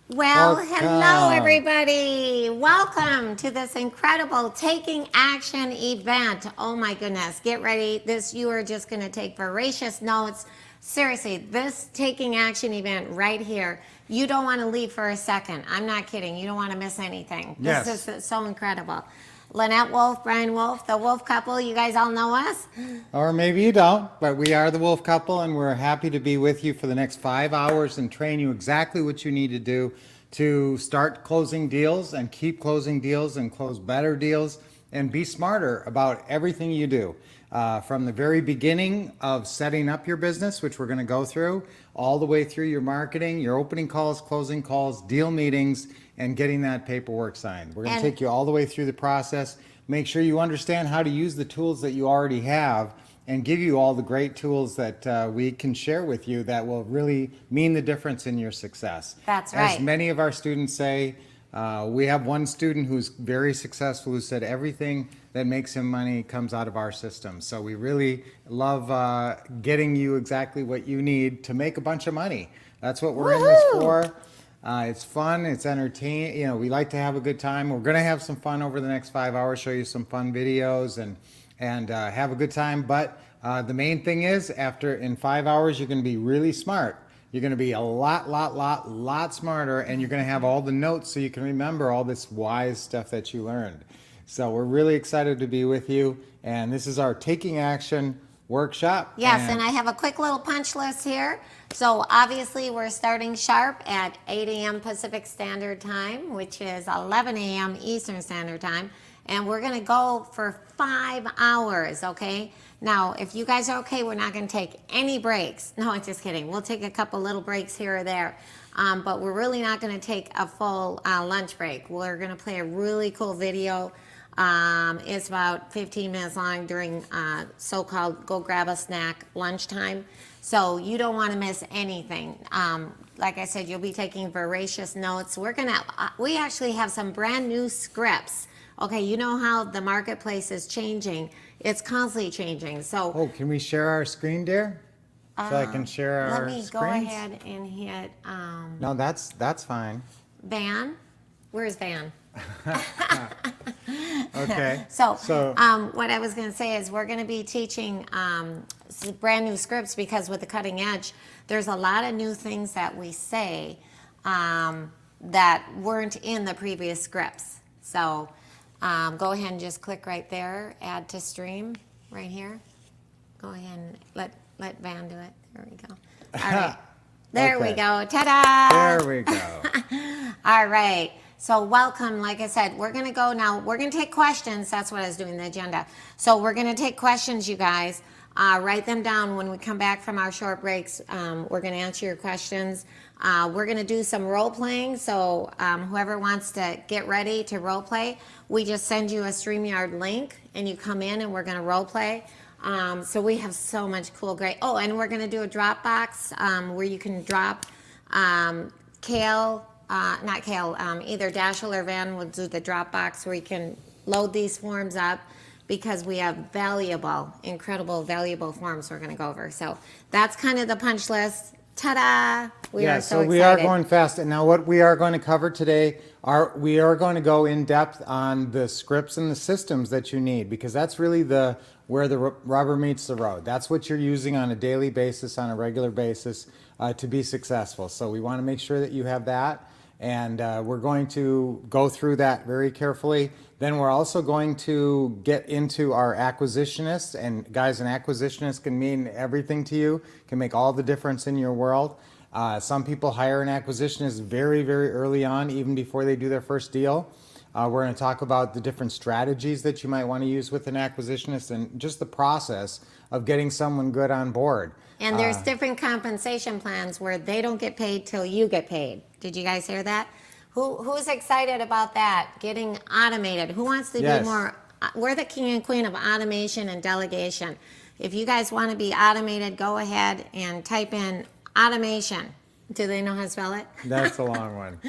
Well, hello Welcome. everybody. Welcome to this incredible Taking Action event. Oh my goodness, get ready. You are just going to take voracious notes. Seriously, this Taking Action event right here, you don't want to leave for a second. I'm not kidding. You don't want to miss anything. Yes. This is so incredible. Lynette Wolff, Brian Wolff, the Wolff Couple, you guys all know us? Or maybe you don't, but we are the Wolff Couple, and we're happy to be with you for the next 5 hours and train you exactly what you need to do to start closing deals and keep closing deals and close better deals and be smarter about everything you do. From the very beginning of setting up your business, which we're going to go through, all the way through your marketing, your opening calls, closing calls, deal meetings, and getting that paperwork signed. We're going to take you all the way through the process. Make sure you understand how to use the tools that you already have and give you all the great tools that we can share with you that will really mean the difference in your success. That's right. As many of our students say, we have one student who's very successful who said everything that makes him money comes out of our system. So we really love getting you exactly what you need to make a bunch of money. That's what we're in this for. It's fun, it's entertaining. You know, we like to have a good time. We're going to have some fun over the next 5 hours, show you some fun videos and have a good time. But the main thing is, in 5 hours, you're going to be really smart. You're going to be a lot smarter, and you're going to have all the notes so you can remember all this wise stuff that you learned. So we're really excited to be with you, and this is our Taking Action workshop. Yes, and I have a quick little punch list here. So obviously we're starting sharp at 8 a.m. Pacific Standard Time, which is 11 a.m. Eastern Standard Time. And we're going to go for 5 hours, okay? Now, if you guys are okay, we're not going to take any breaks. No, I'm just kidding. We'll take a couple little breaks here or there. But we're really not going to take a full lunch break. We're going to play a really cool video. It's about 15 minutes long during so-called go grab a snack lunchtime. So you don't want to miss anything. Like I said, you'll be taking voracious notes. We actually have some brand new scripts. Okay, you know how the marketplace is changing. It's constantly changing. So can we share our screen, dear? So I can share our let me go screens? ahead and hit No, that's fine. Van. Where's Van? Okay. So what I was going to say is we're going to be teaching brand new scripts because with the cutting edge, there's a lot of new things that we say that weren't in the previous scripts. So go ahead and just click right there, add to stream right here. Go ahead and let Van do it. There we go. All right. There we go. Ta-da! There we go. All right. So welcome, like I said, we're going to go now. We're going to take questions. That's what I was doing, the agenda. So we're going to take questions, you guys. Write them down when we come back from our short breaks. We're going to answer your questions. We're going to do some role playing. So whoever wants to get ready to role play, we just send you a StreamYard link and you come in and we're going to role play. So we have so much cool, great. Oh, and we're going to do a Dropbox where you can drop not Kale, either Dashiell or Van will do the Dropbox where you can load these forms up because we have incredible, valuable forms we're going to go over. So that's kind of the punch list. Ta-da! We are so excited. We are going fast. And now what we are going to cover today we are going to go in depth on the scripts and the systems that you need because that's really where the rubber meets the road. That's what you're using on a daily basis, on a regular basis to be successful. So we want to make sure that you have that. And we're going to go through that very carefully. Then we're also going to get into our acquisitionist. And guys, an acquisitionist can mean everything to you, can make all the difference in your world. Some people hire an acquisitionist very, very early on, even before they do their first deal. We're going to talk about the different strategies that you might want to use with an acquisitionist and just the process of getting someone good on board. And there's different compensation plans where they don't get paid till you get paid. Did you guys hear that? Who's excited about that? Getting automated. Who wants to be more? We're the king and queen of automation and delegation. If you guys want to be automated, go ahead and type in automation. Do they know how to spell it? That's a long one.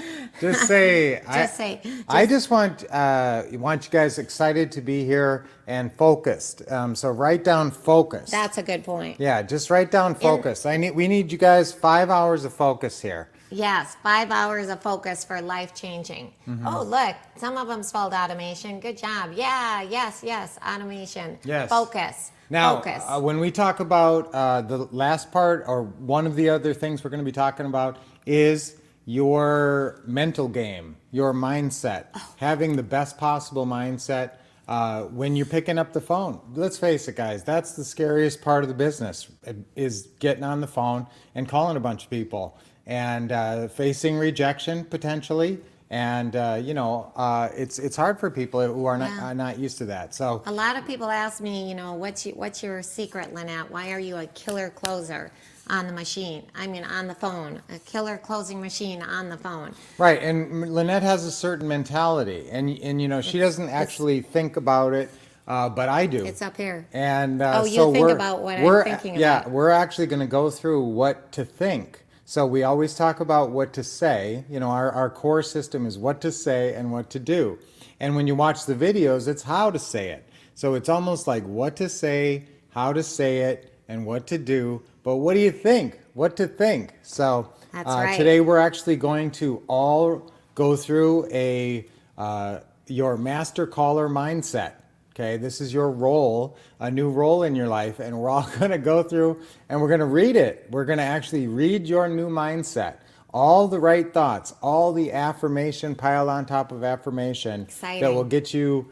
Just say. I just want you guys excited to be here and focused. So write down focus. That's a good point. Yeah, just write down focus. We need you guys 5 hours of focus here. Yes, 5 hours of focus for life changing. Oh, look, some of them spelled automation. Good job. Yeah, yes, automation. Yes. Focus. Now, Focus. when we talk about the last part, or one of the other things we're going to be talking about, is your mental game, your mindset, having the best possible mindset when you're picking up the phone. Let's face it, guys, that's the scariest part of the business, is getting on the phone and calling a bunch of people and facing rejection potentially. And it's hard for people who are not used to that. So A lot of people ask me, what's your secret, Lynette? Why are you a killer closer on the machine? I mean, on the phone, a killer closing machine on the phone. right, and Lynette has a certain mentality, and she doesn't actually think about it, but I do. It's up here. And Oh, you so think about what I'm thinking yeah, about. we're actually going to go through what to think. So we always talk about what to say. Our core system is what to say and what to do. And when you watch the videos, it's how to say it. So it's almost like what to say, how to say it, and what to do. But what do you think? What to think? So That's right. today we're actually going to all go through your master caller mindset. Okay, this is your role, a new role in your life, and we're all going to go through and we're going to read it. We're going to actually read your new mindset, all the right thoughts, all the affirmation piled on top of affirmation Exciting. that will get you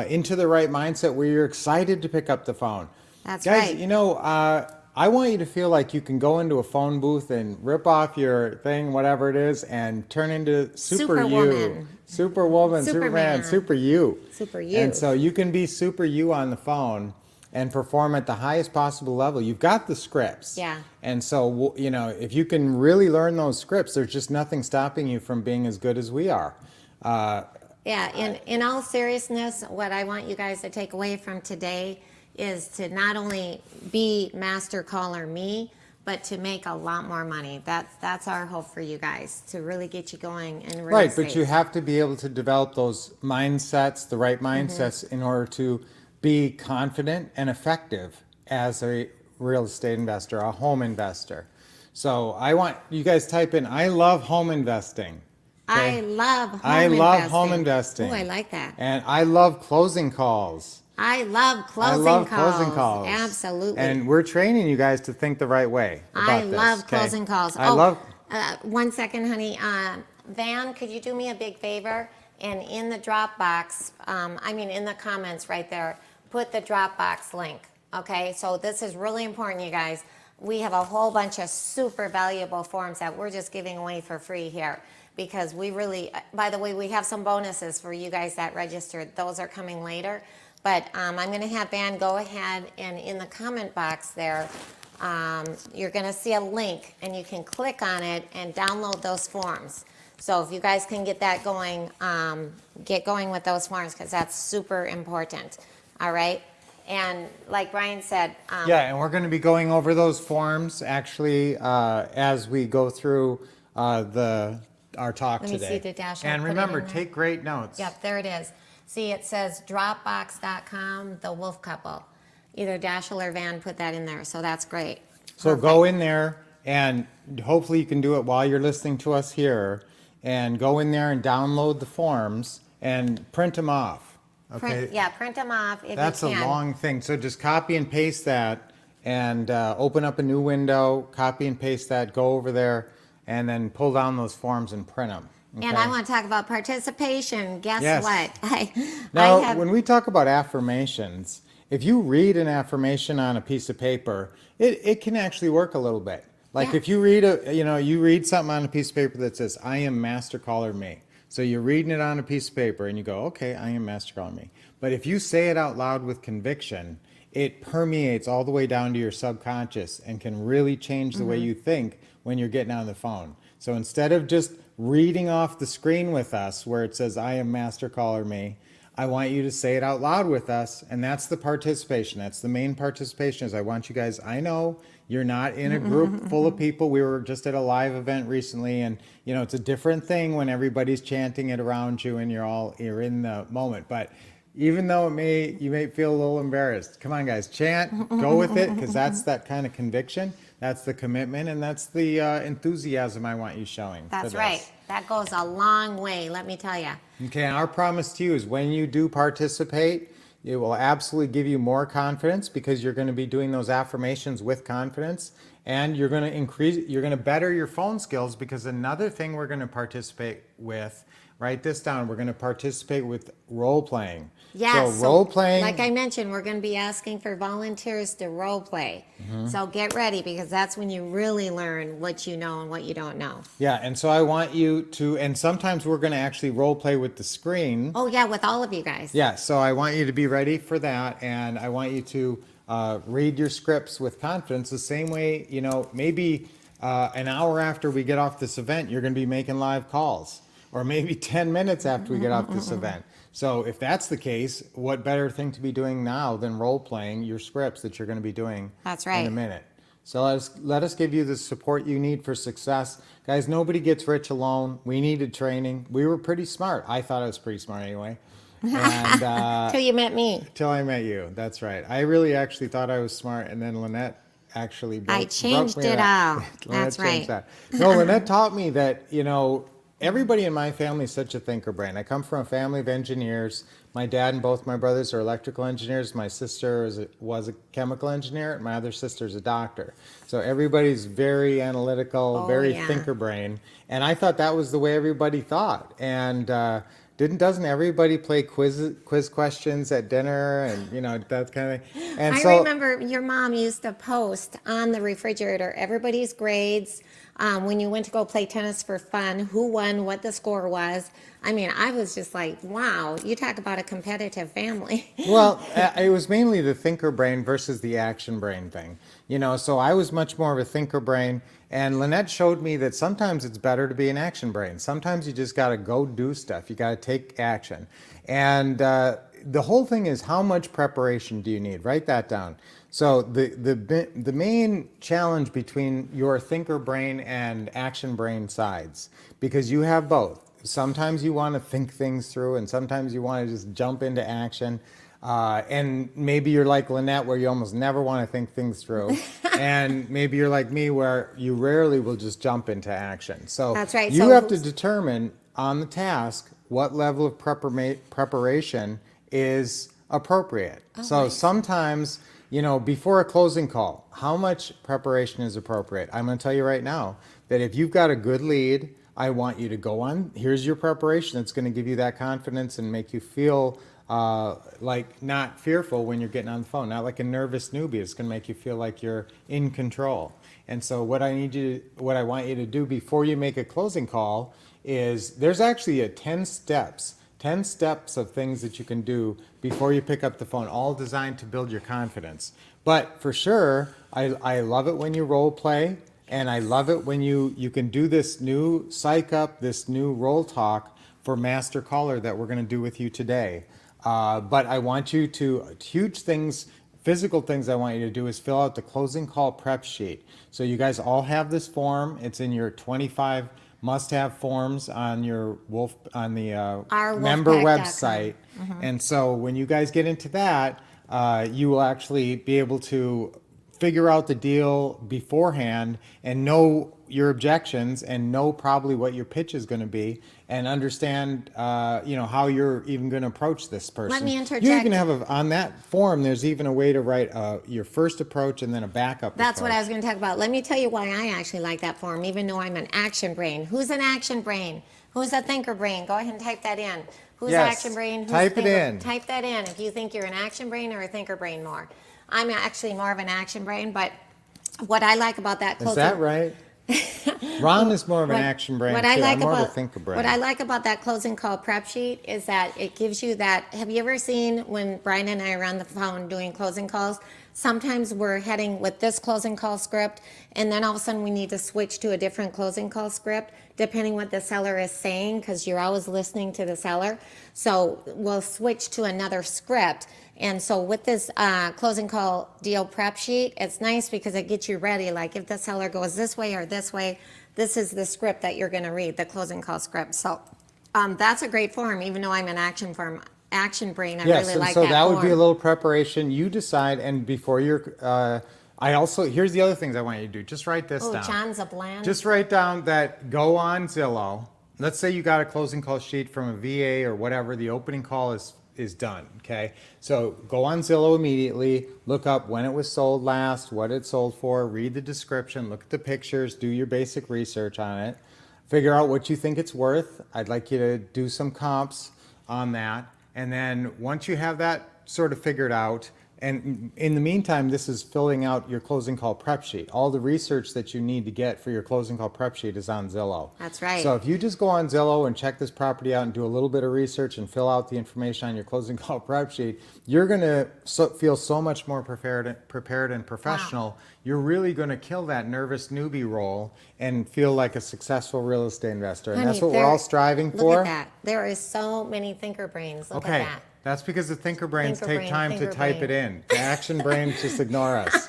into the right mindset where you're excited to pick up the phone. That's Guys, right. I want you to feel like you can go into a phone booth and rip off your thing, whatever it is, and turn into super you. Superwoman. Superwoman, Superman, Superman. super you. Super you. And so you can be super you on the phone and perform at the highest possible level. You've got the scripts. Yeah. And so, if you can really learn those scripts, there's just nothing stopping you from being as good as we are. Yeah, in all seriousness, what I want you guys to take away from today is to not only be master caller me, but to make a lot more money. That's our hope for you guys, to really get you going in real Right, estate. but you have to be able to develop those mindsets, the right mindsets, in order to be confident and effective as a real estate investor, a home investor. So I want you guys type in, I love home investing. Okay? I love home I investing. love home investing. Oh, I like that. And I love closing calls. I love closing I love calls. closing calls. Absolutely. And we're training you guys to think the right way about I this. love okay? closing calls. I love. 1 second, honey. Van, could you do me a big favor? And in the Dropbox, in the comments right there, put the Dropbox link. Okay, so this is really important, you guys. We have a whole bunch of super valuable forms that we're just giving away for free here, because we really, by the way, we have some bonuses for you guys that registered. Those are coming later. But I'm going to have Van go ahead, and in the comment box there, you're going to see a link, and you can click on it and download those forms. So if you guys can get that going, get going with those forms, because that's super important. All right? And like Brian said, Yeah, and we're going to be going over those forms actually as we go through our talk Let me today. see the dash. I'll And put it remember, in there. take great notes. Yep, there it is. See, it says Dropbox.com, the Wolff Couple. Either Dashel or Van put that in there, so that's great. So Perfect. go in there, and hopefully you can do it while you're listening to us here, and go in there and download the forms and print them off. Okay. Print them off if That's you a can. long thing. So just copy and paste that, and open up a new window, copy and paste that, go over there, and then pull down those forms and print them. And I want to talk about participation. Guess Yes. what? Now, when we talk about affirmations, if you read an affirmation on a piece of paper, it can actually work a little bit. Like Yeah. if you read you read something on a piece of paper that says, I am master caller me. So you're reading it on a piece of paper and you go, okay, I am master caller me. But if you say it out loud with conviction, it permeates all the way down to your subconscious and can really change the way you think when you're getting on the phone. So instead of just reading off the screen with us where it says, I am master caller me, I want you to say it out loud with us. And that's the participation. That's the main participation is I want you guys, I know you're not in a group full of people. We were just at a live event recently, and it's a different thing when everybody's chanting it around you and you're in the moment. But even though you may feel a little embarrassed. Come on, guys, chant, go with it, because that's that kind of conviction, that's the commitment, and that's the enthusiasm I want you showing. for That's this. right. That goes a long way, let me tell you. Okay, and our promise to you is when you do participate, it will absolutely give you more confidence because you're going to be doing those affirmations with confidence, and you're going to better your phone skills, because another thing we're going to participate with, write this down, we're going to participate with role playing. Yes. So role playing. Like I mentioned, we're going to be asking for volunteers to role play. So get ready, because that's when you really learn what you know and what you don't know. Yeah, and so I want you to, and sometimes we're going to actually role play with the screen. Oh, yeah, with all of you guys. Yeah, so I want you to be ready for that, and I want you to read your scripts with confidence the same way, maybe an hour after we get off this event, you're going to be making live calls, or maybe 10 minutes after we get off this event. So if that's the case, what better thing to be doing now than role playing your scripts that you're going to be doing That's right. in a minute. So let us give you the support you need for success. Guys, nobody gets rich alone. We needed training. We were pretty smart. I thought I was pretty smart anyway. And Till you met me. till I met you. That's right. I really actually thought I was smart, and then Lynette actually I changed broke me it out. out. Lynette That's changed right. that. No, Lynette taught me that, everybody in my family is such a thinker brain. I come from a family of engineers. My dad and both my brothers are electrical engineers. My sister was a chemical engineer, and my other sister is a doctor. So everybody's very analytical, very yeah. thinker brain. And I thought that was the way everybody thought. And doesn't everybody play quiz questions at dinner, and that kind of thing? And I remember your mom used to post on the refrigerator everybody's grades. When you went to go play tennis for fun, who won, what the score was. I mean, I was just like, wow, you talk about a competitive family. Well, it was mainly the thinker brain versus the action brain thing. So I was much more of a thinker brain, and Lynette showed me that sometimes it's better to be an action brain. Sometimes you just got to go do stuff. You got to take action. And the whole thing is, how much preparation do you need? Write that down. So the main challenge between your thinker brain and action brain sides, because you have both. Sometimes you want to think things through, and sometimes you want to just jump into action. And maybe you're like Lynette, where you almost never want to think things through. And maybe you're like me, where you rarely will just jump into action. So That's right. you So have to determine on the task what level of preparation is appropriate. So sometimes, before a closing call, how much preparation is appropriate? I'm going to tell you right now that if you've got a good lead, I want you to go on. Here's your preparation. It's going to give you that confidence and make you feel like not fearful when you're getting on the phone, not like a nervous newbie. It's going to make you feel like you're in control. And so what I want you to do before you make a closing call is, there's actually 10 steps of things that you can do before you pick up the phone, all designed to build your confidence. But for sure, I love it when you role play. And I love it when you can do this new psych up, this new role talk for master caller that we're going to do with you today. But I want you to, physical things I want you to do is fill out the closing call prep sheet. So you guys all have this form. It's in your 25 must-have forms on your Our member wolfpack.com. website. And so when you guys get into that, you will actually be able to figure out the deal beforehand and know your objections and know probably what your pitch is going to be, and understand how you're even going to approach this person. Let me interject. You even have on that form, there's even a way to write your first approach and then a backup That's approach. what I was going to talk about. Let me tell you why I actually like that form, even though I'm an action brain. Who's an action brain? Who's a thinker brain? Go ahead and type that in. Who's Yes, action brain? Who's type it thinker? in. Type that in if you think you're an action brain or a thinker brain more. I'm actually more of an action brain, but what I like about that Is that right? Ron is more of an action brain too. I'm more of a thinker brain. What I like about that closing call prep sheet is that it gives you that. Have you ever seen when Brian and I are on the phone doing closing calls? Sometimes we're heading with this closing call script, and then all of a sudden we need to switch to a different closing call script, depending what the seller is saying, because you're always listening to the seller. So we'll switch to another script. And so with this closing call deal prep sheet, it's nice because it gets you ready. Like if the seller goes this way or this way, this is the script that you're going to read, the closing call script. So that's a great form, even though I'm an action Action Brain. I Yes, really and like so that that would be a form. little preparation. You decide, and before you're, I also, here's the other things I want you to do. Just write this Oh, down. John's a bland. Just write down that go on Zillow. Let's say you got a closing call sheet from a VA or whatever. The opening call is done. Okay, so go on Zillow immediately. Look up when it was sold last, what it sold for. Read the description. Look at the pictures. Do your basic research on it. Figure out what you think it's worth. I'd like you to do some comps on that. And then once you have that sort of figured out, and in the meantime, this is filling out your closing call prep sheet. All the research that you need to get for your closing call prep sheet is on Zillow. That's right. So if you just go on Zillow and check this property out and do a little bit of research and fill out the information on your closing call prep sheet, you're going to feel so much more prepared and professional. Wow. You're really going to kill that nervous newbie role and feel like a successful real estate investor. And that's Honey, what we're all striving for. Look at that. There is so many thinker brains. Look Okay, at that. that's because the thinker brains Thinker take brain, time to thinker type brain. it in. The action brains just ignore us.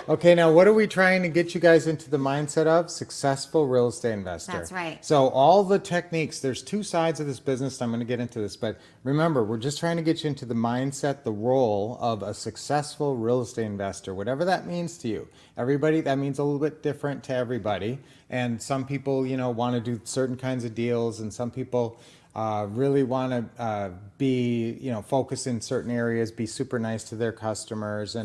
Okay, now what are we trying to get you guys into the mindset of? Successful real estate investor. That's right. So all the techniques, there's two sides of this business. I'm going to get into this, but remember, we're just trying to get you into the mindset, the role of a successful real estate investor, whatever that means to you. Everybody, that means a little bit different to everybody. And some people, want to do certain kinds of deals, and some people really want to be, focused in certain areas, be super nice to their customers.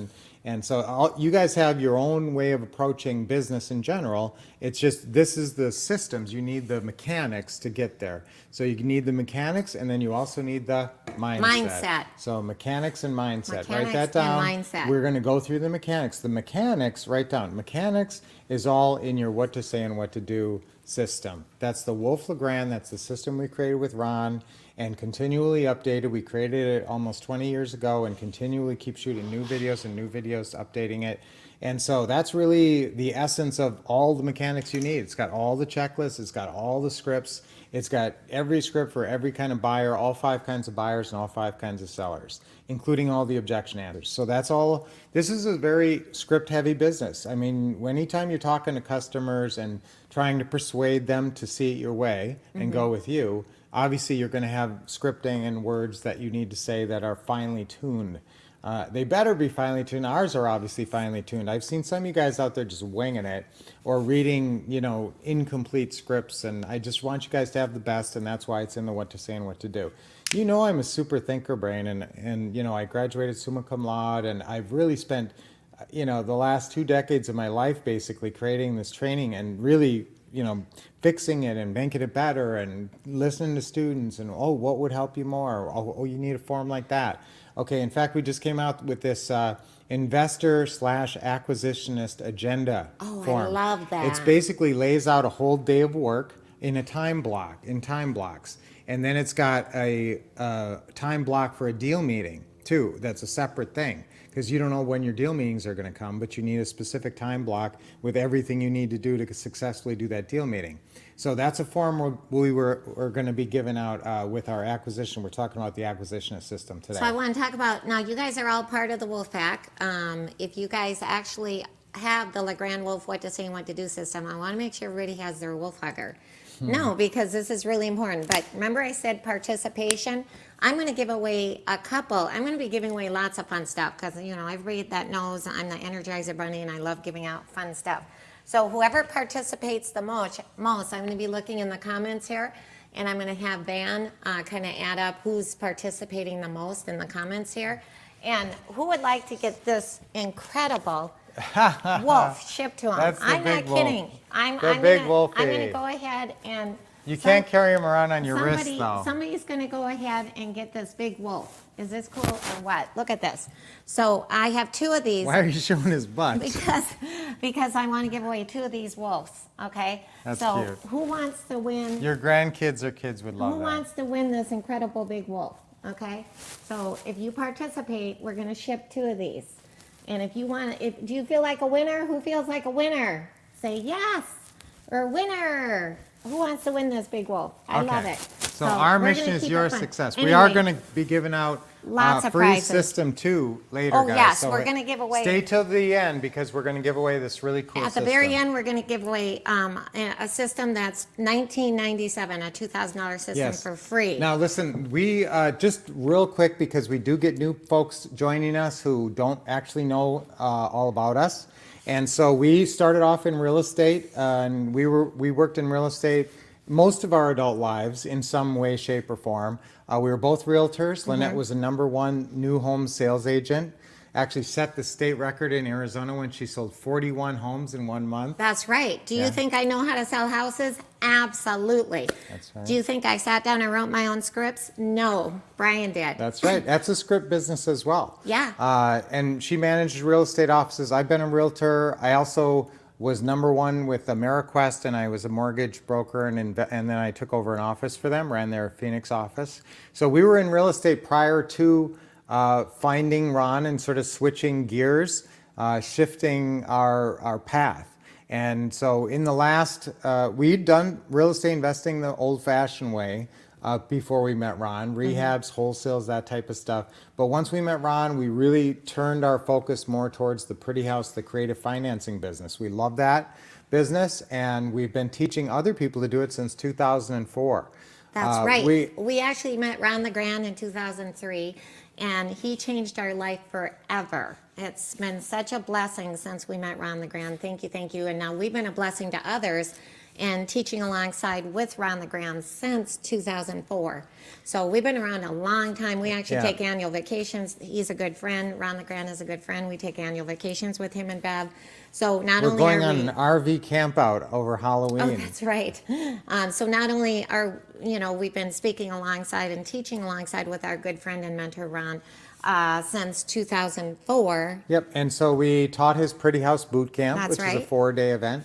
And so you guys have your own way of approaching business in general. It's just, this is the systems. You need the mechanics to get there. So you need the mechanics, and then you also need the mindset. So mechanics and mindset. Write that Mechanics down. and mindset. We're going to go through the mechanics. The mechanics, write down. Mechanics is all in your what to say and what to do system. That's the Wolff LeGrand. That's the system we created with Ron and continually updated. We created it almost 20 years ago and continually keep shooting new videos, updating it. And so that's really the essence of all the mechanics you need. It's got all the checklists. It's got all the scripts. It's got every script for every kind of buyer, all 5 kinds of buyers and all 5 kinds of sellers, including all the objection answers. So that's all. This is a very script heavy business. I mean, anytime you're talking to customers and trying to persuade them to see it your way and go with you, obviously you're going to have scripting and words that you need to say that are finely tuned. They better be finely tuned. Ours are obviously finely tuned. I've seen some of you guys out there just winging it or reading, incomplete scripts, and I just want you guys to have the best, and that's why it's in the what to say and what to do. I'm a super thinker brain, and I graduated summa cum laude, and I've really spent, the last 2 decades of my life basically creating this training and really, fixing it and making it better and listening to students and, what would help you more? You need a form like that. Okay, in fact, we just came out with this investor/acquisitionist agenda form. I love that. It's basically lays out a whole day of work in time blocks. And then it's got a time block for a deal meeting, too. That's a separate thing, because you don't know when your deal meetings are going to come, but you need a specific time block with everything you need to do to successfully do that deal meeting. So that's a form we're going to be giving out with our acquisition. We're talking about the acquisitionist system today. So I want to talk about, now you guys are all part of the Wolff Pack. If you guys actually have the LeGrand Wolff what to say and what to do system, I want to make sure everybody has their Wolff hugger. No, because this is really important. But remember I said participation? I'm going to give away a couple. I'm going to be giving away lots of fun stuff because, everybody that knows I'm the Energizer Bunny and I love giving out fun stuff. So whoever participates the most, I'm going to be looking in the comments here, and I'm going to have Van kind of add up who's participating the most in the comments here. And who would like to get this incredible Wolff shipped to him? That's the I'm big not kidding. Wolff. I'm big gonna, Wolfie. I'm going to go ahead and... You can't carry them around on your wrist, though. Somebody's going to go ahead and get this big Wolff. Is this cool or what? Look at this. So I have 2 of these. Why are you showing his butt? Because I want to give away 2 of these Wolffs. Okay. That's so cute. Who wants to win? Your grandkids or kids would love Who that. wants to win this incredible big Wolff? Okay. So if you participate, we're going to ship 2 of these. And if you want, do you feel like a winner? Who feels like a winner? Say yes or winner. Who wants to win this, Big Wolf? I love Okay. it. So our we're mission gonna is keep your it fun. success. We Anyway, are going to be giving out Lots of free prizes. system 2 later, Oh, guys. yes, So we're gonna give away- Stay till the end because we're going to give away this really cool At the system. very end, we're going to give away a system that's $19.97, a $2,000 system Yes. for free. Now, listen, we just real quick because we do get new folks joining us who don't actually know all about us. And so we started off in real estate, and we worked in real estate most of our adult lives in some way, shape, or form. We were both realtors. Lynette was the #1 new home sales agent. Actually set the state record in Arizona when she sold 41 homes in 1 month. That's right. Do you Yeah. think I know how to sell houses? Absolutely. That's right. Do you think I sat down and wrote my own scripts? No, Brian did. That's right. That's a script business as well. Yeah. And she managed real estate offices. I've been a realtor. I also was #1 with AmeriQuest, and I was a mortgage broker, and then I took over an office for them, ran their Phoenix office. So we were in real estate prior to finding Ron and sort of switching gears, shifting our path. And so in the last, we'd done real estate investing the old-fashioned way before we met Ron, rehabs, wholesales, that type of stuff. But once we met Ron, we really turned our focus more towards the Pretty House, the creative financing business. We love that business, and we've been teaching other people to do it since 2004. That's right. We, We actually met Ron LeGrand in 2003, and he changed our life forever. It's been such a blessing since we met Ron LeGrand. Thank you, thank you. And now we've been a blessing to others and teaching alongside with Ron LeGrand since 2004. So we've been around a long time. We actually Yeah. take annual vacations. He's a good friend. Ron LeGrand is a good friend. We take annual vacations with him and Bev. So not we're only going are on we... an RV camp out over Halloween. Oh, that's right. So not only are, we've been speaking alongside and teaching alongside with our good friend and mentor, Ron, since 2004. Yep, and so we taught his Pretty House Boot Camp, That's which is a right. 4-day event.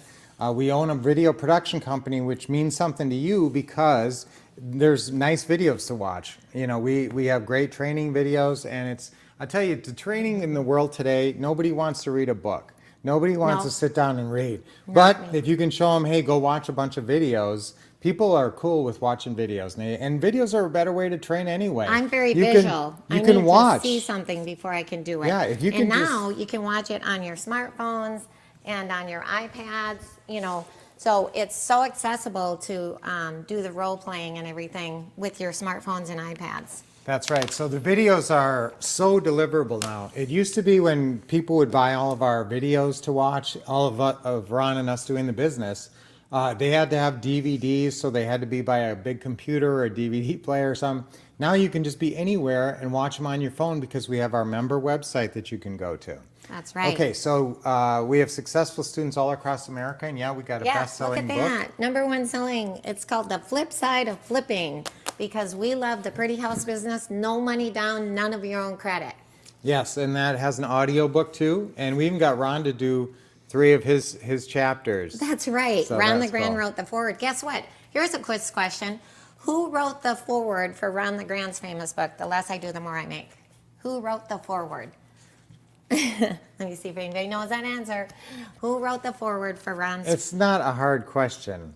We own a video production company, which means something to you because there's nice videos to watch. We have great training videos, and I tell you, the training in the world today, nobody wants to read a book. Nobody wants No. to sit down and read. Not But me. if you can show them, hey, go watch a bunch of videos, people are cool with watching videos. And videos are a better way to train anyway. I'm very You can- visual. You I can need watch. to see something before I can do it. Yeah, if you can and just- now you can watch it on your smartphones and on your iPads, So it's so accessible to do the role playing and everything with your smartphones and iPads. That's right. So the videos are so deliverable now. It used to be when people would buy all of our videos to watch, all of Ron and us doing the business, they had to have DVDs, so they had to be by a big computer or a DVD player or something. Now you can just be anywhere and watch them on your phone because we have our member website that you can go to. That's right. Okay, so we have successful students all across America, and yeah, we got a Yes, look best-selling at book. that. #1 selling. It's called The Flip Side of Flipping because we love the Pretty House business. No money down, none of your own credit. Yes, and that has an audio book too, and we even got Ron to do 3 of his chapters. That's right. So Ron that's LeGrand cool. wrote the foreword. Guess what? Here's a quiz question. Who wrote the foreword for Ron LeGrand's famous book, The Less I Do, The More I Make? Who wrote the foreword? Let me see if anybody knows that answer. Who wrote the foreword for Ron's? It's not a hard question.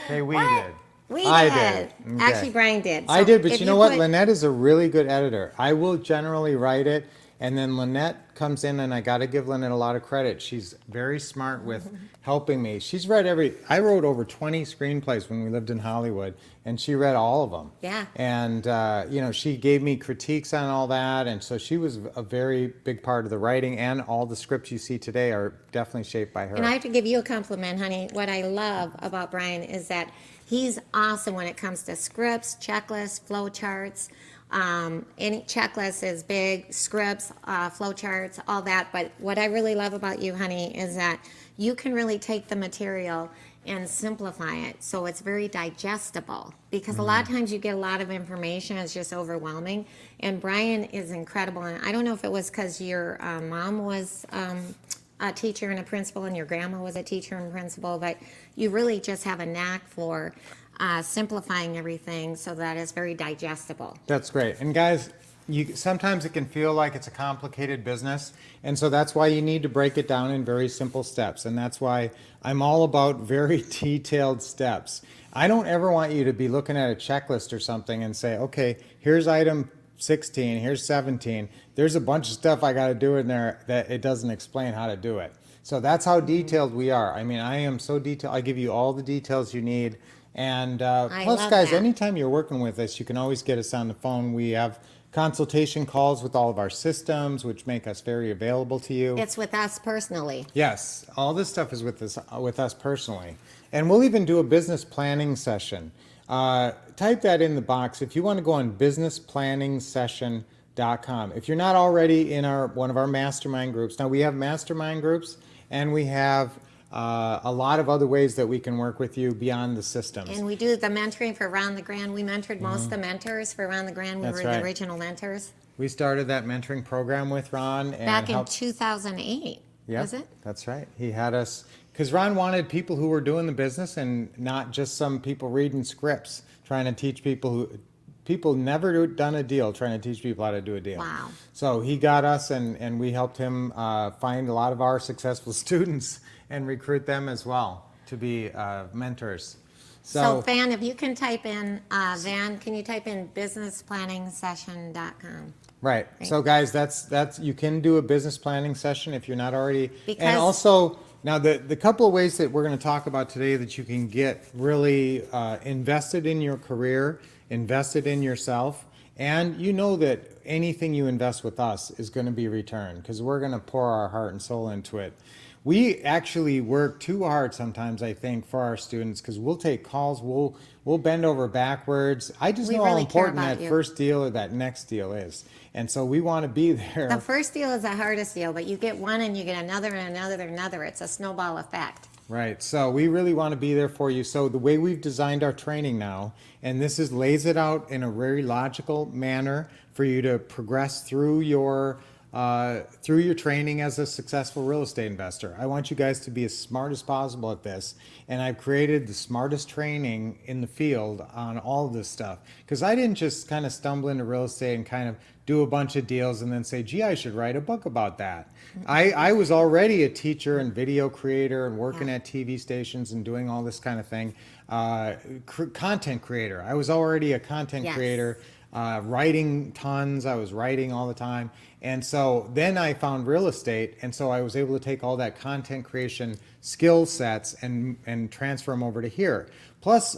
Okay, we What? did. We I did. did. Okay. Actually, Brian did. I So did, but if you know what? put- Lynette is a really good editor. I will generally write it, and then Lynette comes in, and I got to give Lynette a lot of credit. She's very smart with helping me. She's read I wrote over 20 screenplays when we lived in Hollywood, and she read all of them. Yeah. And, she gave me critiques on all that, and so she was a very big part of the writing, and all the scripts you see today are definitely shaped by her. And I have to give you a compliment, honey. What I love about Brian is that he's awesome when it comes to scripts, checklists, flow charts. Any checklist is big, scripts, flow charts, all that. But what I really love about you, honey, is that you can really take the material and simplify it so it's very digestible. Because a lot of times you get a lot of information, it's just overwhelming. And Brian is incredible. And I don't know if it was because your mom was a teacher and a principal and your grandma was a teacher and principal, but you really just have a knack for simplifying everything so that it's very digestible. That's great. And guys, sometimes it can feel like it's a complicated business, and so that's why you need to break it down in very simple steps, and that's why I'm all about very detailed steps. I don't ever want you to be looking at a checklist or something and say, okay, here's item 16, here's 17. There's a bunch of stuff I got to do in there that it doesn't explain how to do it. So that's how detailed we are. I mean, I am so detailed. I give you all the details you need. And plus, love guys, that. anytime you're working with us, you can always get us on the phone. We have consultation calls with all of our systems, which make us very available to you. It's with us personally. Yes, all this stuff is with us personally. And we'll even do a business planning session. Type that in the box if you want to go on businessplanningsession.com. If you're not already in one of our mastermind groups, now we have mastermind groups and we have a lot of other ways that we can work with you beyond the systems. And we do the mentoring for Round the Grand. We mentored most of the mentors for Round the Grand. We That's were right. the original mentors. We started that mentoring program with Ron. And Back in helped, 2008, Yep, was it? That's right. He had us, because Ron wanted people who were doing the business and not just some people reading scripts, trying to teach people never done a deal, trying to teach people how to do a deal. Wow. So he got us and we helped him find a lot of our successful students and recruit them as well to be mentors. So Van, if you can type in, Van, can you type in businessplanningsession.com? Right. So guys, that's you can do a business planning session if you're not already. Because- and also now the couple of ways that we're going to talk about today that you can get really invested in your career, invested in yourself, and you know that anything you invest with us is going to be returned because we're going to pour our heart and soul into it. We actually work too hard sometimes, I think, for our students because we'll take calls, we'll bend over backwards. I just We know how really care important about that you. first deal or that next deal is. And so we want to be there. The first deal is the hardest deal, but you get one and you get another and another and another. It's a snowball effect. Right. So we really want to be there for you. So the way we've designed our training now, and this lays it out in a very logical manner for you to progress through your training as a successful real estate investor. I want you guys to be as smart as possible at this. And I've created the smartest training in the field on all of this stuff. Because I didn't just kind of stumble into real estate and kind of do a bunch of deals and then say, gee, I should write a book about that. I was already a teacher and video creator and working at TV stations and doing all this kind of thing. Content creator. I was already a content Yes. creator. Writing tons. I was writing all the time. And so then I found real estate. And so I was able to take all that content creation skill sets and transfer them over to here. Plus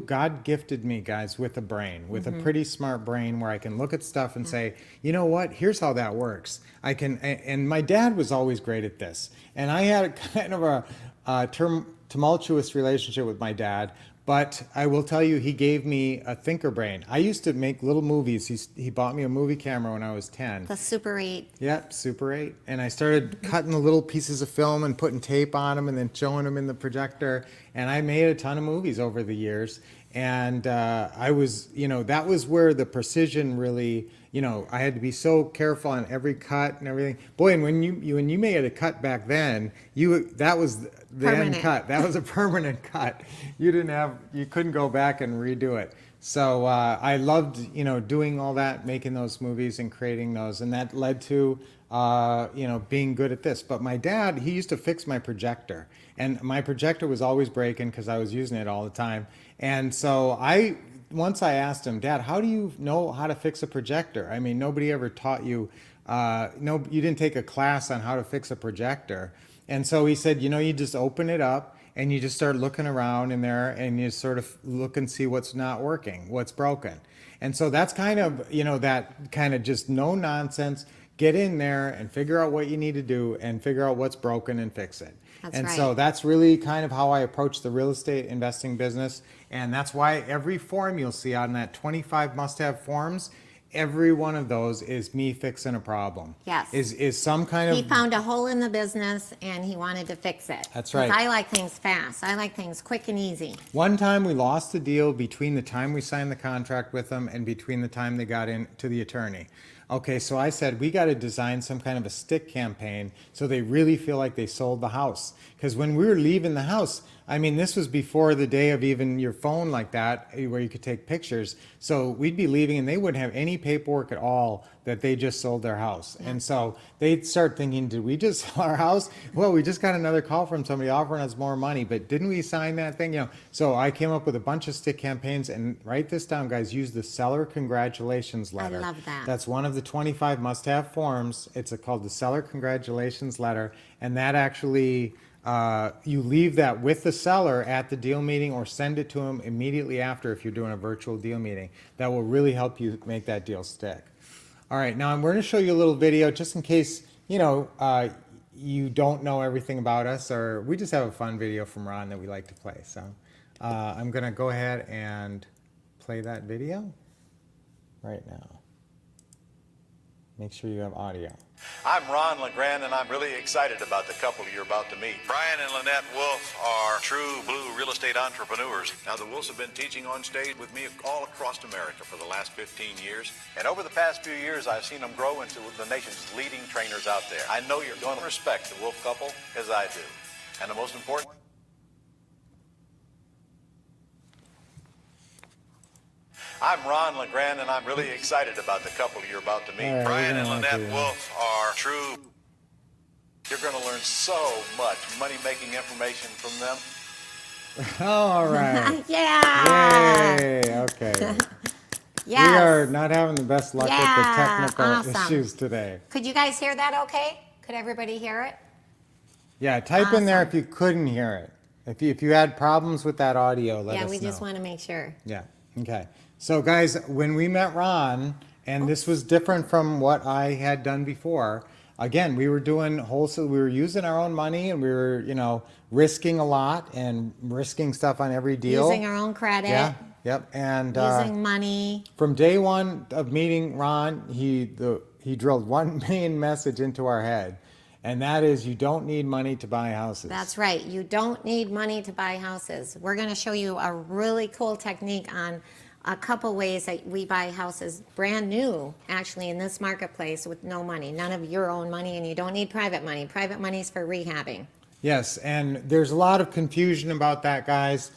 God gifted me, guys, with a brain, with a pretty smart brain where I can look at stuff and say, you know what, here's how that works. And my dad was always great at this. And I had kind of a tumultuous relationship with my dad. But I will tell you, he gave me a thinker brain. I used to make little movies. He bought me a movie camera when I was 10. The Super 8. Yep, Super 8. And I started cutting the little pieces of film and putting tape on them and then showing them in the projector. And I made a ton of movies over the years. And I was, that was where the precision really, I had to be so careful on every cut and everything. Boy, and when you made a cut back then, that was the Permanent. end cut. That was a permanent cut. You couldn't go back and redo it. So I loved, doing all that, making those movies and creating those, and that led to, being good at this. But my dad, he used to fix my projector, and my projector was always breaking because I was using it all the time. And so once I asked him, Dad, how do you know how to fix a projector? I mean, nobody ever taught you. You didn't take a class on how to fix a projector. And so he said, you just open it up and you just start looking around in there and you sort of look and see what's not working, what's broken. And so that's kind of, that kind of just no nonsense, get in there and figure out what you need to do and figure out what's broken and fix it. That's and right. so that's really kind of how I approach the real estate investing business. And that's why every form you'll see on that 25 must-have forms, every one of those is me fixing a problem. Yes. Is some kind of... He found a hole in the business and he wanted to fix it. That's 'Cause right. I like things fast. I like things quick and easy. One time we lost the deal between the time we signed the contract with them and between the time they got in to the attorney. Okay, so I said, we got to design some kind of a stick campaign so they really feel like they sold the house. Because when we were leaving the house, I mean, this was before the day of even your phone like that, where you could take pictures. So we'd be leaving and they wouldn't have any paperwork at all that they just sold their house. And so they'd start thinking, did we just sell our house? Well, we just got another call from somebody offering us more money, but didn't we sign that thing? You know, so I came up with a bunch of stick campaigns, and write this down, guys. Use the seller congratulations letter. I love that. That's one of the 25 must-have forms. It's called the seller congratulations letter, and that actually you leave that with the seller at the deal meeting, or send it to them immediately after if you're doing a virtual deal meeting. That will really help you make that deal stick. All right, now I'm going to show you a little video just in case, you know, you don't know everything about us, or we just have a fun video from Ron that we like to play. So I'm going to go ahead and play that video right now. Make sure you have audio. I'm Ron LeGrand, and I'm really excited about the couple you're about to meet. Brian and Lynette Wolff are true blue real estate entrepreneurs. Now, the Wolffs have been teaching on stage with me all across America for the last 15 years. And over the past few years, I've seen them grow into the nation's leading trainers out there. I know you're going to respect the Wolff couple, as I do. And the most important... I'm Ron LeGrand, and I'm really excited about the couple you're about to meet. All right, Brian and we're gonna Lynette Wolff are true. You're going to learn so much money-making information from them. All right. Yeah. Yay. Okay. Yes. We are not having the best luck with the Yeah, technical awesome. issues today. Could you guys hear that okay? Could everybody hear it? Yeah, type in there if you couldn't hear it. If you had problems with that audio, let us Yeah, know. we just want to make sure. Yeah. Okay. So guys, when we met Ron, and this was different from what I had done before. Again, we were doing wholesale. We were using our own money, and we were, you know, risking a lot and risking stuff on every deal. Using our own credit. Yeah. Yep. And Using money. from day one of meeting Ron, he drilled one main message into our head, and that is, you don't need money to buy houses. That's right. You don't need money to buy houses. We're going to show you a really cool technique on a couple ways that we buy houses brand new, actually, in this marketplace with no money, none of your own money, and you don't need private money. Private money is for rehabbing. Yes, and there's a lot of confusion about that, guys.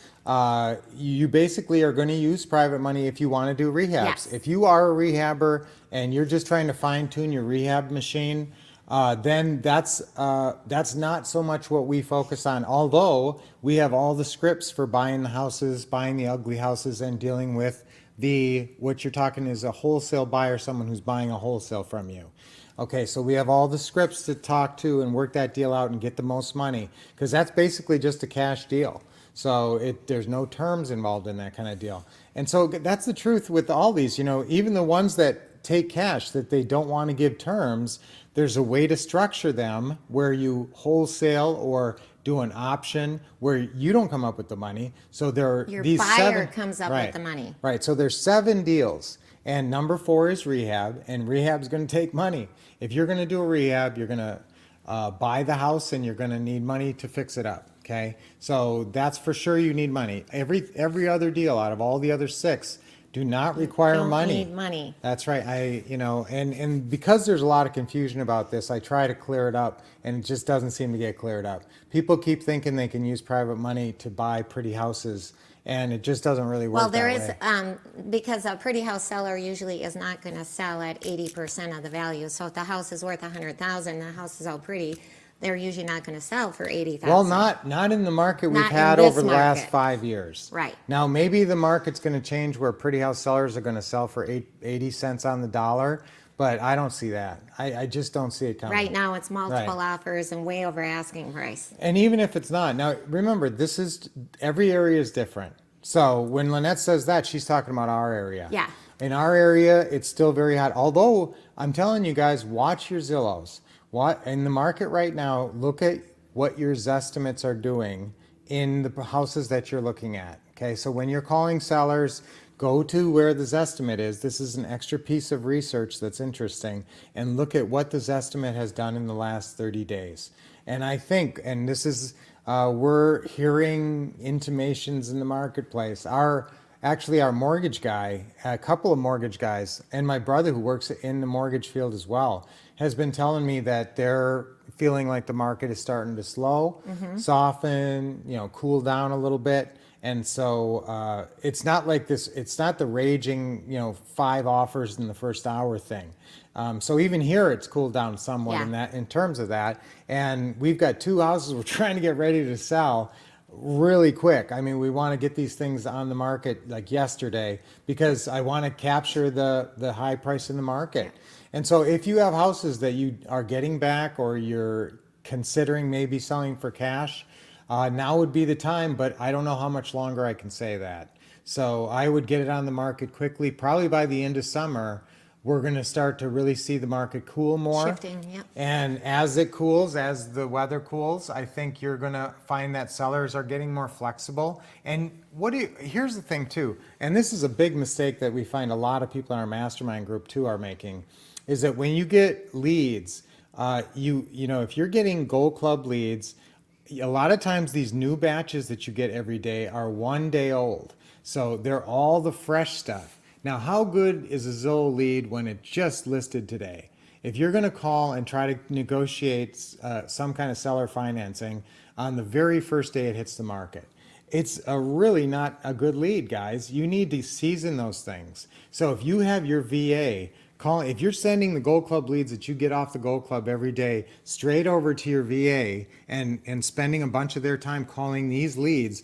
You basically are going to use private money if you want to do rehabs. Yes. If you are a rehabber and you're just trying to fine-tune your rehab machine, then that's not so much what we focus on. Although we have all the scripts for buying the houses, buying the ugly houses, and dealing with what you're talking is a wholesale buyer, someone who's buying a wholesale from you. Okay, so we have all the scripts to talk to and work that deal out and get the most money, because that's basically just a cash deal. So there's no terms involved in that kind of deal. And so that's the truth with all these, you know, even the ones that take cash that they don't want to give terms, there's a way to structure them where you wholesale or do an option where you don't come up with the money. So there are Your these buyer comes up with the money. Right. So there's 7 deals. And number 4 is rehab, and rehab's going to take money. If you're going to do a rehab, you're going to buy the house, and you're going to need money to fix it up. Okay. So that's for sure. You need money. Every other deal out of all the other 6 do not require Don't money. need money. That's right. And because there's a lot of confusion about this, I try to clear it up, and it just doesn't seem to get cleared up. People keep thinking they can use private money to buy pretty houses, and it just doesn't really work. Well, there is, way. because a pretty house seller usually is not going to sell at 80% of the value. So if the house is worth $100,000, the house is all pretty, they're usually not going to sell for $80,000. Well, not in the market we've Not in had this over the last market. 5 years. Right. Now, maybe the market's going to change where pretty house sellers are going to sell for 80 cents on the dollar, but I don't see that. I just don't see it coming. Right now, it's multiple Right. offers and way over asking price. And even if it's not, now remember, every area is different. So when Lynette says that, she's talking about our area. Yeah. In our area, it's still very hot. Although, I'm telling you guys, watch your Zillows. In the market right now, look at what your Zestimates are doing in the houses that you're looking at. Okay, so when you're calling sellers, go to where the Zestimate is. This is an extra piece of research that's interesting. And look at what the Zestimate has done in the last 30 days. And I think, and this is, we're hearing intimations in the marketplace. Our actually our mortgage guy, a couple of mortgage guys, and my brother who works in the mortgage field as well, has been telling me that they're feeling like the market is starting to slow, soften, cool down a little bit. And so it's not like this, it's not the raging, 5 offers in the first hour thing. So even here it's cooled down somewhat in terms of that. And we've got 2 houses we're trying to get ready to sell really quick. I mean, we want to get these things on the market like yesterday because I want to capture the high price in the market. And so if you have houses that you are getting back or you're considering maybe selling for cash, now would be the time, but I don't know how much longer I can say that. So I would get it on the market quickly. Probably by the end of summer, we're going to start to really see the market cool more. Shifting, yep. And as it cools, as the weather cools, I think you're going to find that sellers are getting more flexible. And here's the thing too, and this is a big mistake that we find a lot of people in our mastermind group too are making, is that when you get leads, if you're getting Gold Club leads, a lot of times these new batches that you get every day are 1 day old. So they're all the fresh stuff. Now, how good is a Zillow lead when it just listed today? If you're going to call and try to negotiate some kind of seller financing on the very first day it hits the market, it's really not a good lead, guys. You need to season those things. So if you have your VA, if you're sending the Gold Club leads that you get off the Gold Club every day straight over to your VA and spending a bunch of their time calling these leads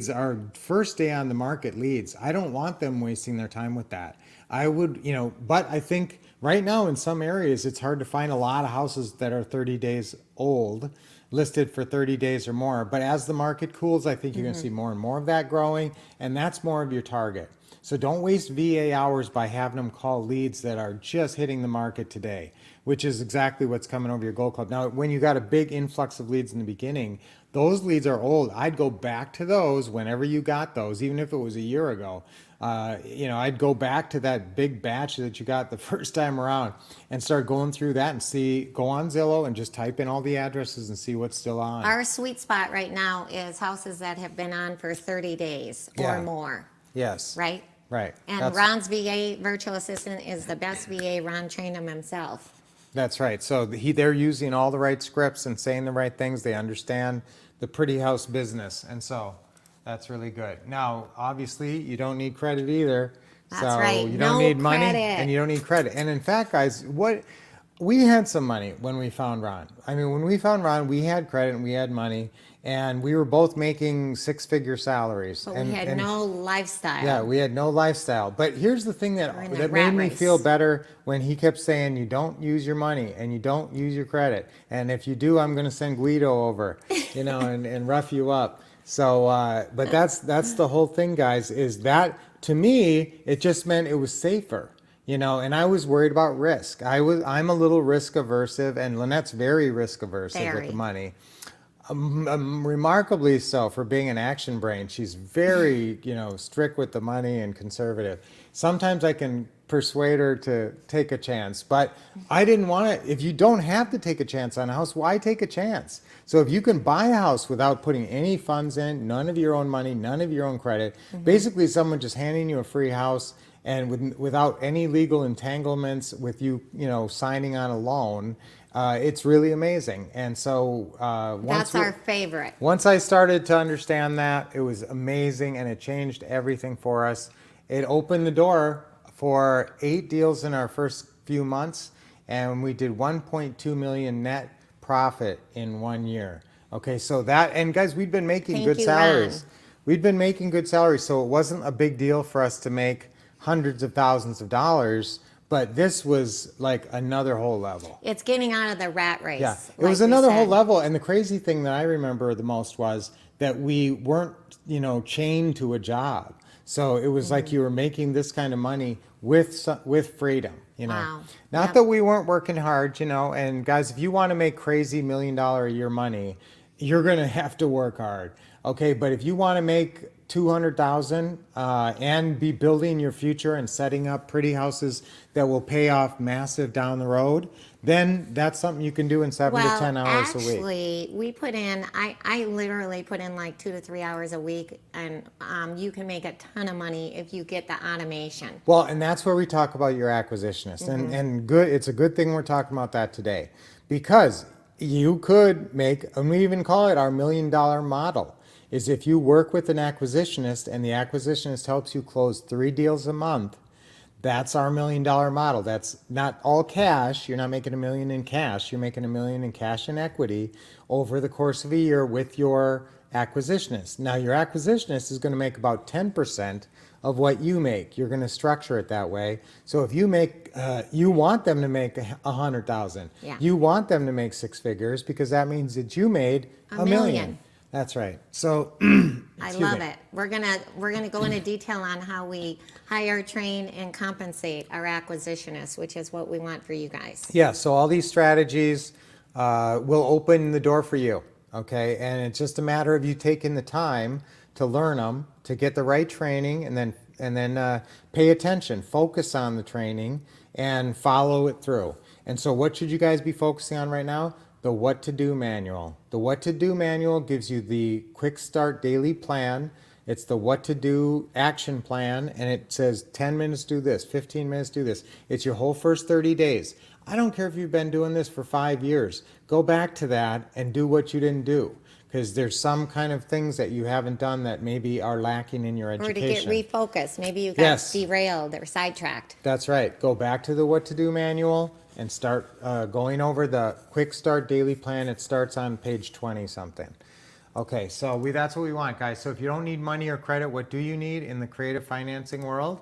are first day on the market leads. I don't want them wasting their time with that. I would, but I think right now in some areas it's hard to find a lot of houses that are 30 days old, listed for 30 days or more. But as the market cools, I think you're going to see more and more of that growing, and that's more of your target. So don't waste VA hours by having them call leads that are just hitting the market today, which is exactly what's coming over your Gold Club. Now, when you got a big influx of leads in the beginning, those leads are old. I'd go back to those whenever you got those, even if it was a year ago. I'd go back to that big batch that you got the first time around and start going through that and go on Zillow and just type in all the addresses and see what's still on. Our sweet spot right now is houses that have been on for 30 days or more. Yes. Right? Right. And Ron's VA virtual assistant is the best VA. Ron trained him himself. That's right. So they're using all the right scripts and saying the right things. They understand the pretty house business. And so that's really good. Now, obviously, you don't need credit either. That's so right. You don't need money credit. and you don't need credit. And in fact, guys, we had some money when we found Ron. I mean, when we found Ron, we had credit and we had money. And we were both making 6-figure salaries. But we had no lifestyle. Yeah, we had no lifestyle. But here's the thing that made me feel better when he kept saying, you don't use your money and you don't use your credit. And if you do, I'm going to send Guido over, and rough you up. So, but that's the whole thing, guys, is that to me, it just meant it was safer. And I was worried about risk. I'm a little risk aversive, and Lynette's very risk aversive with the money. Remarkably so for being an action brain. She's very, strict with the money and conservative. Sometimes I can persuade her to take a chance, but I didn't want to. If you don't have to take a chance on a house, why take a chance? So if you can buy a house without putting any funds in, none of your own money, none of your own credit, basically someone just handing you a free house and without any legal entanglements with you, signing on a loan, it's really amazing. And so that's our favorite. Once I started to understand that, it was amazing, and it changed everything for us. It opened the door for 8 deals in our first few months, and we did 1.2 million net profit in 1 year. Okay, so and guys, we'd been making good salaries. Ron. We'd been making good salaries, so it wasn't a big deal for us to make hundreds of thousands of dollars. But this was like another whole level. It's getting out of the rat race. Yeah, it was another whole level. And the crazy thing that I remember the most was that we weren't, chained to a job. So it was like you were making this kind of money with freedom, Wow. Not that we weren't working hard, and guys, if you want to make crazy $1 million a year money, you're going to have to work hard. Okay, but if you want to make 200,000 and be building your future and setting up pretty houses that will pay off massive down the road, then that's something you can do in 7 to 10 hours a week. Actually, we put in, I literally put in like 2 to 3 hours a week, and you can make a ton of money if you get the automation. Well, and that's where we talk about your acquisitionist. And good, it's a good thing we're talking about that today, because you could make, and we even call it our $1 million model, is if you work with an acquisitionist and the acquisitionist helps you close 3 deals a month. That's our $1 million model. That's not all cash. You're not making $1 million in cash. You're making $1 million in cash and equity over the course of a year with your acquisitionist. Now, your acquisitionist is going to make about 10% of what you make. You're going to structure it that way. So if you make, you want them to make 100,000. Yeah. You want them to make 6 figures, because that means that you made $1 $1 million. million. That's right. So I excuse love me. it. We're gonna go into detail on how we hire, train, and compensate our acquisitionists, which is what we want for you guys. Yeah, so all these strategies will open the door for you, okay? And it's just a matter of you taking the time to learn them, to get the right training, and then pay attention, focus on the training, and follow it through. And so what should you guys be focusing on right now? The What to Do manual. The What to Do manual gives you the quick start daily plan. It's the What to Do action plan, and it says 10 minutes do this, 15 minutes do this. It's your whole first 30 days. I don't care if you've been doing this for 5 years. Go back to that and do what you didn't do, because there's some kind of things that you haven't done that maybe are lacking in your Or to education. get refocused. Maybe you got Yes. derailed or sidetracked. That's right. Go back to the What to Do manual and start going over the Quick Start Daily Plan. It starts on page 20 something. Okay, so that's what we want, guys. So if you don't need money or credit, what do you need in the creative financing world?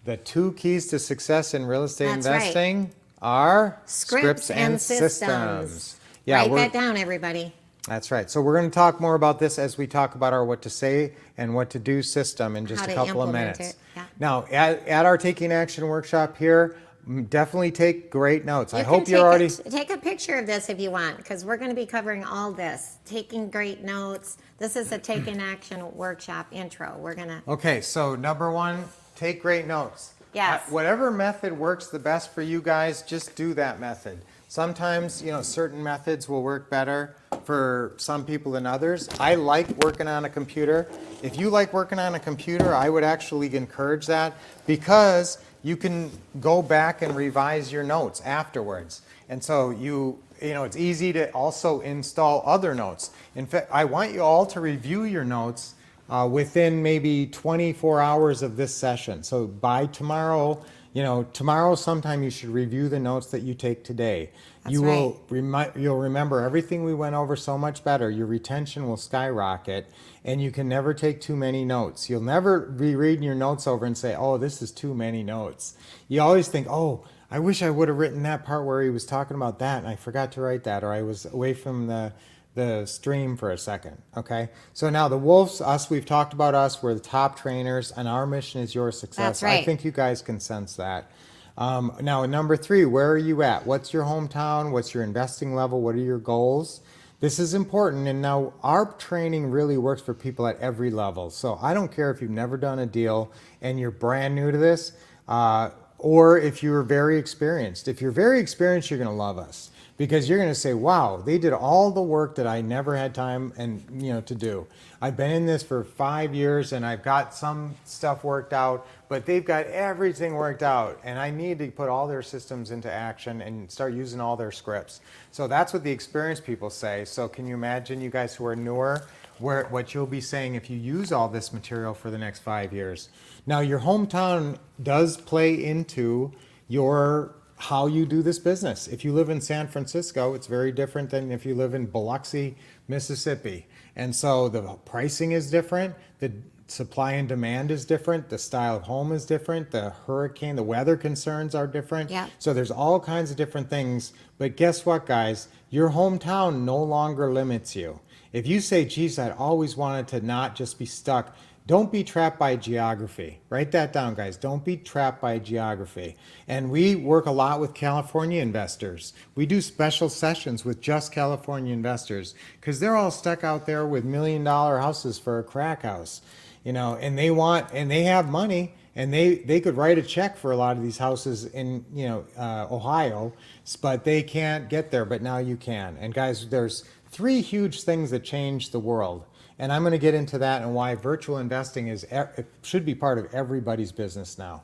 The 2 keys to success in real estate That's right. investing are Scripts and systems. Yeah, Write that down, everybody. that's right. So we're going to talk more about this as we talk about our What to Say and What to Do system in just How a to couple of implement minutes. it, yeah. Now, at our Taking Action workshop here, definitely take great notes. I You hope can you're already... take a picture of this if you want, because we're going to be covering all this. Taking great notes. This is a Taking Action workshop intro. We're going to... Okay, so number 1, take great notes. Yes. Whatever method works the best for you guys, just do that method. Sometimes, certain methods will work better for some people than others. I like working on a computer. If you like working on a computer, I would actually encourage that, because you can go back and revise your notes afterwards. And so it's easy to also install other notes. In fact, I want you all to review your notes within maybe 24 hours of this session. So by tomorrow, tomorrow sometime you should review the notes that you take today. That's You'll remember everything we went over so much better. Your retention will skyrocket, and you can never take too many notes. You'll never be reading your notes over and say, oh, this is too many notes. You always think, oh, I wish I would have written that part where he was talking about that and I forgot to write that, or I was away from the stream for a second, okay? So now the Wolves, we've talked about us, we're the top trainers, and our mission is your success. That's right. I think you guys can sense that. Now, number 3, where are you at? What's your hometown? What's your investing level? What are your goals? This is important, and now our training really works for people at every level. So I don't care if you've never done a deal and you're brand new to this, or if you're very experienced. If you're very experienced, you're going to love us, because you're going to say, wow, they did all the work that I never had time to do. I've been in this for 5 years and I've got some stuff worked out, but they've got everything worked out, and I need to put all their systems into action and start using all their scripts. So that's what the experienced people say. So can you imagine, you guys who are newer, what you'll be saying if you use all this material for the next 5 years? Now, your hometown does play into how you do this business. If you live in San Francisco, it's very different than if you live in Biloxi, Mississippi. And so the pricing is different, the supply and demand is different, the style of home is different, the weather concerns are different. Yeah. So there's all kinds of different things. But guess what, guys? Your hometown no longer limits you. If you say, geez, I'd always wanted to not just be stuck, don't be trapped by geography. Write that down, guys. Don't be trapped by geography. And we work a lot with California investors. We do special sessions with just California investors because they're all stuck out there with $1 million houses for a crack house. and they have money, and they could write a check for a lot of these houses in, Ohio, but they can't get there, but now you can. And guys, there's 3 huge things that change the world. And I'm going to get into that and why virtual investing it should be part of everybody's business now.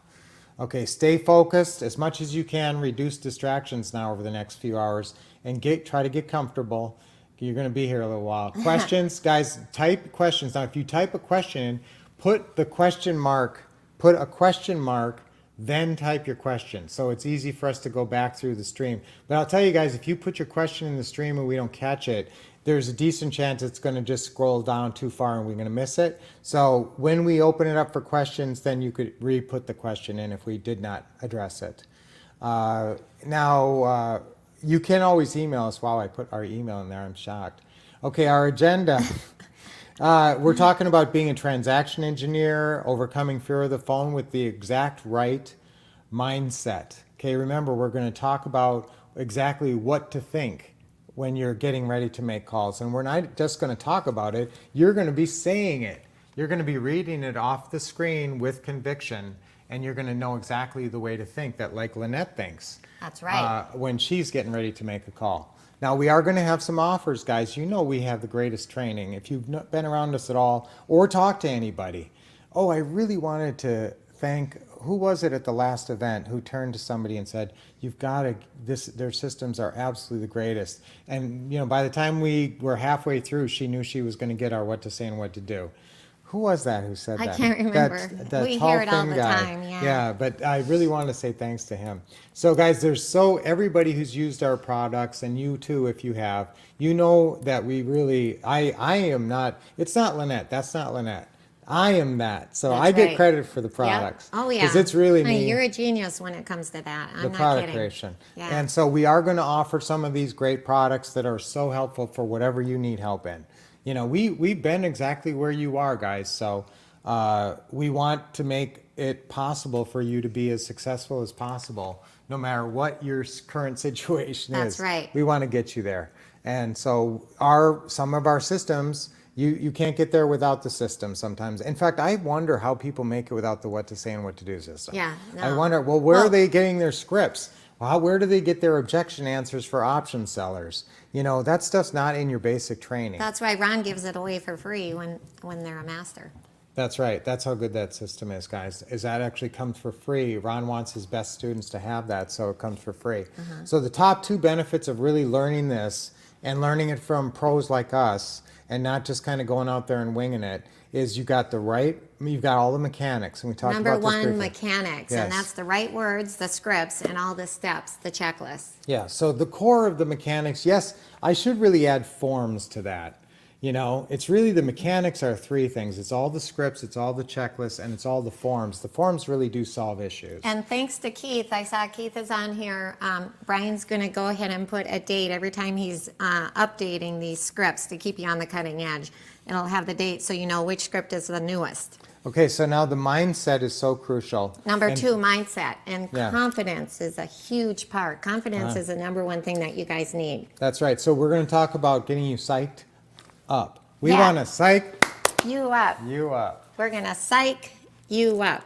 Okay, stay focused as much as you can, reduce distractions now over the next few hours, and try to get comfortable. You're going to be here a little while. Questions, guys, type questions. Now, if you type a question, put a question mark, then type your question. So it's easy for us to go back through the stream. But I'll tell you guys, if you put your question in the stream and we don't catch it, there's a decent chance it's going to just scroll down too far and we're going to miss it. So when we open it up for questions, then you could re-put the question in if we did not address it. Now, you can always email us. Wow, I put our email in there. I'm shocked. Okay, our agenda. We're talking about being a transaction engineer, overcoming fear of the phone with the exact right mindset. Okay, remember, we're going to talk about exactly what to think when you're getting ready to make calls. And we're not just going to talk about it, you're going to be saying it. You're going to be reading it off the screen with conviction, and you're going to know exactly the way to think that, like Lynette thinks. That's right. When she's getting ready to make a call. Now, we are going to have some offers, guys. You know we have the greatest training. If you've not been around us at all or talked to anybody. Oh, I really wanted to thank, who was it at the last event who turned to somebody and said, you've got to, their systems are absolutely the greatest. And, by the time we were halfway through, she knew she was going to get our what to say and what to do. Who was that who said that? I can't remember. That We tall, hear it all thin the guy. time, yeah. Yeah, but I really want to say thanks to him. So guys, everybody who's used our products, and you too if you have, you know that we really, I am not, it's not Lynette, that's not Lynette. I am that. So That's I get right. credit for the Yep. products. Oh, yeah. Because it's really I mean, me. you're a genius when it comes to that. I'm The not product kidding. creation. Yeah. And so we are going to offer some of these great products that are so helpful for whatever you need help in. We've been exactly where you are, guys. So we want to make it possible for you to be as successful as possible, no matter what your current situation is. That's right. We want to get you there. And so some of our systems, you can't get there without the system sometimes. In fact, I wonder how people make it without the what to say and what to do system. Yeah, I no. wonder, where are they getting their scripts? Well, where do they get their objection answers for option sellers? That stuff's not in your basic training. That's why Ron gives it away for free when they're a master. That's right. That's how good that system is, guys, is that actually comes for free. Ron wants his best students to have that, so it comes for free. So the top 2 benefits of really learning this and learning it from pros like us and not just kind of going out there and winging it is you've got all the mechanics. And we talked Number about this one, briefly. mechanics, Yes. and that's the right words, the scripts, and all the steps, the checklist. Yeah, so the core of the mechanics, yes, I should really add forms to that. It's really the mechanics are 3 things. It's all the scripts, it's all the checklists, and it's all the forms. The forms really do solve issues. And thanks to Keith, I saw Keith is on here. Brian's going to go ahead and put a date every time he's updating these scripts to keep you on the cutting edge. It'll have the date so you know which script is the newest. Okay, so now the mindset is so crucial. Number 2, mindset. And Yeah. confidence is a huge part. Confidence is the number 1 thing that you guys need. That's right. So we're going to talk about getting you psyched up. We Yeah. want to psych You up. you up. We're going to psych you up.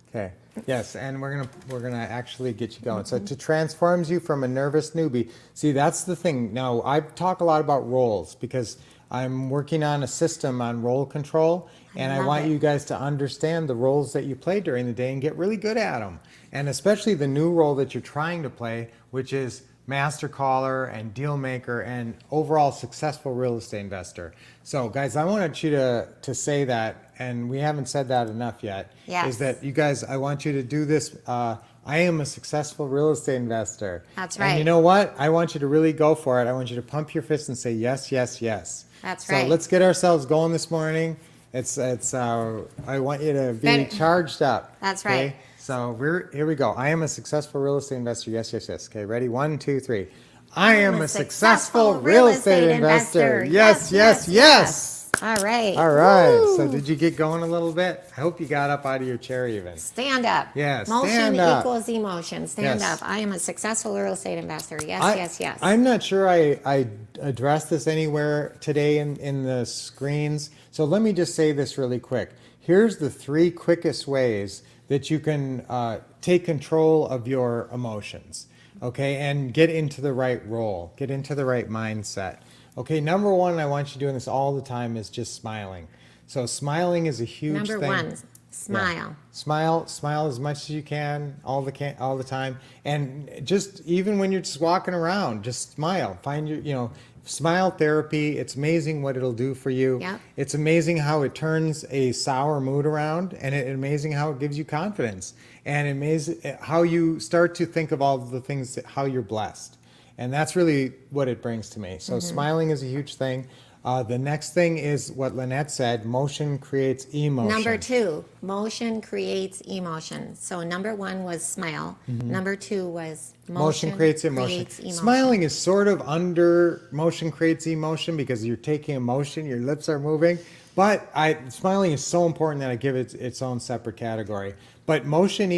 Okay. Yes, and we're gonna actually get you going. So to transforms you from a nervous newbie. See, that's the thing. Now I talk a lot about roles because I'm working on a system on role control, and I love want it. you guys to understand the roles that you play during the day and get really good at them. And especially the new role that you're trying to play, which is master caller and deal maker and overall successful real estate investor. So guys, I wanted you to say that, and we haven't said that enough yet, Yes. is that you guys, I want you to do this. I am a successful real estate investor. That's And you right. know what? I want you to really go for it. I want you to pump your fist and say yes, yes, yes. That's so right. let's get ourselves going this morning. I want you to be Better- charged up. That's okay? right. So here we go. I am a successful real estate investor. Yes, yes, yes. Okay, ready? 1, 2, 3. I am a successful real estate investor. Yes, yes, yes. All right. All right. Woo. So did you get going a little bit? I hope you got up out of your chair even. Stand up. Yeah, Motion stand up. equals emotion. Stand Yes. up. I am a successful real estate investor. Yes, yes, yes. I'm not sure I addressed this anywhere today in the screens. So let me just say this really quick. here's the 3 quickest ways that you can take control of your emotions, okay, and get into the right role, get into the right mindset. Okay, number 1, I want you doing this all the time, is just smiling. So smiling is a huge Number thing. 1, smile. Yeah. Smile as much as you can, all the time, and just even when you're just walking around, just smile. Find your, smile therapy. It's amazing what it'll do for you. Yep. It's amazing how it turns a sour mood around, and amazing how it gives you confidence, and amazing how you start to think of all the things how you're blessed, and that's really what it brings to me. So smiling is a huge thing. The next thing is what Lynette said, motion creates emotion. Number 2, motion creates emotion. So number 1 was smile. Number 2 was Motion creates emotion. Smiling is sort of under motion creates emotion because you're taking emotion, your lips are moving. But smiling is so important that I give it its own separate category. But motion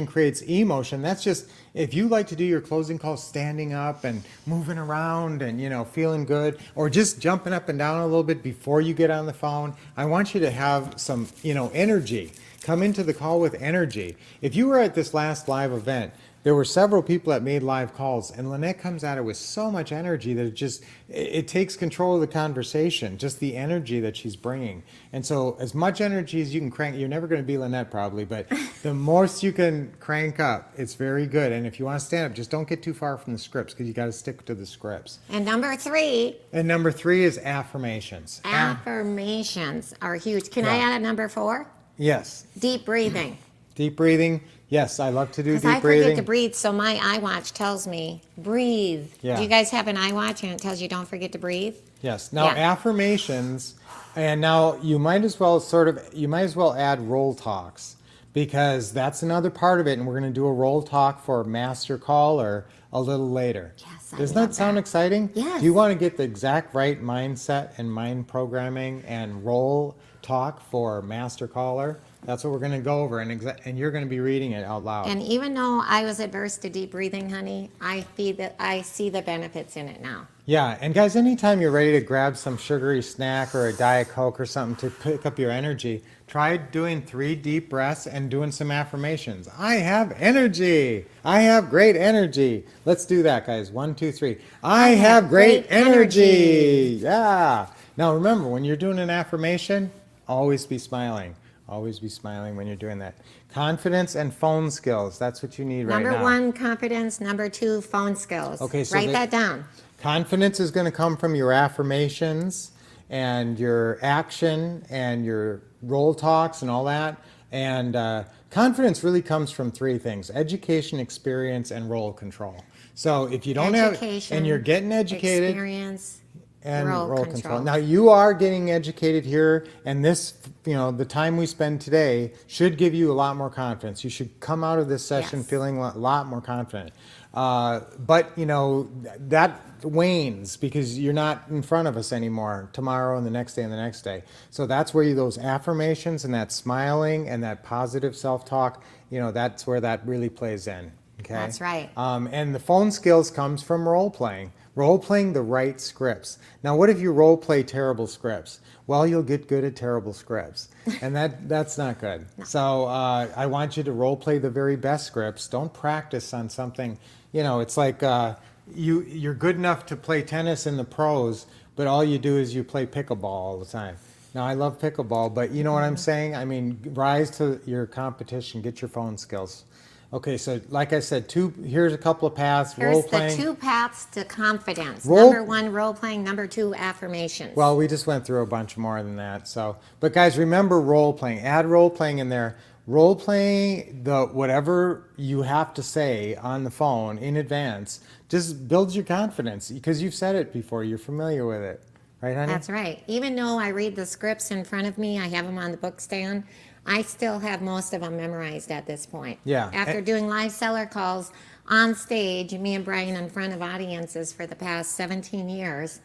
creates emotion. That's just, if you like to do your closing call standing up and moving around and, feeling good, or just jumping up and down a little bit before you get on the phone, I want you to have some, energy. Come into the call with energy. If you were at this last live event, there were several people that made live calls, and Lynette comes at it with so much energy that it takes control of the conversation, just the energy that she's bringing. And so as much energy as you can crank, you're never going to be Lynette probably, but the most you can crank up, it's very good. And if you want to stand up, just don't get too far from the scripts, because you got to stick to the scripts. And number 3. And number 3 is affirmations. Affirmations are huge. Can I add a number 4? Yes. Deep breathing. Deep breathing. Yes, I love to do Because deep I breathing. forget to breathe, so my iWatch tells me, breathe. Yeah. Do you guys have an iWatch and it tells you don't forget to breathe? Yes. Now Yeah. affirmations, and now you might as well add roll talks, because that's another part of it, and we're going to do a roll talk for master caller a little later. Yes, I Doesn't love that sound exciting? Yes. Do you want to get the exact right mindset and mind programming and roll talk for master caller? That's what we're going to go over, and you're going to be reading it out loud. And even though I was adverse to deep breathing, honey, I see the benefits in it now. Yeah, and guys, anytime you're ready to grab some sugary snack or a Diet Coke or something to pick up your energy, try doing 3 deep breaths and doing some affirmations. I have energy. I have great energy. Let's do that, guys. 1, 2, 3. I have great energy. Yeah. Now remember, when you're doing an affirmation, always be smiling. Always be smiling when you're doing that. Confidence and phone skills. That's what you need right now. Number 1, confidence. Number 2, phone skills. Okay, so write that down. Confidence is going to come from your affirmations and your action and your roll talks and all that. And confidence really comes from 3 things: education, experience, and role control. So if you don't and you're getting educated, experience, and role control. Now you are getting educated here, and this, the time we spend today should give you a lot more confidence. You should come out of this session feeling a lot more confident. But that wanes because you're not in front of us anymore tomorrow and the next day and the next day. So that's where those affirmations and that smiling and that positive self-talk, that's where that really plays in. Okay. That's right. And the phone skills comes from role playing. Role playing the right scripts. Now, what if you role play terrible scripts? Well, you'll get good at terrible scripts, and that's not good. No. So I want you to role play the very best scripts. Don't practice on something. It's like you're good enough to play tennis in the pros, but all you do is you play pickleball all the time. Now, I love pickleball, but you know what I'm saying? I mean, rise to your competition. Get your phone skills. Okay, so like I said, here's a couple of paths. Here's the 2 paths to confidence. Number 1, role playing. Number 2, affirmations. Well, we just went through a bunch more than that. But guys, remember role playing. Add role playing in there. Role playing whatever you have to say on the phone in advance just builds your confidence because you've said it before. You're familiar with it, right, honey? That's right. Even though I read the scripts in front of me, I have them on the book stand. I still have most of them memorized at this point. Yeah. After doing live seller calls on stage, me and Brian in front of audiences for the past 17 years,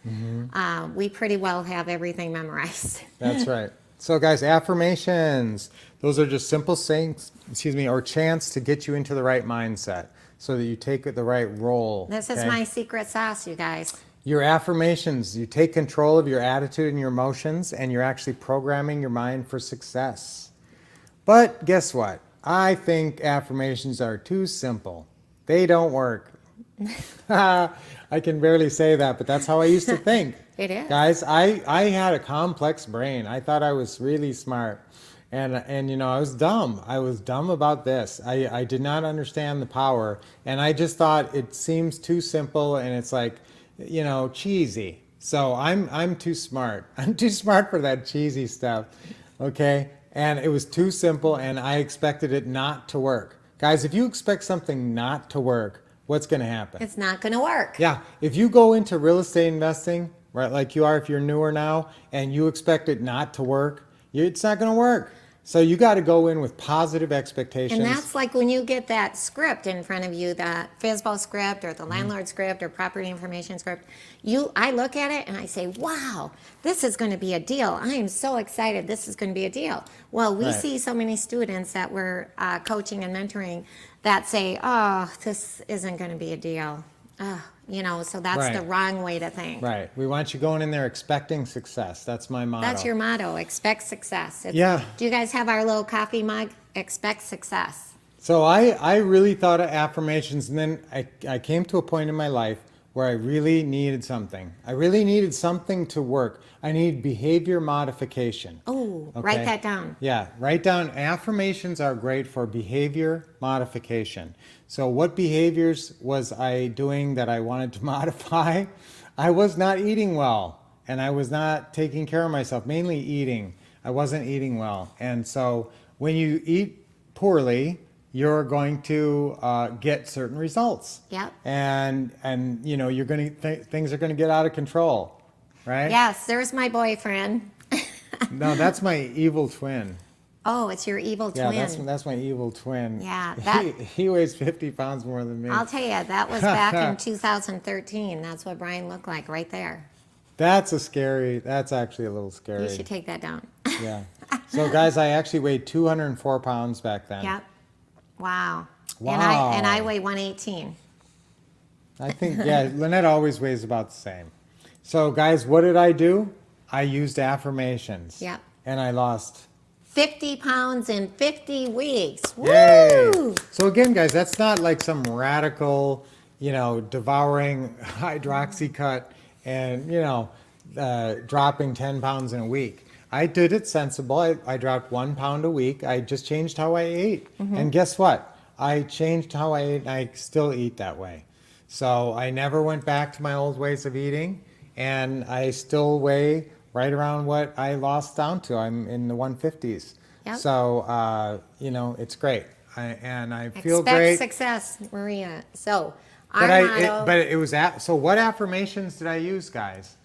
we pretty well have everything memorized. That's right. So guys, affirmations, those are just simple sayings, or chants to get you into the right mindset so that you take the right role. This is my secret sauce, you guys. Your affirmations, you take control of your attitude and your emotions, and you're actually programming your mind for success. But guess what? I think affirmations are too simple. They don't work. I can barely say that, but that's how I used to think. It is. Guys, I had a complex brain. I thought I was really smart. And you know, I was dumb. I was dumb about this. I did not understand the power. And I just thought it seems too simple and it's like, you know, cheesy. So I'm too smart. I'm too smart for that cheesy stuff. Okay? And it was too simple and I expected it not to work. Guys, if you expect something not to work, what's going to happen? It's not going to work. Yeah, if you go into real estate investing, right, like you are if you're newer now, and you expect it not to work, it's not going to work. So you got to go in with positive expectations. And that's like when you get that script in front of you, the FSBO script or the landlord script or property information script, I look at it and I say, wow, this is going to be a deal. I am so excited. This is going to be a deal. Well, we Right. see so many students that we're coaching and mentoring that say, oh, this isn't going to be a deal. You know, so that's Right. the wrong way to think. Right. We want you going in there expecting success. That's my motto. That's your motto, expect success. Yeah. Do you guys have our little coffee mug? Expect success. So I really thought of affirmations, and then I came to a point in my life where I really needed something. I really needed something to work. I needed behavior modification. Oh, write that down. Yeah, write down. Affirmations are great for behavior modification. So what behaviors was I doing that I wanted to modify? I was not eating well, and I was not taking care of myself, mainly eating. I wasn't eating well. And so when you eat poorly, you're going to get certain results. Yep. And you know, you're going to things are going to get out of control, right? Yes, there's my boyfriend. No, that's my evil twin. Oh, it's your evil twin. Yeah, that's my evil twin. Yeah, that- he weighs 50 pounds more than me. I'll tell you, that was back in 2013. That's what Brian looked like right there. That's actually a little scary. You should take that down. Yeah. So guys, I actually weighed 204 pounds back then. Yep. Wow. Wow. And I weigh 118. I think, yeah, Lynette always weighs about the same. So guys, what did I do? I used affirmations. Yep. And I lost 50 pounds in 50 weeks. Yay! Woo! So again, guys, that's not like some radical, you know, devouring hydroxycut and, you know, dropping 10 pounds in a week. I did it sensible. I dropped 1 pound a week. I just changed how I ate. And guess what? I changed how I ate and I still eat that way. So I never went back to my old ways of eating and I still weigh right around what I lost down to. I'm in the 150s. Yep. So, you know, it's great. I feel Expect great. success, Maria. So, our motto. But it was, so what affirmations did I use, guys?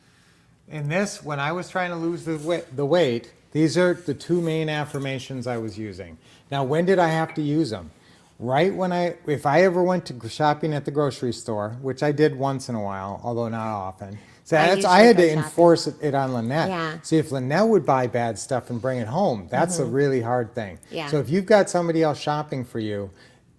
In this, when I was trying to lose the weight, these are the two main affirmations I was using. Now, when did I have to use them? Right when if I ever went to shopping at the grocery store, which I did once in a while, although not often. So I I had usually to go enforce it on Lynette. Yeah. See, if Lynette would buy bad stuff and bring it home, that's a really hard thing. Yeah. So if you've got somebody else shopping for you,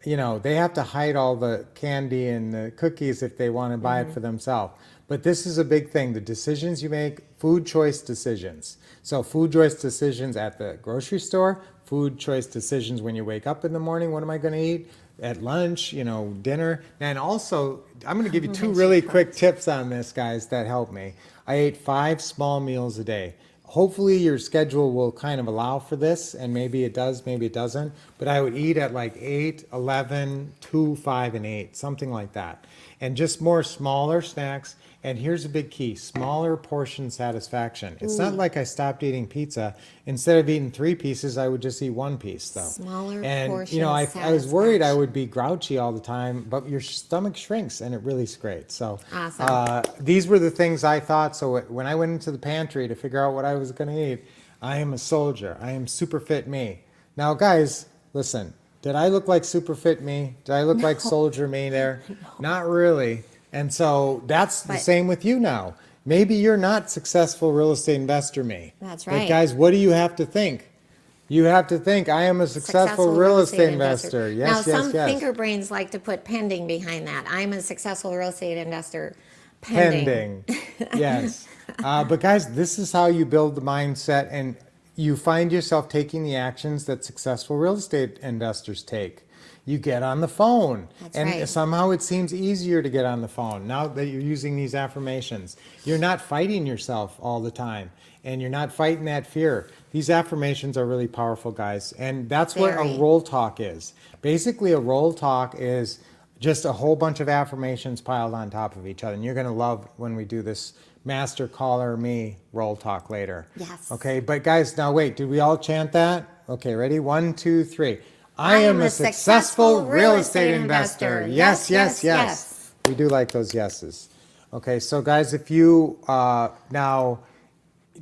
you know, they have to hide all the candy and the cookies if they want to buy it for themselves. But this is a big thing. The decisions you make, food choice decisions. So food choice decisions at the grocery store, food choice decisions when you wake up in the morning. What am I going to eat? At lunch, you know, dinner. And also, I'm going to give you two really quick tips on this, guys, that help me. I ate 5 small meals a day. Hopefully your schedule will kind of allow for this, and maybe it does, maybe it doesn't. But I would eat at like 8, 11, 2, 5, and 8, something like that. And just more smaller snacks. And here's a big key, smaller portion satisfaction. It's not like I stopped eating pizza. Instead of eating 3 pieces, I would just eat 1 piece, though. Smaller and, portion you know, I was worried I satisfaction. would be grouchy all the time, but your stomach shrinks, and it really is great. So Awesome. these were the things I thought. So when I went into the pantry to figure out what I was going to eat, I am a soldier. I am super fit me. Now, guys, listen. Did I look like super fit me? Did I look like soldier me there? Not really. And so that's the But- same with you now. Maybe you're not successful real estate investor me. That's But right. guys, what do you have to think? You have to think, I am a successful real estate investor. Yes, now, yes, some yes. thinker brains like to put pending behind that. I'm a successful real estate investor. Pending. Yes. But guys, this is how you build the mindset and you find yourself taking the actions that successful real estate investors take. You get on the phone. That's and right. somehow it seems easier to get on the phone now that you're using these affirmations. You're not fighting yourself all the time and you're not fighting that fear. These affirmations are really powerful, guys. And that's what Very. a roll talk is. Basically, a roll talk is just a whole bunch of affirmations piled on top of each other. And you're going to love when we do this Master Caller Me roll talk later. Yes. Okay, but guys, now wait, did we all chant that? Okay, ready? 1, 2, 3. I am a successful real estate investor. Yes, yes, yes. We do like those yeses. Okay, so guys, if you, now,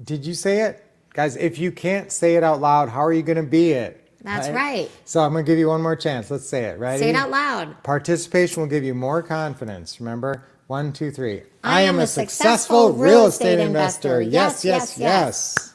did you say it? Guys, if you can't say it out loud, how are you going to be it? That's right. So I'm going to give you one more chance. Let's say it. Ready? Say it out loud. Participation will give you more confidence. Remember? 1, 2, 3. I am a successful real estate investor. Yes, yes, Yes, yes, yes.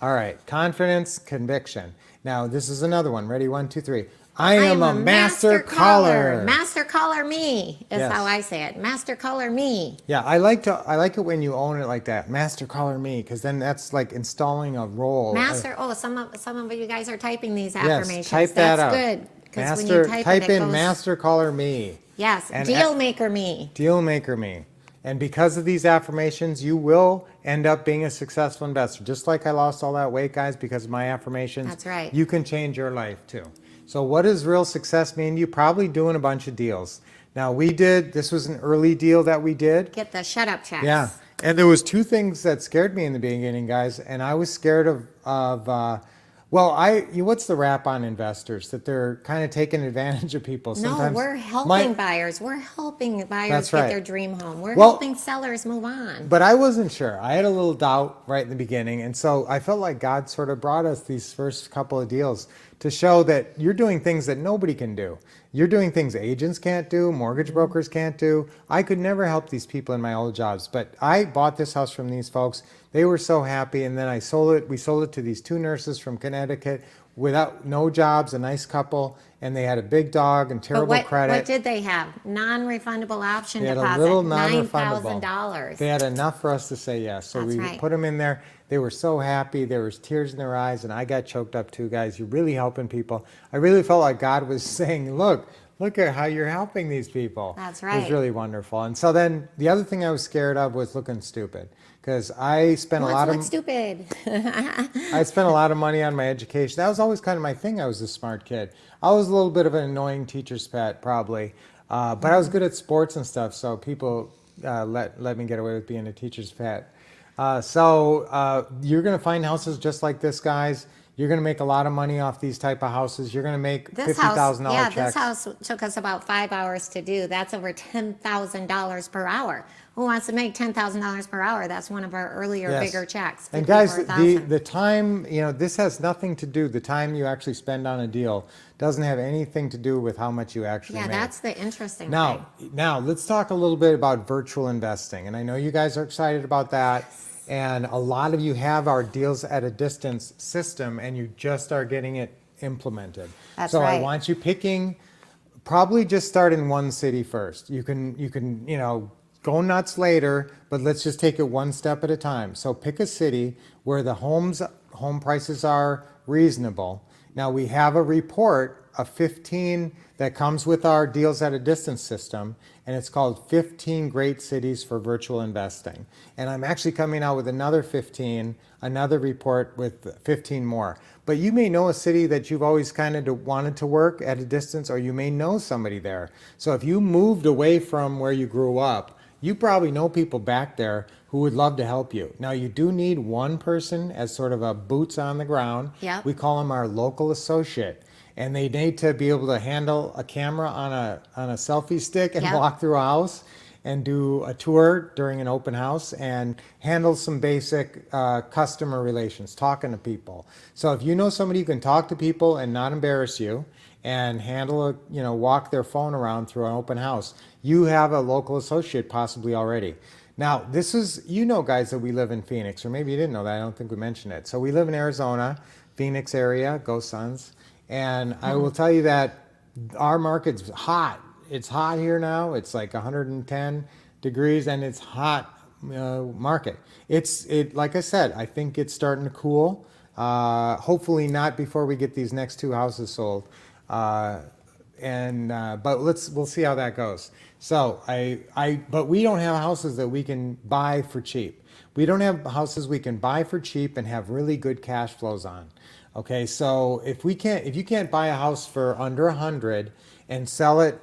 All right. Confidence, conviction. Now, this is another one. Ready? 1, 2, 3. I am a master caller. Master caller me is Yes. how I say it. Master caller me. Yeah, I like it when you own it like that. Master caller me, because then that's like installing a role. Master. Oh, some of you guys are typing these affirmations. Yes, type that That's out. good. Because when Master, you type type it, it in goes, master caller me. Yes, And deal maker me. Deal maker me. And because of these affirmations, you will end up being a successful investor. Just like I lost all that weight, guys, because of my affirmations. That's right. You can change your life too. So what does real success mean? You probably doing a bunch of deals. Now this was an early deal that we did. Get the shut up checks. Yeah. And there was two things that scared me in the beginning, guys. And I was scared what's the rap on investors? That they're kind of taking advantage of people. No, Sometimes we're helping buyers. We're helping buyers That's get right. their dream home. We're Well- helping sellers move on. But I wasn't sure. I had a little doubt right in the beginning. And so I felt like God sort of brought us these first couple of deals to show that you're doing things that nobody can do. You're doing things agents can't do, mortgage brokers can't do. I could never help these people in my old jobs. But I bought this house from these folks. They were so happy. And then I sold it. We sold it to these two nurses from Connecticut without no jobs, a nice couple. And they had a big dog and terrible But credit. what did they have? Non-refundable option They had deposit. a little non-refundable. $9,000. They had enough for us to say yes. So That's we right. put them in there. They were so happy. There was tears in their eyes, and I got choked up too, guys. You're really helping people. I really felt like God was saying, look at how you're helping these people. That's It right. was really wonderful. And so then the other thing I was scared of was looking stupid, because I spent Stupid. I spent a lot of money on my education. That was always kind of my thing. I was a smart kid. I was a little bit of an annoying teacher's pet, probably. But I was good at sports and stuff, so people let me get away with being a teacher's pet. So you're going to find houses just like this, guys. You're going to make a lot of money off these type of houses. You're going to make $50,000 checks. This house took us about 5 hours to do. That's over $10,000 per hour. Who wants to make $10,000 per hour? That's one of our earlier, Yes. bigger checks. And guys, $54,000. the time, this has nothing to do, the time you actually spend on a deal doesn't have anything to do with how much you actually Yeah, make. that's the interesting Now, let's talk a little bit about virtual investing. And I know you guys are excited about that. And a lot of you have our deals at a distance system and you just are getting it implemented. That's so right. I want you picking, probably just start in one city first. You can, go nuts later, but let's just take it one step at a time. So pick a city where the home prices are reasonable. Now we have a report of 15 that comes with our deals at a distance system, and it's called 15 Great Cities for Virtual Investing. And I'm actually coming out with another report with 15 more. But you may know a city that you've always kind of wanted to work at a distance, or you may know somebody there. So if you moved away from where you grew up, you probably know people back there who would love to help you. Now, you do need one person as sort of a boots on the ground. Yep. We call them our local associate. And they need to be able to handle a camera on a selfie stick and Yep. walk through a house and do a tour during an open house and handle some basic customer relations, talking to people. So if you know somebody who can talk to people and not embarrass you and handle walk their phone around through an open house, you have a local associate possibly already. Now, this is, guys, that we live in Phoenix, or maybe you didn't know that. I don't think we mentioned it. So we live in Arizona, Phoenix area, go Suns. And I will tell you that our market's hot. It's hot here now. It's like 110 degrees, and it's hot market. Like I said, I think it's starting to cool. Hopefully not before we get these next 2 houses sold. But we'll see how that goes. So but we don't have houses that we can buy for cheap. We don't have houses we can buy for cheap and have really good cash flows on. Okay, so if you can't buy a house for under 100 and sell it,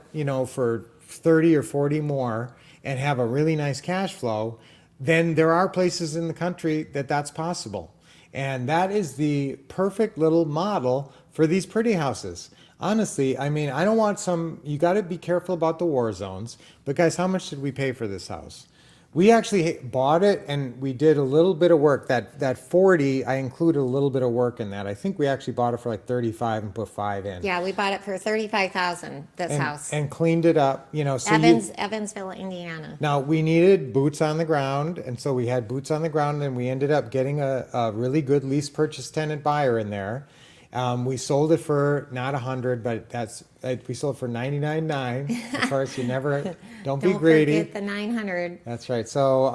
for 30 or 40 more and have a really nice cash flow, then there are places in the country that's possible. And that is the perfect little model for these pretty houses. Honestly, I mean, I don't want you got to be careful about the war zones. But guys, how much did we pay for this house? We actually bought it and we did a little bit of work. That 40, I included a little bit of work in that. I think we actually bought it for like 35 and put 5 in. Yeah, we bought it for $35,000, this house. And cleaned it up, so Evansville, Indiana. Now, we needed boots on the ground, and so we had boots on the ground, and we ended up getting a really good lease purchase tenant buyer in there. We sold it for not 100, but we sold it for $99.9. Of course, don't be greedy. Don't forget the 900. That's right. So,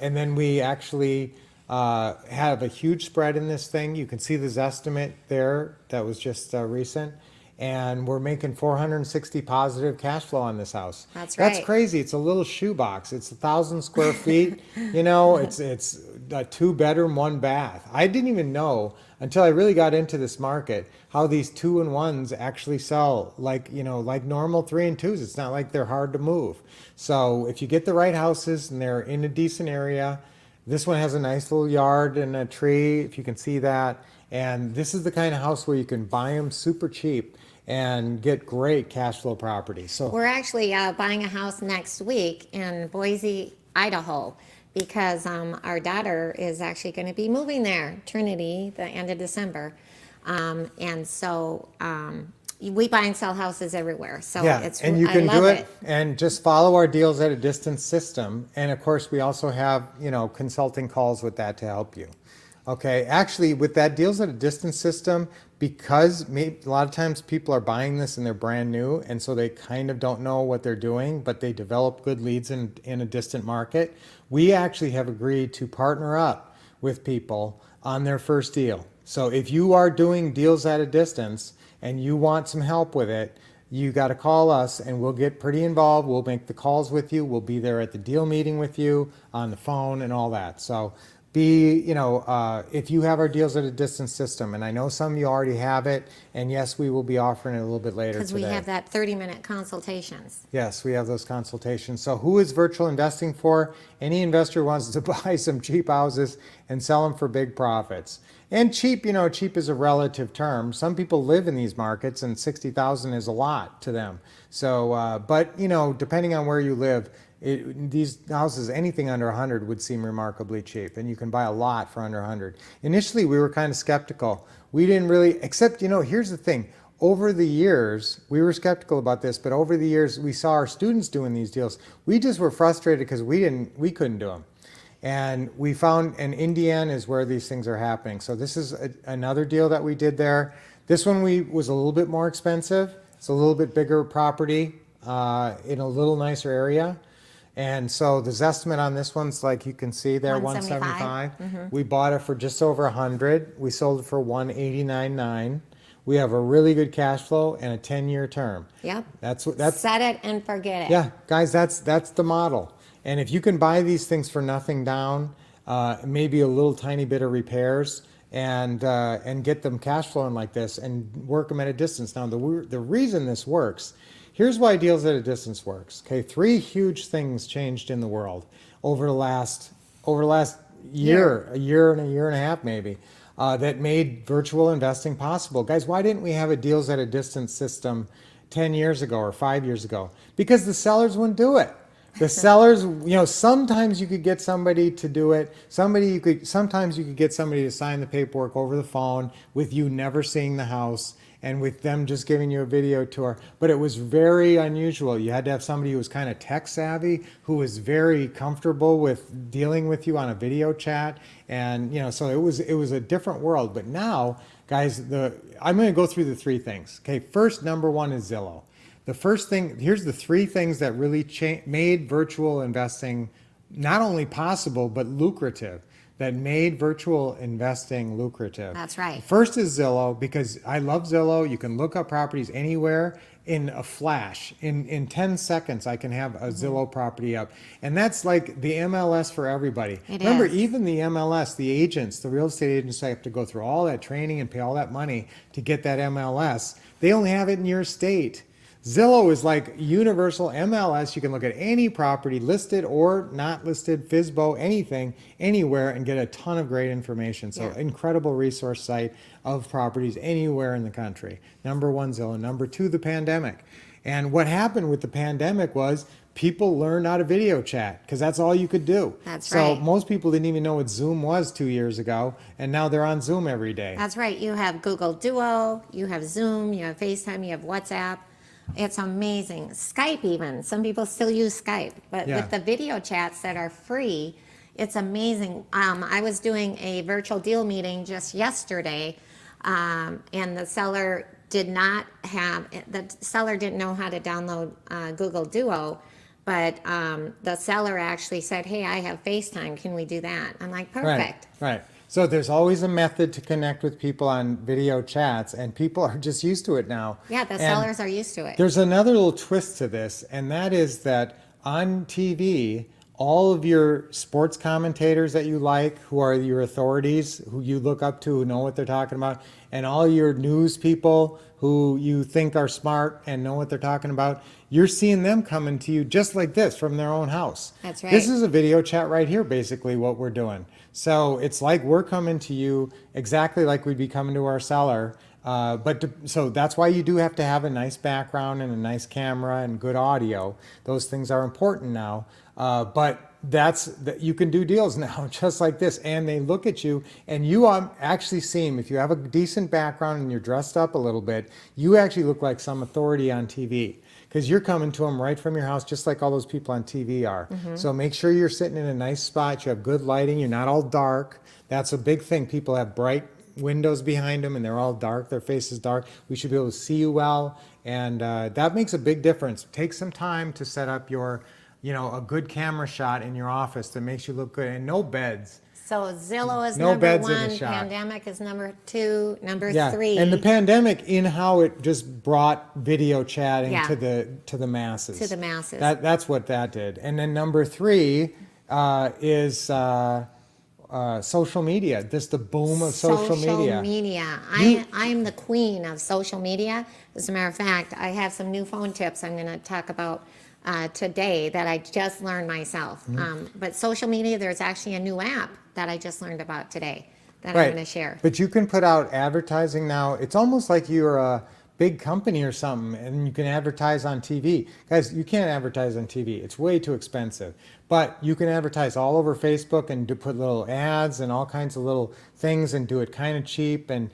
and then we actually have a huge spread in this thing. You can see this estimate there that was just recent. And we're making 460 positive cash flow on this house. That's right. That's crazy. It's a little shoebox. It's 1,000 square feet. It's a 2-bedroom, 1 bath. I didn't even know until I really got into this market how these 2-in-1s actually sell like normal 3-and-2s. It's not like they're hard to move. So if you get the right houses and they're in a decent area, this one has a nice little yard and a tree, if you can see that. And this is the kind of house where you can buy them super cheap and get great cash flow property. So we're actually buying a house next week in Boise, Idaho, because our daughter is actually going to be moving there, Trinity, the end of December. And so we buy and sell houses everywhere. So and you can do it and just follow our deals at a distance system. And of course, we also have, consulting calls with that to help you. Okay, actually, with that deals at a distance system, because a lot of times people are buying this and they're brand new, and so they kind of don't know what they're doing, but they develop good leads in a distant market. We actually have agreed to partner up with people on their first deal. So if you are doing deals at a distance and you want some help with it, you got to call us and we'll get pretty involved. We'll make the calls with you. We'll be there at the deal meeting with you on the phone and all that. So if you have our deals at a distance system, and I know some of you already have it, and yes, we will be offering it a little bit later today. Because we have that 30-minute consultations. Yes, we have those consultations. So who is virtual investing for? Any investor who wants to buy some cheap houses and sell them for big profits. And cheap, cheap is a relative term. Some people live in these markets, and $60,000 is a lot to them. So, but depending on where you live, these houses, anything under 100 would seem remarkably cheap, and you can buy a lot for under 100. Initially, we were kind of skeptical. We didn't really, except, here's the thing. Over the years, we were skeptical about this, but over the years, we saw our students doing these deals. We just were frustrated because we couldn't do them. And we found, and Indiana is where these things are happening. So this is another deal that we did there. This one was a little bit more expensive. It's a little bit bigger property in a little nicer area. And so the estimate on this one's, like you can see there, 175. Mm-hmm. We bought it for just over 100. We sold it for 189.9. We have a really good cash flow and a 10-year term. Yep. That's set it and forget it. Yeah, guys, that's the model. And if you can buy these things for nothing down, maybe a little tiny bit of repairs, and get them cash flowing like this, and work them at a distance. Now, the reason this works. Here's why deals at a distance works. Okay, 3 huge things changed in the world over the last year, a year and a half maybe, that made virtual investing possible. Guys, why didn't we have a deals at a distance system 10 years ago or 5 years ago? Because the sellers wouldn't do it. The sellers, sometimes you could get somebody to do it. Sometimes you could get somebody to sign the paperwork over the phone with you never seeing the house, and with them just giving you a video tour. But it was very unusual. You had to have somebody who was kind of tech savvy, who was very comfortable with dealing with you on a video chat. And, so it was a different world. But now, guys, I'm going to go through the 3 things. Okay, first, number 1 is Zillow. The first thing, here's the three things that really made virtual investing not only possible, but lucrative, that made virtual investing lucrative. That's right. First is Zillow, because I love Zillow. You can look up properties anywhere in a flash. In 10 seconds, I can have a Zillow property up. And that's like the MLS for everybody. Remember, even the MLS, the agents, the real estate agents have to go through all that training and pay all that money to get that MLS. They only have it in your state. Zillow is like universal MLS. You can look at any property, listed or not listed, FSBO, anything, anywhere, and get a ton of great information. So incredible resource site of properties anywhere in the country. Number one, Zillow. Number two, the pandemic. And what happened with the pandemic was people learned how to video chat because that's all you could do. That's so right. most people didn't even know what Zoom was 2 years ago, and now they're on Zoom every day. That's right. You have Google Duo, you have Zoom, you have FaceTime, you have WhatsApp. It's amazing. Skype even. Some people still use Skype. But with the video chats that are free, it's amazing. I was doing a virtual deal meeting just yesterday, and the seller didn't know how to download Google Duo, but the seller actually said, hey, I have FaceTime. Can we do that? I'm like, perfect. Right. So there's always a method to connect with people on video chats, and people are just used to it now. Yeah, the sellers are used to it. There's another little twist to this, and that is that on TV, all of your sports commentators that you like, who are your authorities, who you look up to, who know what they're talking about, and all your news people who you think are smart and know what they're talking about, you're seeing them coming to you just like this from their own house. That's right. This is a video chat right here, basically what we're doing. So it's like we're coming to you exactly like we'd be coming to our seller. So that's why you do have to have a nice background and a nice camera and good audio. Those things are important now. But you can do deals now just like this, and they look at you, and you actually seem, if you have a decent background and you're dressed up a little bit, you actually look like some authority on TV. Because you're coming to them right from your house, just like all those people on TV are. So make sure you're sitting in a nice spot, you have good lighting, you're not all dark. That's a big thing. People have bright windows behind them and they're all dark, their face is dark. We should be able to see you well, and that makes a big difference. Take some time to set up a good camera shot in your office that makes you look good, and no beds. So Zillow is No number beds in one, the shop. Pandemic is number two, number three. And the pandemic, in how it just brought video chatting to the masses. To the masses. That's what that did. And then number three is social media. Just the boom of social media. Social media. I am the queen of social media. As a matter of fact, I have some new phone tips I'm going to talk about today that I just learned myself. But social media, there's actually a new app that I just learned about today that I'm going to share. But you can put out advertising now. It's almost like you're a big company or something, and you can advertise on TV. Guys, you can't advertise on TV. It's way too expensive. But you can advertise all over Facebook and put little ads and all kinds of little things and do it kind of cheap. And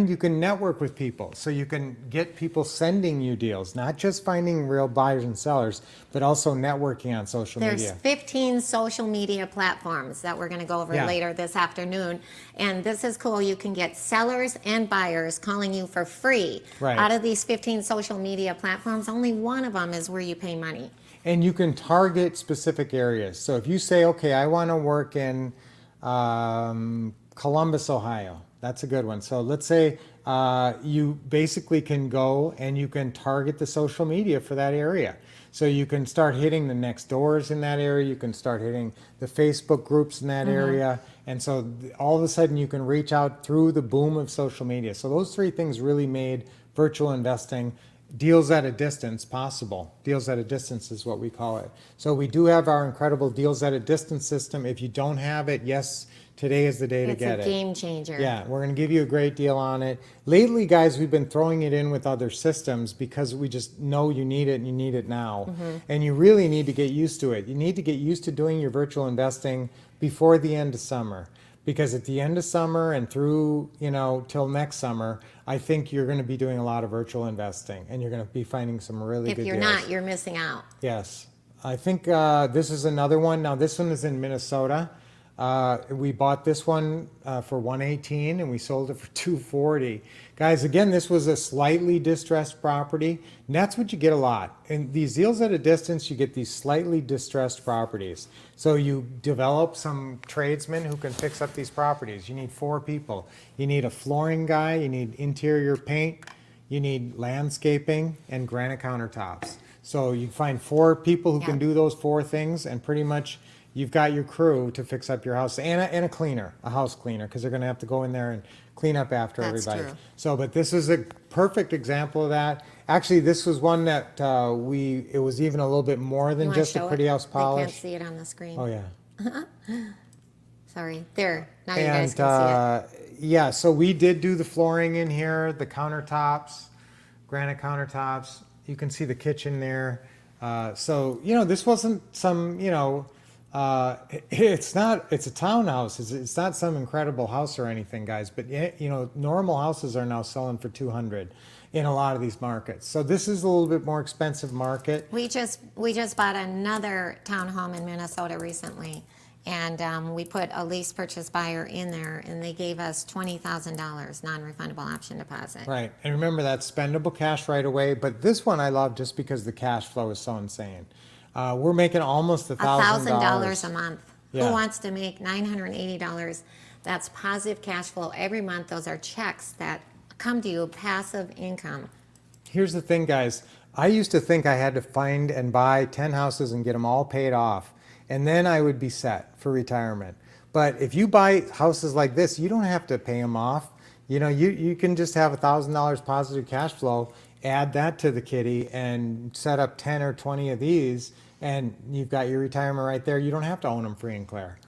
you can network with people. So you can get people sending you deals, not just finding real buyers and sellers, but also networking on social media. There's 15 social media platforms that we're going to go over later this afternoon. And this is cool. You can get sellers and buyers calling you for free. Right. Out of these 15 social media platforms, only one of them is where you pay money. And you can target specific areas. So if you say, okay, I want to work in Columbus, Ohio, that's a good one. So let's say you basically can go and you can target the social media for that area. So you can start hitting the next doors in that area. You can start hitting the Facebook groups in that area. And so all of a sudden you can reach out through the boom of social media. So those three things really made virtual investing deals at a distance possible. Deals at a distance is what we call it. So we do have our incredible deals at a distance system. If you don't have it, yes, today is the day to get it. It's a game changer. Yeah, we're going to give you a great deal on it. Lately, guys, we've been throwing it in with other systems because we just know you need it and you need it now. And you really need to get used to it. You need to get used to doing your virtual investing before the end of summer. Because at the end of summer and through, till next summer, I think you're going to be doing a lot of virtual investing and you're going to be finding some really good deals. If you're not, you're missing out. Yes. I think this is another one. Now, this one is in Minnesota. We bought this one for $118 and we sold it for $240. Guys, again, this was a slightly distressed property, and that's what you get a lot. In these deals at a distance, you get these slightly distressed properties. So you develop some tradesmen who can fix up these properties. You need 4 people. You need a flooring guy, you need interior paint, you need landscaping, and granite countertops. So you find 4 people who can do those 4 things, and pretty much you've got your crew to fix up your house, and a cleaner, a house cleaner, because they're going to have to go in there and clean up after That's everybody. true. So, but this is a perfect example of that. Actually, this was one that it was even a little bit more You than wanna just a show pretty it? house They polish. can't see it on the screen. Oh yeah. Sorry. There. Now you guys can see it. Yeah, so we did do the flooring in here, the countertops, granite countertops. You can see the kitchen there. So, this wasn't some, it's a townhouse. It's not some incredible house or anything, guys, but normal houses are now selling for 200 in a lot of these markets. So this is a little bit more expensive market. We just bought another townhome in Minnesota recently, and we put a lease purchase buyer in there, and they gave us $20,000 non-refundable option deposit. Right, and remember that's spendable cash right away, but this one I love just because the cash flow is so insane. We're making almost $1,000 a month. Yeah. Who wants to make $980? That's positive cash flow every month. Those are checks that come to you, passive income. Here's the thing, guys. I used to think I had to find and buy 10 houses and get them all paid off, and then I would be set for retirement. But if you buy houses like this, you don't have to pay them off. You can just have $1,000 positive cash flow, add that to the kitty, and set up 10 or 20 of these, and you've got your retirement right there. You don't have to own them free and clear.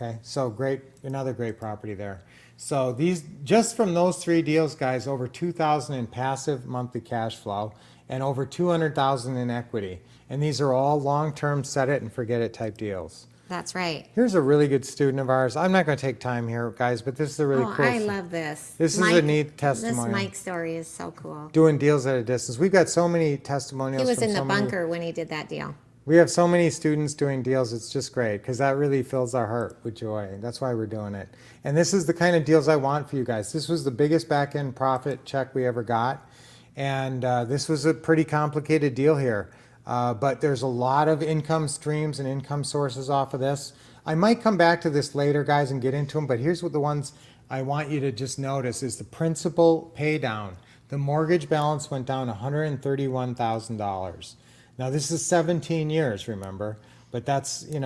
Okay, so great, another great property there. So these, just from those 3 deals, guys, over $2,000 in passive monthly cash flow and over $200,000 in equity. And these are all long-term set it and forget it type deals. That's right. Here's a really good student of ours. I'm not going to take time here, guys, but this is a really cool. I love this. This is a neat testimonial. This Mike story is so cool. Doing deals at a distance. We've got so many testimonials. He was from in the so many- bunker when he did that deal. We have so many students doing deals. It's just great because that really fills our heart with joy. That's why we're doing it. And this is the kind of deals I want for you guys. This was the biggest back-end profit check we ever got. And this was a pretty complicated deal here. But there's a lot of income streams and income sources off of this. I might come back to this later, guys, and get into them. But here's what the ones I want you to just notice is the principal pay down. The mortgage balance went down $131,000. Now this is 17 years, remember, but that's, I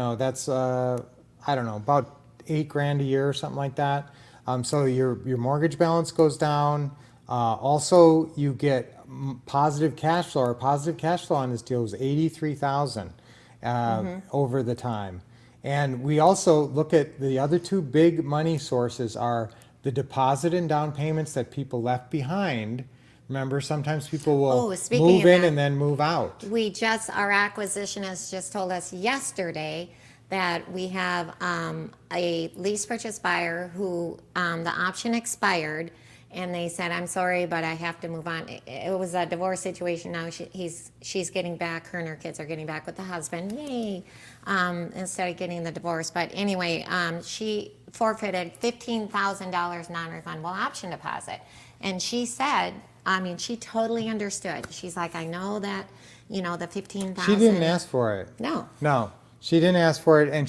don't know, about $8,000 a year or something like that. So your mortgage balance goes down. Also, you get positive cash flow. Our positive cash flow on this deal was $83,000 over the time. And we also look at the other 2 big money sources are the deposit and down payments that people left behind. Remember, sometimes people will move in and then move out. Our acquisitionist just told us yesterday that we have a lease purchase buyer who the option expired, and they said, "I'm sorry, but I have to move on." It was a divorce situation. Now she's getting back. Her and her kids are getting back with the husband. Yay! Instead of getting the divorce. But anyway, she forfeited $15,000 non-refundable option deposit, and she said, she totally understood. She's like, I know that, the $15,000. She didn't ask for it. No, she didn't ask for it, and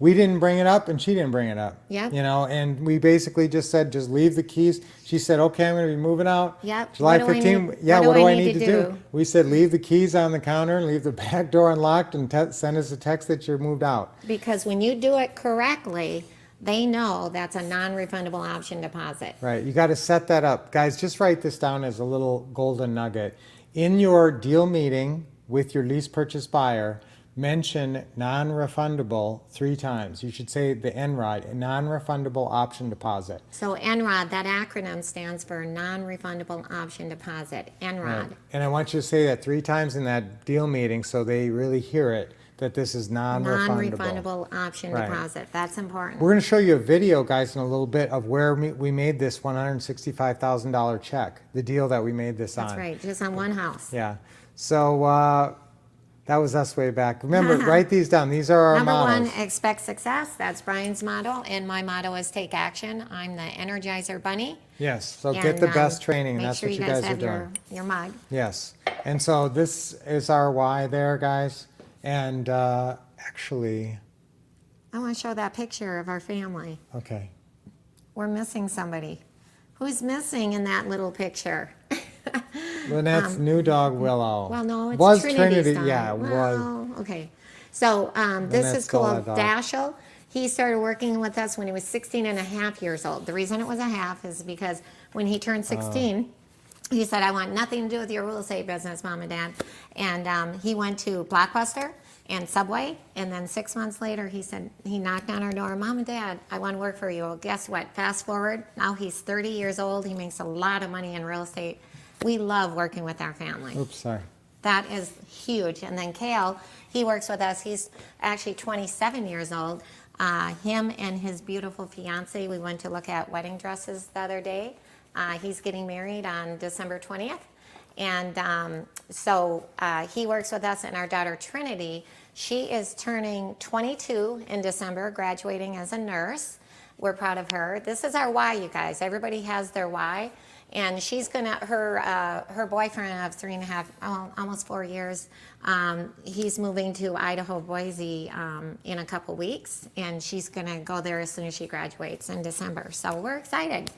we didn't bring it up, and she didn't bring it up. Yep. And we basically just said, just leave the keys. She said, okay, I'm going to be moving out. Yep. July What do I 15. need- Yeah, what what do do I I need need to to do? do? We said, leave the keys on the counter and leave the back door unlocked, and send us a text that you're moved out. because when you do it correctly, they know that's a non-refundable option deposit. Right, you got to set that up. Guys, just write this down as a little golden nugget. In your deal meeting with your lease purchase buyer, mention non-refundable 3 times. You should say the NROD, non-refundable option deposit. So NROD, that acronym stands for non-refundable option deposit, NROD. Right. And I want you to say that 3 times in that deal meeting so they really hear it, that this is non-refundable. Non-refundable option Right. deposit. That's important. We're going to show you a video, guys, in a little bit of where we made this $165,000 check, the deal that we made this on. That's right, just on one house. Yeah. So That was us way back. Remember, write these down. These are our Number models. 1, expect success. That's Brian's motto, and my motto is take action. I'm the Energizer Bunny. Yes, so get And, the best training, and make that's sure what you guys are have doing. your mug. Yes, and so this is our why there, guys. And actually, I want to show that picture of our family. okay. We're missing somebody. Who's missing in that little picture? Lynette's new dog, Willow. Well, no, it's was Trinity's dog. Yeah, it was. Well, okay. So this Lynette is stole called that dog. Dashiell. He started working with us when he was 16 and a half years old. The reason it was a half is because when he turned 16, he said, I want nothing to do with your real estate business, Mom and Dad. And he went to Blockbuster and Subway. And then 6 months later, he said, he knocked on our door, Mom and Dad, I want to work for you. Well, guess what? Fast forward, now he's 30 years old. He makes a lot of money in real estate. We love working with our family. Oops, sorry. That is huge. And then Kale, he works with us. He's actually 27 years old. Him and his beautiful fiance, we went to look at wedding dresses the other day. He's getting married on December 20th. And so he works with us, and our daughter Trinity, she is turning 22 in December, graduating as a nurse. We're proud of her. This is our why, you guys. Everybody has their why. And she's gonna, her boyfriend of 3.5, almost 4 years, he's moving to Idaho, Boise in a couple weeks, and she's gonna go there as soon as she graduates in December. So we're excited.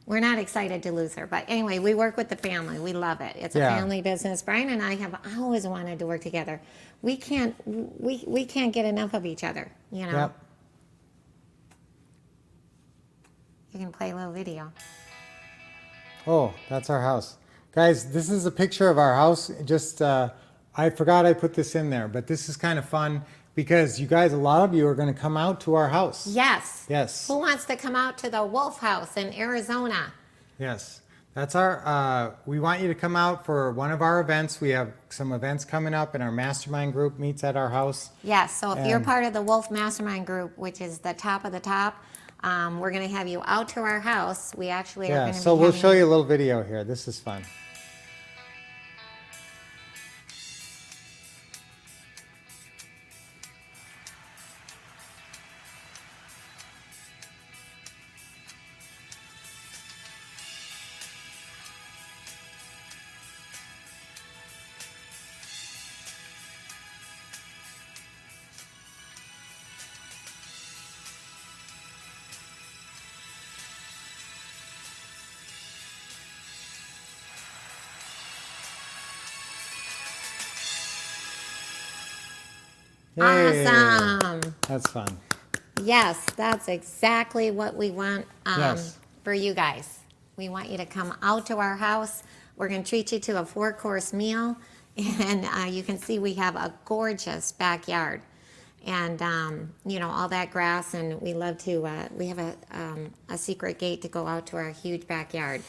We're not excited to lose her, but anyway, we work with the family. We love it. It's a family business. Brian and I have always wanted to work together. We can't get enough of each other, you know. Yep. You can play a little video. Oh, that's our house. Guys, this is a picture of our house. Just, I forgot I put this in there, but this is kind of fun because you guys, a lot of you are going to come out to our house. Yes. Yes. Who wants to come out to the Wolff House in Arizona? Yes. That's our, we want you to come out for one of our events. We have some events coming up, and our mastermind group meets at our house. Yes, so if you're And- part of the Wolff Mastermind Group, which is the top of the top, we're going to have you out to our house. We actually are Yeah, going to so be we'll having- show you a little video here. This is fun. Yay. Awesome. That's fun. Yes, that's exactly what we want Yes. for you guys. We want you to come out to our house. We're going to treat you to a 4-course meal. And you can see we have a gorgeous backyard. And, you know, all that grass. And we love to, we have a secret gate to go out to our huge backyard.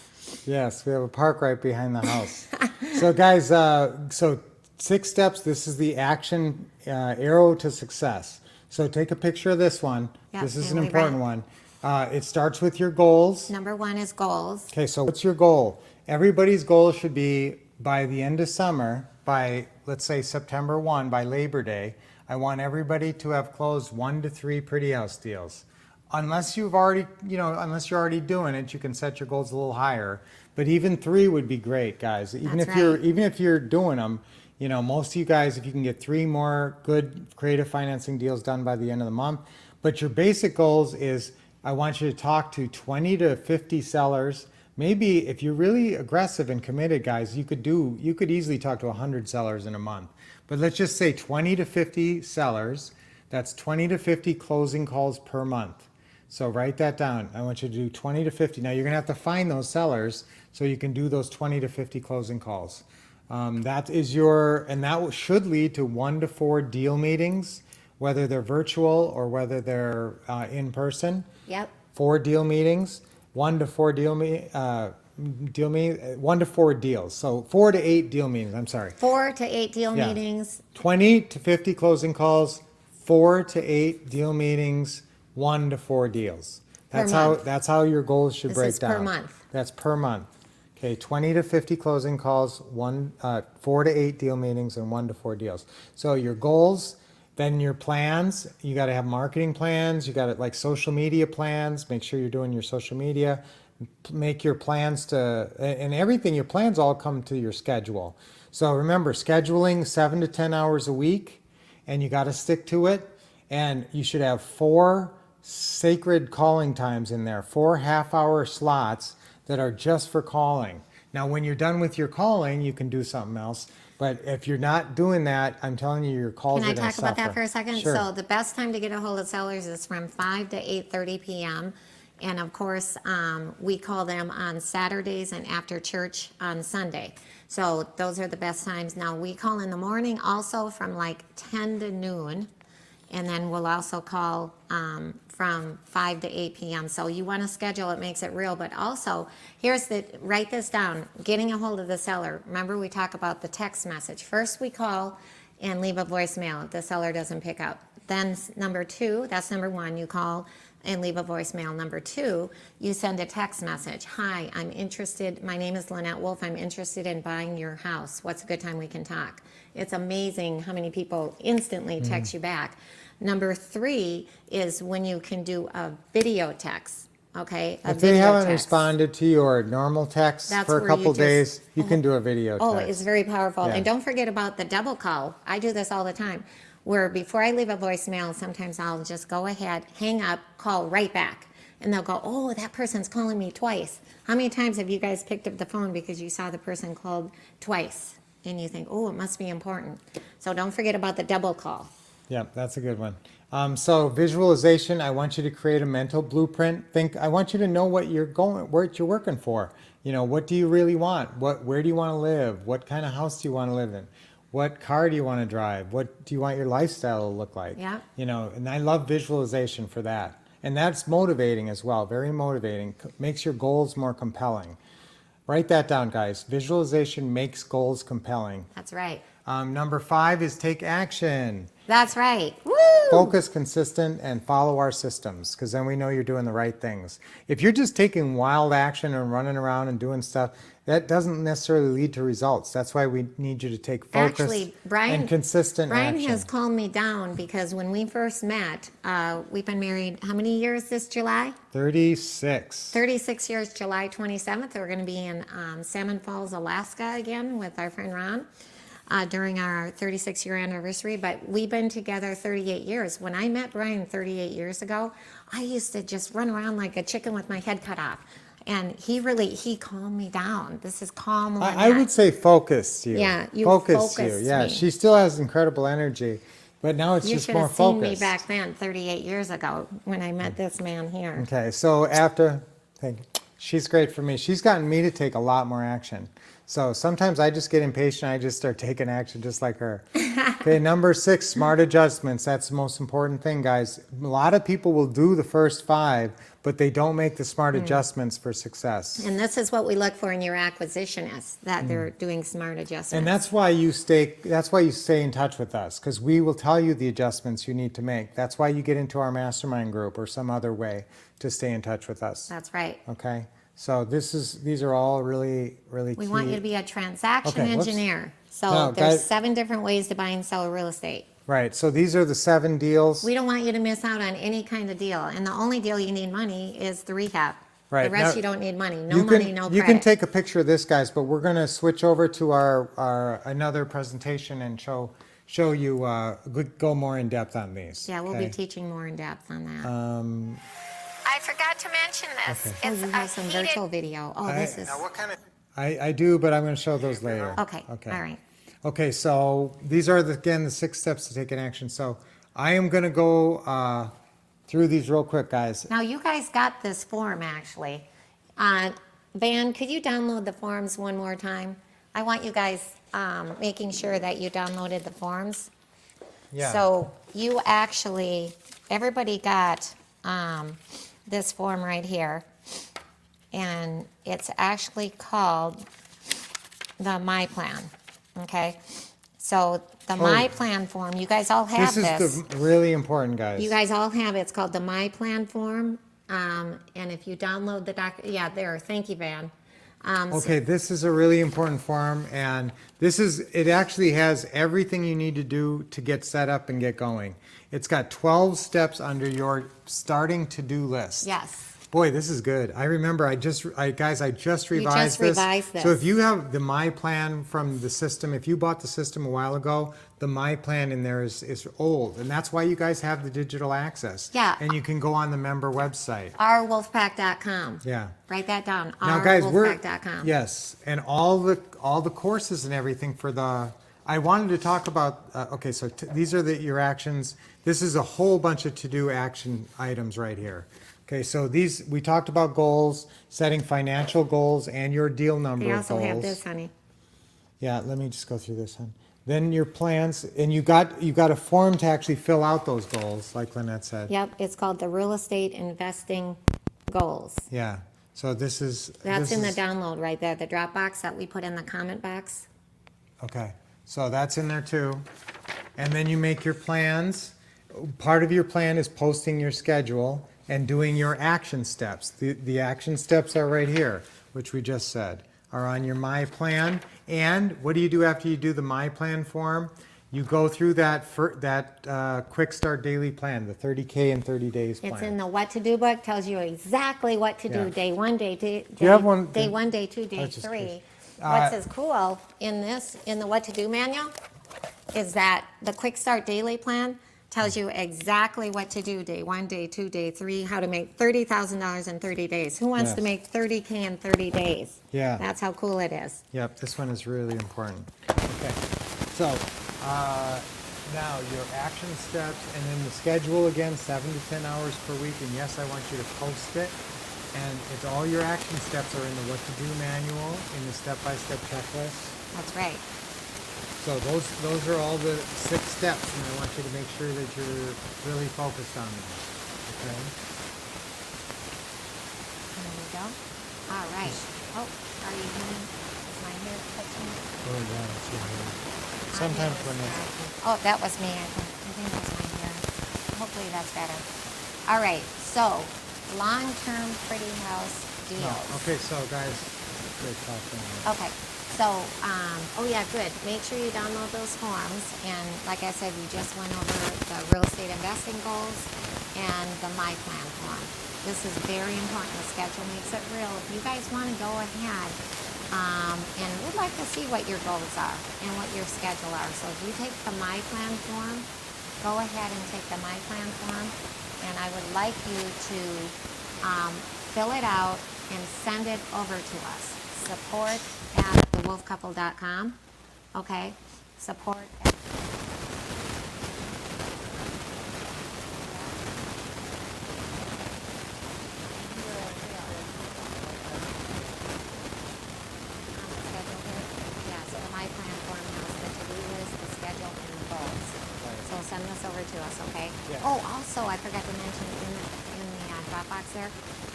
Yes, we have a park right behind the house. So guys, so 6 steps. This is the action arrow to success. So take a picture of this one. Yep, This is and an we important write- one. It starts with your goals. Number 1 is goals. Okay, so what's your goal? Everybody's goal should be by the end of summer, by let's say September 1, by Labor Day, I want everybody to have closed 1 to 3 pretty house deals. Unless you've already, unless you're already doing it, you can set your goals a little higher. But even 3 would be great, guys. Even That's if you're doing them, most of you guys, if you can get 3 more good creative financing deals done by the end of the month. But your basic goals is I want you to talk to 20 to 50 sellers. Maybe if you're really aggressive and committed, guys, you could easily talk to 100 sellers in a month. But let's just say 20 to 50 sellers. That's 20 to 50 closing calls per month. So write that down. I want you to do 20 to 50. Now you're going to have to find those sellers so you can do those 20 to 50 closing calls. That should lead to 1 to 4 deal meetings, whether they're virtual or whether they're in person. Yep. 4 deal meetings, 1 to 4 1 to 4 deals. So 4 to 8 deal meetings. I'm sorry. 4 to 8 deal Yeah. meetings. 20 to 50 closing calls, 4 to 8 deal meetings, 1 to 4 deals. Per month. That's how your goals should This break is per down. month. That's per month. Okay, 20 to 50 closing calls, 4 to 8 deal meetings, and 1 to 4 deals. So your goals, then your plans. You got to have marketing plans. You got to like social media plans. Make sure you're doing your social media. Make your plans and everything. Your plans all come to your schedule. So remember, scheduling 7 to 10 hours a week, and you got to stick to it. And you should have 4 sacred calling times in there, 4 half-hour slots that are just for calling. Now, when you're done with your calling, you can do something else. But if you're not doing that, I'm telling you, your calls Can are I going to talk about that suffer. for a second? Sure. So the best time to get a hold of sellers is from 5 to 8:30 p.m. And of course, we call them on Saturdays and after church on Sunday. So those are the best times. Now, we call in the morning also from like 10 to noon. And then we'll also call from 5 to 8 p.m. So you want to schedule, it makes it real. But also, write this down, getting a hold of the seller. Remember, we talk about the text message. First, we call and leave a voicemail if the seller doesn't pick up. Then number 2, that's number 1, you call and leave a voicemail. Number 2, you send a text message. Hi, I'm interested. My name is Lynette Wolff. I'm interested in buying your house. What's a good time we can talk? It's amazing how many people instantly text you back. Number 3 is when you can do a video text. Okay, if they haven't responded to your normal text That's for a where couple you just- days, you can do a video text. Oh, it's very powerful. Yeah. And don't forget about the double call. I do this all the time, where before I leave a voicemail, sometimes I'll just go ahead, hang up, call right back. And they'll go, oh, that person's calling me twice. How many times have you guys picked up the phone because you saw the person called twice? And you think, oh, it must be important. So don't forget about the double call. Yeah, that's a good one. So visualization, I want you to create a mental blueprint. I want you to know what you're working for. You know, what do you really want? Where do you want to live? What kind of house do you want to live in? What car do you want to drive? What do you want your lifestyle to look like? Yeah. You know, and I love visualization for that. And that's motivating as well, very motivating. Makes your goals more compelling. Write that down, guys. Visualization makes goals compelling. That's right. Number 5 is take action. That's right. Woo! Focus, consistent, and follow our systems, because then we know you're doing the right things. If you're just taking wild action and running around and doing stuff, that doesn't necessarily lead to results. That's why we need you to take focus Actually, Brian, and consistent Brian action. has calmed me down because when we first met, we've been married how many years this July? 36. 36 years, July 27th. We're going to be in Salmon Falls, Alaska again with our friend Ron during our 36-year anniversary. But we've been together 38 years. When I met Brian 38 years ago, I used to just run around like a chicken with my head cut off. And he calmed me down. This is calm. I would say focus you. Yeah, you focused focused Yeah, me. she still has incredible energy, but now it's You just should more have seen focused. me back then, 38 years ago, when I met this man here. Okay, so thank you. She's great for me. She's gotten me to take a lot more action. So sometimes I just get impatient. I just start taking action just like her. Okay, number 6, smart adjustments. That's the most important thing, guys. A lot of people will do the first 5, but they don't make the smart adjustments for success. And this is what we look for in your acquisitionists, that they're doing smart adjustments. And that's why you stay in touch with us, because we will tell you the adjustments you need to make. That's why you get into our mastermind group or some other way to stay in touch with us. That's right. Okay, so these are all really, really We key. want you to be a transaction Okay, whoops. engineer. So No, there's guys- 7 different ways to buy and sell real estate. Right, so these are the 7 deals. We don't want you to miss out on any kind of deal. And the only deal you need money is the recap. Right, The rest now- you don't need money. No You money, can, no you credit. can take a picture of this, guys, but we're going to switch over to our another presentation and show you go more in depth on these. Yeah, we'll okay? be teaching more in depth on that. I forgot to mention this. Okay. Oh, It's you a have some heated virtual video. Oh, this is, Now, what kind of I do, but I'm going to show those later. okay, all right. Okay, so these are, again, the 6 steps to taking action. So I am going to go through these real quick, guys. Now, you guys got this form, actually. Van, could you download the forms one more time? I want you guys making sure that you downloaded the forms. Yeah. So you actually, everybody got this form right here. And it's actually called the My Plan, okay? So the My Plan form, you guys all have This this. is the really important, guys. You guys all have it. It's called the My Plan form. And if you download the yeah, there. Thank you, Van. Okay, this is a really important form, and it actually has everything you need to do to get set up and get going. It's got 12 steps under your starting to-do list. Yes. Boy, this is good. I remember I just revised this. revised this. So if you have the My Plan from the system, if you bought the system a while ago, the My Plan in there is old, and that's why you guys have the digital access. Yeah. And you can go on the member website. ourwolfpack.com. Yeah. Write that down. Now, guys, ourwolfpack.com. yes, and all the courses and everything for the. I wanted to talk about. Okay, so these are your actions. This is a whole bunch of to-do action items right here. Okay, so we talked about goals, setting financial goals, and your deal number They of also goals. have this, honey. Yeah, let me just go through this, hon. Then your plans, and you got a form to actually fill out those goals, like Lynette said. Yep, it's called the Real Estate Investing Goals. Yeah. So this is. That's this in the is- download right there, the Dropbox that we put in the comment box. Okay, so that's in there too. And then you make your plans. Part of your plan is posting your schedule and doing your action steps. The action steps are right here, which we just said, are on your My Plan. And what do you do after you do the My Plan form? You go through that Quick Start Daily Plan, the 30K in 30 days plan. It's in the What to Do book, tells you exactly what to Yeah. do, day one, day two, you have one? day one, day two, day That's just three. curious. What's as cool in the What to Do manual is that the Quick Start Daily Plan tells you exactly what to do, day one, day two, day three, how to make $30,000 in 30 days. Who wants to Yes. make 30K in 30 days? Yeah. That's how cool it is. Yep, this one is really important. Okay, so now your action steps and then the schedule again, 7 to 10 hours per week. And yes, I want you to post it. And it's all your action steps are in the What to Do manual, in the step-by-step checklist. That's right. So those are all the 6 steps, and I want you to make sure that you're really focused on them. Okay. There we go. All right. Oh, are you doing, is my hair touching? Oh yeah, that's your hair. Sometimes when it's Oh, that was me. I think that's my hair. Hopefully that's better. All right. So, long-term pretty house deals. no. Okay, so guys, great talking. Okay. So, oh yeah, good. Make sure you download those forms. And like I said, we just went over the real estate investing goals and the My Plan form. This is very important. The schedule makes it real. If you guys want to go ahead, and we'd like to see what your goals are and what your schedule are. So if you take the My Plan form, go ahead and take the My Plan form. And I would like you to fill it out and send it over to us. support@thewolffcouple.com. Okay? Support at Yeah, so the My Plan form has the to-do list, the schedule, and the goals. So send this over to us, okay? Yeah. Oh, also, I forgot to mention in the Dropbox there,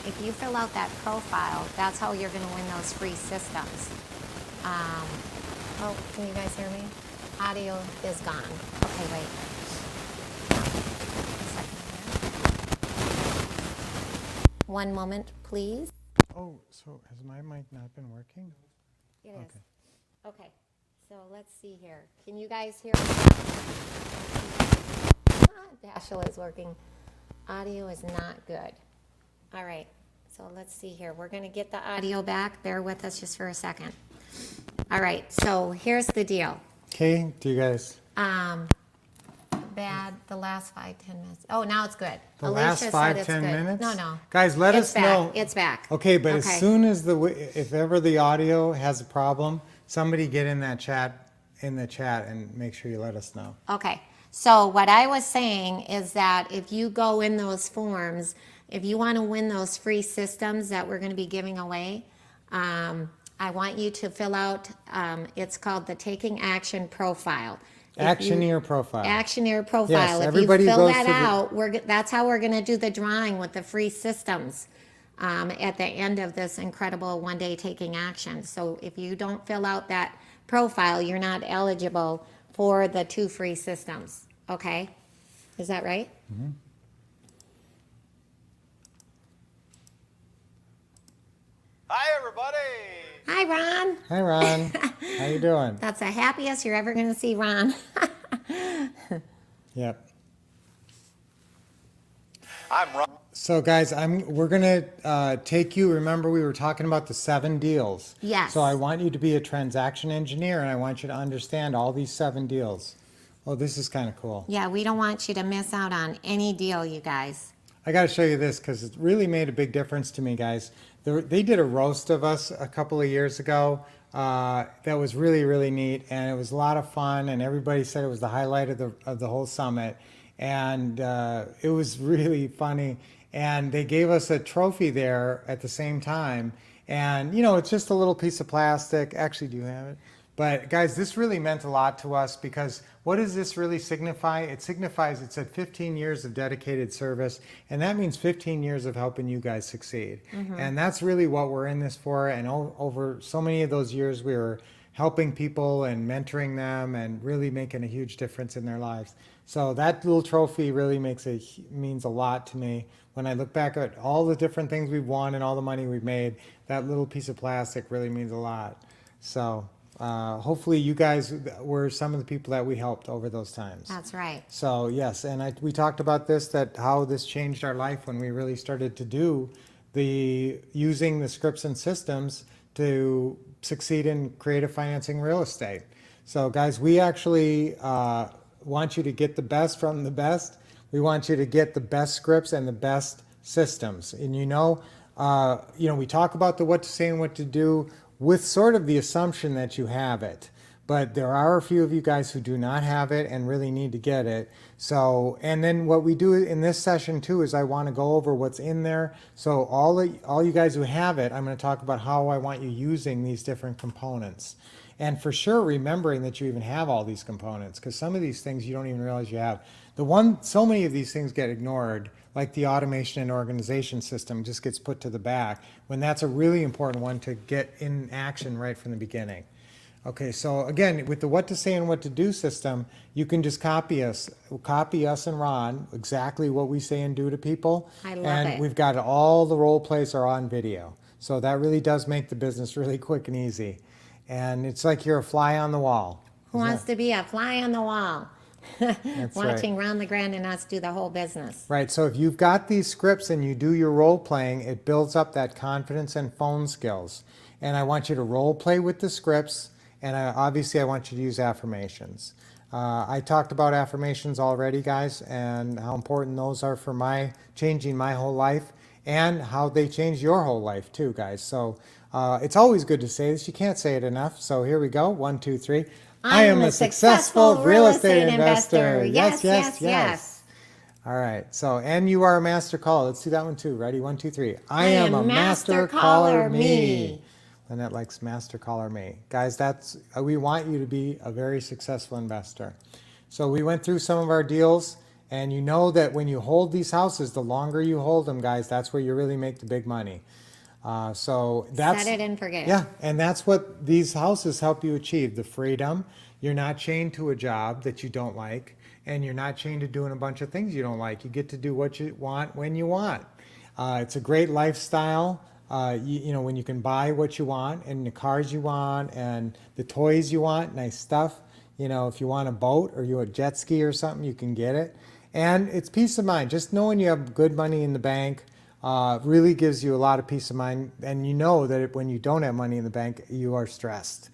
if you fill out that profile, that's how you're gonna win those free systems. Oh, can you guys hear me? Audio is gone. Okay, wait. A second here. One moment, please. Oh, so has my mic not been working? It is. Okay. Okay, so let's see here. Can you guys hear me? Dashiell is working. Audio is not good. All right, so let's see here. We're gonna get the audio back. Bear with us just for a second. All right, so here's the deal. Okay, do you guys? Bad, the last 5-10 minutes. Oh, now it's good. The Alicia last said 5, it's 10 good. minutes? No. Guys, let It's us back. know. It's back. Okay, but Okay. as soon as if ever the audio has a problem, somebody get in the chat and make sure you let us know. Okay, so what I was saying is that if you go in those forms, if you want to win those free systems that we're going to be giving away, I want you to fill out, it's called the Taking Action Profile. Actioneer profile. Actioneer profile. Yes, if everybody you fill goes that to the- out, that's how we're going to do the drawing with the free systems at the end of this incredible one-day taking action. So if you don't fill out that profile, you're not eligible for the 2 free systems. Okay? Is that right? Mm-hmm. Hi, everybody. Hi, Ron. Hi, Ron. How you doing? That's the happiest you're ever going to see Ron. Yep. I'm Ron. So guys, we're gonna take you. Remember, we were talking about the 7 deals. Yes. So I want you to be a transaction engineer, and I want you to understand all these 7 deals. Oh, this is kind of cool. Yeah, we don't want you to miss out on any deal, you guys. I got to show you this because it really made a big difference to me, guys. They did a roast of us a couple of years ago. That was really, really neat, and it was a lot of fun. And everybody said it was the highlight of the whole summit, and it was really funny. And they gave us a trophy there at the same time. And you know, it's just a little piece of plastic. Actually, do you have it? But guys, this really meant a lot to us because what does this really signify? It signifies, it said 15 years of dedicated service, and that means 15 years of helping you guys succeed. And that's really what we're in this for. And over so many of those years, we were helping people and mentoring them and really making a huge difference in their lives. So that little trophy really means a lot to me. When I look back at all the different things we've won and all the money we've made, that little piece of plastic really means a lot. So hopefully you guys were some of the people that we helped over those times. That's right. So yes, and we talked about this, that how this changed our life when we really started to do using the scripts and systems to succeed in creative financing real estate. So guys, we actually want you to get the best from the best. We want you to get the best scripts and the best systems. And you know, we talk about the what to say and what to do with sort of the assumption that you have it. But there are a few of you guys who do not have it and really need to get it. So, and then what we do in this session too is I want to go over what's in there. So all you guys who have it, I'm going to talk about how I want you using these different components. And for sure, remembering that you even have all these components, because some of these things you don't even realize you have. So many of these things get ignored, like the automation and organization system just gets put to the back, when that's a really important one to get in action right from the beginning. Okay, so again, with the what to say and what to do system, you can just copy us and Ron, exactly what we say and do to people. I love and it. We've got all the role plays are on video. So that really does make the business really quick and easy. And it's like you're a fly on the wall. Who wants to be a fly on the wall? Watching right. Ron the Grand and us do the whole business. Right, so if you've got these scripts and you do your role playing, it builds up that confidence and phone skills. And I want you to role play with the scripts, and obviously I want you to use affirmations. I talked about affirmations already, guys, and how important those are for changing my whole life, and how they change your whole life too, guys. So it's always good to say this. You can't say it enough. So here we go. 1, 2, 3. I am a successful real estate investor. Yes, yes, yes. All right. So, and you are a master caller. Let's do that one too. Ready? 1, 2, 3. I am a master caller me. Lynette likes master caller me. Guys, we want you to be a very successful investor. So we went through some of our deals, and you know that when you hold these houses, the longer you hold them, guys, that's where you really make the big money. So that's Set it and forget it. Yeah, and that's what these houses help you achieve, the freedom. You're not chained to a job that you don't like, and you're not chained to doing a bunch of things you don't like. You get to do what you want when you want. It's a great lifestyle. When you can buy what you want, and the cars you want, and the toys you want, nice stuff. If you want a boat or you a jet ski or something, you can get it. And it's peace of mind. Just knowing you have good money in the bank really gives you a lot of peace of mind. And you know that when you don't have money in the bank, you are stressed.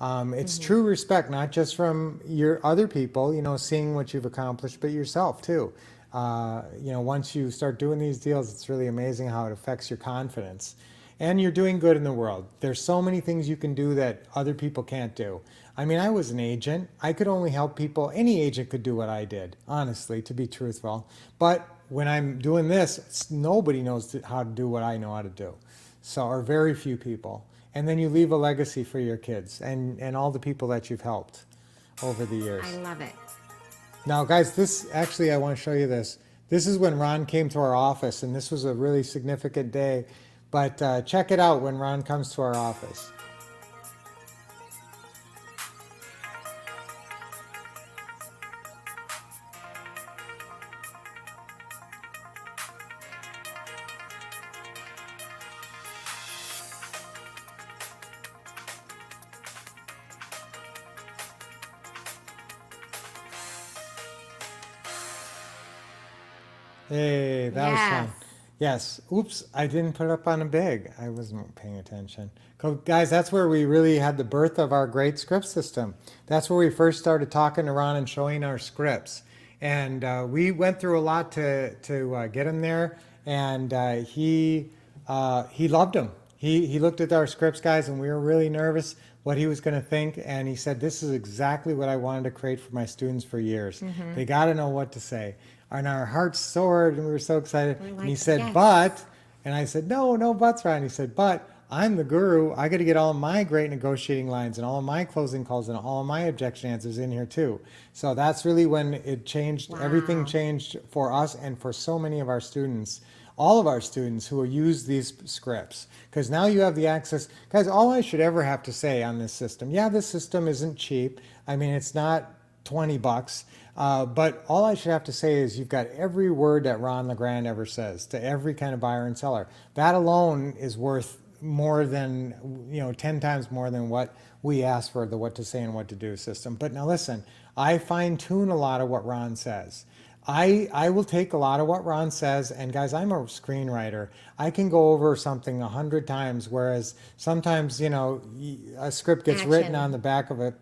It's true respect, not just from your other people, seeing what you've accomplished, but yourself too. Once you start doing these deals, it's really amazing how it affects your confidence. And you're doing good in the world. There's so many things you can do that other people can't do. I mean, I was an agent. I could only help people. Any agent could do what I did, honestly, to be truthful. But when I'm doing this, nobody knows how to do what I know how to do. Or very few people. And then you leave a legacy for your kids and all the people that you've helped over the years. I love it. Now, guys, I want to show you this. This is when Ron came to our office, and this was a really significant day. But check it out when Ron comes to our office. Hey, that was fun. Yes. Yes. Oops, I didn't put it up on a big. I wasn't paying attention. Guys, that's where we really had the birth of our great script system. That's where we first started talking around and showing our scripts. And we went through a lot to get him there. And he loved them. He looked at our scripts, guys, and we were really nervous what he was going to think. And he said, this is exactly what I wanted to create for my students for years. They got to know what to say. And our hearts soared, and we were so excited. We're And like, he said, yes. but, and I said, no buts, Ryan. He said, but I'm the guru. I got to get all of my great negotiating lines and all of my closing calls and all of my objection answers in here too. So that's really when it changed. Wow. Everything changed for us and for so many of our students, all of our students who use these scripts. Because now you have the access. Guys, all I should ever have to say on this system, yeah, this system isn't cheap. I mean, it's not $20. But all I should have to say is you've got every word that Ron LeGrand ever says to every kind of buyer and seller. That alone is worth more than, 10 times more than what we ask for the what to say and what to do system. But now listen, I fine tune a lot of what Ron says. I will take a lot of what Ron says, and guys, I'm a screenwriter. I can go over something 100 times, whereas sometimes, a script gets written Action. on the back of a,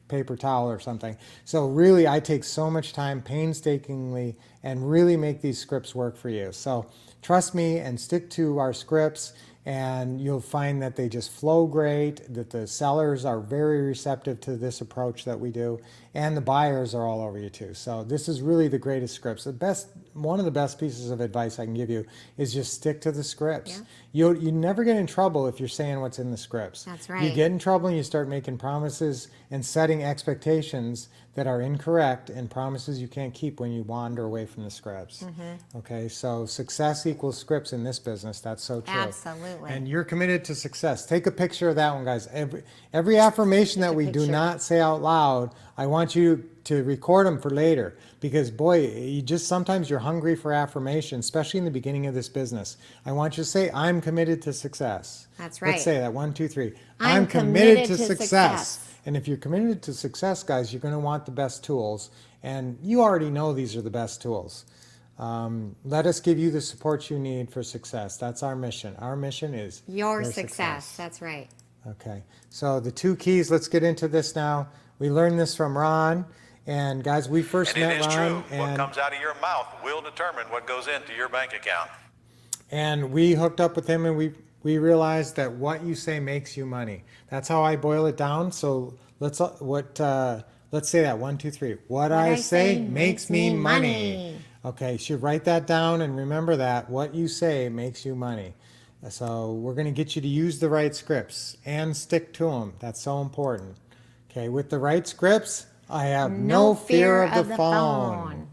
paper towel or something. So really, I take so much time painstakingly and really make these scripts work for you. So trust me and stick to our scripts, and you'll find that they just flow great, that the sellers are very receptive to this approach that we do, and the buyers are all over you too. So this is really the greatest scripts. One of the best pieces of advice I can give you is just stick to the scripts. Yeah. You never get in trouble if you're saying what's in the scripts. That's right. You get in trouble and you start making promises and setting expectations that are incorrect and promises you can't keep when you wander away from the scripts. Okay, so success equals scripts in this business. That's so true. Absolutely. And you're committed to success. Take a picture of that one, guys. Every affirmation that we do picture. not say out loud, I want you to record them for later, because boy, sometimes you're hungry for affirmation, especially in the beginning of this business. I want you to say, I'm committed to success. That's right. Let's say that. 1, 2, 3. I'm committed to committed to success. success. And if you're committed to success, guys, you're going to want the best tools. And you already know these are the best tools. Let us give you the support you need for success. That's our mission. Our mission is Your success. That's right. Okay. So the 2 keys, let's get into this now. We learned this from Ron. And guys, we first And it met is Ron. true. What comes out of your mouth will determine what goes into your bank account. And we hooked up with him, and we realized that what you say makes you money. That's how I boil it down. So let's say that. 1, 2, 3. What I say makes me money. Okay, you should write that down and remember that. What you say makes you money. So we're going to get you to use the right scripts and stick to them. That's so important. Okay, with the right scripts, I have no fear of the phone.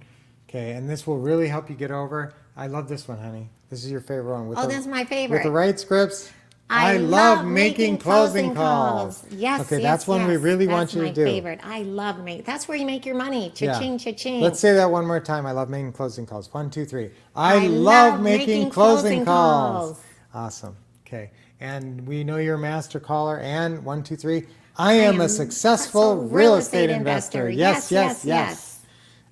Okay, and this will really help you get over. I love this one, honey. This is your favorite one. Oh, that's my favorite. With the right scripts, I love making closing calls. Yes, Okay, that's one we really want you to do. That's my favorite. I love making. That's where you make your money. Cha-ching, cha-ching. Let's say that one more time. I love making closing calls. 1, 2, 3. I love making closing calls. Awesome. Okay, and we know you're a master caller. And 1, 2, 3. I am a successful real estate investor. Yes.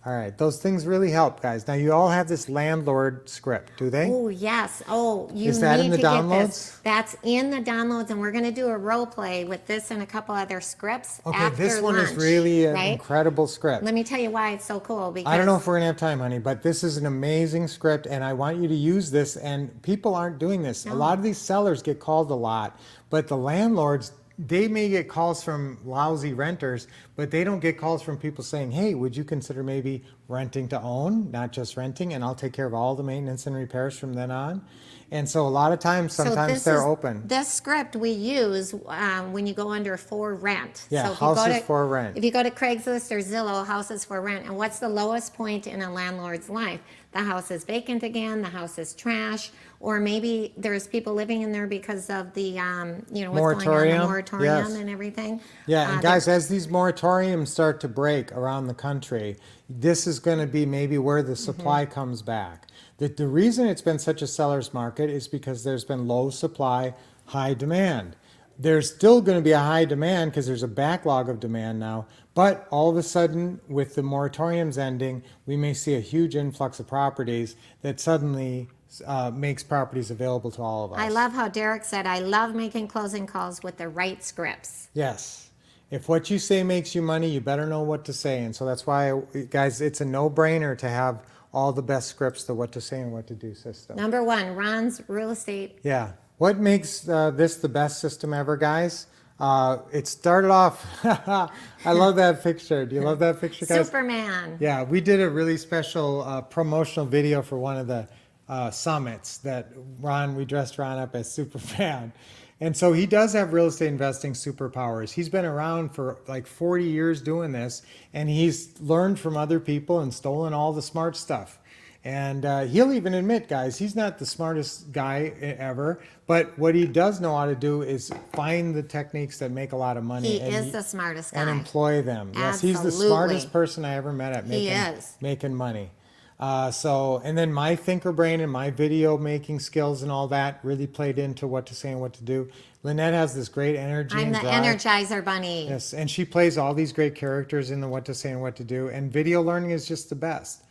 All right, those things really help, guys. Now you all have this landlord script, do they? Oh, yes. Oh, you Is that need in the to get downloads? this. That's in the downloads, and we're going to do a role play with this and a couple other scripts Okay, after this one is lunch, really an right? incredible script. Let me tell you why it's so cool. Because I don't know if we're going to have time, honey, but this is an amazing script, and I want you to use this, and people aren't doing this. A lot of these sellers get called a lot, but the landlords, they may get calls from lousy renters, but they don't get calls from people saying, hey, would you consider maybe renting to own, not just renting, and I'll take care of all the maintenance and repairs from then on. And so a lot of times, sometimes they're open. This script we use when you go under for rent. Yeah, so if you houses for rent. If you go to Craigslist or Zillow, houses for rent, and what's the lowest point in a landlord's life? The house is vacant again, the house is trash, or maybe there's people living in there because of the, what's going on, the moratorium and everything. Yeah, and guys, as these moratoriums start to break around the country, this is going to be maybe where the supply comes back. The reason it's been such a seller's market is because there's been low supply, high demand. there's still going to be a high demand because there's a backlog of demand now. But all of a sudden, with the moratoriums ending, we may see a huge influx of properties that suddenly makes properties available to all of us. I love how Derek said, I love making closing calls with the right scripts. Yes. If what you say makes you money, you better know what to say. And so that's why, guys, it's a no-brainer to have all the best scripts, the what to say and what to do system. Number one, Ron's real estate. Yeah. What makes this the best system ever, guys? It started off, I love that picture. Do you love that picture, guys? Superman. Yeah, we did a really special promotional video for one of the summits that we dressed Ron up as Superman. And so he does have real estate investing superpowers. He's been around for like 40 years doing this, and he's learned from other people and stolen all the smart stuff. And he'll even admit, guys, he's not the smartest guy ever, but what he does know how to do is find the techniques that make a lot of money. He is the smartest guy. And employ them. Yes, he's the Absolutely. smartest person I ever met at making money. And then my thinker brain and my video making skills and all that really played into what to say and what to do. Lynette has this great energy. I'm and the drive. Energizer Bunny. Yes, and she plays all these great characters in the what to say and what to do. And video learning is just the best.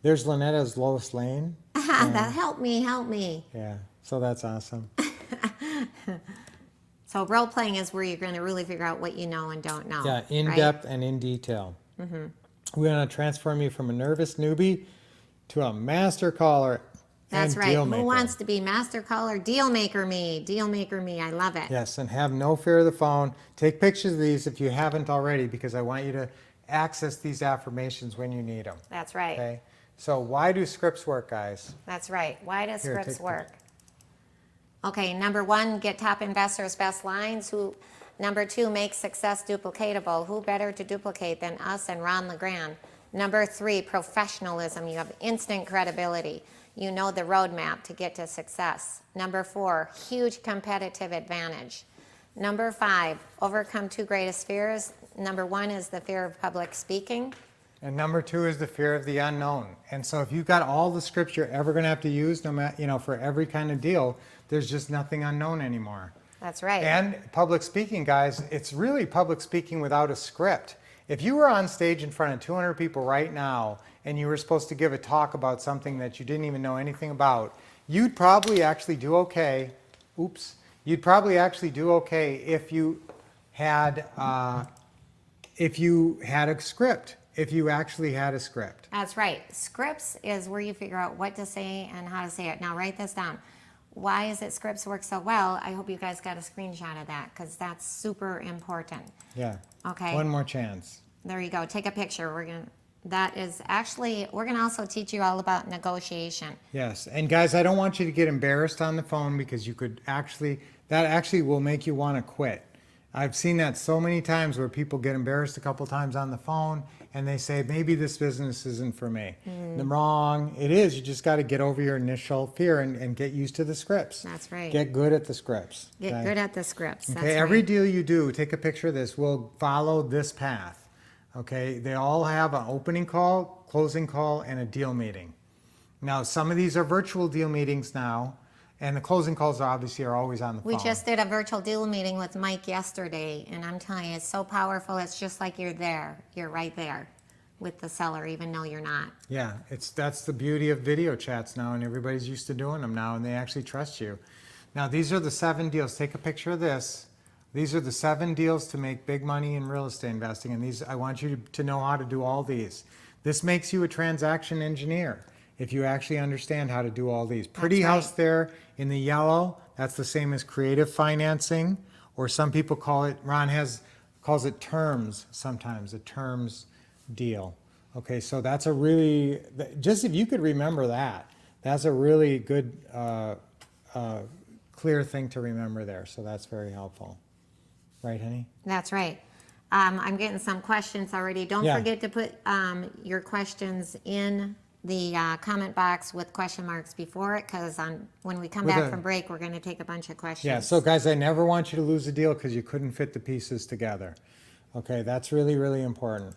There's Lynette as Lois Lane. That help me. Yeah, so that's awesome. So role playing is where you're going to really figure out what you know and don't know. Yeah, in right? depth and in detail. Mm-hmm. We're going to transform you from a nervous newbie to a master caller. That's and right. deal Who maker. wants to be master caller? Deal maker me. Deal maker me. I love it. Yes, and have no fear of the phone. Take pictures of these if you haven't already, because I want you to access these affirmations when you need them. That's right. Okay. So why do scripts work, guys? That's right. Why does Here, scripts take a work? Okay, number one, get top investors' best lines. Number two, make success duplicatable. Who better to duplicate than us and Ron LeGrand? Number three, professionalism. You have instant credibility. You know the roadmap to get to success. Number four, huge competitive advantage. Number five, overcome two greatest fears. Number one is the fear of public speaking. And number two is the fear of the unknown. And so if you've got all the scripts you're ever going to have to use, no matter, for every kind of deal, there's just nothing unknown anymore. That's right. And public speaking, guys, it's really public speaking without a script. If you were on stage in front of 200 people right now and you were supposed to give a talk about something that you didn't even know anything about, you'd probably actually do okay. You'd probably actually do okay if you had a script. If you actually had a script. That's right. Scripts is where you figure out what to say and how to say it. Now write this down. Why is it scripts work so well? I hope you guys got a screenshot of that because that's super important. Yeah. Okay. One more chance. There you go. Take a picture. We're gonna also teach you all about negotiation. Yes. And guys, I don't want you to get embarrassed on the phone because that actually will make you want to quit. I've seen that so many times where people get embarrassed a couple times on the phone and they say, maybe this business isn't for me. The wrong, it is. You just got to get over your initial fear and get used to the scripts. That's right. Get good at the scripts. Get good at the scripts. That's Okay, every right. deal you do, take a picture of this, will follow this path. Okay, they all have an opening call, closing call, and a deal meeting. Now, some of these are virtual deal meetings now, and the closing calls obviously are always on the phone. We just did a virtual deal meeting with Mike yesterday, and I'm telling you, it's so powerful. It's just like you're there. You're right there with the seller, even though you're not. Yeah, that's the beauty of video chats now, and everybody's used to doing them now, and they actually trust you. Now, these are the 7 deals. Take a picture of this. These are the 7 deals to make big money in real estate investing, and I want you to know how to do all these. This makes you a transaction engineer if you actually understand how to do all these. Pretty right. house there in the yellow, that's the same as creative financing, or some people call it, calls it terms sometimes, a terms deal. Okay, so that's just if you could remember that, that's a really good, clear thing to remember there. So that's very helpful. Right, honey? That's right. I'm getting some questions already. Don't Yeah. forget to put your questions in the comment box with question marks before it, because when we come back from break, we're going to take a bunch of questions. Yeah, so guys, I never want you to lose a deal because you couldn't fit the pieces together. Okay, that's really, really important.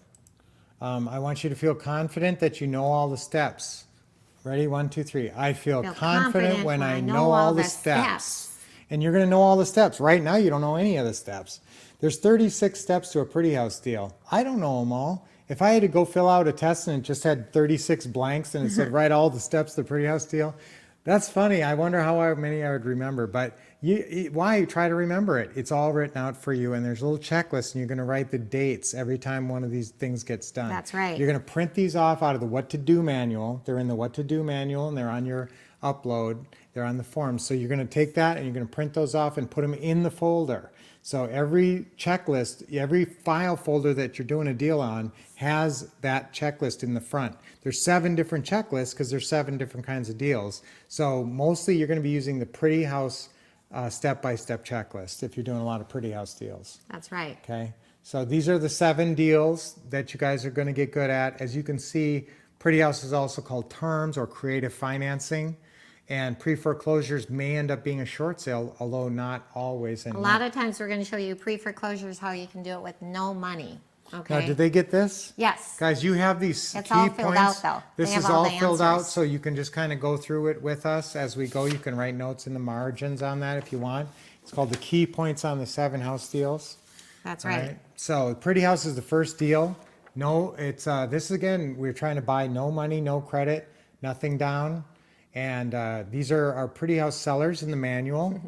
I want you to feel confident that you know all the steps. Ready? 1, 2, 3. I feel confident when I know all the steps. And you're going to know all the steps. Right now, you don't know any of the steps. There's 36 steps to a pretty house deal. I don't know them all. If I had to go fill out a test and it just had 36 blanks and it said write all the steps to the pretty house deal, that's funny. I wonder how many I would remember. But why try to remember it? It's all written out for you, and there's a little checklist, and you're going to write the dates every time one of these things gets done. That's right. You're going to print these off out of the What to Do manual. They're in the What to Do manual, and they're on your upload. They're on the forms. So you're going to take that, and you're going to print those off and put them in the folder. So every checklist, every file folder that you're doing a deal on has that checklist in the front. There's 7 different checklists because there's 7 different kinds of deals. So mostly you're going to be using the pretty house step-by-step checklist if you're doing a lot of pretty house deals. That's right. Okay. So these are the 7 deals that you guys are going to get good at. As you can see, pretty house is also called terms or creative financing. And pre-foreclosures may end up being a short sale, although not always. And A lot of times we're going to show you pre-foreclosures, how you can do it with no money. Okay. Now, did they get this? Yes. Guys, you have these It's key all points. filled out, though. This They have is all all the filled out, answers. so you can just kind of go through it with us as we go. You can write notes in the margins on that if you want. It's called the key points on the 7 house deals. That's All right. So pretty house is the first deal. No, it's this again. We're trying to buy no money, no credit, nothing down, and these are our pretty house sellers in the manual,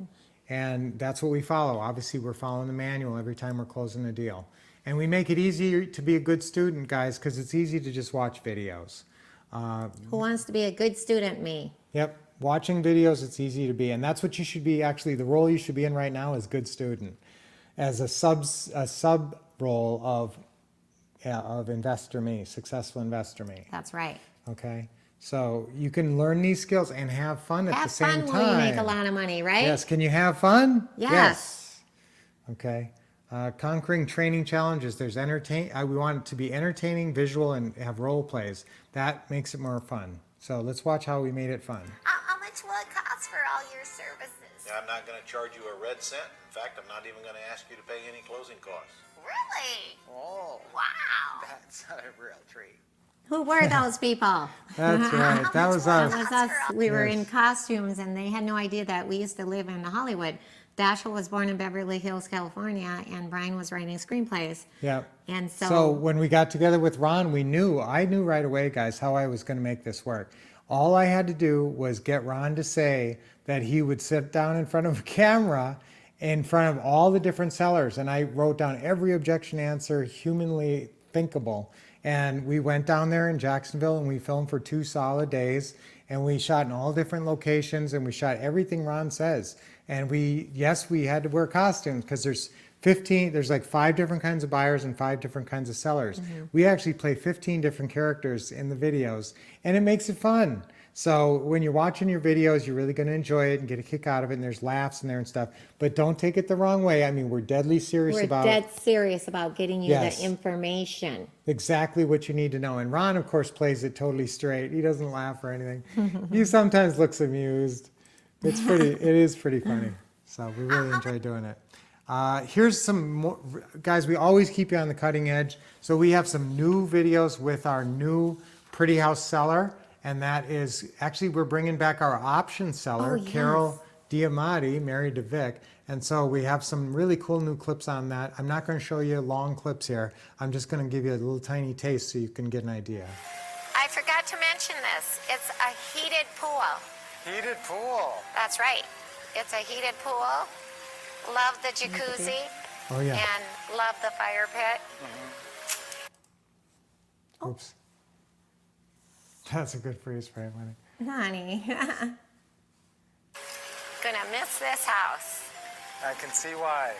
and that's what we follow. Obviously, we're following the manual every time we're closing a deal, and we make it easier to be a good student, guys, because it's easy to just watch videos. Who wants to be a good student? Me. Yep, watching videos, it's easy to be, and that's what you should be. Actually, the role you should be in right now is good student, as a sub role of investor me, successful investor me. That's right. Okay, so you can learn these skills and have fun at Have the same fun time. when you make a lot of money, right? Yes, can you have fun? Yes. Okay. Conquering training challenges. There's we want it to be entertaining, visual, and have role plays. That makes it more fun. So let's watch how we made it fun. How much will it cost for all your services? I'm not going to charge you a red cent. In fact, I'm not even going to ask you to pay any closing costs. Really? Oh, Wow. that's a real treat. Who were those people? That's right. That was us. That was us. We were Yes. in costumes, and they had no idea that we used to live in Hollywood. Dashiell was born in Beverly Hills, California, and Brian was writing screenplays. Yeah. And So when we got together with Ron, I knew right away, guys, how I was going to make this work. All I had to do was get Ron to say that he would sit down in front of a camera in front of all the different sellers. And I wrote down every objection answer humanly thinkable. And we went down there in Jacksonville and we filmed for 2 solid days. And we shot in all different locations and we shot everything Ron says. And we had to wear costumes because there's like 5 different kinds of buyers and 5 different kinds of sellers. We actually play 15 different characters in the videos, and it makes it fun. So when you're watching your videos, you're really going to enjoy it and get a kick out of it, and there's laughs in there and stuff. But don't take it the wrong way. I mean, we're deadly serious we're about dead serious about getting you Yes. the information. exactly what you need to know. And Ron, of course, plays it totally straight. He doesn't laugh or anything. He sometimes looks amused. It is pretty funny. So we really enjoy doing it. Here's some more, guys, we always keep you on the cutting edge. So we have some new videos with our new pretty house seller. And that is, actually, we're bringing back our option seller, Oh, yes. Carol Diamati, married to Vic. And so we have some really cool new clips on that. I'm not going to show you long clips here. I'm just going to give you a little tiny taste so you can get an idea. I forgot to mention this. It's a heated pool. Heated pool. That's right. It's a heated pool. Love the jacuzzi. Oh, yeah. And love the fire pit. Oops. That's a good freeze frame, honey. Honey. Gonna miss this house. I can see why.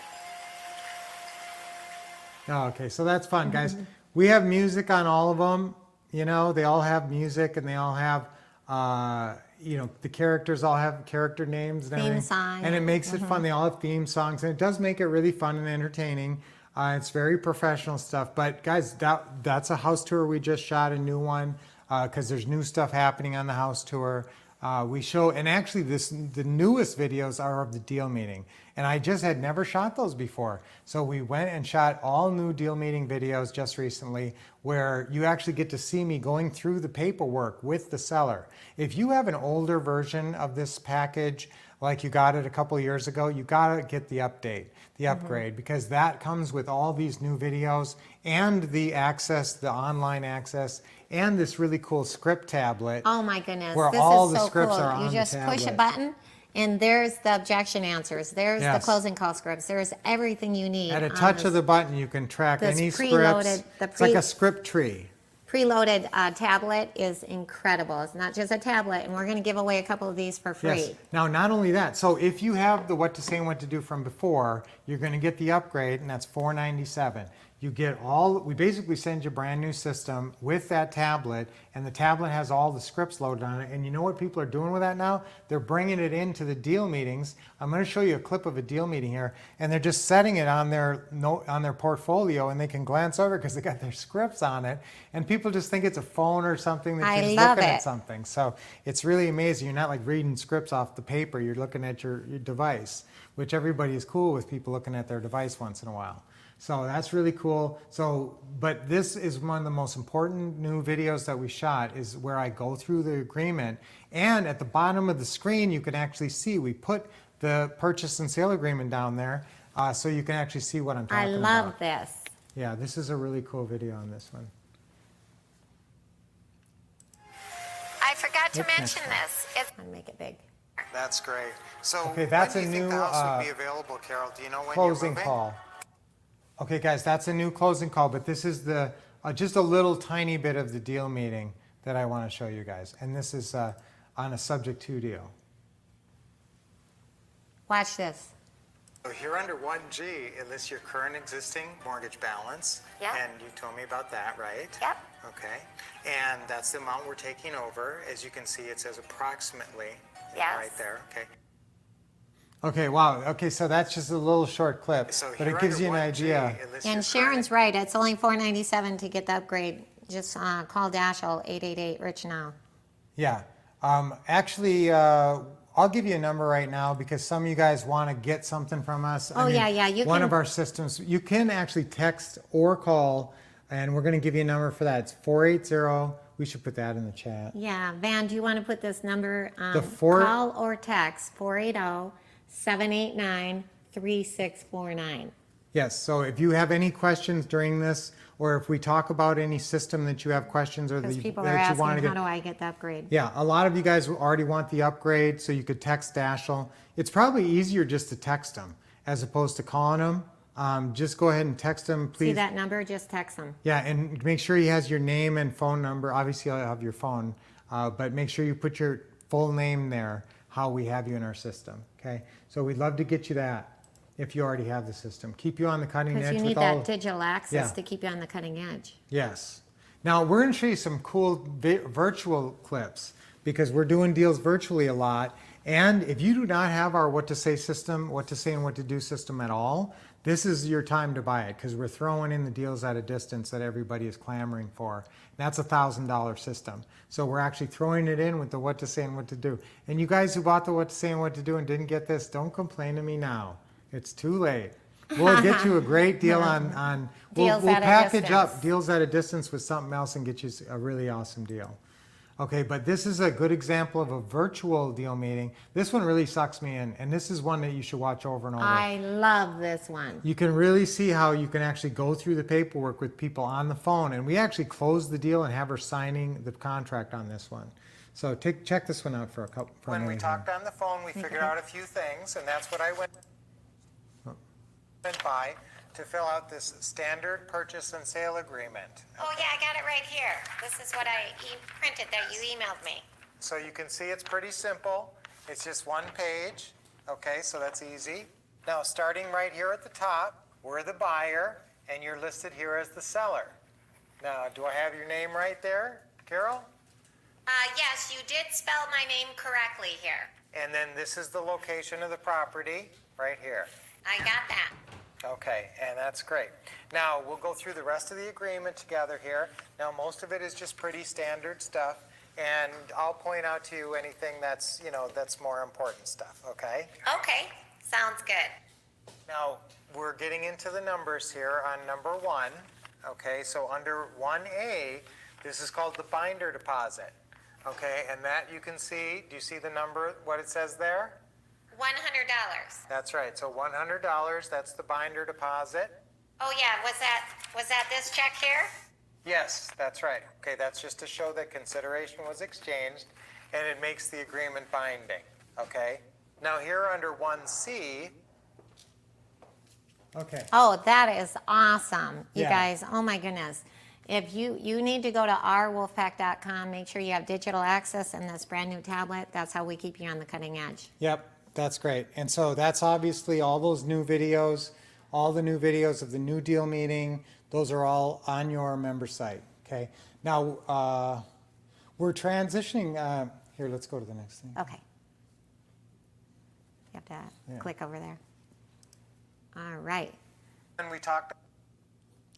Oh, okay, so that's fun, guys. We have music on all of them. You know, they all have music and they all have, the characters all have character names and Theme everything. song. And it makes it fun. They all have theme songs and it does make it really fun and entertaining. It's very professional stuff. But guys, that's a house tour we just shot, a new one, because there's new stuff happening on the house tour. We show, and actually the newest videos are of the deal meeting. And I just had never shot those before. So we went and shot all new deal meeting videos just recently where you actually get to see me going through the paperwork with the seller. If you have an older version of this package, like you got it a couple years ago, you gotta get the update, the upgrade, because that comes with all these new videos and the access, the online access, and this really cool script tablet. Oh my goodness, Where this all is the so scripts cool. are on You the just push a tablet. button and there's the objection answers. There's the Yes. closing call scripts. There's everything you need. At a on touch this of the button, you can track this any preloaded- scripts. the It's like pre- a script tree. preloaded tablet is incredible. It's not just a tablet, and we're going to give away a couple of these for free. Yes. Now, not only that, so if you have the what to say and what to do from before, you're going to get the upgrade, and that's $497. You get all, we basically send you a brand new system with that tablet, and the tablet has all the scripts loaded on it. And you know what people are doing with that now? They're bringing it into the deal meetings. I'm going to show you a clip of a deal meeting here, and they're just setting it on their note, on their portfolio, and they can glance over because they got their scripts on it. And people just think it's a phone or something that I you're just love looking it. at something. So it's really amazing. You're not like reading scripts off the paper. You're looking at your device, which everybody is cool with people looking at their device once in a while. So that's really cool. So, but this is one of the most important new videos that we shot is where I go through the agreement. And at the bottom of the screen, you can actually see, we put the purchase and sale agreement down there so you can actually see what I'm I talking love about. this. Yeah, this is a really cool video on this one. I forgot to Oops, mention this. It's I'll make it big. That's great. So Okay, that's when a do you think new, the house would be available, Carol? Do you know when you're Closing moving? call. Okay, guys, that's a new closing call, but this is the just a little tiny bit of the deal meeting that I want to show you guys. And this is on a subject to deal. Watch this. So here under 1G, it lists your current existing mortgage balance. Yeah. And you told me about that, right? Yep. Okay. And that's the amount we're taking over. As you can see, it says approximately Yes. right there. Okay. Okay, wow. Okay, so that's just a little short clip, So but here it gives under you an 1G, idea. it lists And your Sharon's right. It's only $497 to get the upgrade. Just call Dashel 888-RICH now. Yeah. Actually, I'll give you a number right now because some of you guys want to get something from us. Oh, yeah, you one can- of our systems, you can actually text or call, and we're going to give you a number for that. It's 480. We should put that in the chat. Yeah, Van, do you want to put this number? The Call or text 480-789-3649. Yes, so if you have any questions during this, or if we talk about any system that you have questions or Because that people are you want asking, to how get. do I get the upgrade? Yeah, a lot of you guys already want the upgrade, so you could text Dashel. It's probably easier just to text them as opposed to calling them. Just go ahead and text them, please. See that number? Just text them. Yeah, and make sure he has your name and phone number. Obviously, I'll have your phone, but make sure you put your full name there, how we have you in our system, okay? So we'd love to get you that if you already have the system. Keep you on the cutting Because edge you with need all. that digital access Yeah. to keep you on the cutting edge. Yes. Now, we're going to show you some cool virtual clips because we're doing deals virtually a lot. And if you do not have our what to say system, what to say and what to do system at all, this is your time to buy it because we're throwing in the deals at a distance that everybody is clamoring for. That's a $1,000 system. So we're actually throwing it in with the what to say and what to do. And you guys who bought the what to say and what to do and didn't get this, don't complain to me now. It's too late. We'll get you a great deal on we'll Deals at a package up distance. deals at a distance with something else and get you a really awesome deal. Okay, but this is a good example of a virtual deal meeting. This one really sucks me in, and this is one that you should watch over and over. I love this one. You can really see how you can actually go through the paperwork with people on the phone, and we actually closed the deal and have her signing the contract on this one. So check this one out for a couple. For a When we minute talked on the phone, we figured out a few things, and that's what I went by to fill out this standard purchase and sale agreement. Oh, yeah, I got it right here. This is what I printed that you emailed me. So you can see it's pretty simple. It's just one page. Okay, so that's easy. Now, starting right here at the top, we're the buyer, and you're listed here as the seller. Now, do I have your name right there, Carol? Yes, you did spell my name correctly here. And then this is the location of the property, right here. I got that. Okay, and that's great. Now, we'll go through the rest of the agreement together here. Now, most of it is just pretty standard stuff, and I'll point out to you anything that's, that's more important stuff, okay? Okay, sounds good. Now, we're getting into the numbers here on number 1. Okay, so under 1A, this is called the binder deposit. Okay, and that you can see, do you see the number, what it says there? $100. That's right, so $100, that's the binder deposit. Oh yeah, was that this check here? Yes, that's right. Okay, that's just to show that consideration was exchanged, and it makes the agreement binding. Okay? Now here under 1C, Okay. Oh, that is awesome, you Yeah. guys. Oh my goodness. If you need to go to ourwolfpack.com, make sure you have digital access in this brand new tablet. That's how we keep you on the cutting edge. Yep, that's great. And so that's obviously all those new videos, all the new videos of the New Deal meeting. Those are all on your member site. Okay. Now we're transitioning. Here, let's go to the next thing. Okay. You have to click over there. All right. and we talked.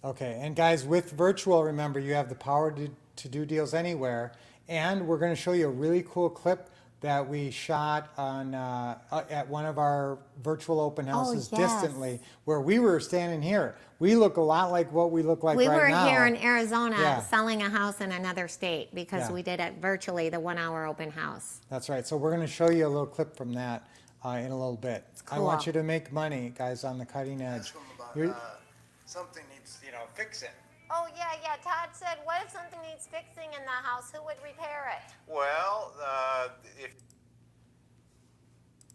Okay, and guys, with virtual, remember, you have the power to do deals anywhere. And we're going to show you a really cool clip that we shot on at one of our virtual open houses yes. distantly, where we were standing here. We look a lot like what we look like We right were now. here in Arizona Yeah. selling a house in another state because Yeah. we did it virtually, the 1 hour open house. That's right. So we're going to show you a little clip from that in a little bit. I want cool. you to make money, guys, on the cutting edge. You're- Something needs, fixing. Oh, yeah. Todd said, what if something needs fixing in the house? Who would repair it? Well,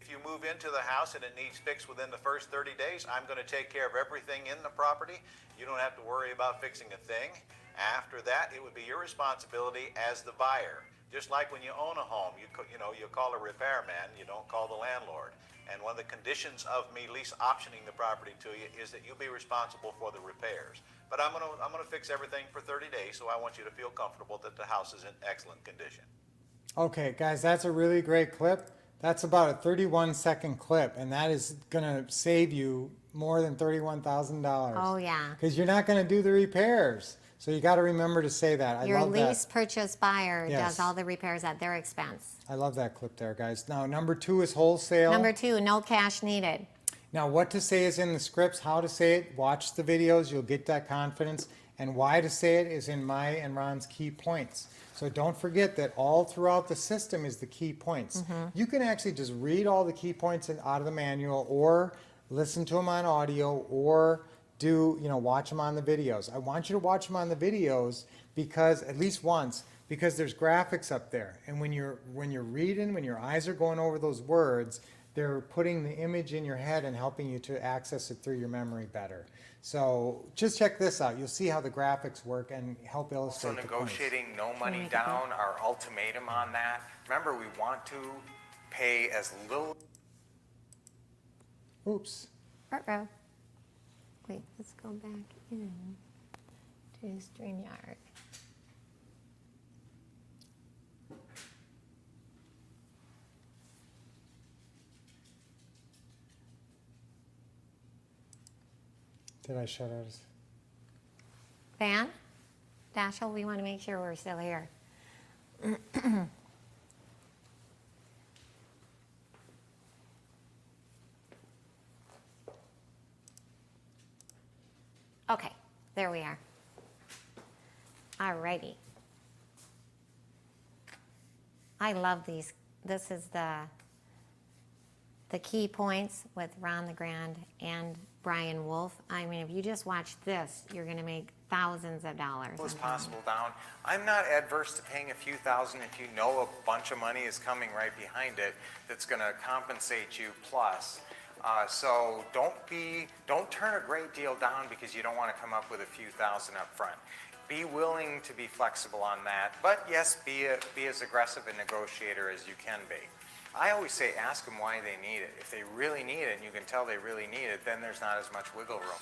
if you move into the house and it needs fixed within the first 30 days, I'm going to take care of everything in the property. You don't have to worry about fixing a thing. After that, it would be your responsibility as the buyer. Just like when you own a home, you call a repairman, you don't call the landlord. And one of the conditions of me lease optioning the property to you is that you'll be responsible for the repairs. But I'm gonna fix everything for 30 days, so I want you to feel comfortable that the house is in excellent condition. Okay, guys, that's a really great clip. That's about a 31-second clip, and that is going to save you more than $31,000. Oh, yeah. Because you're not going to do the repairs. So you got to remember to say that. Your love lease that. purchase buyer Yes. does all the repairs at their expense. I love that clip there, guys. Now, number 2 is wholesale. Number 2, no cash needed. Now, what to say is in the scripts, how to say it, watch the videos, you'll get that confidence. And why to say it is in my and Ron's key points. So don't forget that all throughout the system is the key points. You can actually just read all the key points out of the manual, or listen to them on audio, or watch them on the videos. I want you to watch them on the videos because, at least once, because there's graphics up there. And when you're reading, when your eyes are going over those words, they're putting the image in your head and helping you to access it through your memory better. So just check this out. You'll see how the graphics work and help illustrate Also the points. negotiating no money down, our ultimatum on that. Remember, we want to pay as little. Oops. Uh-oh. Wait, let's go back in to StreamYard. Did I shut out? Van? Dashel, we want to make sure we're still here. Okay, there we are. Alrighty. I love these. This is the key points with Ron the Grand and Brian Wolff. I mean, if you just watch this, you're going to make thousands of dollars. As possible down. I'm not adverse to paying a few thousand if you know a bunch of money is coming right behind it that's going to compensate you plus. So don't turn a great deal down because you don't want to come up with a few thousand up front. Be willing to be flexible on that, but yes, be as aggressive a negotiator as you can be. I always say ask them why they need it. If they really need it and you can tell they really need it, then there's not as much wiggle room.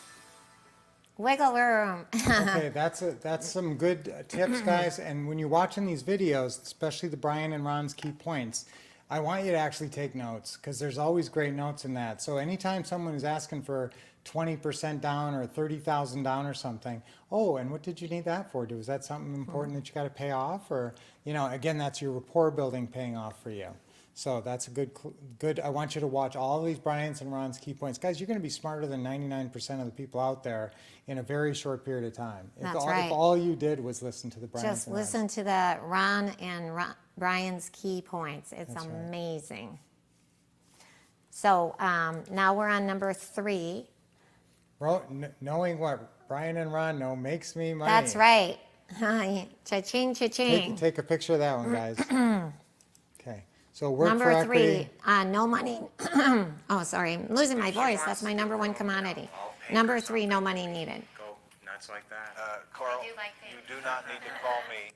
Wiggle room. Okay, that's some good tips, guys. And when you're watching these videos, especially the Brian and Ron's key points, I want you to actually take notes because there's always great notes in that. So anytime someone is asking for 20% down or 30,000 down or something, oh, and what did you need that for? Was that something important that you got to pay off? Or, again, that's your rapport building paying off for you. So that's a good. I want you to watch all of these Brian's and Ron's key points, guys. You're going to be smarter than 99% of the people out there in a very short period of time. That's If right. all you did was listen to the Brian's Just and Ron's. listen to the Brian's key points. It's That's right. amazing. So now we're on number 3. Knowing what Brian and Ron know makes me money. That's right. Cha-ching, cha-ching. Take a picture of that one, guys. Okay. So work for Number equity. 3, no money. Oh, sorry, I'm losing my voice. That's my number 1 commodity. Number 3, no money needed. Go nuts like that. Carl, I do like that. you do not need to call me.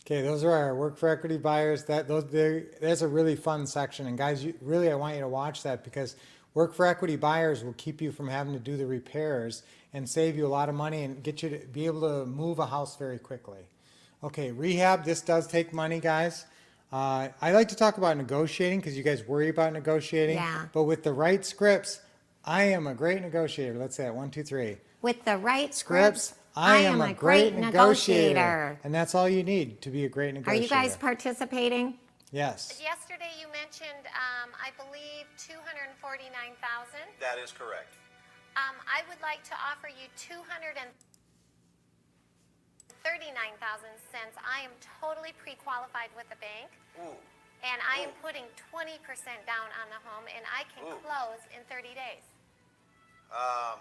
Okay, those are our work for equity buyers. There's a really fun section, and guys, I want you to watch that because work for equity buyers will keep you from having to do the repairs and save you a lot of money and get you to be able to move a house very quickly. Okay, rehab. This does take money, guys. I like to talk about negotiating because you guys worry about negotiating. Yeah. But with the right scripts, I am a great negotiator. Let's say it. 1, 2, 3. With the right scripts, I am a great negotiator. And that's all you need to be a great Are negotiator. you guys participating? Yes. Yesterday you mentioned, I believe, 249,000. That is correct. I would like to offer you 239,000 since I am totally pre-qualified with the bank. Ooh. And I am putting 20% down on the home, and I can Ooh. close in 30 days. Well,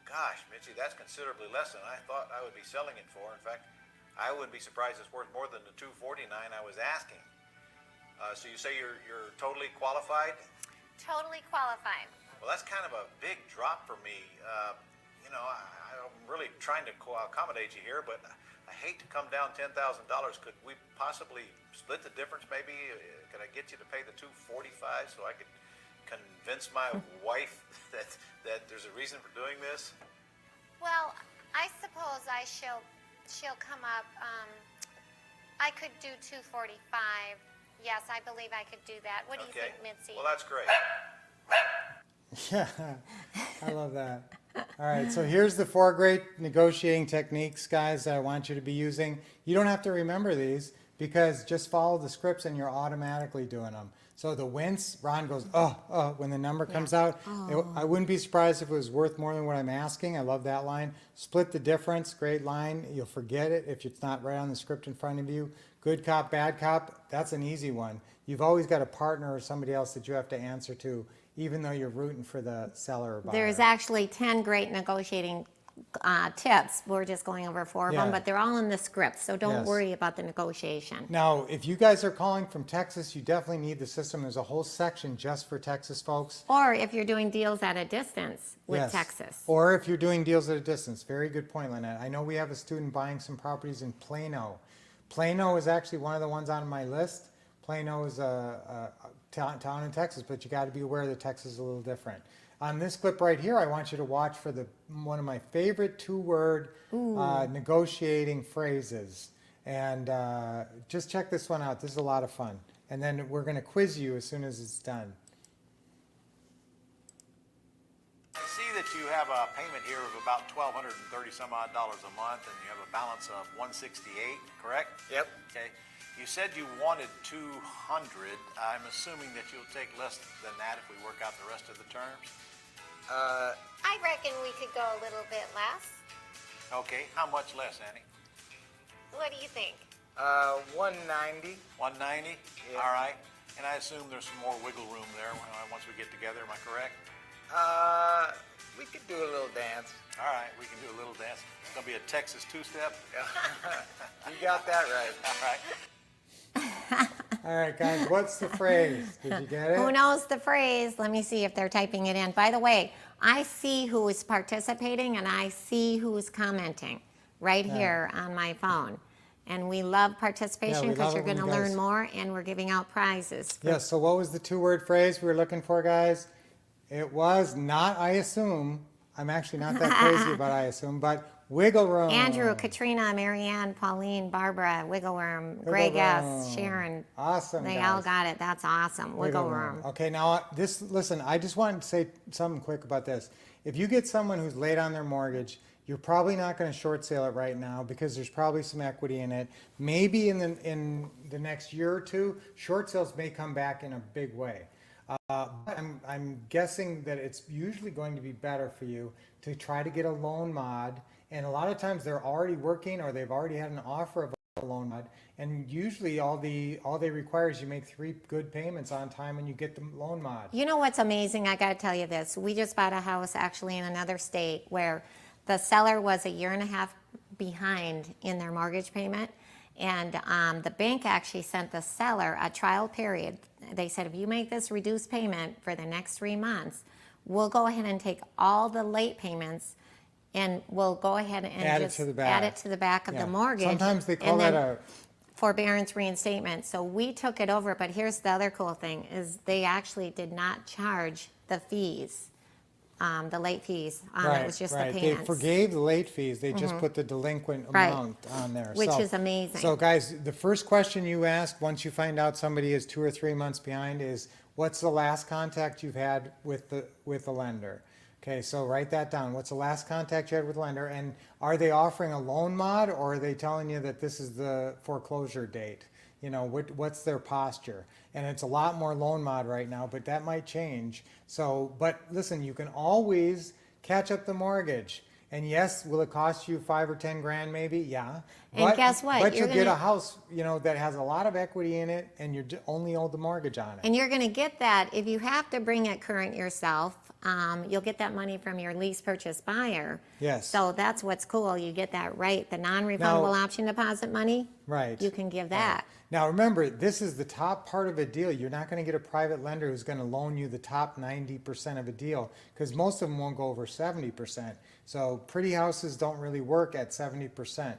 gosh, Mitzi, that's considerably less than I thought I would be selling it for. In fact, I wouldn't be surprised it's worth more than the 249 I was asking. So you say you're totally qualified? Totally qualified. Well, that's kind of a big drop for me. I'm really trying to accommodate you here, but I hate to come down $10,000. Could we possibly split the difference? Maybe could I get you to pay the 245 so I could convince my wife that there's a reason for doing this? Well, I suppose she'll come up. I could do 245. Yes, I believe I could do that. What do you think, Mitzi? Well, that's great. Yeah, I love that. All right, so here's the 4 great negotiating techniques, guys, that I want you to be using. You don't have to remember these because just follow the scripts and you're automatically doing them. So the wince, Ron goes, when the number comes out. I wouldn't be surprised if it was worth more than what I'm asking. I love that line. Split the difference, great line. You'll forget it if it's not right on the script in front of you. Good cop, bad cop, that's an easy one. You've always got a partner or somebody else that you have to answer to, even though you're rooting for the seller or buyer. There's actually 10 great negotiating tips. We're just going over 4 of them, Yeah. but they're all in the script, so don't Yes. worry about the negotiation. Now, if you guys are calling from Texas, you definitely need the system. There's a whole section just for Texas folks. Or if you're doing deals at a distance with Yes. Texas. Or if you're doing deals at a distance. Very good point, Lynette. I know we have a student buying some properties in Plano. Plano is actually one of the ones on my list. Plano is a town in Texas, but you got to be aware that Texas is a little different. On this clip right here, I want you to watch for one of my favorite 2-word negotiating phrases. And just check this one out. This is a lot of fun. And then we're going to quiz you as soon as it's done. I see that you have a payment here of about $1,230 some odd a month, and you have a balance of $168, correct? Yep. Okay. You said you wanted 200. I'm assuming that you'll take less than that if we work out the rest of the terms. I reckon we could go a little bit less. Okay. How much less, Annie? What do you think? 190. 190. Yeah. All right. And I assume there's some more wiggle room there once we get together. Am I correct? We could do a little dance. All right. We can do a little dance. It's gonna be a Texas 2-step. You got that right. All right. All right, guys, what's the phrase? Did you get it? Who knows the phrase? Let me see if they're typing it in. By the way, I see who is participating and I see who's commenting right here on my phone. And we love participation Yeah, we because love you're it when going to you learn guys- more and we're giving out prizes. Yes, so what was the 2-word phrase we were looking for, guys? It was not I assume. I'm actually not that crazy about I assume, but wiggle room. Andrew, Katrina, Marianne, Pauline, Barbara, Wiggle Room, Greg S., room. Sharon. Awesome, They guys. all got it. That's awesome. Wiggle Room. Okay, now listen, I just wanted to say something quick about this. If you get someone who's late on their mortgage, You're probably not going to short sale it right now because there's probably some equity in it. Maybe in the next year or two, short sales may come back in a big way. But I'm guessing that it's usually going to be better for you to try to get a loan mod. And a lot of times they're already working or they've already had an offer of a loan mod. And usually all they require is you make 3 good payments on time and you get the loan mod. You know what's amazing? I got to tell you this. We just bought a house actually in another state where the seller was a year and a half behind in their mortgage payment. And the bank actually sent the seller a trial period. They said, if you make this reduced payment for the next 3 months, we'll go ahead and take all the late payments and we'll go ahead and Add just it to the back. add it to the back of Yeah. the mortgage. Sometimes they call and that then a forbearance reinstatement. So we took it over, but here's the other cool thing is they actually did not charge the fees, the late fees. It was just the They payments. forgave the late fees. They just put the delinquent Right. amount on there. Which So- is amazing. So guys, the first question you ask once you find out somebody is 2 or 3 months behind is, what's the last contact you've had with the lender? Okay, so write that down. What's the last contact you had with the lender? And are they offering a loan mod or are they telling you that this is the foreclosure date? You know, what's their posture? And it's a lot more loan mod right now, but that might change. So, but listen, you can always catch up the mortgage. And yes, will it cost you 5 or 10 grand maybe? Yeah. And guess what? But You're you'll get a gonna- house, you know, that has a lot of equity in it and you only owe the mortgage on it. And you're going to get that if you have to bring it current yourself. You'll get that money from your lease purchase buyer. Yes. So that's what's cool. You get that right. The non-refundable option deposit money. Right. You can give that. Now remember, this is the top part of a deal. You're not going to get a private lender who's going to loan you the top 90% of a deal because most of them won't go over 70%. So pretty houses don't really work at 70%.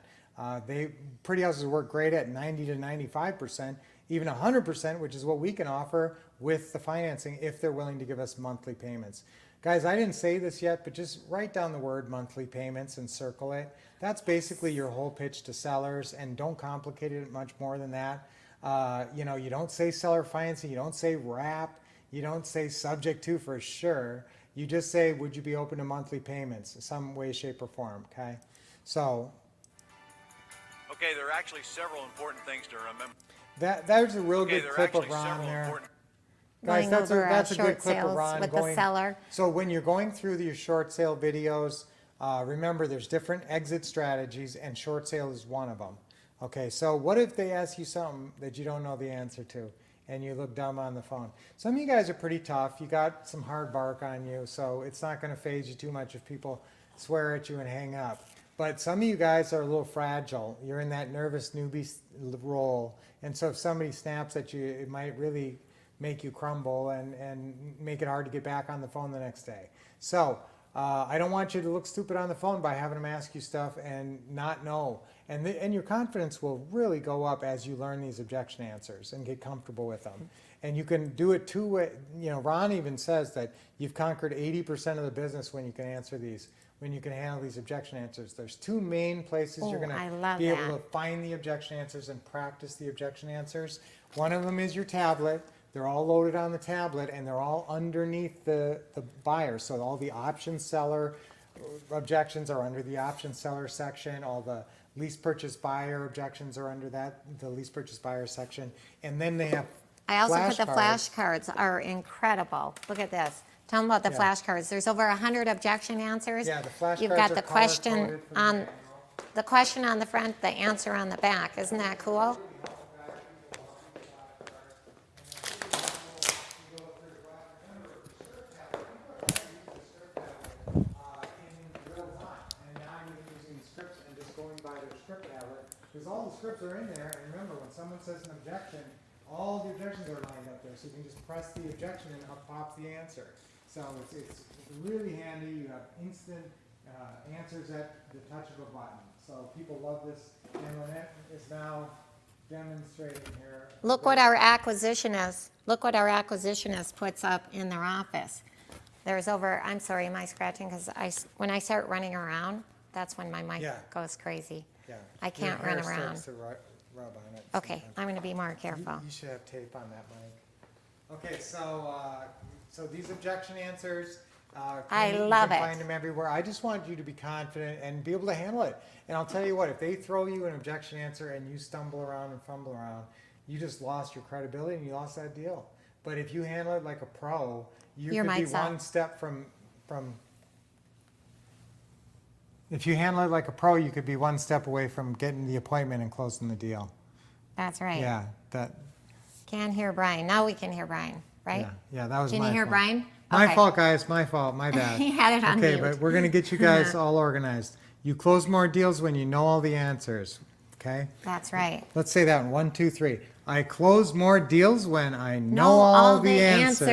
Pretty houses work great at 90 to 95%, even 100%, which is what we can offer with the financing if they're willing to give us monthly payments. Guys, I didn't say this yet, but just write down the word monthly payments and circle it. That's basically your whole pitch to sellers, and don't complicate it much more than that. You know, you don't say seller financing, you don't say wrap, you don't say subject to for sure. You just say, would you be open to monthly payments in some way, shape, or form, okay? So. Okay, there are actually several important things to remember. There's a real Okay, good there are clip of actually Ron several there. important. Guys, Going that's over, a good short clip of sales Ron with going. the seller. So when you're going through your short sale videos, remember there's different exit strategies and short sale is one of them. Okay, so what if they ask you something that you don't know the answer to and you look dumb on the phone? Some of you guys are pretty tough. You got some hard bark on you, so it's not going to faze you too much if people swear at you and hang up. But some of you guys are a little fragile. You're in that nervous newbie role. And so if somebody snaps at you, it might really make you crumble and make it hard to get back on the phone the next day. So I don't want you to look stupid on the phone by having them ask you stuff and not know. And your confidence will really go up as you learn these objection answers and get comfortable with them. And you can do it two ways. You know, Ron even says that you've conquered 80% of the business when you can answer these, when you can handle these objection answers. There's 2 main places you're I going love to be able that. to find the objection answers and practice the objection answers. One of them is your tablet. They're all loaded on the tablet and they're all underneath the buyer. So all the option seller objections are under the option seller section. All the lease purchase buyer objections are under the lease purchase buyer section. And then they have I also put the flashcards. flashcards are incredible. Look at this. Tell them about the Yeah. flashcards. There's over 100 objection answers. Yeah, the flashcards You've got are the question color-coded from the on manual. the question on the front, the answer on the back. Isn't that cool? Because all the scripts are in there, and remember, when someone says an objection, all the objections are lined up there, so you can just press the objection and up pops the answer. So it's really handy. You have instant answers at the touch of a button. So people love this, and Lynette is now demonstrating here. Look what our acquisitionist puts up in their office. There's over, I'm sorry, am I scratching? Because when I start running around, that's when my mic Yeah. goes crazy. Yeah. I can't Your run hair around. starts to rub on it. Okay, sometimes. I'm going to be more careful. You should have tape on that mic. Okay, so these objection answers, I You love can it. find them everywhere. I just want you to be confident and be able to handle it. And I'll tell you what, if they throw you an objection answer and you stumble around and fumble around, you just lost your credibility and you lost that deal. But if you handle it like a pro, you Your could be mic's off. one step from. If you handle it like a pro, you could be one step away from getting the appointment and closing the deal. That's right. Yeah, that. Can't hear Brian. Now we can hear Brian, right? Yeah, that was Can my you hear fault. Brian? My Okay. fault, guys. My fault. My bad. He had it on Okay, mute. but we're gonna get you guys all organized. You close more deals when you know all the answers. Okay. That's right. Let's say that one. 1, 2, 3. I close more deals when I know all the answers.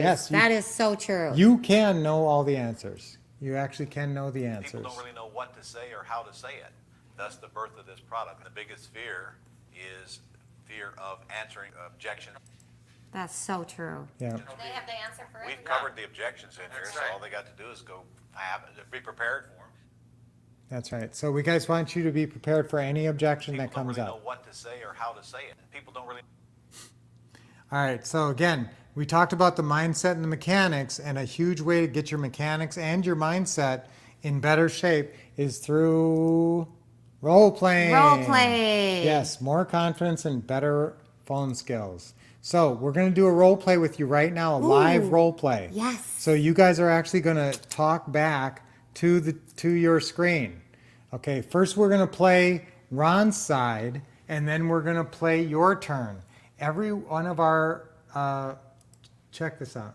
Yes, That is so true. you can know all the answers. You actually can know the answers. People don't really know what to say or how to say it. Thus the birth of this product. The biggest fear is fear of answering objections. That's so true. Yeah. They have the answer for We've everything. covered the objections in here, That's so right. all they got to do is go be prepared for them. That's right. So we guys want you to be prepared for any objection that People don't comes really up. know what to say or how to say it. People don't really. All right, so again, we talked about the mindset and the mechanics, and a huge way to get your mechanics and your mindset in better shape is through role playing. Role play. Yes, more confidence and better phone skills. So we're going to do a role play with you right now, a live role play. Yes. So you guys are actually going to talk back to your screen. Okay, first we're going to play Ron's side, and then we're going to play your turn. Every one of our, check this out.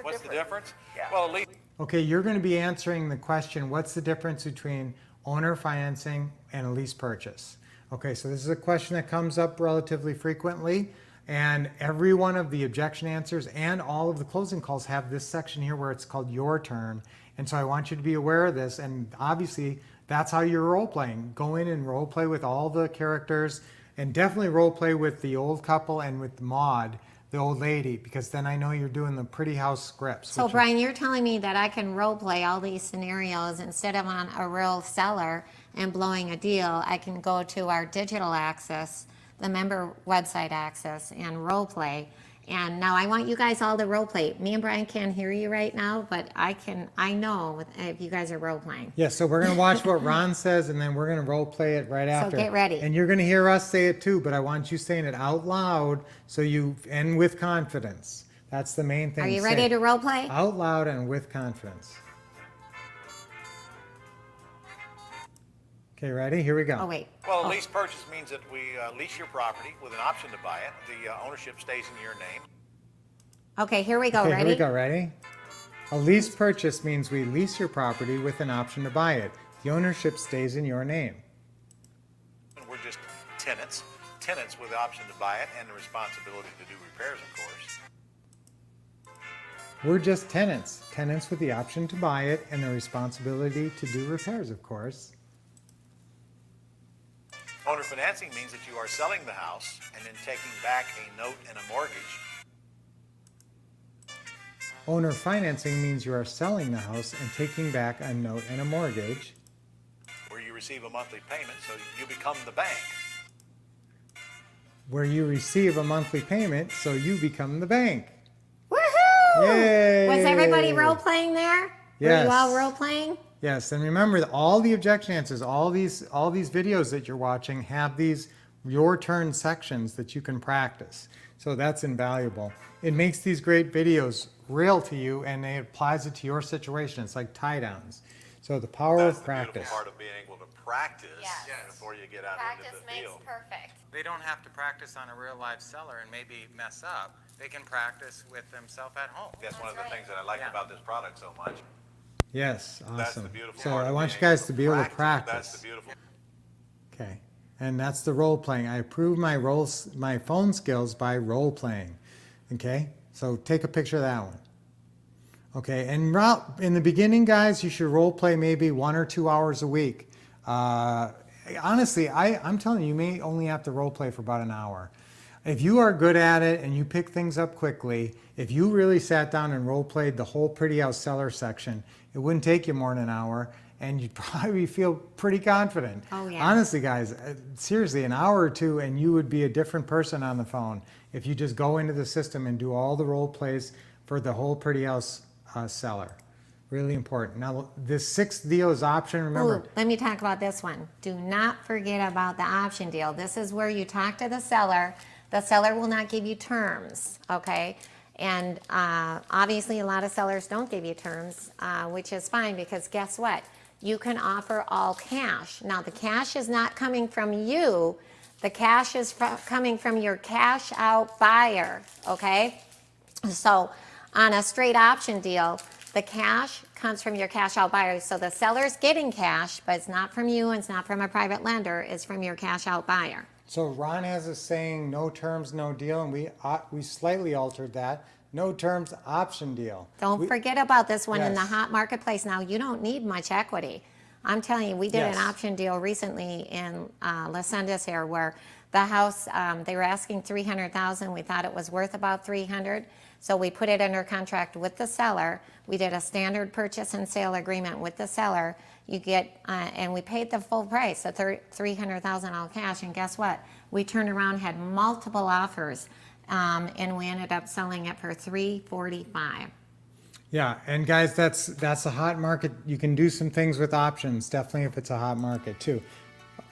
What's the difference? Well, at least. Okay, you're going to be answering the question, what's the difference between owner financing and a lease purchase? Okay, so this is a question that comes up relatively frequently, and every one of the objection answers and all of the closing calls have this section here where it's called your turn. And so I want you to be aware of this, and obviously that's how you're role playing. Go in and role play with all the characters, and definitely role play with the old couple and with Maud, the old lady, because then I know you're doing the pretty house scripts. So which is- Brian, you're telling me that I can role play all these scenarios instead of on a real seller and blowing a deal. I can go to our digital access, the member website access, and role play. And now I want you guys all to role play. Me and Brian can't hear you right now, but I know if you guys are role playing. Yeah, so we're going to watch what Ron says, and then we're going to role play it right after. get ready. And you're going to hear us say it too, but I want you saying it out loud and with confidence. That's the main thing. Are you Say ready it to role play? out loud and with confidence. Okay, ready? Here we go. Oh, wait. Well, a lease purchase means that we lease your property with an option to buy it. The ownership stays in your name. Okay, here we go. Okay, Ready? here we go. Ready? A lease purchase means we lease your property with an option to buy it. The ownership stays in your name. We're just tenants. Tenants with the option to buy it and the responsibility to do repairs, of course. We're just tenants. Tenants with the option to buy it and the responsibility to do repairs, of course. Owner financing means that you are selling the house and then taking back a note and a mortgage. Owner financing means you are selling the house and taking back a note and a mortgage. Where you receive a monthly payment, so you become the bank. Where you receive a monthly payment, so you become the bank. Woohoo! Yay! Was everybody role playing there? Were Yes. you all role playing? Yes, and remember that all the objection answers, all these videos that you're watching have these your turn sections that you can practice. So that's invaluable. It makes these great videos real to you, and it applies it to your situation. It's like tie downs. So the power That's of the practice. beautiful part of being able to practice Yes. before you get out Practice into the makes field. perfect. They don't have to practice on a real live seller and maybe mess up. They can practice with themselves at home. That's one of the That's things that I like Yeah. about this product so much. Yes, That's awesome. the beautiful So part I of want being you guys able to be able to That's practice. the beautiful. Okay, and that's the role playing. I approve my phone skills by role playing. Okay, so take a picture of that one. Okay, and in the beginning, guys, you should role play maybe 1 or 2 hours a week. Honestly, I'm telling you, you may only have to role play for about an hour. If you are good at it and you pick things up quickly, if you really sat down and role played the whole pretty house seller section, it wouldn't take you more than an hour, and you'd probably feel pretty confident. Oh, yeah. Honestly, guys, seriously, an hour or two, and you would be a different person on the phone if you just go into the system and do all the role plays for the whole pretty house seller. Really important. Now, this sixth deal is option. Remember, Ooh, let me talk about this one. Do not forget about the option deal. This is where you talk to the seller. The seller will not give you terms, okay? And obviously a lot of sellers don't give you terms, which is fine because guess what? You can offer all cash. Now the cash is not coming from you. The cash is coming from your cash out buyer, okay? So on a straight option deal, the cash comes from your cash out buyer. So the seller's getting cash, but it's not from you and it's not from a private lender, it's from your cash out buyer. so Ron has a saying, no terms, no deal, and we slightly altered that. No terms, option deal. Don't forget about this one in the Yes. hot marketplace. Now, you don't need much equity. I'm telling you, we did an Yes. option deal recently in Las Endas here where the house, they were asking $300,000. We thought it was worth about $300,000. So we put it under contract with the seller. We did a standard purchase and sale agreement with the seller. You get, and we paid the full price, the $300,000 all cash. And guess what? We turned around, had multiple offers, and we ended up selling it for $345,000. Yeah, and guys, that's a hot market. You can do some things with options, definitely if it's a hot market too.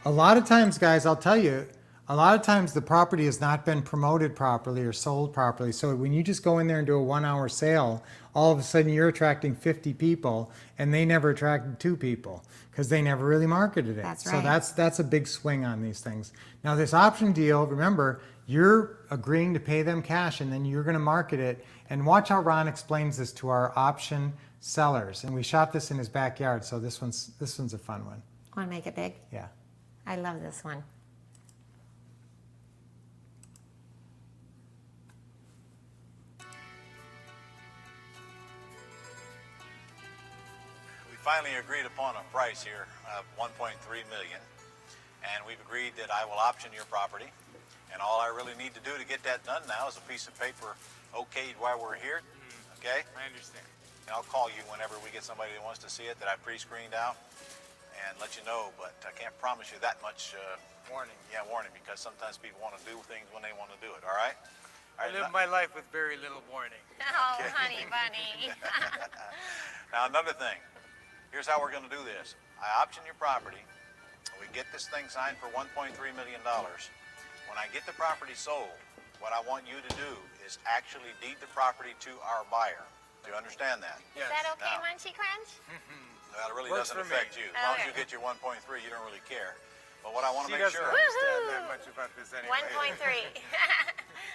A lot of times, guys, I'll tell you, a lot of times the property has not been promoted properly or sold properly. So when you just go in there and do a 1 hour sale, all of a sudden you're attracting 50 people and they never attracted 2 people because they never really marketed it. That's So right. that's a big swing on these things. Now this option deal, remember, you're agreeing to pay them cash and then you're going to market it. And watch how Ron explains this to our option sellers. And we shot this in his backyard, so this one's a fun one. Want to make it big? Yeah. I love this one. We finally agreed upon a price here of $1.3 million, and we've agreed that I will option your property. And all I really need to do to get that done now is a piece of paper okayed while we're here. Okay? I understand. And I'll call you whenever we get somebody that wants to see it that I pre-screened out and let you know, but I can't promise you that much Warning. yeah, warning, because sometimes people want to do things when they want to do it, all right? All I right, live my life with very little warning. Oh, honey bunny. Now, another thing. Here's how we're going to do this. I option your property. We get this thing signed for $1.3 million. When I get the property sold, what I want you to do is actually deed the property to our buyer. Do you understand that? Is that okay, Now- Munchy Crunch? Well, it really Works doesn't for me. affect you. As long as you Okay. get your 1.3, you don't really care. But what I want to She make doesn't sure, understand that much about this anyway. 1.3.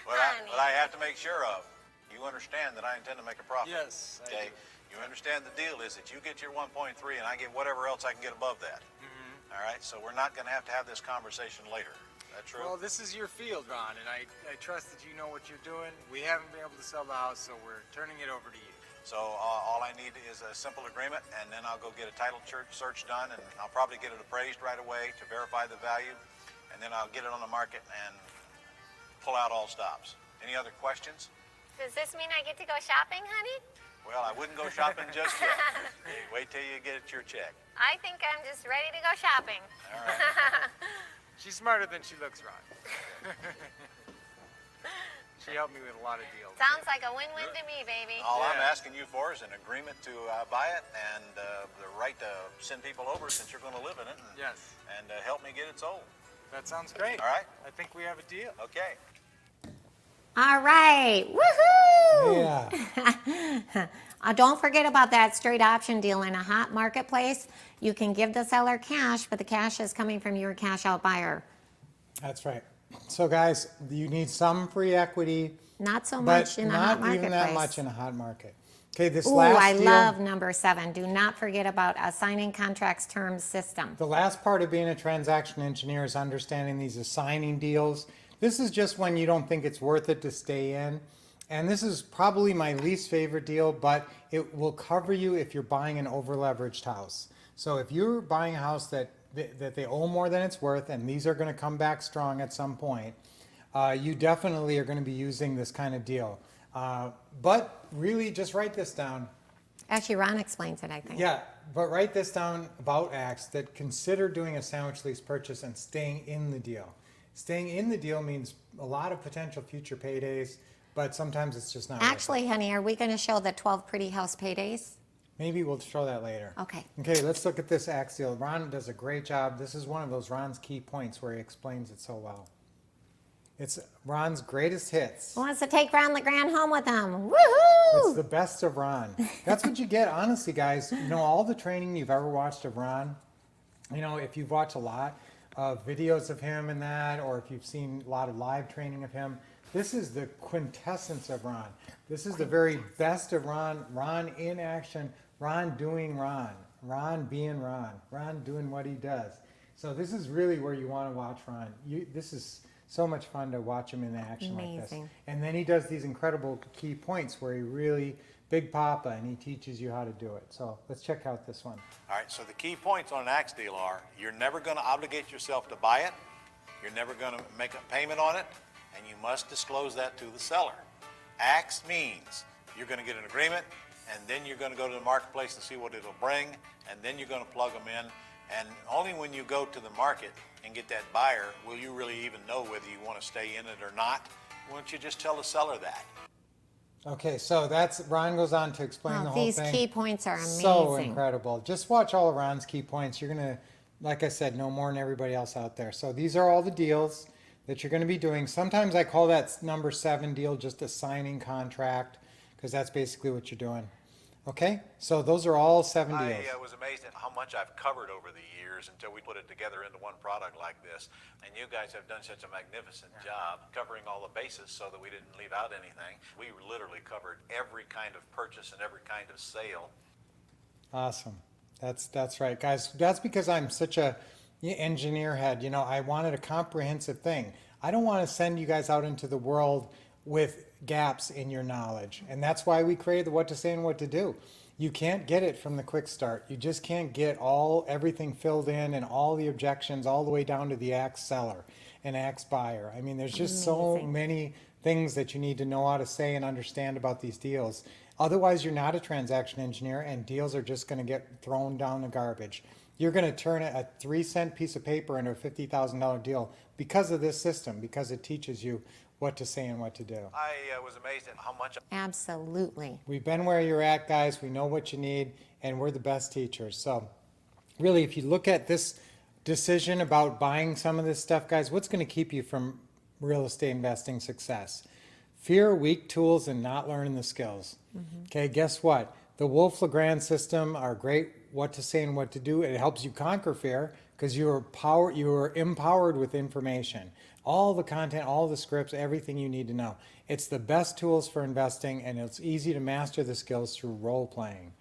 what I have to make sure of, you understand that I intend to make a profit. Yes, I Okay. You understand the deal is that you get your 1.3 and I get whatever else I can get above that. All right. So we're not going to have this conversation later. Is that true? Well, this is your field, Ron, and I trust that you know what you're doing. We haven't been able to sell the house, so we're turning it over to you. So all I need is a simple agreement, and then I'll go get a title search done, and I'll probably get it appraised right away to verify the value, and then I'll get it on the market and pull out all stops. Any other questions? Does this mean I get to go shopping, honey? Well, I wouldn't go shopping just yet. Wait till you get your check. I think I'm just ready to go shopping. All right. She's smarter than she looks, Ron. She helped me with a lot of deals. Sounds like a win-win to me, baby. All I'm Yeah. asking you for is an agreement to buy it and the right to send people over since you're going to live in it. And, Yes. And help me get it sold. That sounds great. All right. I think we have a deal. Okay. All right. Woohoo! Yeah. Don't forget about that straight option deal in a hot marketplace. You can give the seller cash, but the cash is coming from your cash out buyer. That's right. So guys, you need some free equity, Not so but much in a hot not marketplace. even that much in a hot market. Okay, this Ooh, last I deal, love number 7. Do not forget about a signing contracts terms system. the last part of being a transaction engineer is understanding these assigning deals. This is just when you don't think it's worth it to stay in. And this is probably my least favorite deal, but it will cover you if you're buying an over-leveraged house. So if you're buying a house that they owe more than it's worth, and these are going to come back strong at some point, you definitely are going to be using this kind of deal. But really, just write this down. Actually, Ron explains it, I think. Yeah, but write this down about acts that consider doing a sandwich lease purchase and staying in the deal. Staying in the deal means a lot of potential future paydays, but sometimes it's just not worth it. Actually, honey, are we going to show the 12 pretty house paydays? Maybe we'll show that later. Okay. Okay, let's look at this axe deal. Ron does a great job. This is one of those Ron's key points where he explains it so well. It's Ron's greatest hits. Who wants to take Ron LeGrand home with him? It's Woohoo! the best of Ron. That's what you get, honestly, guys. You know, all the training you've ever watched of Ron, you know, if you've watched a lot of videos of him and that, or if you've seen a lot of live training of him, this is the quintessence of Ron. This is the very best of Ron. Ron in action. Ron doing Ron. Ron being Ron. Ron doing what he does. So this is really where you want to watch Ron. This is so much fun to watch him in action like this. Amazing. And then he does these incredible key points where he really, Big Papa, and he teaches you how to do it. So let's check out this one. All right, so the key points on an axe deal are you're never going to obligate yourself to buy it, you're never going to make a payment on it, and you must disclose that to the seller. Axe means you're going to get an agreement, and then you're going to go to the marketplace and see what it'll bring, and then you're going to plug them in. And only when you go to the market and get that buyer will you really even know whether you want to stay in it or not. Why don't you just tell the seller that? Okay, so that's, Ron goes on to explain the whole These thing. key points are amazing. So incredible. Just watch all of Ron's key points. You're going to, like I said, know more than everybody else out there. So these are all the deals that you're going to be doing. Sometimes I call that number 7 deal just a signing contract, because that's basically what you're doing. Okay, so those are all 7 deals. I was amazed at how much I've covered over the years until we put it together into one product like this. And you guys have done such a magnificent job covering all the bases so that we didn't leave out anything. We literally covered every kind of purchase and every kind of sale. Awesome. That's right, guys. That's because I'm such a engineer head. You know, I wanted a comprehensive thing. I don't want to send you guys out into the world with gaps in your knowledge. And that's why we created the What to Say and What to Do. You can't get it from the quick start. You just can't get everything filled in and all the objections all the way down to the axe seller and axe buyer. I mean, there's just so many things that you need to know how to say and understand about these deals. Otherwise, you're not a transaction engineer and deals are just going to get thrown down the garbage. You're going to turn a 3-cent piece of paper into a $50,000 deal because of this system, because it teaches you what to say and what to do. I was amazed at how much. Absolutely. We've been where you're at, guys. We know what you need, and we're the best teachers. So really, if you look at this decision about buying some of this stuff, guys, what's going to keep you from real estate investing success? Fear, weak tools, and not learning the skills. Okay, guess what? The Wolff LeGrand system are great, what to say and what to do. It helps you conquer fear because you are empowered with information. All the content, all the scripts, everything you need to know. It's the best tools for investing, and it's easy to master the skills through role playing.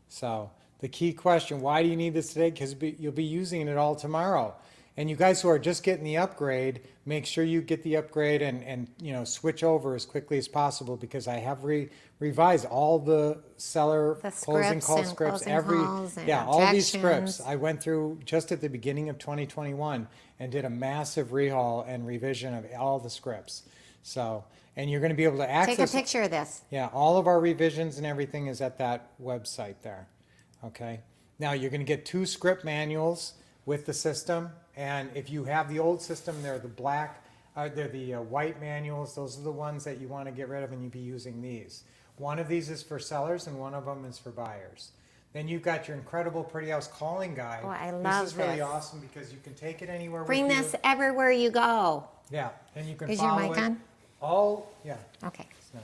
So the key question, why do you need this today? Because you'll be using it all tomorrow. And you guys who are just getting the upgrade, make sure you get the upgrade and you know, switch over as quickly as possible, because I have revised all the seller closing call scripts, all these scripts I went through just at the beginning of 2021 and did a massive rehaul and revision of all the scripts. So, and you're going to be able to access. Take a picture of this. Yeah, all of our revisions and everything is at that website there. Okay. Now you're going to get 2 script manuals with the system, and if you have the old system, they're the white manuals. Those are the ones that you want to get rid of, and you'd be using these. One of these is for sellers, and one of them is for buyers. Then you've got your incredible Pretty House calling guide. Oh, I love this. Is really this. awesome because you can take it anywhere Bring with this you. everywhere you go. Yeah, and you can Is your follow mic it. on? Okay. It's not.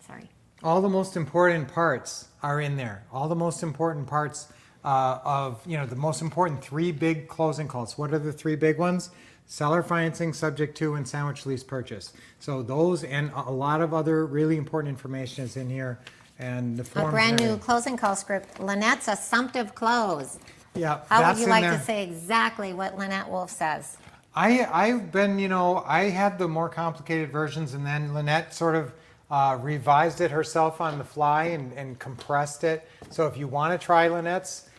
Sorry. All the most important parts are in there. All the most important parts of, you know, the most important 3 big closing calls. What are the 3 big ones? Seller financing, subject to, and sandwich lease purchase. So those and a lot of other really important information is in here, and the forms. A brand new and closing call script. Lynette's assumptive close. yeah, How that's would you in like there. to say exactly what Lynette Wolff says? I've been, you know, I had the more complicated versions, and then Lynette sort of revised it herself on the fly and compressed it. So if you want to try Lynette's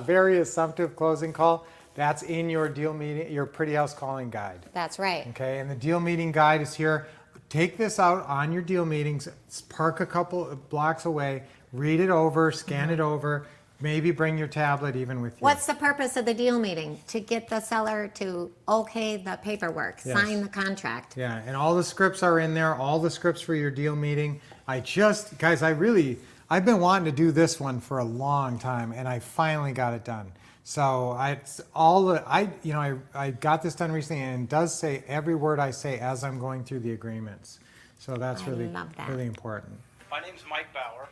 very assumptive closing call, that's in your deal meeting, your Pretty House calling guide. That's right. Okay, and the deal meeting guide is here. Take this out on your deal meetings, park a couple blocks away, read it over, scan it over, maybe bring your tablet even with you. What's the purpose of the deal meeting? To get the seller to okay the paperwork, Yes. sign the contract. Yeah, and all the scripts are in there, all the scripts for your deal meeting. Guys, I've been wanting to do this one for a long time, and I finally got it done. So I got this done recently, and it does say every word I say as I'm going through the agreements. So that's I really, love that. really important. My name's Mike Bauer,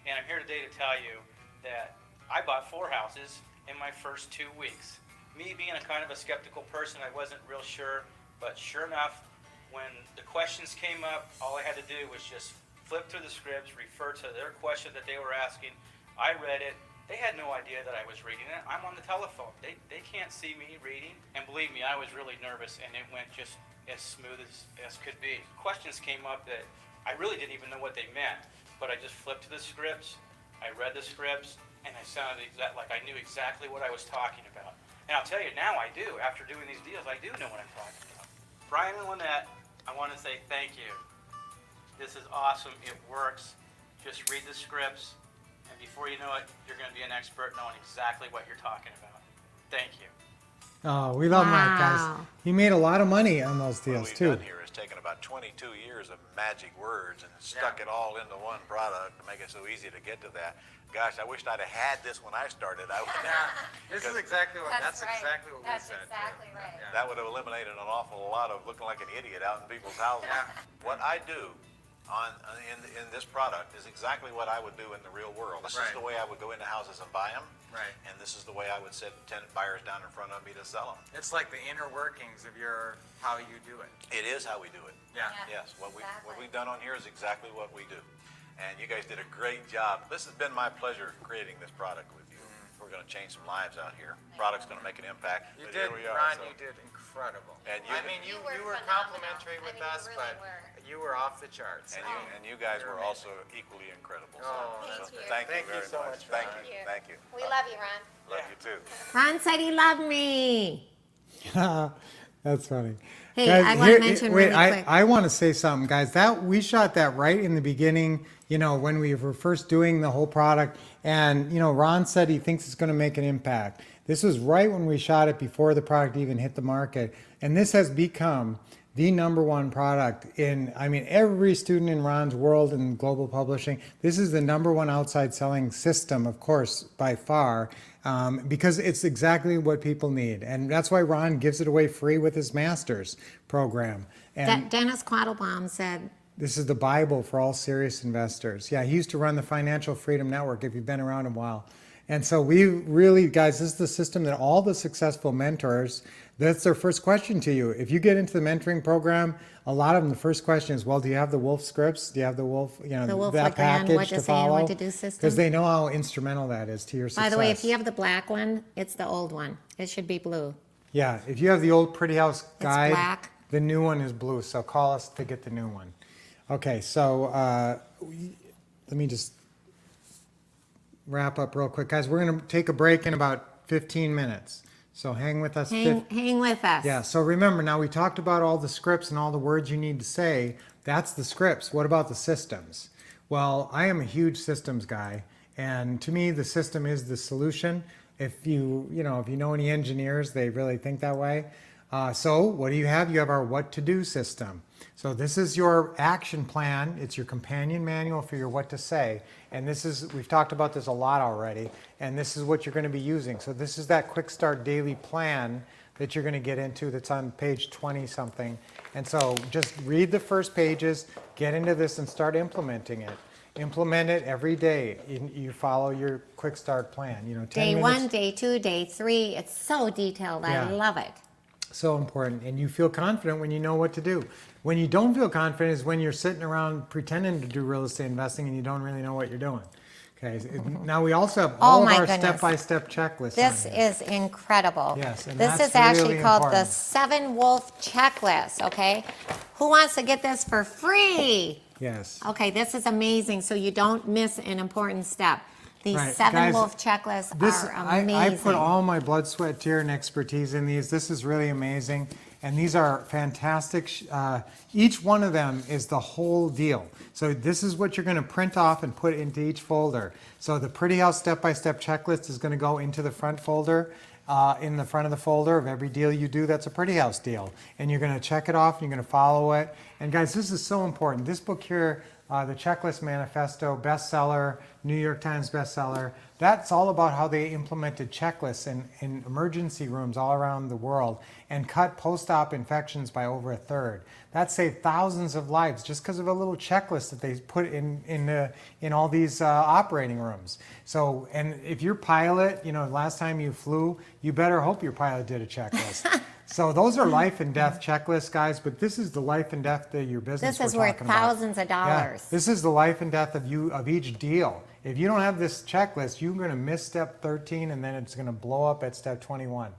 and I'm here today to tell you that I bought 4 houses in my first 2 weeks. Me being a kind of a skeptical person, I wasn't real sure, but sure enough, when the questions came up, all I had to do was just flip through the scripts, refer to their question that they were asking. I read it. They had no idea that I was reading it. I'm on the telephone. They can't see me reading. And believe me, I was really nervous, and it went just as smooth as could be. Questions came up that I really didn't even know what they meant, but I just flipped to the scripts, I read the scripts, and I sounded like I knew exactly what I was talking about. And I'll tell you now, I do. After doing these deals, I do know what I'm talking about. Brian and Lynette, I want to say thank you. This is awesome. It works. Just read the scripts, and before you know it, you're going to be an expert knowing exactly what you're talking about. Thank you. Oh, we love Mike, guys. Wow. He made a lot of money on those What deals we've too. done here is taken about 22 years of magic words and stuck it all into one product to make it so easy to get to that. Gosh, I wished I'd have had this when I started. I would This is exactly what, that's right. exactly what we That's said. exactly right. Yeah. That would have eliminated an awful lot of looking like an idiot out in people's houses. What I do in this product is exactly what I would do in the real world. This is Right. the way I would go into houses and buy them. Right. And this is the way I would set tenant buyers down in front of me to sell them. It's like the inner workings of how you do it. It is how we do it. Yeah. Yes, what Exactly. we've done on here is exactly what we do. And you guys did a great job. This has been my pleasure creating this product with you. We're going to change some lives out here. Product's going to make an impact. You But did, here we are, Ron, so- you did incredible. And you- I mean, you You were were phenomenal. complimentary I with mean, you us, really but were. you were off the charts. And you guys were also equally incredible. So, Oh, so Thank you. thank you Thank you very so much. much, Thank Ron. you. Thank you. We love you, Ron. Love you too. Ron said he loved me. That's funny. Hey, I wanna mention really quick. I want to say something, guys. We shot that right in the beginning, when we were first doing the whole product. And, Ron said he thinks it's going to make an impact. This was right when we shot it before the product even hit the market. And this has become the #1 product every student in Ron's world in global publishing. This is the #1 outside selling system, of course, by far, because it's exactly what people need. And that's why Ron gives it away free with his master's program. And Dennis Quattlebaum said, this is the Bible for all serious investors. Yeah, he used to run the Financial Freedom Network, if you've been around a while. And so we really, guys, this is the system that all the successful mentors, that's their first question to you. If you get into the mentoring program, a lot of them, the first question is, well, do you have the Wolff scripts? Do you have the Wolff, The Wolff that like Grand, package what to to say and what follow? to do system? Because they know how instrumental that is to your success. by the way, if you have the black one, it's the old one. It should be blue. Yeah, if you have the old Pretty House guide, black. the new one is blue. So call us to get the new one. Okay, so let me just wrap up real quick. Guys, we're going to take a break in about 15 minutes. So hang with us. Hang with us. Yeah, so remember, now we talked about all the scripts and all the words you need to say. That's the scripts. What about the systems? Well, I am a huge systems guy, and to me, the system is the solution. If you know any engineers, they really think that way. So what do you have? You have our what to do system. So this is your action plan. It's your companion manual for your what to say. And we've talked about this a lot already, and this is what you're going to be using. So this is that quick start daily plan that you're going to get into that's on page 20 something. And so just read the first pages, get into this and start implementing it. Implement it every day. You follow your quick start plan. 10 Day minutes. 1, day 2, day 3. It's so detailed. Yeah. I love it. So important. And you feel confident when you know what to do. When you don't feel confident is when you're sitting around pretending to do real estate investing and you don't really know what you're doing. Okay. Now we also have all of my our goodness. step-by-step checklists. This on here. is incredible. Yes, and this that's is actually really called the important. 7 Wolff checklist, okay? Who wants to get this for free? Yes. Okay, this is amazing, so you don't miss an important step. These Right, 7 guys, Wolff checklists This, are I amazing. put all my blood, sweat, tear, and expertise in these. This is really amazing. And these are fantastic. Each one of them is the whole deal. So this is what you're going to print off and put into each folder. So the Pretty House step-by-step checklist is going to go into the front folder. In the front of the folder of every deal you do that's a Pretty House deal. And you're going to check it off and you're going to follow it. And guys, this is so important. This book here, the Checklist Manifesto, bestseller, New York Times bestseller. That's all about how they implemented checklists in emergency rooms all around the world and cut post-op infections by over 1/3. That saved thousands of lives just because of a little checklist that they put in all these operating rooms. So, and if your pilot, last time you flew, you better hope your pilot did a checklist. So those are life and death checklists, guys, but this is the life and death of your business. This is we're worth talking about. thousands of dollars. Yeah, this is the life and death of each deal. If you don't have this checklist, you're going to miss step 13 and then it's going to blow up at step 21.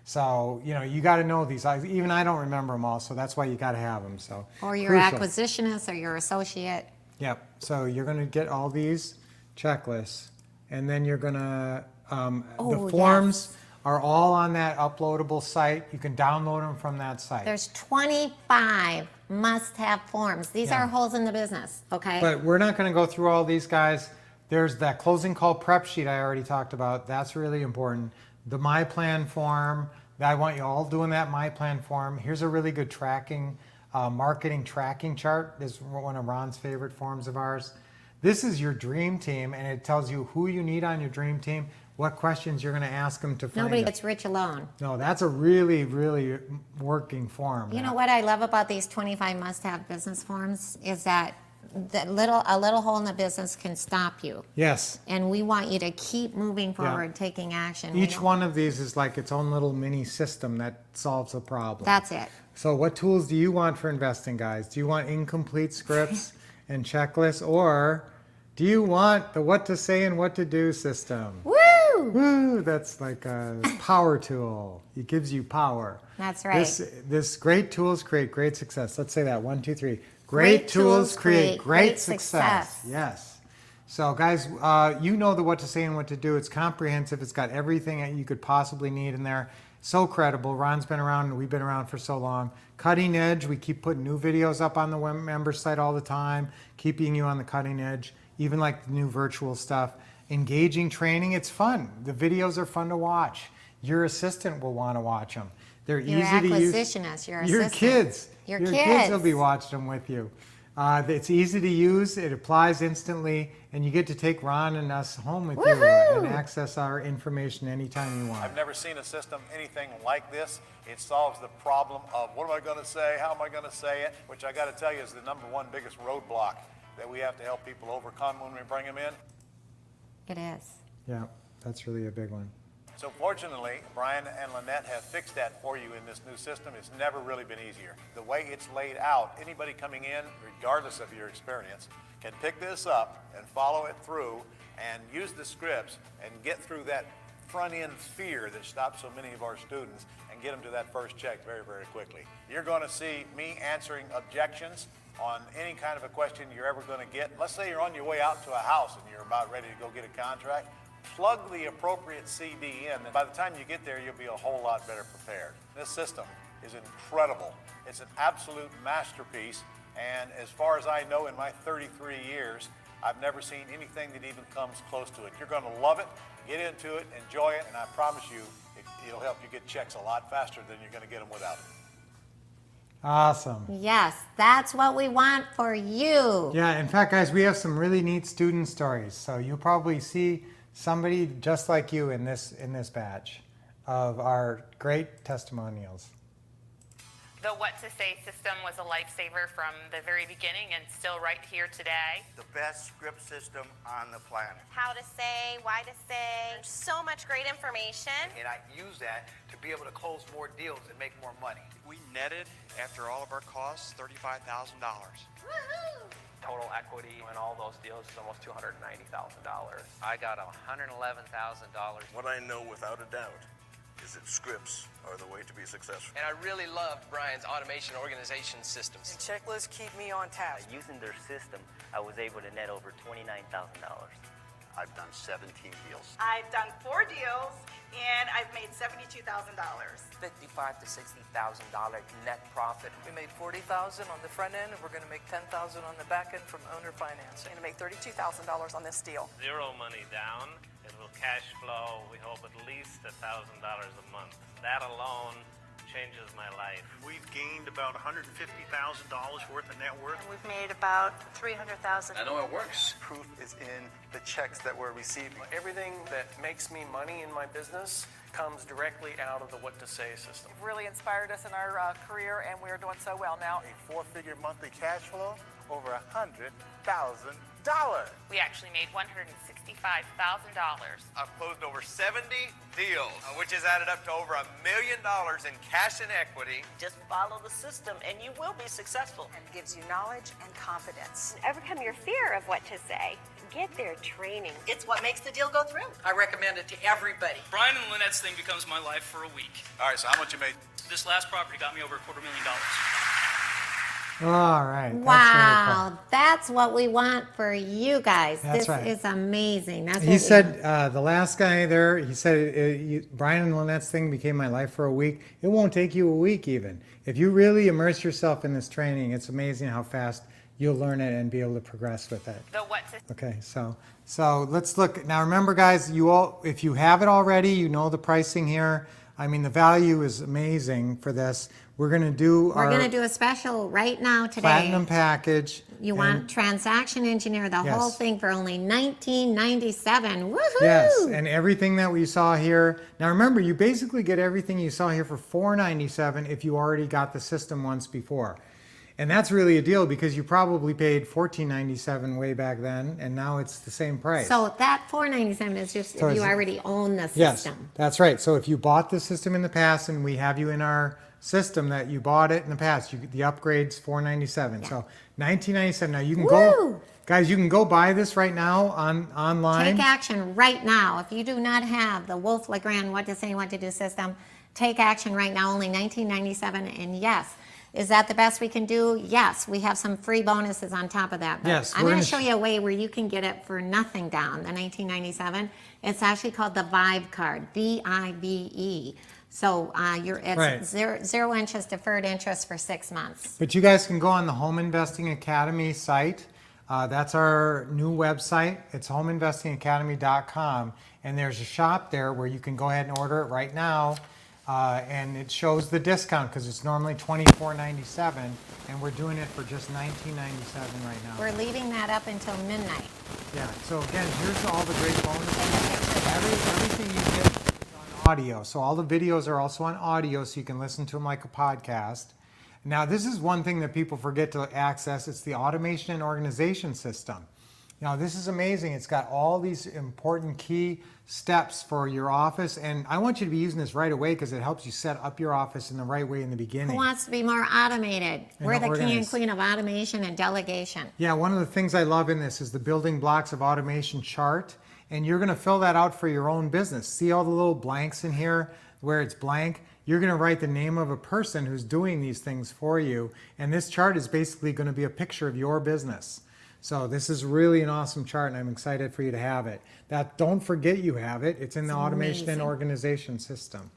So, you got to know these. Even I don't remember them all, so that's why you got to have them. So, Or your crucial. acquisitionist or your associate. Yep. So you're going to get all these checklists, and then you're going to, the forms are all on that uploadable site. You can download them from that site. There's 25 must-have forms. These Yeah. are holes in the business, okay? But we're not going to go through all these, guys. There's that closing call prep sheet I already talked about. That's really important. The My Plan form. I want you all doing that My Plan form. Here's a really good marketing tracking chart. This is one of Ron's favorite forms of ours. This is your dream team, and it tells you who you need on your dream team, what questions you're going to ask them to find Nobody them. gets rich alone. No, that's a really, really working form. You know what I love about these 25 must-have business forms is that a little hole in the business can stop you. Yes. And we want you to keep moving forward, taking action. We Each don't- one of these is like its own little mini system that solves a problem. That's it. So what tools do you want for investing, guys? Do you want incomplete scripts and checklists, or do you want the what to say and what to do system? Woo! Woo, that's like a power tool. It gives you power. That's right. This great tools create great success. Let's say that, 1, 2, 3. Great tools create great success. Yes. So guys, you know the what to say and what to do. It's comprehensive. It's got everything that you could possibly need in there. So credible. Ron's been around and we've been around for so long. Cutting edge. We keep putting new videos up on the member site all the time, keeping you on the cutting edge, even like the new virtual stuff. Engaging training. It's fun. The videos are fun to watch. Your assistant will want to watch them. They're Your easy to use. acquisitionist, your Your assistant. kids. Your kids kids. will be watching them with you. It's easy to use. It applies instantly, and you get to take Ron and us home with you and access our information anytime you want. I've never seen a system anything like this. It solves the problem of what am I going to say, how am I going to say it, which I got to tell you is the #1 biggest roadblock that we have to help people overcome when we bring them in. It is. Yeah, that's really a big one. So fortunately, Brian and Lynette have fixed that for you in this new system. It's never really been easier. The way it's laid out, anybody coming in, regardless of your experience, can pick this up and follow it through and use the scripts and get through that front-end fear that stops so many of our students and get them to that first check very, very quickly. You're going to see me answering objections on any kind of a question you're ever going to get. Let's say you're on your way out to a house and you're about ready to go get a contract. Plug the appropriate CD in, and by the time you get there, you'll be a whole lot better prepared. This system is incredible. It's an absolute masterpiece, and as far as I know, in my 33 years, I've never seen anything that even comes close to it. You're going to love it, get into it, enjoy it, and I promise you, it'll help you get checks a lot faster than you're going to get them without it. Awesome. Yes, that's what we want for you. Yeah, in fact, guys, we have some really neat student stories. So you'll probably see somebody just like you in this batch of our great testimonials. The What to Say system was a lifesaver from the very beginning and still right here today. The best script system on the planet. How to say, why to say, so much great information. And I use that to be able to close more deals and make more money. We netted, after all of our costs, $35,000. Woohoo! Total equity in all those deals is almost $290,000. I got $111,000. What I know without a doubt is that scripts are the way to be successful. And I really loved Brian's automation organization systems. And checklists keep me on task. Using their system, I was able to net over $29,000. I've done 17 deals. I've done 4 deals, and I've made $72,000. $55,000 to $60,000 net profit. We made $40,000 on the front end, and we're going to make $10,000 on the back end from owner financing. We're going to make $32,000 on this deal. Zero money down. It will cash flow, we hope, at least $1,000 a month. That alone changes my life. We've gained about $150,000 worth of net worth. We've made about $300,000. I know it works. Proof is in the checks that we're receiving. Everything that makes me money in my business comes directly out of the What to Say system. Really inspired us in our career, and we're doing so well now. A 4-figure monthly cash flow, over $100,000. We actually made $165,000. I've closed over 70 deals, which has added up to over $1 million in cash and equity. Just follow the system and you will be successful. And gives you knowledge and confidence. Overcome your fear of what to say. Get their training. It's what makes the deal go through. I recommend it to everybody. Brian and Lynette's thing becomes my life for a week. All right, so how much you made? This last property got me over $250,000. All right. Wow, that's what we want for you guys. That's this right. is amazing. That's He said, the last guy there, he said, Brian and Lynette's thing became my life for a week. It won't take you a week even. If you really immerse yourself in this training, it's amazing how fast you'll learn it and be able to progress with it. The what to Okay, so let's look. Now remember guys, you all, if you have it already, you know the pricing here. I mean, the value is amazing for this. We're going to do We're going to do a special right now today. platinum package. You want transaction engineer, the whole Yes. thing for only $19.97. Woohoo! Yes, and everything that we saw here. Now remember, you basically get everything you saw here for $497 if you already got the system once before. And that's really a deal because you probably paid $14.97 way back then, and now it's the same price. So that $497 is just So if you it's- already own the Yes, system. that's right. So if you bought the system in the past and we have you in our system that you bought it in the past, you get the upgrades $497. So $19.97. Now you can go, guys, you can go buy this right now online. Take action right now. If you do not have the Wolff Legrand What to Say, What to Do system, take action right now, only $19.97. And yes, is that the best we can do? Yes, we have some free bonuses on top of that. But Yes, I'm we're going to gonna show you a way where you can get it for nothing down, the $19.97. It's actually called the Vibe card, VIBE. So it's Right. zero interest deferred interest for 6 months. But you guys can go on the Home Investing Academy site. That's our new website. It's homeinvestingacademy.com. And there's a shop there where you can go ahead and order it right now. And it shows the discount because it's normally $24.97. And we're doing it for just $19.97 right now. We're leaving that up until midnight. Yeah, so again, here's all the great bonuses. Everything you get is on audio. So all the videos are also on audio so you can listen to them like a podcast. Now, this is one thing that people forget to access. It's the automation and organization system. Now, this is amazing. It's got all these important key steps for your office. And I want you to be using this right away because it helps you set up your office in the right way in the beginning. Who wants to be more automated? We're the king and organized. queen of automation and delegation. Yeah, one of the things I love in this is the building blocks of automation chart. And you're going to fill that out for your own business. See all the little blanks in here where it's blank? You're going to write the name of a person who's doing these things for you. And this chart is basically going to be a picture of your business. So this is really an awesome chart, and I'm excited for you to have it. Don't forget you have it. It's in the automation and amazing. organization system.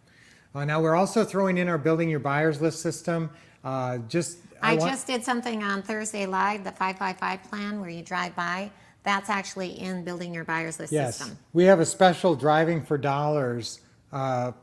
Now we're also throwing in our building your buyers list system. I just did something on Thursday Live, the 555 plan, where you drive by. That's actually in building your buyer's list system. We have a special driving for dollars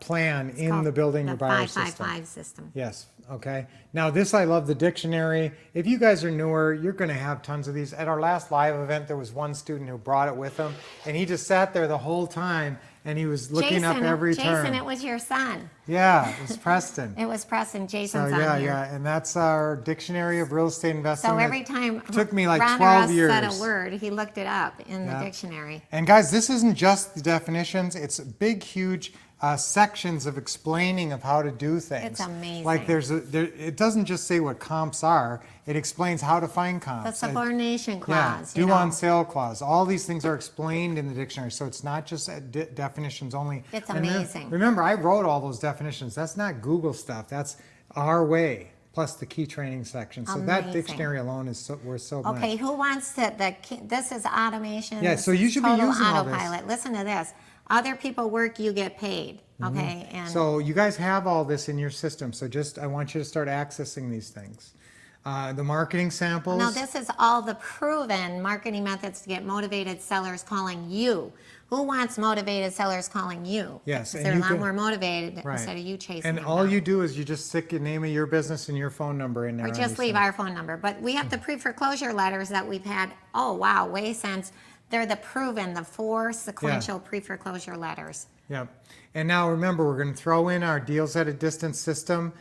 plan It's in called the building your buyers the system. 555 system. Yes, okay. Now this, I love the dictionary. If you guys are newer, you're gonna have tons of these. At our last live event, there was one student who brought it with him, and he just sat there the whole time, and he was looking up every term. Jason, it was your son. Yeah, it was Preston. It was Preston. So Jason's yeah, on here. yeah, and that's our dictionary of real estate investing. So It every time took me like Ron or 12 us years. said a word, he looked it up in the Yeah. dictionary. And guys, this isn't just the definitions, it's big, huge sections of explaining of how to do things. It's amazing. Like it doesn't just say what comps are, it explains how to find The comps. subordination Yeah, clause. due on sale clause. All these things are explained in the dictionary, so it's not just definitions only. It's And amazing. remember, I wrote all those definitions. That's not Google stuff. That's our way, plus the key training section. So that Amazing. dictionary alone is worth so much. Okay, who wants to, this is automation. Yeah, this so you is should be total using all this. autopilot. Listen to this. Other people work, you get paid. Okay, and So you guys have all this in your system. So I want you to start accessing these things. the marketing samples. Now, this is all the proven marketing methods to get motivated sellers calling you. Who wants motivated sellers calling you? Yes, Because and they're a you lot can- more motivated Right. instead of you chasing And them all down. you do is you just stick the name of your business and your phone number in there. Or on just these leave things. our phone number. But we have the pre-foreclosure letters that we've had, oh wow, way since. They're the proven, the 4 sequential pre-foreclosure letters. Yep. And now remember, we're going to throw in our deals at a distance system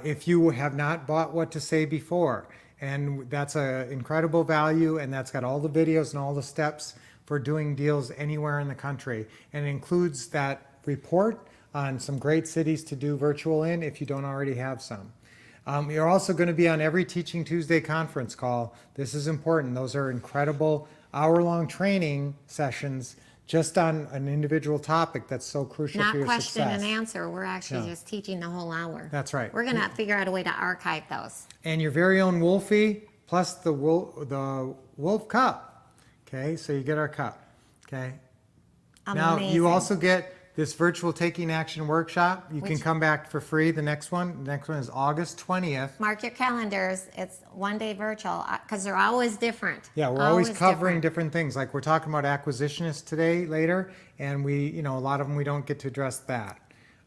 if you have not bought What to Say before. And that's an incredible value, and that's got all the videos and all the steps for doing deals anywhere in the country. And it includes that report on some great cities to do virtual in if you don't already have some. You're also going to be on every Teaching Tuesday conference call. This is important. Those are incredible hour-long training sessions just on an individual topic that's so crucial Not for your question success. and answer. We're actually No. just teaching the whole hour. That's right. We're going to figure out a way to archive those. And your very own Wolfie plus the Wolff Cup. Okay, so you get our cup. Okay. Now you Amazing. also get this virtual taking action workshop. You can Which- come back for free. The next one is August 20th. Mark your calendars. It's one day virtual because they're always different. Yeah, we're always covering different. different things. Like we're talking about Acquisitionist today, later, and a lot of them we don't get to address that.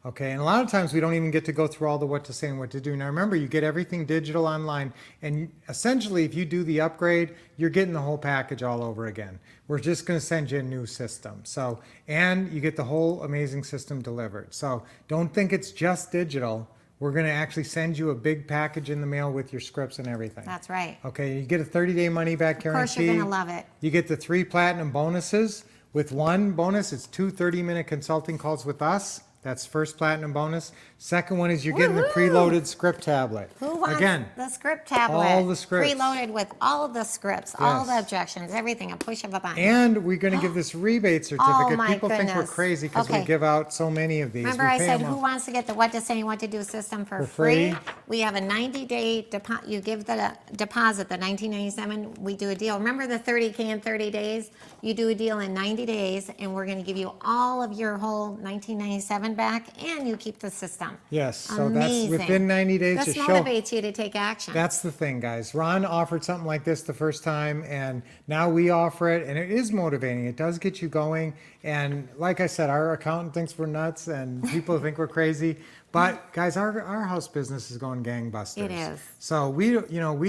Okay, and a lot of times we don't even get to go through all the what to say and what to do. Now remember, you get everything digital online, and essentially if you do the upgrade, you're getting the whole package all over again. We're just gonna send you a new system. So, and you get the whole amazing system delivered. So don't think it's just digital. We're gonna actually send you a big package in the mail with your scripts and everything. That's right. Okay, you get a 30-day money-back guarantee. Of course, you're going to love it. You get the 3 platinum bonuses. With one bonus, it's 2 30-minute consulting calls with us. That's first platinum bonus. Second one is you're getting the preloaded script tablet. Who wants Again, the script tablet? all the scripts. Preloaded with all of the scripts, all the Yes. objections, everything, a push of a button. and we're going to give this rebate certificate. my People think we're goodness. crazy because we Okay. give out so many of these. Remember We I pay said them who all. wants to get the what to say and what to do system for For free? We have a 90-day deposit. You give the deposit, the $19.97. We do a deal. Remember the 30K in 30 days? You do a deal in 90 days, and we're going to give you all of your whole $19.97 back, and you keep the system. Yes, so Amazing. that's within 90 days This to show. motivates you to take action. That's the thing, guys. Ron offered something like this the first time, and now we offer it, and it is motivating. It does get you going. And like I said, our accountant thinks we're nuts, and people think we're crazy. But guys, our house business is going gangbusters. It is. So we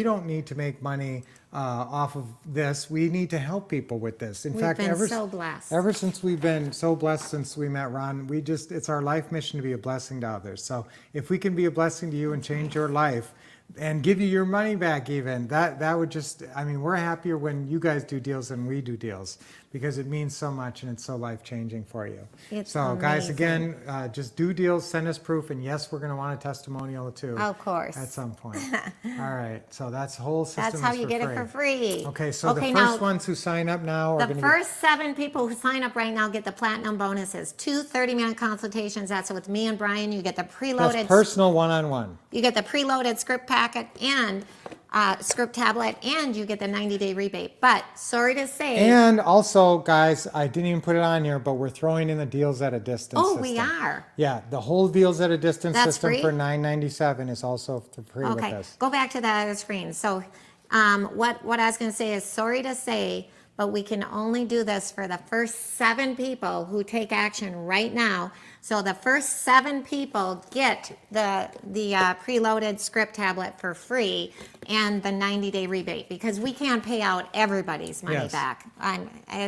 don't need to make money off of this. We need to help people with this. In We've fact, been so blessed. ever since we've been so blessed since we met Ron, it's our life mission to be a blessing to others. So if we can be a blessing to you and change your life and give you your money back even, that would just, we're happier when you guys do deals than we do deals because it means so much and it's so life-changing for you. It's so guys, amazing. again, just do deals, send us proof, and yes, we're gonna want a testimonial too. Of course. At some point. All right, so that's whole system That's how is you for get free. it for free. Okay, so the Okay, first now- ones who sign up now are The gonna first 7 people who sign up right now get the platinum bonuses. 2 30-minute consultations. That's with me and Brian. You get the get, preloaded. that's personal one-on-one. You get the preloaded script packet and script tablet, and you get the 90-day rebate. But sorry to say. And also, guys, I didn't even put it on here, but we're throwing in the deals at a distance Oh, system. we are. Yeah, the whole deals at a distance That's system free? for $9.97 is also free with Okay, us. go back to the other screen. So what I was going to say is sorry to say, but we can only do this for the first 7 people who take action right now. So the first 7 people get the preloaded script tablet for free and the 90-day rebate because we can't pay out everybody's money Yes. back.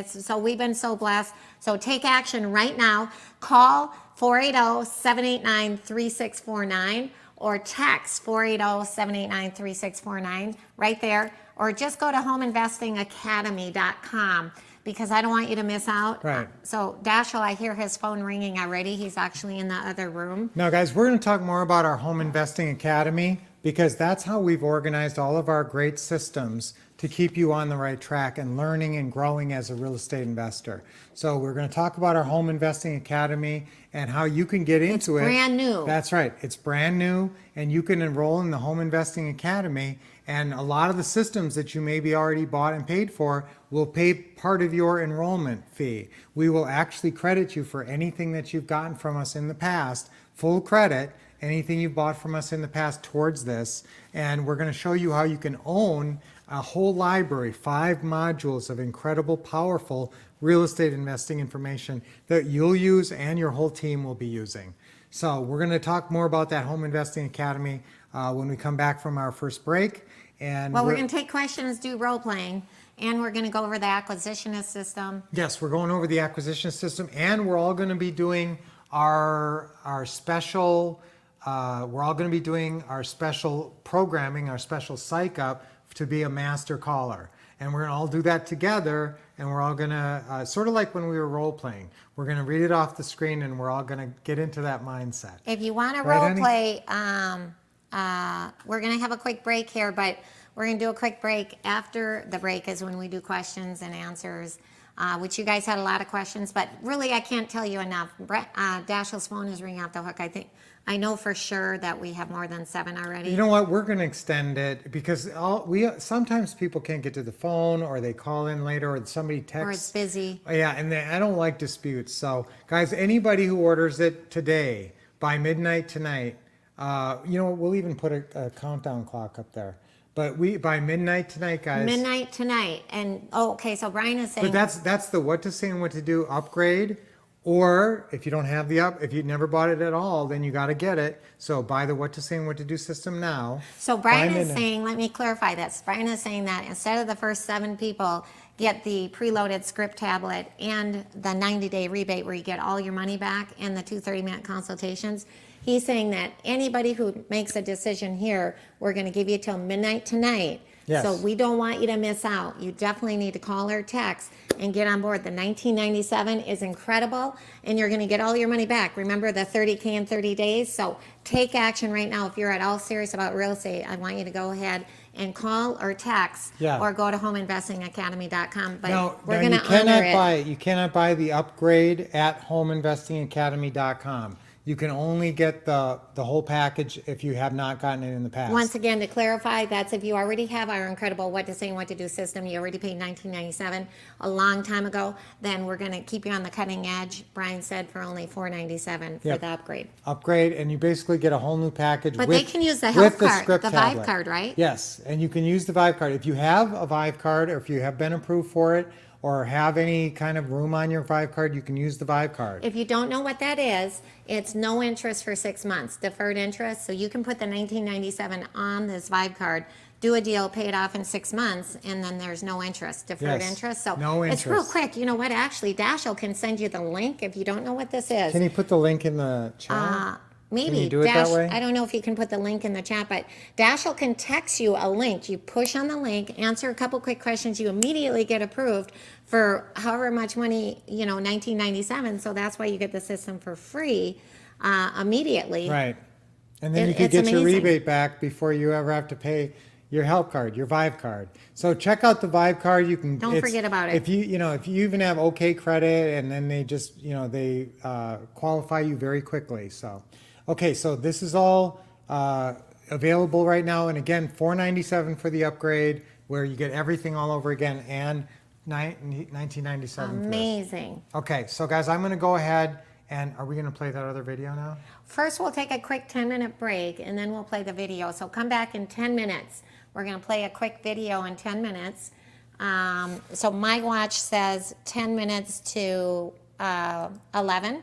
So we've been so blessed. So take action right now. Call 480-789-3649 or text 480-789-3649 right there. Or just go to homeinvestingacademy.com because I don't want you to miss out. Right. So Dashel, I hear his phone ringing already. He's actually in the other room. Now, guys, we're going to talk more about our Home Investing Academy because that's how we've organized all of our great systems to keep you on the right track and learning and growing as a real estate investor. So we're going to talk about our Home Investing Academy and how you can get into it. brand new. That's right. It's brand new, and you can enroll in the Home Investing Academy. And a lot of the systems that you maybe already bought and paid for will pay part of your enrollment fee. We will actually credit you for anything that you've gotten from us in the past, full credit, anything you bought from us in the past towards this. And we're going to show you how you can own a whole library, 5 modules of incredible, powerful real estate investing information that you'll use and your whole team will be using. So we're going to talk more about that Home Investing Academy when we come back from our first break. And Well, we're going to take questions, do role playing, and we're going to go over the Acquisitionist system. Yes, we're going over the acquisition system, and we're all going to be doing our special. We're all going to be doing our special programming, our special psych up to be a master caller, and we're going to all do that together. And we're all going to sort of like when we were role playing. We're going to read it off the screen, and we're all going to get into that mindset. If you want to Right, role honey? play, we're going to have a quick break here, but we're going to do a quick break. After the break is when we do questions and answers, which you guys had a lot of questions, but really I can't tell you enough. Dashiell's phone is ringing off the hook. I know for sure that we have more than 7 already. You know what? We're going to extend it because sometimes people can't get to the phone, or they call in later, or somebody texts. Or it's busy. Yeah, and I don't like disputes. So, guys, anybody who orders it today by midnight tonight, we'll even put a countdown clock up there. But by midnight tonight, guys. Midnight tonight. And, okay, so Brian is saying. But that's the what to say and what to do upgrade. Or if you don't have if you never bought it at all, then you got to get it. So buy the what to say and what to do system now. So Brian is saying, let me clarify this. Brian is saying that instead of the first 7 people get the preloaded script tablet and the 90-day rebate where you get all your money back and the 2 30-minute consultations, he's saying that anybody who makes a decision here, we're going to give you till midnight tonight. Yes. So we don't want you to miss out. You definitely need to call or text and get on board. The $19.97 is incredible, and you're going to get all your money back. Remember the 30K in 30 days? So take action right now. If you're at all serious about real estate, I want you to go ahead and call or text or go to homeinvestingacademy.com. But we're going to honor it. You cannot buy the upgrade at homeinvestingacademy.com. You can only get the whole package if you have not gotten it in the past. Once again, to clarify, that's if you already have our incredible What to Say and What to Do system, you already paid $19.97 a long time ago, then we're going to keep you on the cutting edge, Brian said, for only $4.97 for the upgrade. Upgrade, and you basically get a whole new package. But with, they can use the health card, script the tablet. Vive card, right? Yes, and you can use the Vive card. If you have a Vive card, or if you have been approved for it, or have any kind of room on your Vive card, you can use the Vive card. If you don't know what that is, it's no interest for 6 months, deferred interest. So you can put the $19.97 on this Vive card, do a deal, pay it off in 6 months, and then there's no interest, deferred interest. So no it's real interest. quick. You know what? Actually, Dashiell can send you the link if you don't know what this is. Can you put the link in the chat? Maybe. Can you do it that way? I don't know if you can put the link in the chat, but Dashiell can text you a link. You push on the link, answer a couple quick questions, you immediately get approved for however much money, $19.97. So that's why you get the system for free immediately. Right. And then you could get your rebate back before you ever have to pay your help card, your Vive card. So check out the Vive card. You can Don't forget about it. If you even have okay credit, and then they just they qualify you very quickly. So okay, so this is all available right now, and again, $4.97 for the upgrade, where you get everything all over again, and $19.97. Amazing. Okay, so guys, I'm going to go ahead, and are we going to play that other video now? First, we'll take a quick 10-minute break, and then we'll play the video. So come back in 10 minutes. We're going to play a quick video in 10 minutes. So my watch says 10 minutes to 11.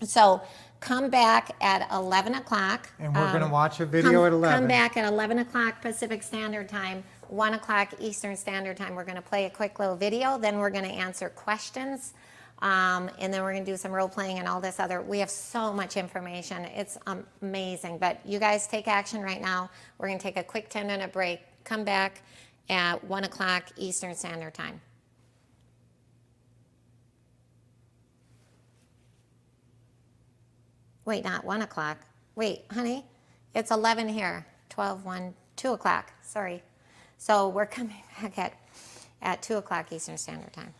So come back at 11 o'clock. And we're going to watch a video at 11. Come back at 11 o'clock Pacific Standard Time, 1 o'clock Eastern Standard Time. We're going to play a quick little video. Then we're going to answer questions. And then we're going to do some role playing and all this other. We have so much information. It's amazing. But you guys take action right now. We're going to take a quick 10-minute break. Come back at 1 o'clock Eastern Standard Time. Wait, not 1 o'clock. Wait, honey, it's 11 here. 12, 1, 2 o'clock. Sorry. So we're coming back at 2 o'clock Eastern Standard Time.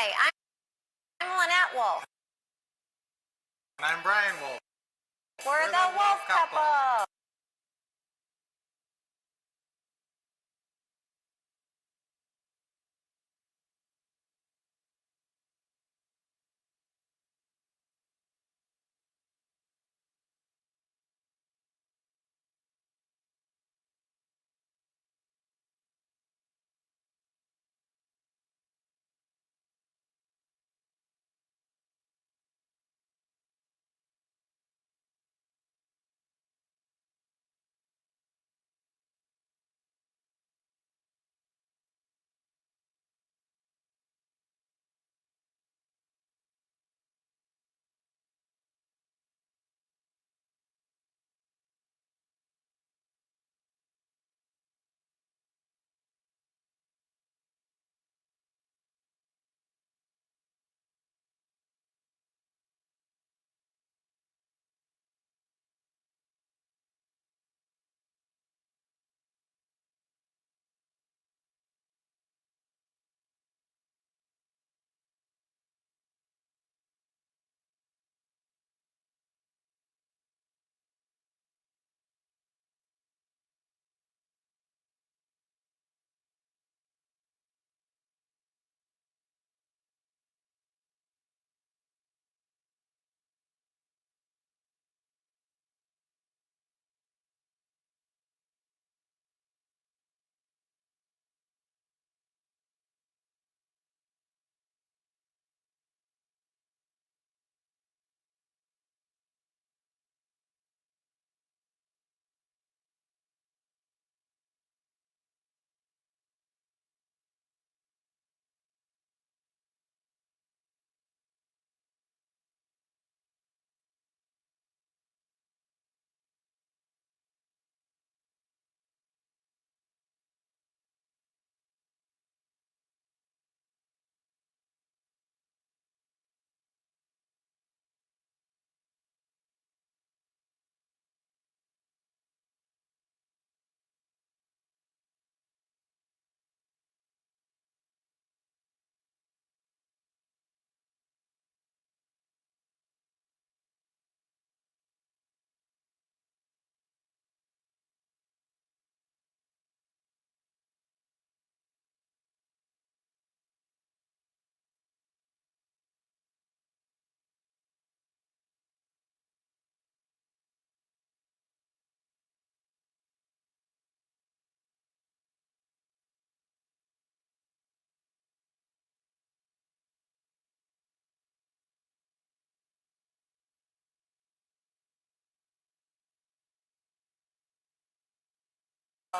Hi, I'm Lynette Wolff. And I'm Brian Wolff. We're the Wolff Couple.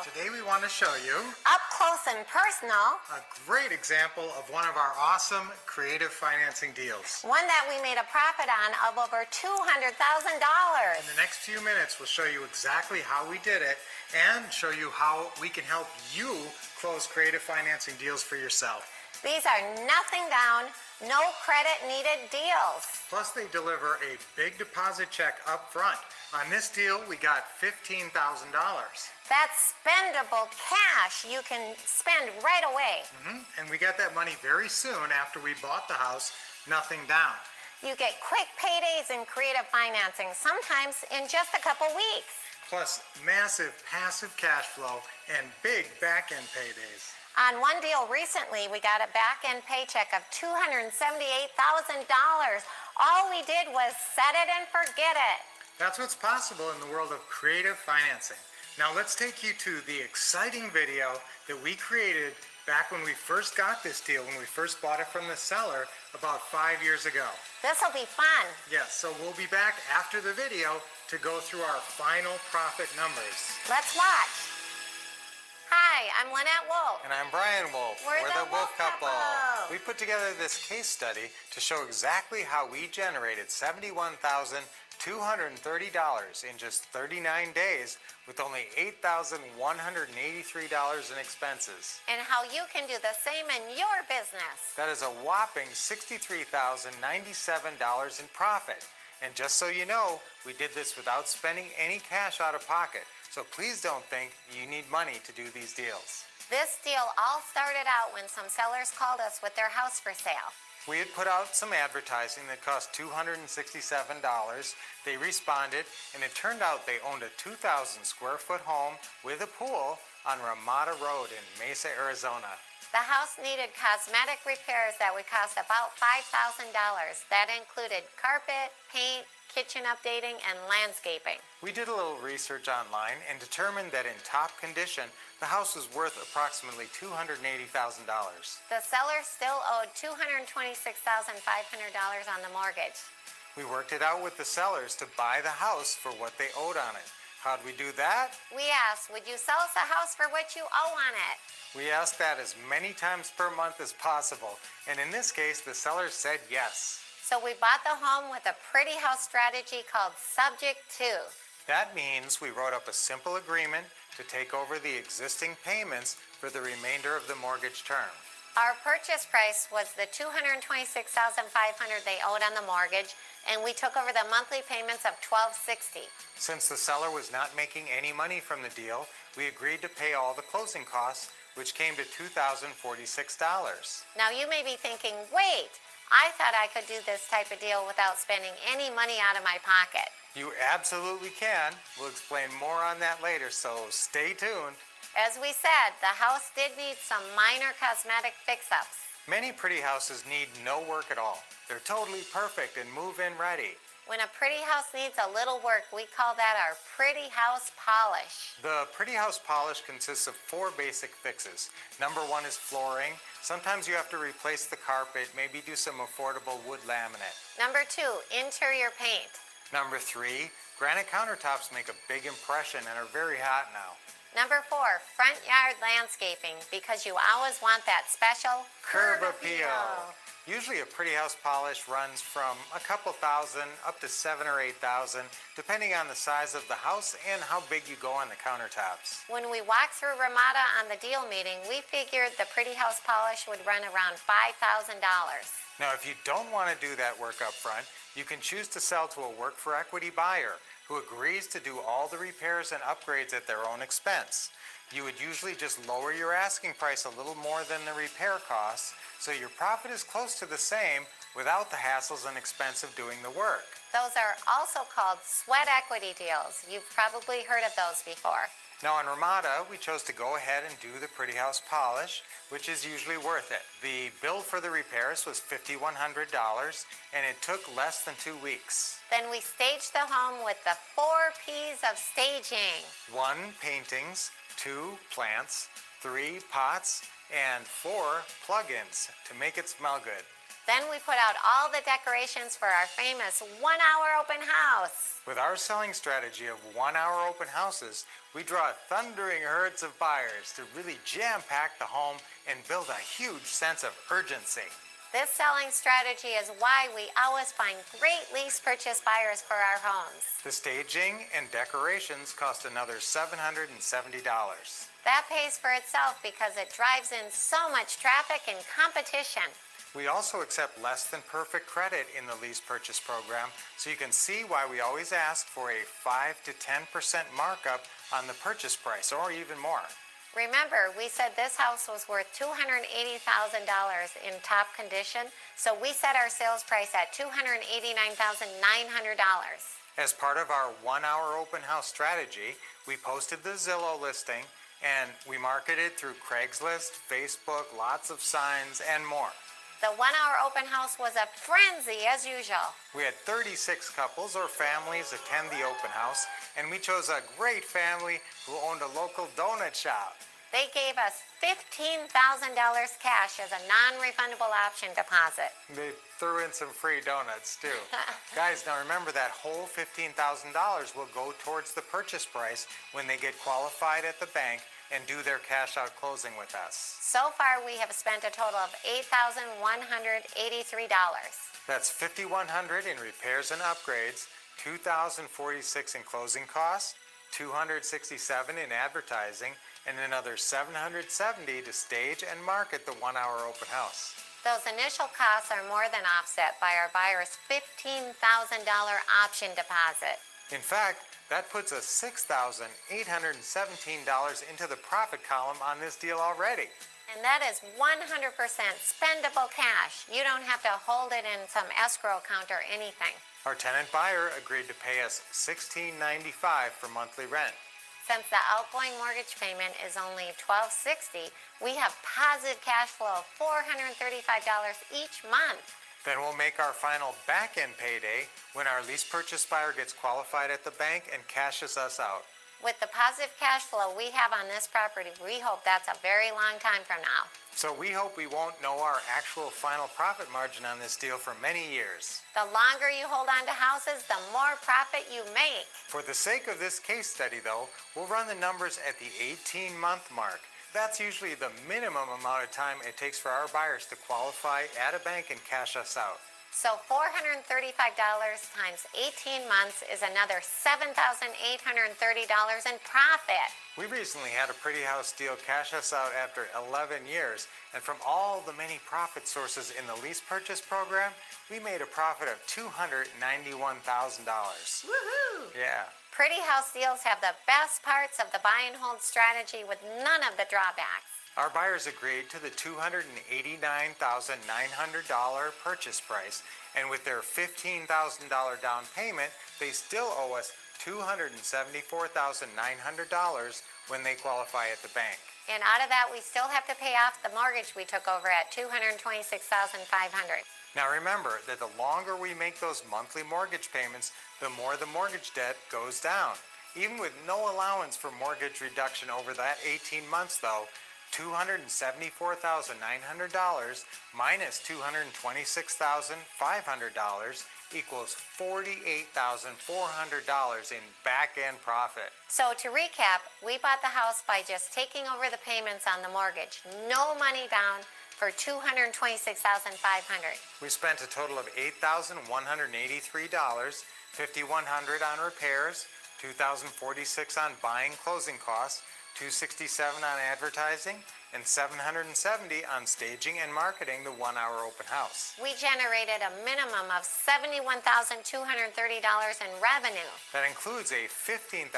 Today we want to show you Up close and personal, a great example of one of our awesome creative financing deals. one that we made a profit on of over $200,000. In the next few minutes, we'll show you exactly how we did it and show you how we can help you close creative financing deals for yourself. These are nothing down, no credit needed deals. Plus, they deliver a big deposit check up front. On this deal, we got $15,000. That's spendable cash you can spend right away. And we got that money very soon after we bought the house, nothing down. You get quick paydays in creative financing, sometimes in just a couple weeks. Plus, massive passive cash flow and big back-end paydays. On one deal recently, we got a back-end paycheck of $278,000. All we did was set it and forget it. That's what's possible in the world of creative financing. Now let's take you to the exciting video that we created back when we first got this deal, when we first bought it from the seller about 5 years ago. This'll be fun. Yes, so we'll be back after the video to go through our final profit numbers. Let's watch. Hi, I'm Lynette Wolff. And I'm Brian Wolff. We're the Wolff Couple. We put together this case study to show exactly how we generated $71,230 in just 39 days with only $8,183 in expenses. And how you can do the same in your business. That is a whopping $63,097 in profit. And just so you know, we did this without spending any cash out of pocket. So please don't think you need money to do these deals. This deal all started out when some sellers called us with their house for sale. We had put out some advertising that cost $267. They responded, and it turned out they owned a 2,000 square foot home with a pool on Ramada Road in Mesa, Arizona. The house needed cosmetic repairs that would cost about $5,000. That included carpet, paint, kitchen updating, and landscaping. We did a little research online and determined that in top condition, the house was worth approximately $280,000. The seller still owed $226,500 on the mortgage. We worked it out with the sellers to buy the house for what they owed on it. How'd we do that? We asked, would you sell us a house for what you owe on it? We asked that as many times per month as possible, and in this case, the seller said yes. So we bought the home with a pretty house strategy called Subject to. That means we wrote up a simple agreement to take over the existing payments for the remainder of the mortgage term. Our purchase price was the $226,500 they owed on the mortgage, and we took over the monthly payments of $1,260. Since the seller was not making any money from the deal, we agreed to pay all the closing costs, which came to $2,046. Now you may be thinking, wait, I thought I could do this type of deal without spending any money out of my pocket. You absolutely can. We'll explain more on that later, so stay tuned. As we said, the house did need some minor cosmetic fix-ups. Many pretty houses need no work at all. They're totally perfect and move-in ready. When a pretty house needs a little work, we call that our pretty house polish. The pretty house polish consists of 4 basic fixes. Number 1 is flooring. Sometimes you have to replace the carpet, maybe do some affordable wood laminate. Number 2, interior paint. Number 3, granite countertops make a big impression and are very hot now. Number 4, front yard landscaping, because you always want that special Curb appeal. Usually a pretty house polish runs from a couple thousand up to $7,000 or $8,000, depending on the size of the house and how big you go on the countertops. When we walked through Ramada on the deal meeting, we figured the pretty house polish would run around $5,000. Now, if you don't want to do that work up front, you can choose to sell to a work for equity buyer who agrees to do all the repairs and upgrades at their own expense. You would usually just lower your asking price a little more than the repair costs, so your profit is close to the same without the hassles and expense of doing the work. Those are also called sweat equity deals. You've probably heard of those before. Now in Ramada, we chose to go ahead and do the pretty house polish, which is usually worth it. The bill for the repairs was $5,100, and it took less than 2 weeks. Then we staged the home with the 4 P's of staging. 1, paintings, 2, plants, 3, pots, and 4, plug-ins to make it smell good. Then we put out all the decorations for our famous 1-hour open house. With our selling strategy of 1-hour open houses, we draw thundering herds of buyers to really jam-pack the home and build a huge sense of urgency. This selling strategy is why we always find great lease purchase buyers for our homes. The staging and decorations cost another $770. That pays for itself because it drives in so much traffic and competition. We also accept less than perfect credit in the lease purchase program, so you can see why we always ask for a 5 to 10% markup on the purchase price, or even more. Remember, we said this house was worth $280,000 in top condition, so we set our sales price at $289,900. As part of our 1-hour open house strategy, we posted the Zillow listing, and we marketed through Craigslist, Facebook, lots of signs, and more. The 1-hour open house was a frenzy as usual. We had 36 couples or families attend the open house, and we chose a great family who owned a local donut shop. They gave us $15,000 cash as a non-refundable option deposit. They threw in some free donuts too. Guys, now remember that whole $15,000 will go towards the purchase price when they get qualified at the bank and do their cash out closing with us. So far, we have spent a total of $8,183. That's $5,100 in repairs and upgrades, $2,046 in closing costs, $267 in advertising, and another $770 to stage and market the 1-hour open house. Those initial costs are more than offset by our buyer's $15,000 option deposit. In fact, that puts us $6,817 into the profit column on this deal already. And that is 100% spendable cash. You don't have to hold it in some escrow account or anything. Our tenant buyer agreed to pay us $16.95 for monthly rent. Since the outgoing mortgage payment is only $1,260, we have positive cash flow of $435 each month. Then we'll make our final back-end payday when our lease purchase buyer gets qualified at the bank and cashes us out. With the positive cash flow we have on this property, we hope that's a very long time from now. So we hope we won't know our actual final profit margin on this deal for many years. The longer you hold on to houses, the more profit you make. For the sake of this case study, though, we'll run the numbers at the 18-month mark. That's usually the minimum amount of time it takes for our buyers to qualify at a bank and cash us out. So $435 times 18 months is another $7,830 in profit. We recently had a pretty house deal cash us out after 11 years, and from all the many profit sources in the lease purchase program, we made a profit of $291,000. Woohoo! Yeah. Pretty house deals have the best parts of the buy and hold strategy with none of the drawbacks. Our buyers agreed to the $289,900 purchase price, and with their $15,000 down payment, they still owe us $274,900 when they qualify at the bank. And out of that, we still have to pay off the mortgage we took over at $226,500. Now remember that the longer we make those monthly mortgage payments, the more the mortgage debt goes down. Even with no allowance for mortgage reduction over that 18 months though, $274,900 minus $226,500 equals $48,400 in back-end profit. So to recap, we bought the house by just taking over the payments on the mortgage. No money down for $226,500. We spent a total of $8,183, $5,100 on repairs, $2,046 on buying closing costs, $267 on advertising, and $770 on staging and marketing the 1-hour open house. We generated a minimum of $71,230 in revenue. That includes a $15,000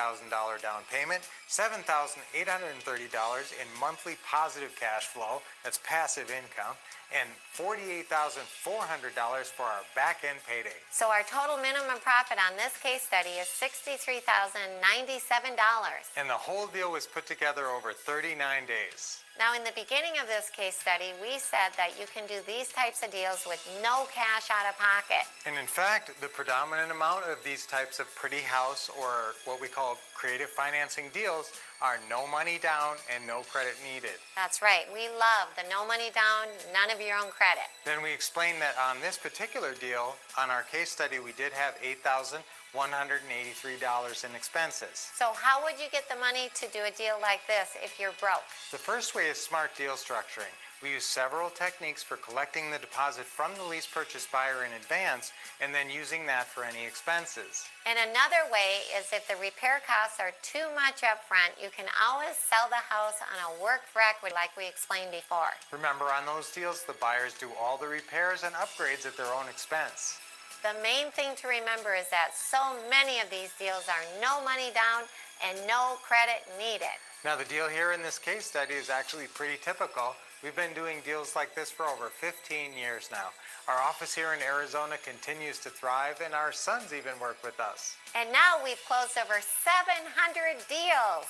down payment, $7,830 in monthly positive cash flow, that's passive income, and $48,400 for our back-end payday. So our total minimum profit on this case study is $63,097. And the whole deal was put together over 39 days. Now, in the beginning of this case study, we said that you can do these types of deals with no cash out of pocket. And in fact, the predominant amount of these types of pretty house or what we call creative financing deals are no money down and no credit needed. That's right. We love the no money down, none of your own credit. Then we explained that on this particular deal, on our case study, we did have $8,183 in expenses. So how would you get the money to do a deal like this if you're broke? The first way is smart deal structuring. We use several techniques for collecting the deposit from the lease purchase buyer in advance and then using that for any expenses. And another way is if the repair costs are too much up front, you can always sell the house on a work for equity like we explained before. Remember, on those deals, the buyers do all the repairs and upgrades at their own expense. The main thing to remember is that so many of these deals are no money down and no credit needed. Now, the deal here in this case study is actually pretty typical. We've been doing deals like this for over 15 years now. Our office here in Arizona continues to thrive, and our sons even work with us. And now we've closed over 700 deals.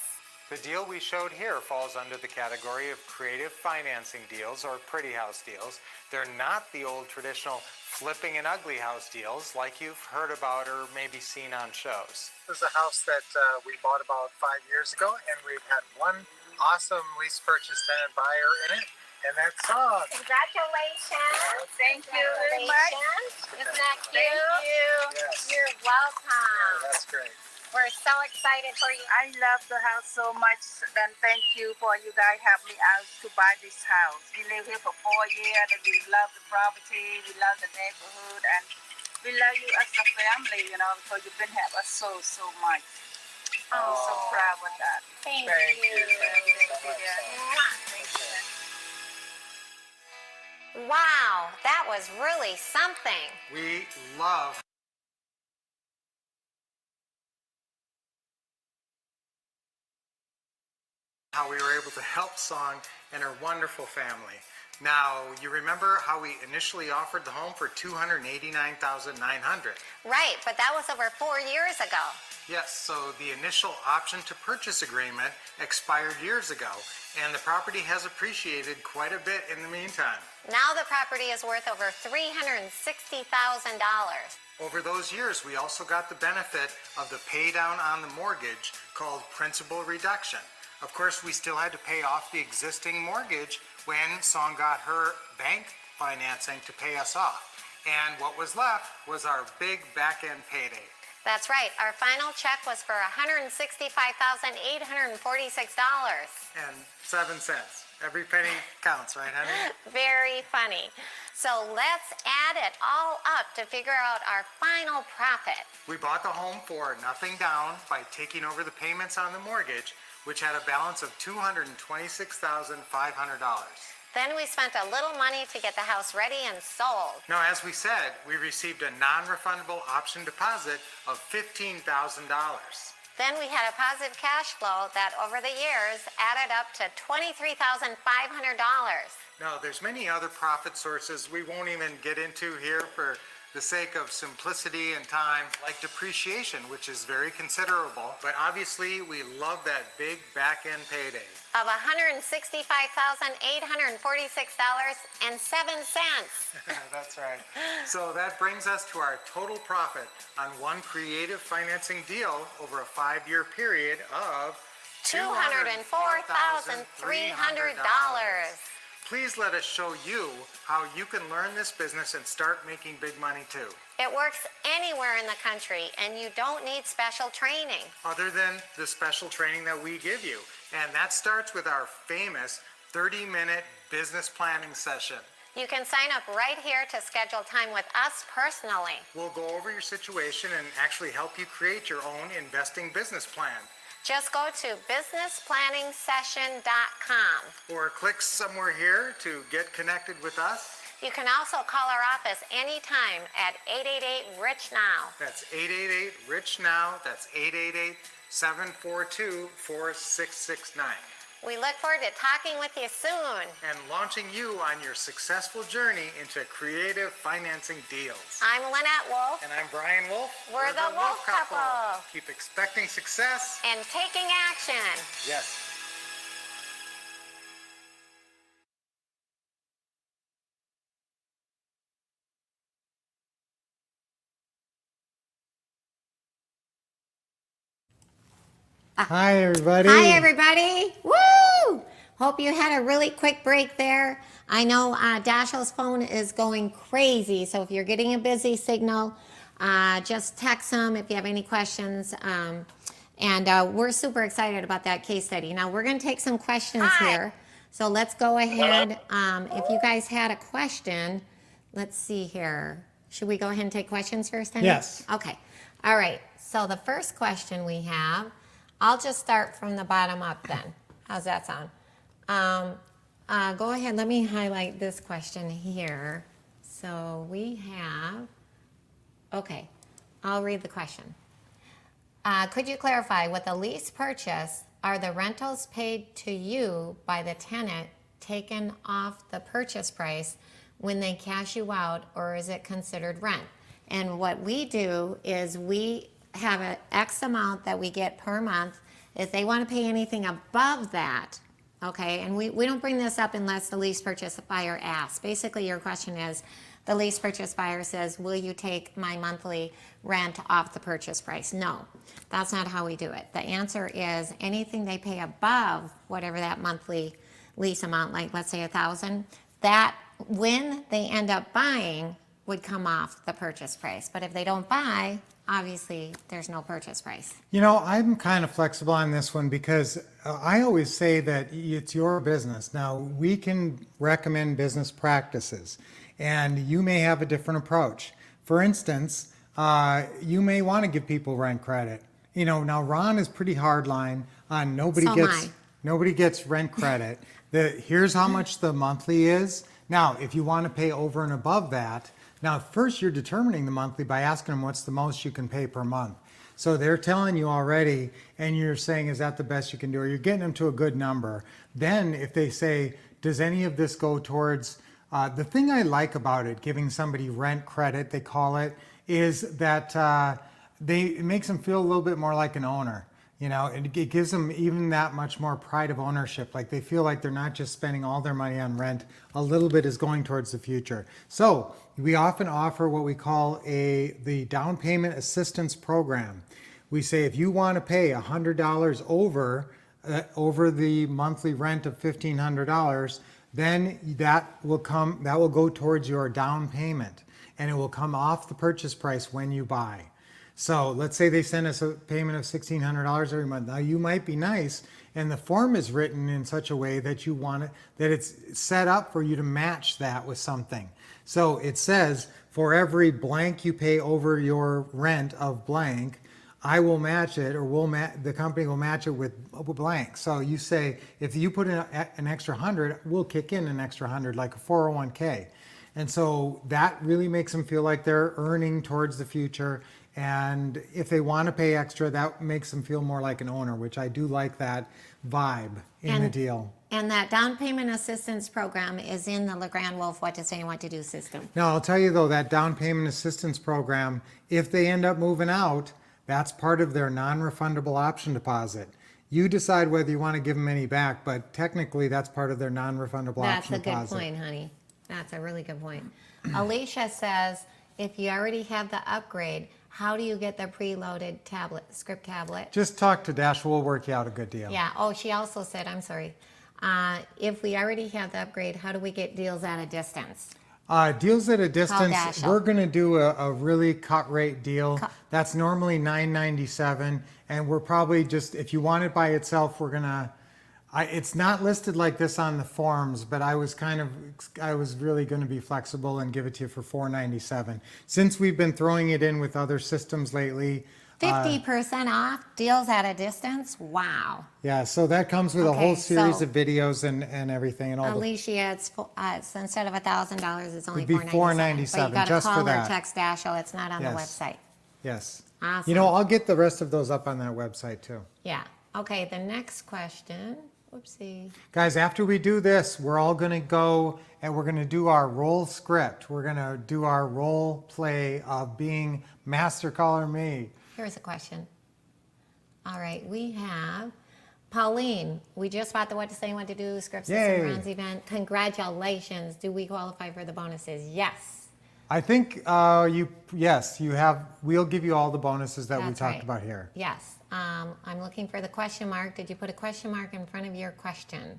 The deal we showed here falls under the category of creative financing deals or pretty house deals. They're not the old traditional flipping and ugly house deals like you've heard about or maybe seen on shows. This is a house that we bought about 5 years ago, and we've had one awesome lease purchase tenant buyer in it, and that's on. Congratulations. Thank you very much. Isn't that cute? Thank you. Yes. You're welcome. That's great. We're so excited for you. I love the house so much, and thank you for you guys help me out to buy this house. We live here for 4 years, and we love the property, we love the neighborhood, and we love you as a family, because you've been helping us so much. I'm so proud of that. Thank you. Thank you so much. Wow, that was really something. We love how we were able to help Song and her wonderful family. Now, you remember how we initially offered the home for $289,900? Right, but that was over 4 years ago. Yes, so the initial option to purchase agreement expired years ago, and the property has appreciated quite a bit in the meantime. Now the property is worth over $360,000. Over those years, we also got the benefit of the pay down on the mortgage called principal reduction. Of course, we still had to pay off the existing mortgage when Song got her bank financing to pay us off. And what was left was our big back-end payday. That's right. Our final check was for $165,846.07. Every penny counts, right, honey? Very funny. So let's add it all up to figure out our final profit. We bought the home for nothing down by taking over the payments on the mortgage, which had a balance of $226,500. Then we spent a little money to get the house ready and sold. Now, as we said, we received a non-refundable option deposit of $15,000. Then we had a positive cash flow that over the years added up to $23,500. Now, there's many other profit sources we won't even get into here for the sake of simplicity and time, like depreciation, which is very considerable. But obviously, we love that big back-end payday. Of $165,846.07. That's right. So that brings us to our total profit on one creative financing deal over a 5-year period of $204,300. Please let us show you how you can learn this business and start making big money too. It works anywhere in the country, and you don't need special training. Other than the special training that we give you. And that starts with our famous 30-minute business planning session. You can sign up right here to schedule time with us personally. We'll go over your situation and actually help you create your own investing business plan. Just go to businessplanningsession.com. Or click somewhere here to get connected with us. You can also call our office anytime at 888-RICH-NOW. That's 888-RICH-NOW. That's 888-742-4669. We look forward to talking with you soon. And launching you on your successful journey into creative financing deals. I'm Lynette Wolff. And I'm Brian Wolff. We're the Wolff Couple. Keep expecting success. And taking action. Yes. Hi, everybody. Hi, everybody. Woo! Hope you had a really quick break there. I know Dashiell's phone is going crazy, so if you're getting a busy signal, just text him if you have any questions. And we're super excited about that case study. Now, we're going to take some questions here. So let's go ahead. If you guys had a question, let's see here. Should we go ahead and take questions first, Henry? Yes. Okay. All right. So the first question we have, I'll just start from the bottom up then. How's that sound? Go ahead. Let me highlight this question here. So we have, okay, I'll read the question. Could you clarify, with a lease purchase, are the rentals paid to you by the tenant taken off the purchase price when they cash you out, or is it considered rent? And what we do is we have an X amount that we get per month. If they want to pay anything above that, okay, and we don't bring this up unless the lease purchase buyer asks. Basically, your question is, the lease purchase buyer says, will you take my monthly rent off the purchase price? No, that's not how we do it. The answer is anything they pay above whatever that monthly lease amount, like let's say $1,000, that when they end up buying would come off the purchase price. But if they don't buy, obviously there's no purchase price. You know, I'm kind of flexible on this one because I always say that it's your business. Now, we can recommend business practices, and you may have a different approach. For instance, you may want to give people rent credit. You know, now Ron is pretty hard line on nobody gets rent credit. Here's how much the monthly is. Now, if you want to pay over and above that, now first you're determining the monthly by asking them what's the most you can pay per month. So they're telling you already, and you're saying, is that the best you can do? Or you're getting them to a good number. Then if they say, does any of this go towards, the thing I like about it, giving somebody rent credit, they call it, is that it makes them feel a little bit more like an owner. You know, it gives them even that much more pride of ownership. Like they feel like they're not just spending all their money on rent. A little bit is going towards the future. So we often offer what we call the down payment assistance program. We say if you want to pay $100 over the monthly rent of $1,500, then that will go towards your down payment, and it will come off the purchase price when you buy. So let's say they send us a payment of $1,600 every month. Now you might be nice, and the form is written in such a way that you want it, that it's set up for you to match that with something. So it says for every blank you pay over your rent of blank, I will match it, or the company will match it with blank. So you say if you put in an extra 100, we'll kick in an extra 100, like a 401k. And so that really makes them feel like they're earning towards the future. And if they want to pay extra, that makes them feel more like an owner, which I do like that vibe in the deal. And that down payment assistance program is in the LeGrand Wolff What to Say and What to Do system. Now, I'll tell you though, that down payment assistance program, if they end up moving out, that's part of their non-refundable option deposit. You decide whether you want to give them any back, but technically that's part of their non-refundable option deposit. That's a good point, honey. That's a really good point. Alicia says, if you already have the upgrade, how do you get the preloaded tablet, script tablet? Just talk to Dash, we'll work you out a good deal. Yeah, oh, she also said, I'm sorry, if we already have the upgrade, how do we get deals at a distance? Deals at a distance, Dash'll. we're going to do a really cut rate deal. That's normally $9.97, and we're probably just, if you want it by itself, we're going to, it's not listed like this on the forms, but I was really going to be flexible and give it to you for $4.97. Since we've been throwing it in with other systems lately. 50% off deals at a distance? Wow. Yeah, so that comes with a Okay, whole series so of videos and everything. And all Alicia, it's instead of $1,000, it's only It'd be $4.97 But you got to just for call or that. text Dashiell. It's not on the Yes. website. Yes. Awesome. You know, I'll get the rest of those up on that website too. Yeah. Okay, the next question. Whoopsie. Guys, after we do this, we're all going to go and we're going to do our role script. We're going to do our role play of being Master Caller Me. Here's a question. All right, we have Pauline. We just bought the What to Say and What to Do scripts Yay. and Ron's event. Congratulations. Do we qualify for the bonuses? Yes. I think yes, you have. We'll give you all the bonuses that we That's talked right. about here. Yes. I'm looking for the question mark. Did you put a question mark in front of your question?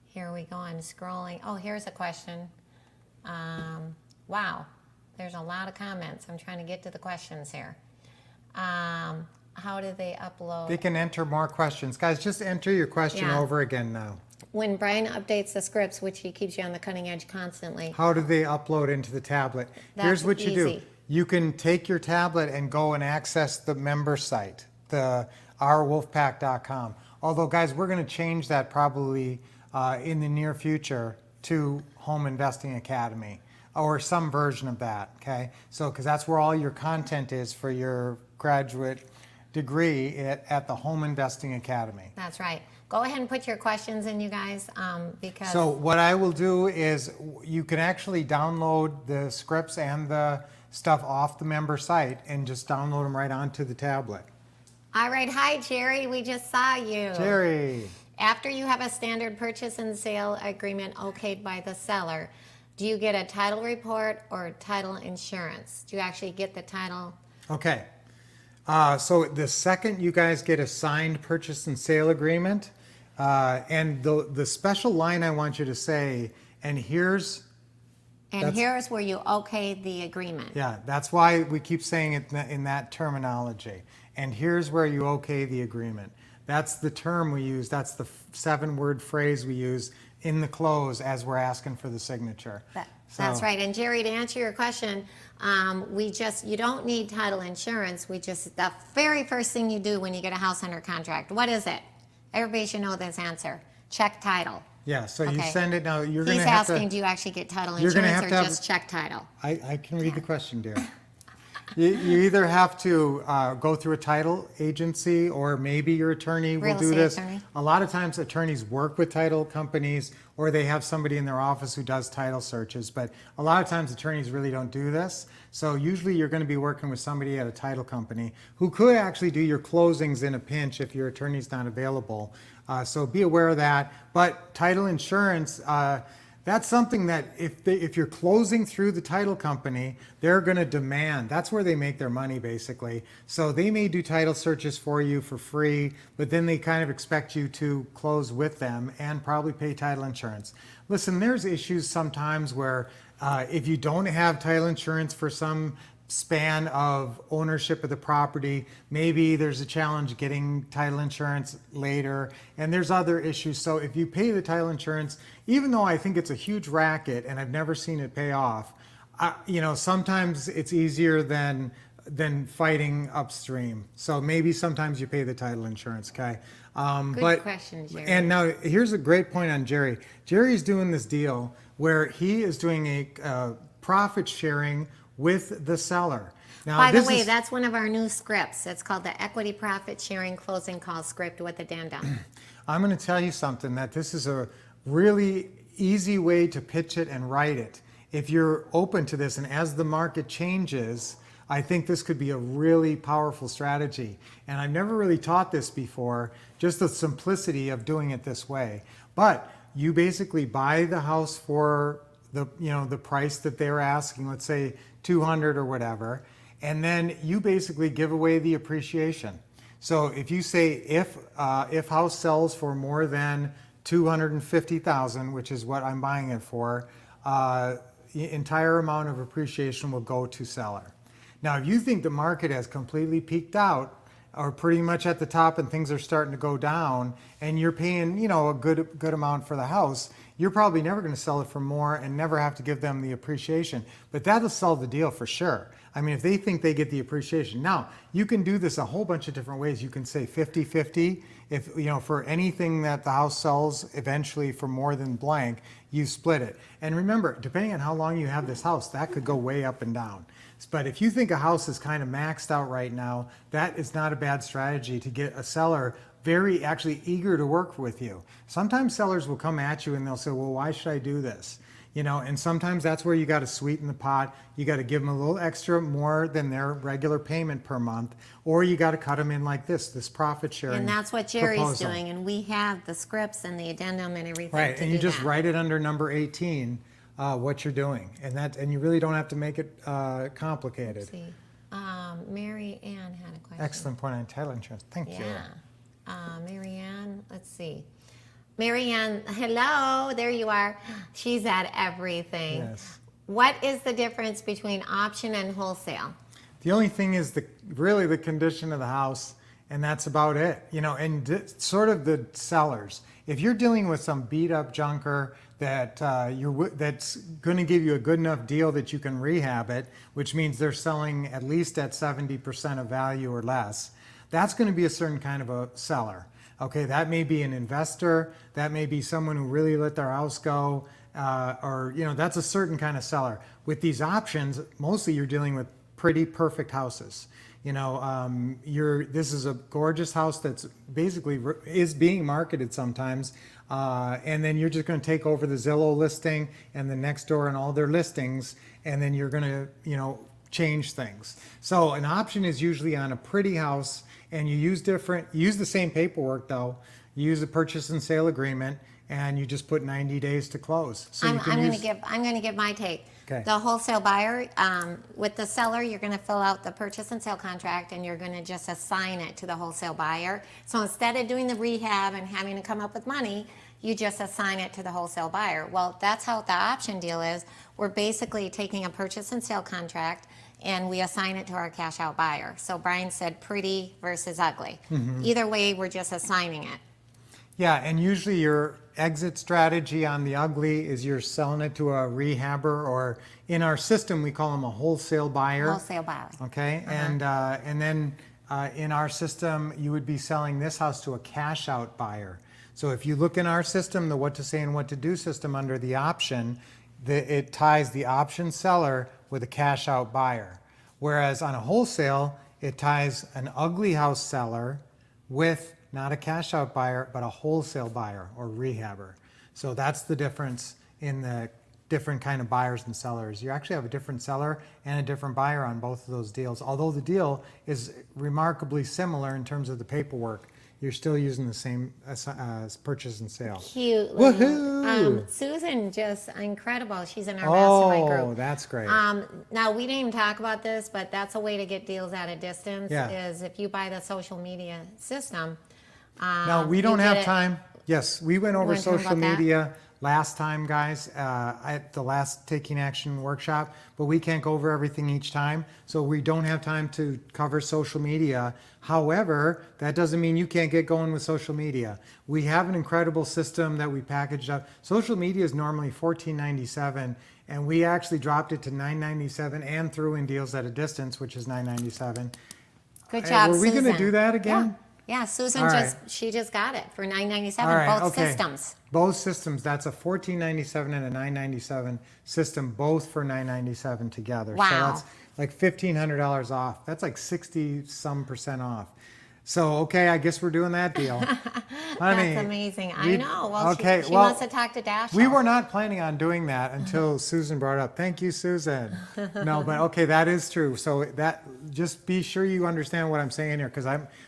Here we go. I'm scrolling. Oh, here's a question. Wow. There's a lot of comments. I'm trying to get to the questions here. How do they upload? They can enter more questions. Guys, just enter your question Yeah. over again now. When Brian updates the scripts, which he keeps you on the cutting edge constantly. How do they upload into the tablet? Here's That's what you do. easy. You can take your tablet and go and access the member site, the ourwolfpack.com. Although, guys, we're going to change that probably in the near future to Home Investing Academy or some version of that, okay? So, because that's where all your content is for your graduate degree at the Home Investing Academy. That's right. Go ahead and put your questions in, you guys, because... So what I will do is you can actually download the scripts and the stuff off the member site and just download them right onto the tablet. All right. Hi, Jerry. We just saw you. Jerry. After you have a standard purchase and sale agreement okayed by the seller, do you get a title report or title insurance? Do you actually get the title? Okay. So the second you guys get a signed purchase and sale agreement, and the special line I want you to say, and here's Here's where you okay the agreement. Yeah, that's why we keep saying it in that terminology. And here's where you okay the agreement. That's the term we use. That's the 7-word phrase we use in the close as we're asking for the signature. That's right. And Jerry, to answer your question, you don't need title insurance. The very first thing you do when you get a house under contract, what is it? Everybody should know this answer. Check title. Yeah, so you Okay. send it now. You're going to He's have asking, to. do you actually get title You're gonna insurance have or to just check title? I can read the question, dear. You either have to go through a title agency, or maybe your attorney will Real do estate this. attorney. A lot of times attorneys work with title companies, or they have somebody in their office who does title searches. But a lot of times attorneys really don't do this. So usually you're going to be working with somebody at a title company who could actually do your closings in a pinch if your attorney's not available. So be aware of that. But title insurance, that's something that if you're closing through the title company, they're going to demand. That's where they make their money, basically. So they may do title searches for you for free, but then they kind of expect you to close with them and probably pay title insurance. Listen, there's issues sometimes where if you don't have title insurance for some span of ownership of the property, maybe there's a challenge getting title insurance later, and there's other issues. So if you pay the title insurance, even though I think it's a huge racket and I've never seen it pay off, sometimes it's easier than fighting upstream. So maybe sometimes you pay the title insurance, okay? Good question, Jerry. And now here's a great point on Jerry. Jerry's doing this deal where he is doing a profit sharing with the seller. Now, By the way, that's one of our new scripts. It's called the Equity Profit Sharing Closing Call Script with Addendum. I'm going to tell you something, that this is a really easy way to pitch it and write it. If you're open to this, and as the market changes, I think this could be a really powerful strategy. And I've never really taught this before, just the simplicity of doing it this way. But you basically buy the house for the price that they're asking, let's say 200 or whatever, and then you basically give away the appreciation. So if you say if house sells for more than 250,000, which is what I'm buying it for, the entire amount of appreciation will go to seller. Now, if you think the market has completely peaked out, or pretty much at the top and things are starting to go down, and you're paying, a good amount for the house, you're probably never going to sell it for more and never have to give them the appreciation. But that'll sell the deal for sure. I mean, if they think they get the appreciation. Now, you can do this a whole bunch of different ways. You can say 50-50. If, for anything that the house sells eventually for more than blank, you split it. And remember, depending on how long you have this house, that could go way up and down. But if you think a house is kind of maxed out right now, that is not a bad strategy to get a seller very actually eager to work with you. Sometimes sellers will come at you and they'll say, well, why should I do this? And sometimes that's where you got to sweeten the pot. You got to give them a little extra more than their regular payment per month, or you got to cut them in like this profit sharing. And that's what Jerry's proposal. doing, and we have the scripts and the addendum and everything. Right, to and you do just that. write it under number 18, what you're doing, and you really don't have to make it complicated. Let's see. Mary Ann had a question. Excellent point on title insurance. Thank you. Mary Ann, let's see. Mary Ann, hello, there you are. She's at everything. Yes. What is the difference between option and wholesale? The only thing is really the condition of the house, and that's about it. And sort of the sellers. If you're dealing with some beat up junker that's going to give you a good enough deal that you can rehab it, which means they're selling at least at 70% of value or less, that's going to be a certain kind of a seller. Okay, that may be an investor, that may be someone who really let their house go, or that's a certain kind of seller. With these options, mostly you're dealing with pretty perfect houses. This is a gorgeous house that's basically is being marketed sometimes, and then you're just going to take over the Zillow listing and the next door and all their listings, and then you're going to change things. So an option is usually on a pretty house, and you use the same paperwork though. You use a purchase and sale agreement, and you just put 90 days to close. So I'm going to give my take. Okay. The wholesale buyer, with the seller, you're going to fill out the purchase and sale contract, and you're going to just assign it to the wholesale buyer. So instead of doing the rehab and having to come up with money, you just assign it to the wholesale buyer. Well, that's how the option deal is. We're basically taking a purchase and sale contract, and we assign it to our cash out buyer. So Brian said pretty versus ugly. Mm-hmm. Either way, we're just assigning it. Yeah, and usually your exit strategy on the ugly is you're selling it to a rehabber, or in our system we call them a wholesale buyer. Wholesale buyer. Okay, and then in our system you would be selling this house to a cash out buyer. So if you look in our system, the what to say and what to do system under the option, it ties the option seller with a cash out buyer. Whereas on a wholesale, it ties an ugly house seller with not a cash out buyer, but a wholesale buyer or rehabber. So that's the difference in the different kind of buyers and sellers. You actually have a different seller and a different buyer on both of those deals. Although the deal is remarkably similar in terms of the paperwork, you're still using the same purchase and sale. Cute. Woohoo! Susan, just incredible. She's in our mastermind group. Oh, that's great. Now, we didn't even talk about this, but that's a way to get deals at a distance, Yeah. is if you buy the social media system. Now, we don't have time. Yes, we went over wanna talk social about that? media last time, guys, at the last Taking Action workshop, but we can't go over everything each time, so we don't have time to cover social media. However, that doesn't mean you can't get going with social media. We have an incredible system that we packaged up. Social media is normally $14.97, and we actually dropped it to $9.97 and threw in deals at a distance, which is $9.97. Good job, Were we going to Susan. do that again? Yeah, Susan All she just got it for $9.97, All right, both okay. systems. Both systems. That's a $14.97 and a $9.97 system, both for $9.97 together. Wow. So that's like $1,500 off. That's like 60-some% off. So, okay, I guess we're doing that deal. Honey, That's amazing. I know. Well, okay, she well, must have talked to Dash. we were not planning on doing that until Susan brought it up. Thank you, Susan. No, but okay, that is true. So that, just be sure you understand what I'm saying here, because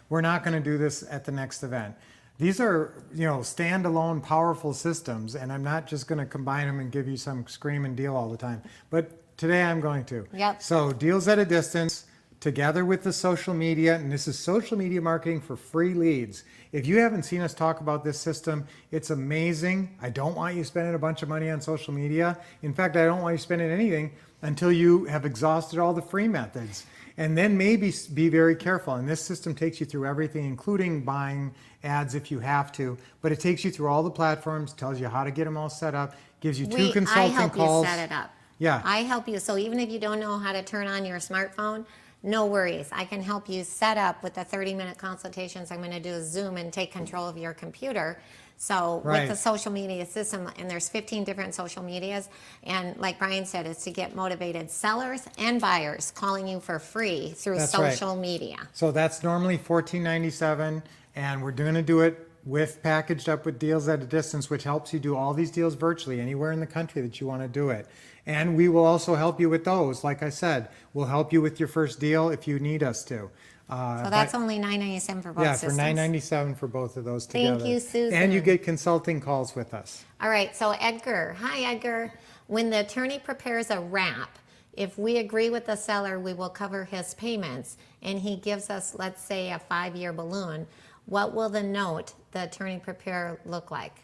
we're not going to do this at the next event. These are, standalone, powerful systems, and I'm not just going to combine them and give you some screaming deal all the time. But today I'm going to. Yep. So deals at a distance, together with the social media, and this is social media marketing for free leads. If you haven't seen us talk about this system, it's amazing. I don't want you spending a bunch of money on social media. In fact, I don't want you spending anything until you have exhausted all the free methods. And then maybe be very careful. And this system takes you through everything, including buying ads if you have to. But it takes you through all the platforms, tells you how to get them all set up, gives you two consulting I help calls. you set it up. Yeah. I help you. So even if you don't know how to turn on your smartphone, no worries. I can help you set up with the 30-minute consultations. I'm going to do a Zoom and take control of your computer. So Right. with the social media system, and there's 15 different social medias, and like Brian said, it's to get motivated sellers and buyers calling you for free through That's right. social media. So that's normally $14.97, and we're going to do it with packaged up with deals at a distance, which helps you do all these deals virtually anywhere in the country that you want to do it. And we will also help you with those. Like I said, we'll help you with your first deal if you need us to. So that's only $9.97 for both yeah, systems. for $9.97 for both of those Thank together. you, Susan. And you get consulting calls with us. All right, so Edgar. Hi, Edgar. When the attorney prepares a wrap, if we agree with the seller, we will cover his payments, and he gives us, let's say, a 5-year balloon. What will the note the attorney prepare look like?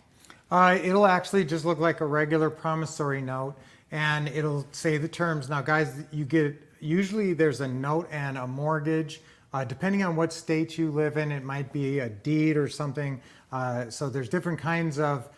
It'll actually just look like a regular promissory note, and it'll say the terms. Now, guys, usually there's a note and a mortgage. Depending on what state you live in, it might be a deed or something. So there's different kinds of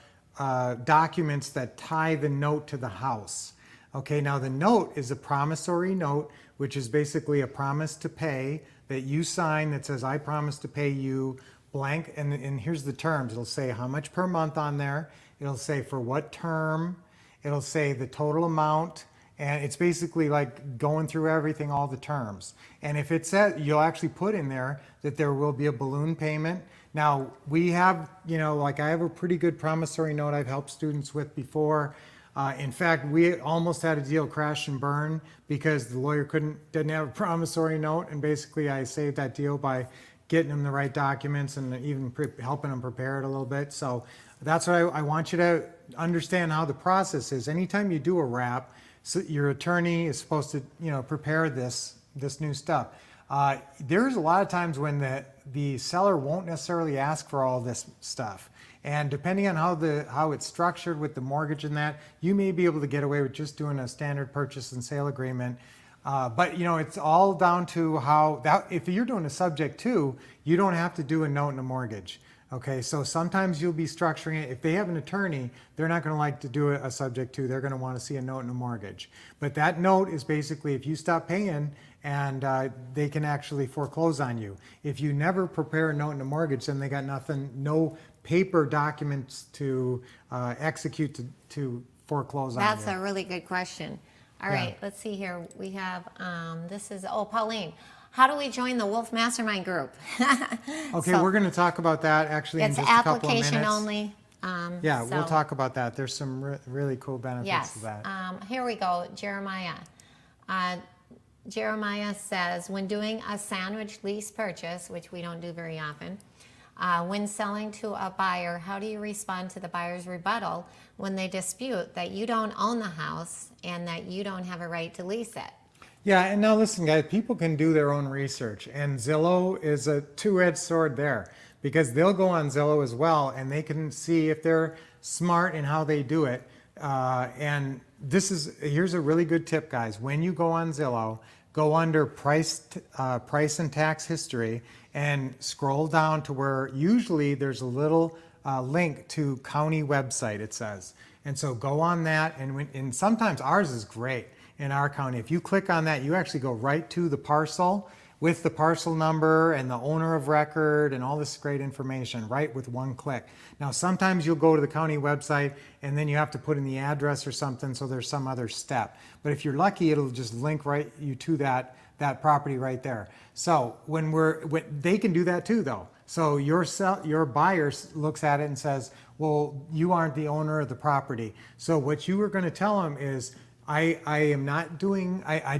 documents that tie the note to the house. Okay, now the note is a promissory note, which is basically a promise to pay that you sign that says, I promise to pay you blank. And here's the terms. It'll say how much per month on there. It'll say for what term. It'll say the total amount. And it's basically like going through everything, all the terms. And if it says, you'll actually put in there that there will be a balloon payment. Now, we have, like I have a pretty good promissory note I've helped students with before. In fact, we almost had a deal crash and burn because the lawyer didn't have a promissory note. And basically I saved that deal by getting them the right documents and even helping them prepare it a little bit. So that's what I want you to understand how the process is. Anytime you do a wrap, so your attorney is supposed to, prepare this new stuff. There's a lot of times when the seller won't necessarily ask for all this stuff. And depending on how it's structured with the mortgage and that, you may be able to get away with just doing a standard purchase and sale agreement. But it's all down to if you're doing a subject to, you don't have to do a note and a mortgage. Okay, so sometimes you'll be structuring it. If they have an attorney, they're not going to like to do a subject to. They're going to want to see a note and a mortgage. But that note is basically if you stop paying, and they can actually foreclose on you. If you never prepare a note and a mortgage, then they got nothing, no paper documents to execute to foreclose on you. That's a really good question. All right, let's see here. We have, this is, Pauline. How do we join the Wolff Mastermind group? Okay, So we're going to talk about that actually in it's just a couple of minutes. application only. Yeah, we'll so- talk about that. There's some really cool benefits Yes. to that. Here we go, Jeremiah. Jeremiah says, when doing a sandwich lease purchase, which we don't do very often, when selling to a buyer, how do you respond to the buyer's rebuttal when they dispute that you don't own the house and that you don't have a right to lease it? Yeah, and now listen, guys, people can do their own research, and Zillow is a two-edged sword there because they'll go on Zillow as well, and they can see if they're smart in how they do it. And here's a really good tip, guys. When you go on Zillow, go under price and tax history and scroll down to where usually there's a little link to county website, it says. And so go on that, and sometimes ours is great. In our county, if you click on that, you actually go right to the parcel with the parcel number and the owner of record and all this great information right with one click. Now, sometimes you'll go to the county website and then you have to put in the address or something, so there's some other step. But if you're lucky, it'll just link right you to that property right there. So when they can do that too, though. So your buyer looks at it and says, well, you aren't the owner of the property. So what you are going to tell them is, I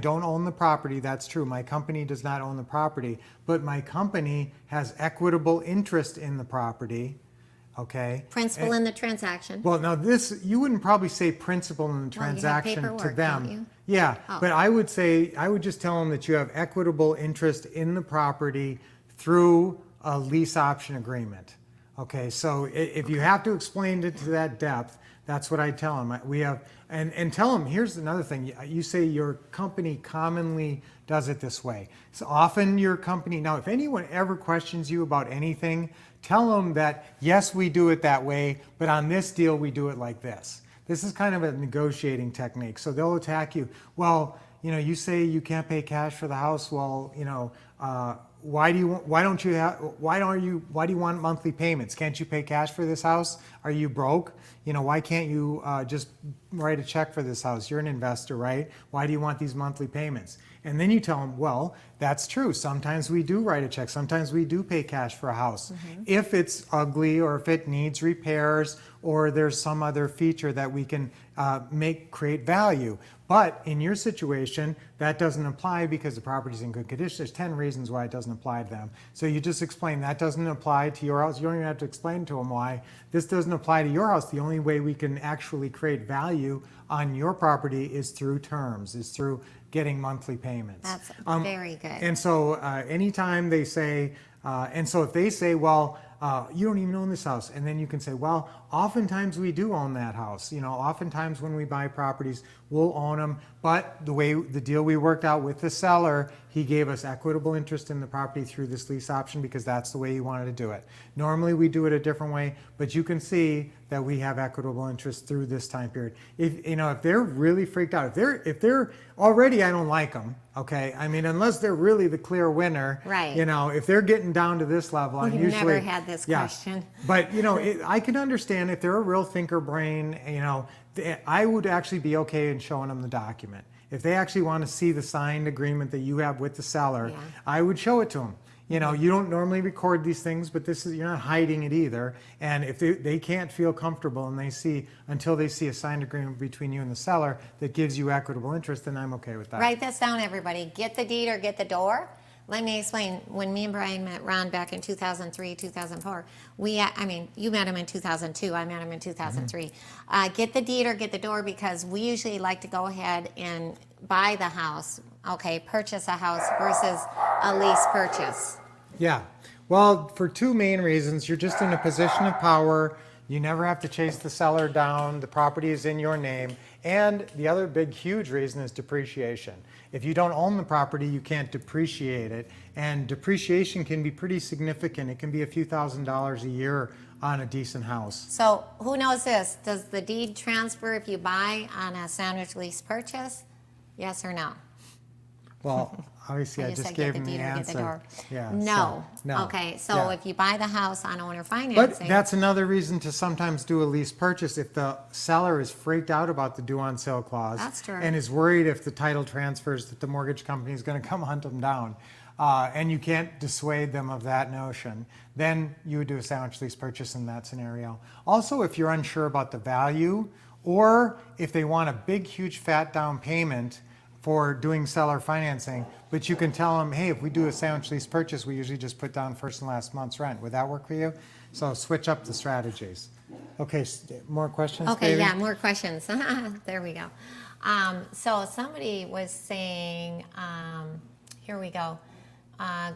don't own the property, that's true. My company does not own the property, but my company has equitable interest in the property, okay? Principal in the transaction. Well, now you wouldn't probably say principal in the transaction to paperwork, them. don't you? Yeah, Oh. but I would just tell them that you have equitable interest in the property through a lease option agreement. Okay, so if you have to explain it to that depth, that's what I tell them. We have, and tell them, here's another thing. You say your company commonly does it this way. So often your company, now if anyone ever questions you about anything, tell them that, yes, we do it that way, but on this deal, we do it like this. This is kind of a negotiating technique. So they'll attack you. Well, you say you can't pay cash for the house. Well, why do you want monthly payments? Can't you pay cash for this house? Are you broke? Why can't you just write a check for this house? You're an investor, right? Why do you want these monthly payments? And then you tell them, well, that's true. Sometimes we do write a check. Sometimes we do pay cash for a house. Mm-hmm. If it's ugly or if it needs repairs or there's some other feature that we can create value. But in your situation, that doesn't apply because the property's in good condition. There's 10 reasons why it doesn't apply to them. So you just explain that doesn't apply to your house. You don't even have to explain to them why. This doesn't apply to your house. The only way we can actually create value on your property is through terms, is through getting monthly payments. That's very good. And so anytime they say, and so if they say, well, you don't even own this house, and then you can say, well, oftentimes we do own that house. Oftentimes when we buy properties, we'll own them, but the deal we worked out with the seller, he gave us equitable interest in the property through this lease option because that's the way he wanted to do it. Normally we do it a different way, but you can see that we have equitable interest through this time period. If they're really freaked out, if they're already, I don't like them, okay? I mean, unless they're really the clear winner, right? If they're getting down to this level, I'm usually never had this question. But I can understand if they're a real thinker brain. I would actually be okay in showing them the document. If they actually want to see the signed agreement that you have with the seller, yeah, I would show it to them. You don't normally record these things, but you're not hiding it either. And if they can't feel comfortable and until they see a signed agreement between you and the seller that gives you equitable interest, then I'm okay with that. Write this down, everybody. Get the deed or get the door. Let me explain. When me and Brian met Ron back in 2003, 2004, you met him in 2002. I met him in 2003. Mm-hmm. Get the deed or get the door because we usually like to go ahead and buy the house, purchase a house versus a lease purchase. Yeah. Well, for two main reasons. You're just in a position of power. You never have to chase the seller down. The property is in your name. And the other big, huge reason is depreciation. If you don't own the property, you can't depreciate it. And depreciation can be pretty significant. It can be a few $1,000s a year on a decent house. So who knows this? Does the deed transfer if you buy on a sandwich lease purchase? Yes or no? Well, obviously, I You just said gave get him the deed or get the answer. door. Yeah. No. so, no. Okay, so Yeah. if you buy the house on owner But financing. that's another reason to sometimes do a lease purchase if the seller is freaked out about the due on sale clause. That's true. And is worried if the title transfers that the mortgage company is going to come hunt them down. And you can't dissuade them of that notion. Then you would do a sandwich lease purchase in that scenario. Also, if you're unsure about the value, or if they want a big, huge, fat down payment for doing seller financing, but you can tell them, hey, if we do a sandwich lease purchase, we usually just put down first and last month's rent. Would that work for you? So switch up the strategies. Okay, more questions, Okay, baby? yeah, more questions. There we go. So somebody was saying, here we go.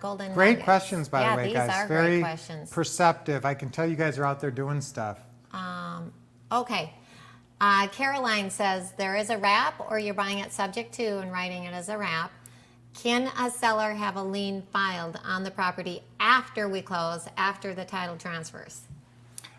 Golden Great nuggets. questions, by Yeah, the way, these guys. are Very great questions. perceptive. I can tell you guys are out there doing stuff. Okay. Caroline says, there is a wrap, or you're buying it subject to and writing it as a wrap. Can a seller have a lien filed on the property after we close, after the title transfers?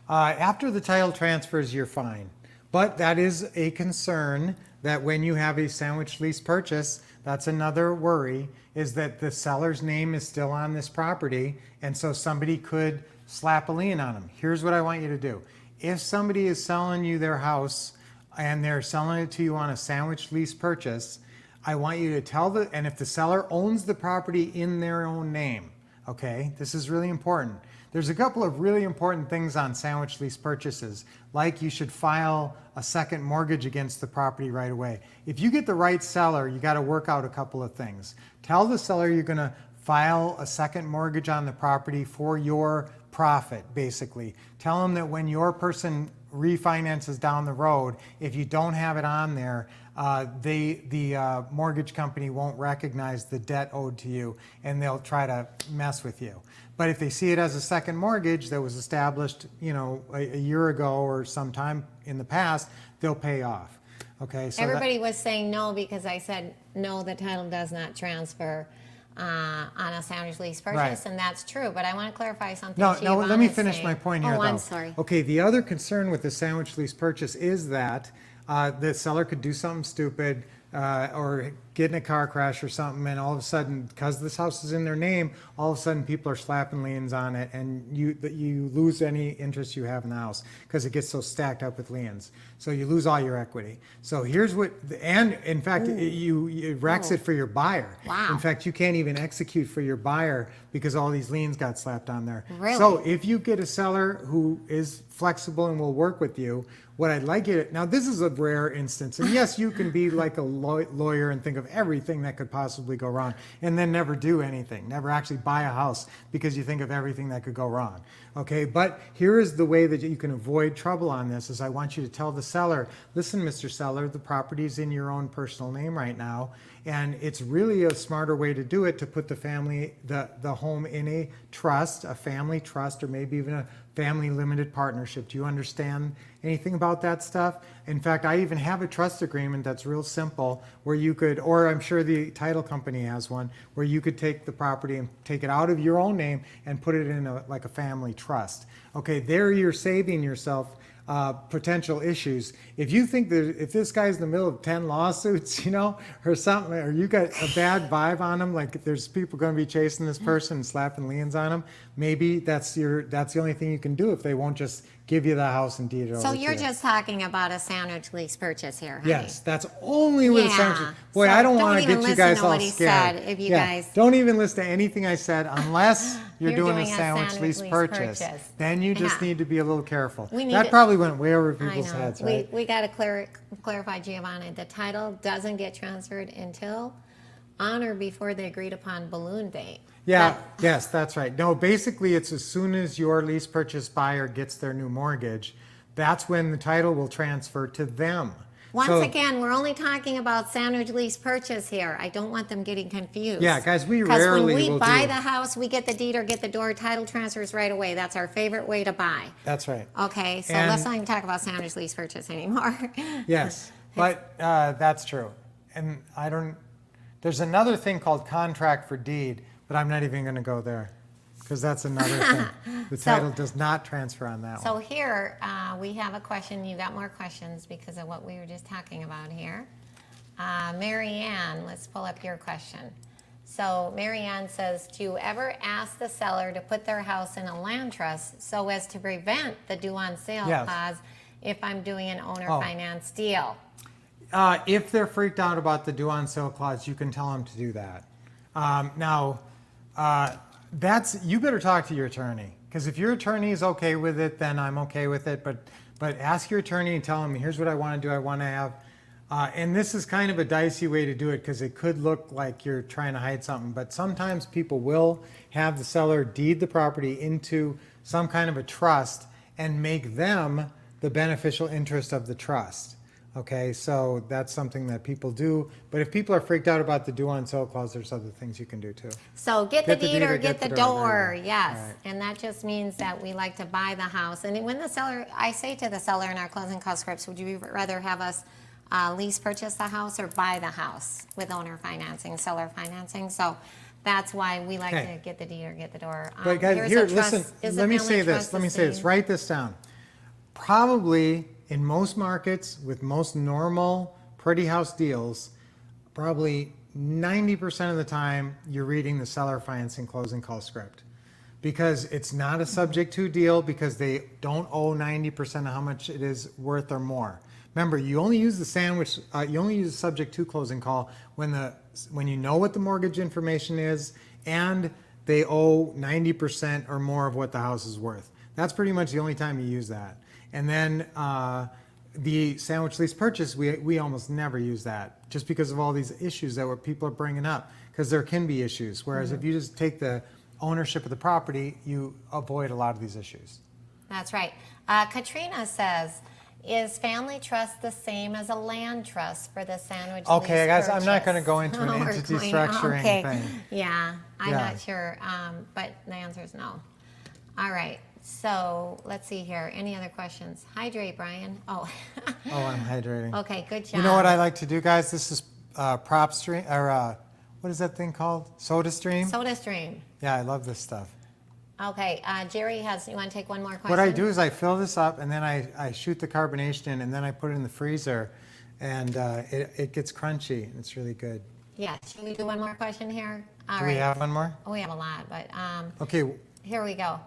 After the title transfers, you're fine. But that is a concern that when you have a sandwich lease purchase, that's another worry, is that the seller's name is still on this property, and so somebody could slap a lien on them. Here's what I want you to do. If somebody is selling you their house and they're selling it to you on a sandwich lease purchase, I want you to tell and if the seller owns the property in their own name, okay, this is really important. There's a couple of really important things on sandwich lease purchases, like you should file a second mortgage against the property right away. If you get the right seller, you got to work out a couple of things. Tell the seller you're going to file a second mortgage on the property for your profit, basically. Tell them that when your person refinances down the road, if you don't have it on there, the mortgage company won't recognize the debt owed to you, and they'll try to mess with you. But if they see it as a second mortgage that was established, you know, a year ago or sometime in the past, they'll pay off. Okay. So Everybody was saying no because I said no, the title does not transfer on a sandwich lease purchase, Right. and that's true. But I want to clarify something. No, Giovanna let me is finish saying. my point here, Oh, though. I'm sorry. Okay, the other concern with the sandwich lease purchase is that the seller could do something stupid or get in a car crash or something, and all of a sudden, because this house is in their name, all of a sudden people are slapping liens on it, and you lose any interest you have in the house because it gets so stacked up with liens. So you lose all your equity. So here's what, and in fact, it wrecks it for your buyer. Wow. In fact, you can't even execute for your buyer because all these liens got slapped on there. Really? So if you get a seller who is flexible and will work with you, what I'd like you to, now this is a rare instance, and yes, you can be like a lawyer and think of everything that could possibly go wrong and then never do anything, never actually buy a house because you think of everything that could go wrong. Okay, but here is the way that you can avoid trouble on this is I want you to tell the seller, listen, Mr. Seller, the property's in your own personal name right now, and it's really a smarter way to do it to put the home in a trust, a family trust, or maybe even a family limited partnership. Do you understand anything about that stuff? In fact, I even have a trust agreement that's real simple where you could, or I'm sure the title company has one, where you could take the property and take it out of your own name and put it in like a family trust. Okay, there you're saving yourself potential issues. If you think that if this guy's in the middle of 10 lawsuits, you know, or something, or you got a bad vibe on him, like if there's people going to be chasing this person and slapping liens on him, maybe that's the only thing you can do if they won't just give you the house and deed it over So to you're you. just talking about a sandwich lease purchase here, honey. Yes, that's only with a Yeah. sandwich. Boy, So I don't don't want to even get you listen guys to all what he scared. said if you Yeah, guys- don't even listen to anything I said unless you're doing a sandwich lease lease purchase. purchase. Then you just Yeah. need to be a little careful. We need That to- probably went way over I people's know. heads, right? We got to clarify, Giovanna, the title doesn't get transferred until on or before the agreed upon balloon date. Yeah, yes, that's right. No, basically it's as soon as your lease purchase buyer gets their new mortgage, that's when the title will transfer to them. Once So- again, we're only talking about sandwich lease purchase here. I don't want them getting confused. Yeah, guys, we Because rarely when we will buy do- the house, we get the deed or get the door, title transfers right away. That's our favorite way to buy. That's right. Okay, so And- let's not even talk about sandwich lease purchase anymore. Yes, but that's true. And there's another thing called contract for deed, but I'm not even going to go there because that's another thing. The So- title does not transfer on that So one. here, we have a question. You got more questions because of what we were just talking about here. Mary Ann, let's pull up your question. So Mary Ann says, do you ever ask the seller to put their house in a land trust so as to prevent the due on sale Yes. clause if I'm doing an owner Oh. finance deal? If they're freaked out about the due on sale clause, you can tell them to do that. You better talk to your attorney, because if your attorney is okay with it, then I'm okay with it. But ask your attorney and tell him, here's what I want to do. I want to have, and this is kind of a dicey way to do it because it could look like you're trying to hide something. But sometimes people will have the seller deed the property into some kind of a trust and make them the beneficial interest of the trust. Okay, so that's something that people do. But if people are freaked out about the due on sale clause, there's other things you can do too. So get the deed or get the door, There you go. yes. All right. And that just means that we like to buy the house. And when the seller, I say to the seller in our closing cost scripts, would you rather have us lease purchase the house or buy the house with owner financing, seller financing? So that's why we like Okay. to get the deed or get the door. But guys, Here's here, a trust- listen, is a let me family say this, trust let me the say this, same? write this down. Probably in most markets with most normal pretty house deals, probably 90% of the time you're reading the seller financing closing call script, because it's not a subject to deal, because they don't owe 90% of how much it is worth or more. Remember, you only use the sandwich, you only use the subject to closing call when you know what the mortgage information is and they owe 90% or more of what the house is worth. That's pretty much the only time you use that. And then the sandwich lease purchase, we almost never use that, just because of all these issues that what people are bringing up, because there can be issues. Whereas if you just take the ownership of the property, you avoid a lot of these issues. That's right. Katrina says, is family trust the same as a land trust for the sandwich Okay, lease guys, I'm not purchase? going to go into an We're entity going- structuring okay. thing. Yeah, I'm Yeah. not sure, but the answer is no. All right, so let's see here. Any other questions? Hydrate, Brian. Oh. Oh, I'm hydrating. Okay, good job. You know what I like to do, guys? This is prop stream, or what is that thing called? Soda stream? Soda stream. Yeah, I love this stuff. Okay, Jerry you want to take one more question? What I do is I fill this up and then I shoot the carbonation in and then I put it in the freezer and it gets crunchy and it's really good. Yeah, should we do one more question here? All Do right. we have one more? Oh, we have a lot, but Okay, here we go.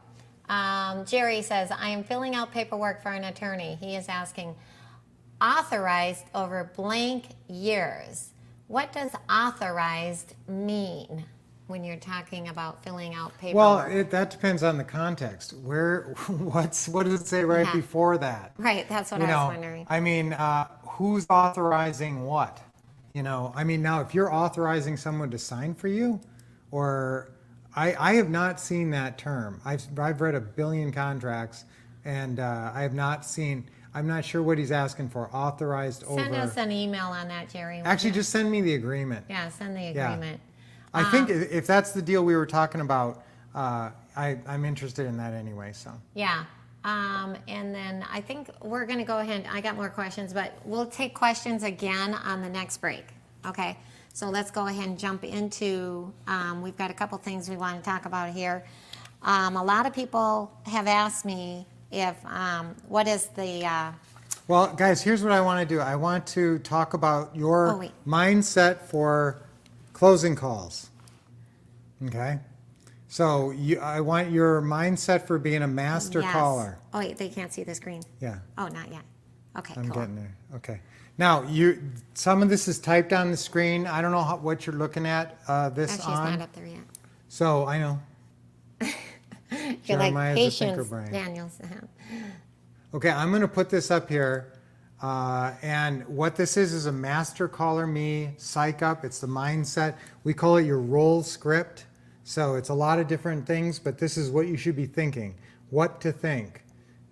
Jerry says, I am filling out paperwork for an attorney. He is asking, authorized over blank years. What does authorized mean when you're talking about filling out paperwork? well, that depends on the context. What does it say right Yeah. before that? Right, that's what You I know, was wondering. I mean, who's authorizing what? You know, I mean, now if you're authorizing someone to sign for you, or I have not seen that term. I've read a billion contracts, and I have not seen. I'm not sure what he's asking for. Authorized over. Send us an email on that, Jerry. would Actually, you? just send me the agreement. Yeah, send the Yeah. agreement. I think if that's the deal we were talking about, I'm interested in that anyway. So. Yeah. And then I think we're going to go ahead. I got more questions, but we'll take questions again on the next break. Okay. So let's go ahead and jump into, we've got a couple things we want to talk about here. A lot of people have asked me if, what is the, Well, guys, here's what I want to do. I want to talk about your Oh, wait. mindset for closing calls. Okay? So I want your mindset for being a master yes. caller. Oh, wait, they can't see the screen. Yeah, Oh, not yet. Okay, I'm cool. getting there. Okay. Now, some of this is typed on the screen. I don't know what you're looking at this Actually, it's on. not up there yet. So I know. You're like, Jeremiah's a thinker patience, brain. Daniels. Okay, I'm going to put this up here. And what this is a master caller me psych up. It's the mindset. We call it your role script. So it's a lot of different things, but this is what you should be thinking, what to think.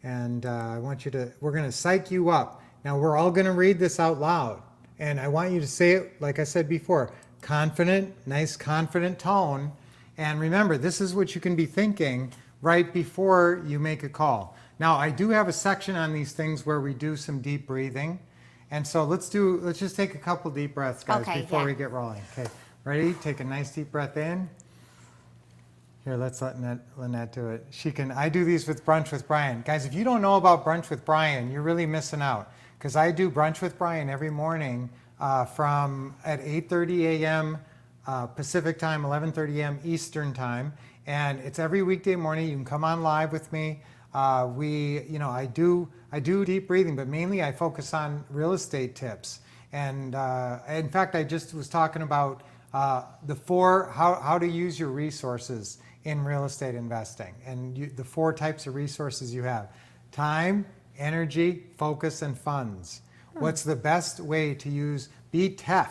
And I want you to, we're going to psych you up. Now we're all going to read this out loud. And I want you to say it, like I said before, confident, nice confident tone. And remember, this is what you can be thinking right before you make a call. Now, I do have a section on these things where we do some deep breathing. And so let's just take a couple deep breaths, guys, Okay, before yeah. we get rolling. Okay, ready? Take a nice deep breath in. Here, let's let Lynette do it. I do these with Brunch with Brian. Guys, if you don't know about Brunch with Brian, you're really missing out. Because I do Brunch with Brian every morning from at 8:30 a.m. Pacific time, 11:30 a.m. Eastern time, and it's every weekday morning. You can come on live with me. I do deep breathing, but mainly I focus on real estate tips. And in fact, I just was talking about how to use your resources in real estate investing, and the 4 types of resources you have: time, energy, focus, and funds. What's the best way to use BTEF,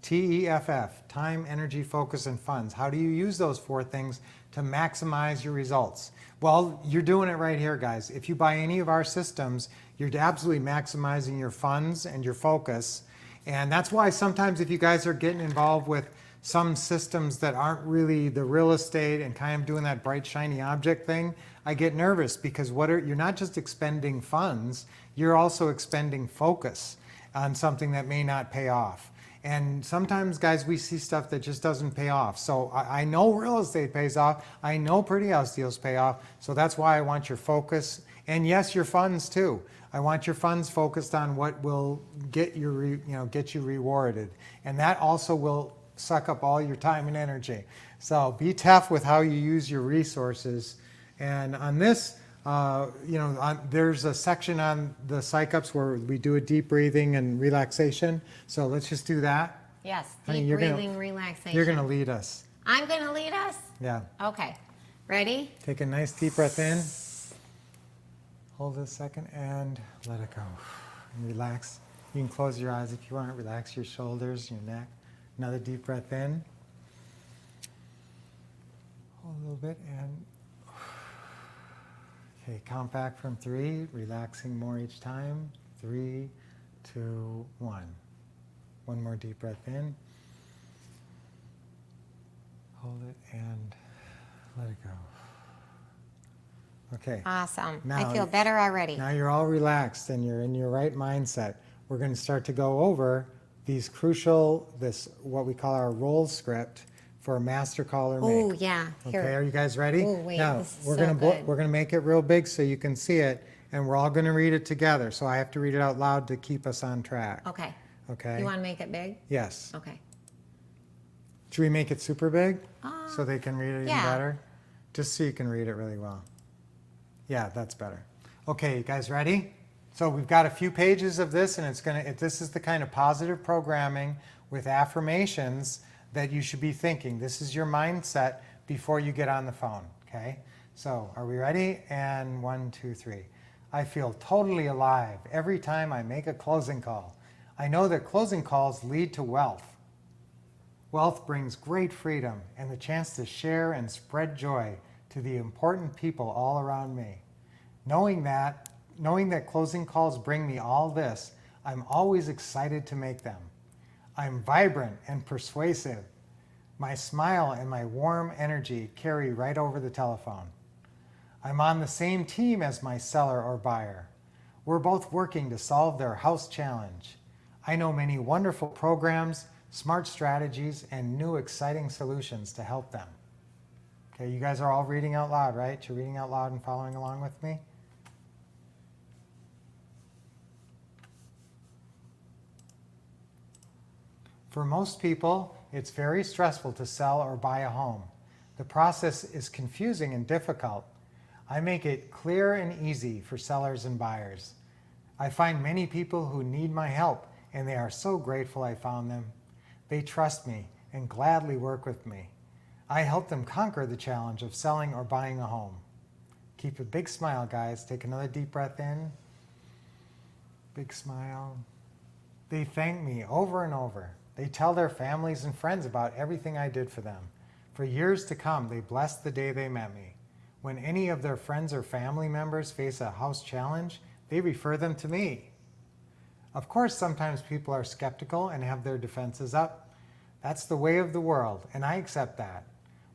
T-E-F-F, time, energy, focus, and funds? How do you use those 4 things to maximize your results? Well, you're doing it right here, guys. If you buy any of our systems, you're absolutely maximizing your funds and your focus. And that's why sometimes if you guys are getting involved with some systems that aren't really the real estate and kind of doing that bright, shiny object thing, I get nervous because you're not just expending funds, you're also expending focus on something that may not pay off. And sometimes, guys, we see stuff that just doesn't pay off. So I know real estate pays off. I know pretty house deals pay off. So that's why I want your focus. And yes, your funds too. I want your funds focused on what will get you rewarded. And that also will suck up all your time and energy. So be tough with how you use your resources. And on this, there's a section on the psych ups where we do a deep breathing and relaxation. So let's just do that. Yes, Honey, deep breathing, relaxation. You're going to lead us. I'm going to lead us? Yeah. Okay. Ready? Take a nice deep breath in. Hold it a second and let it go. And relax. You can close your eyes if you want. Relax your shoulders, your neck. Another deep breath in. Hold a little bit and okay, count back from 3, relaxing more each time. 3, 2, 1. One more deep breath in. Hold it and let it go. Okay. Awesome. Now, I feel better already. Now you're all relaxed and you're in your right mindset. We're going to start to go over these what we call our roll script for master call or make. Oh, yeah. Here. Okay, are you guys ready? Oh, wait, now, this is we're so gonna good. we're gonna make it real big so you can see it, and we're all gonna read it together. So I have to read it out loud to keep us on track. Okay. Okay. You want to make it big? Yes. Okay. Should we make it super big so they can read it even yeah. better? Just so you can read it really well. Yeah, that's better. Okay, you guys ready? So we've got a few pages of this, and this is the kind of positive programming with affirmations that you should be thinking. This is your mindset before you get on the phone, okay? So are we ready? And 1, 2, 3. I feel totally alive every time I make a closing call. I know that closing calls lead to wealth. Wealth brings great freedom and the chance to share and spread joy to the important people all around me. Knowing that closing calls bring me all this, I'm always excited to make them. I'm vibrant and persuasive. My smile and my warm energy carry right over the telephone. I'm on the same team as my seller or buyer. We're both working to solve their house challenge. I know many wonderful programs, smart strategies, and new exciting solutions to help them. Okay, you guys are all reading out loud, right? You're reading out loud and following along with me? For most people, it's very stressful to sell or buy a home. The process is confusing and difficult. I make it clear and easy for sellers and buyers. I find many people who need my help, and they are so grateful I found them. They trust me and gladly work with me. I help them conquer the challenge of selling or buying a home. Keep a big smile, guys. Take another deep breath in. Big smile. They thank me over and over. They tell their families and friends about everything I did for them. For years to come, they bless the day they met me. When any of their friends or family members face a house challenge, they refer them to me. Of course, sometimes people are skeptical and have their defenses up. That's the way of the world, and I accept that.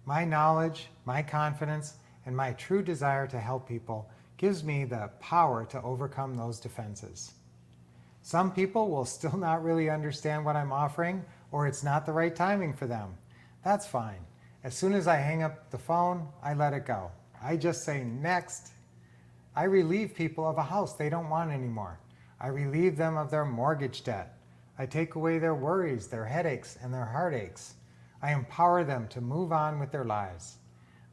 My knowledge, my confidence, and my true desire to help people gives me the power to overcome those defenses. Some people will still not really understand what I'm offering, or it's not the right timing for them. That's fine. As soon as I hang up the phone, I let it go. I just say next. I relieve people of a house they don't want anymore. I relieve them of their mortgage debt. I take away their worries, their headaches, and their heartaches. I empower them to move on with their lives.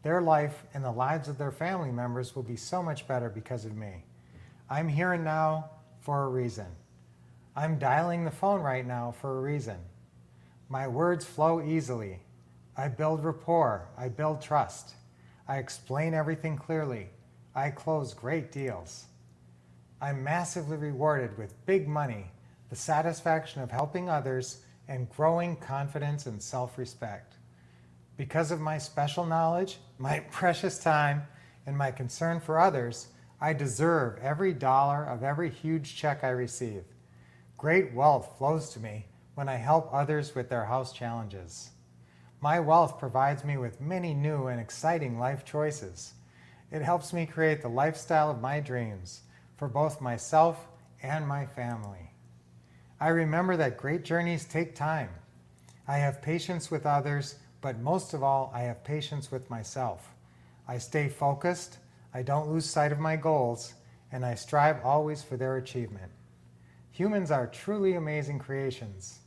Their life and the lives of their family members will be so much better because of me. I'm here and now for a reason. I'm dialing the phone right now for a reason. My words flow easily. I build rapport. I build trust. I explain everything clearly. I close great deals. I'm massively rewarded with big money, the satisfaction of helping others, and growing confidence and self-respect. Because of my special knowledge, my precious time, and my concern for others, I deserve every dollar of every huge check I receive. Great wealth flows to me when I help others with their house challenges. My wealth provides me with many new and exciting life choices. It helps me create the lifestyle of my dreams for both myself and my family. I remember that great journeys take time. I have patience with others, but most of all, I have patience with myself. I stay focused, I don't lose sight of my goals, and I strive always for their achievement. Humans are truly amazing creations.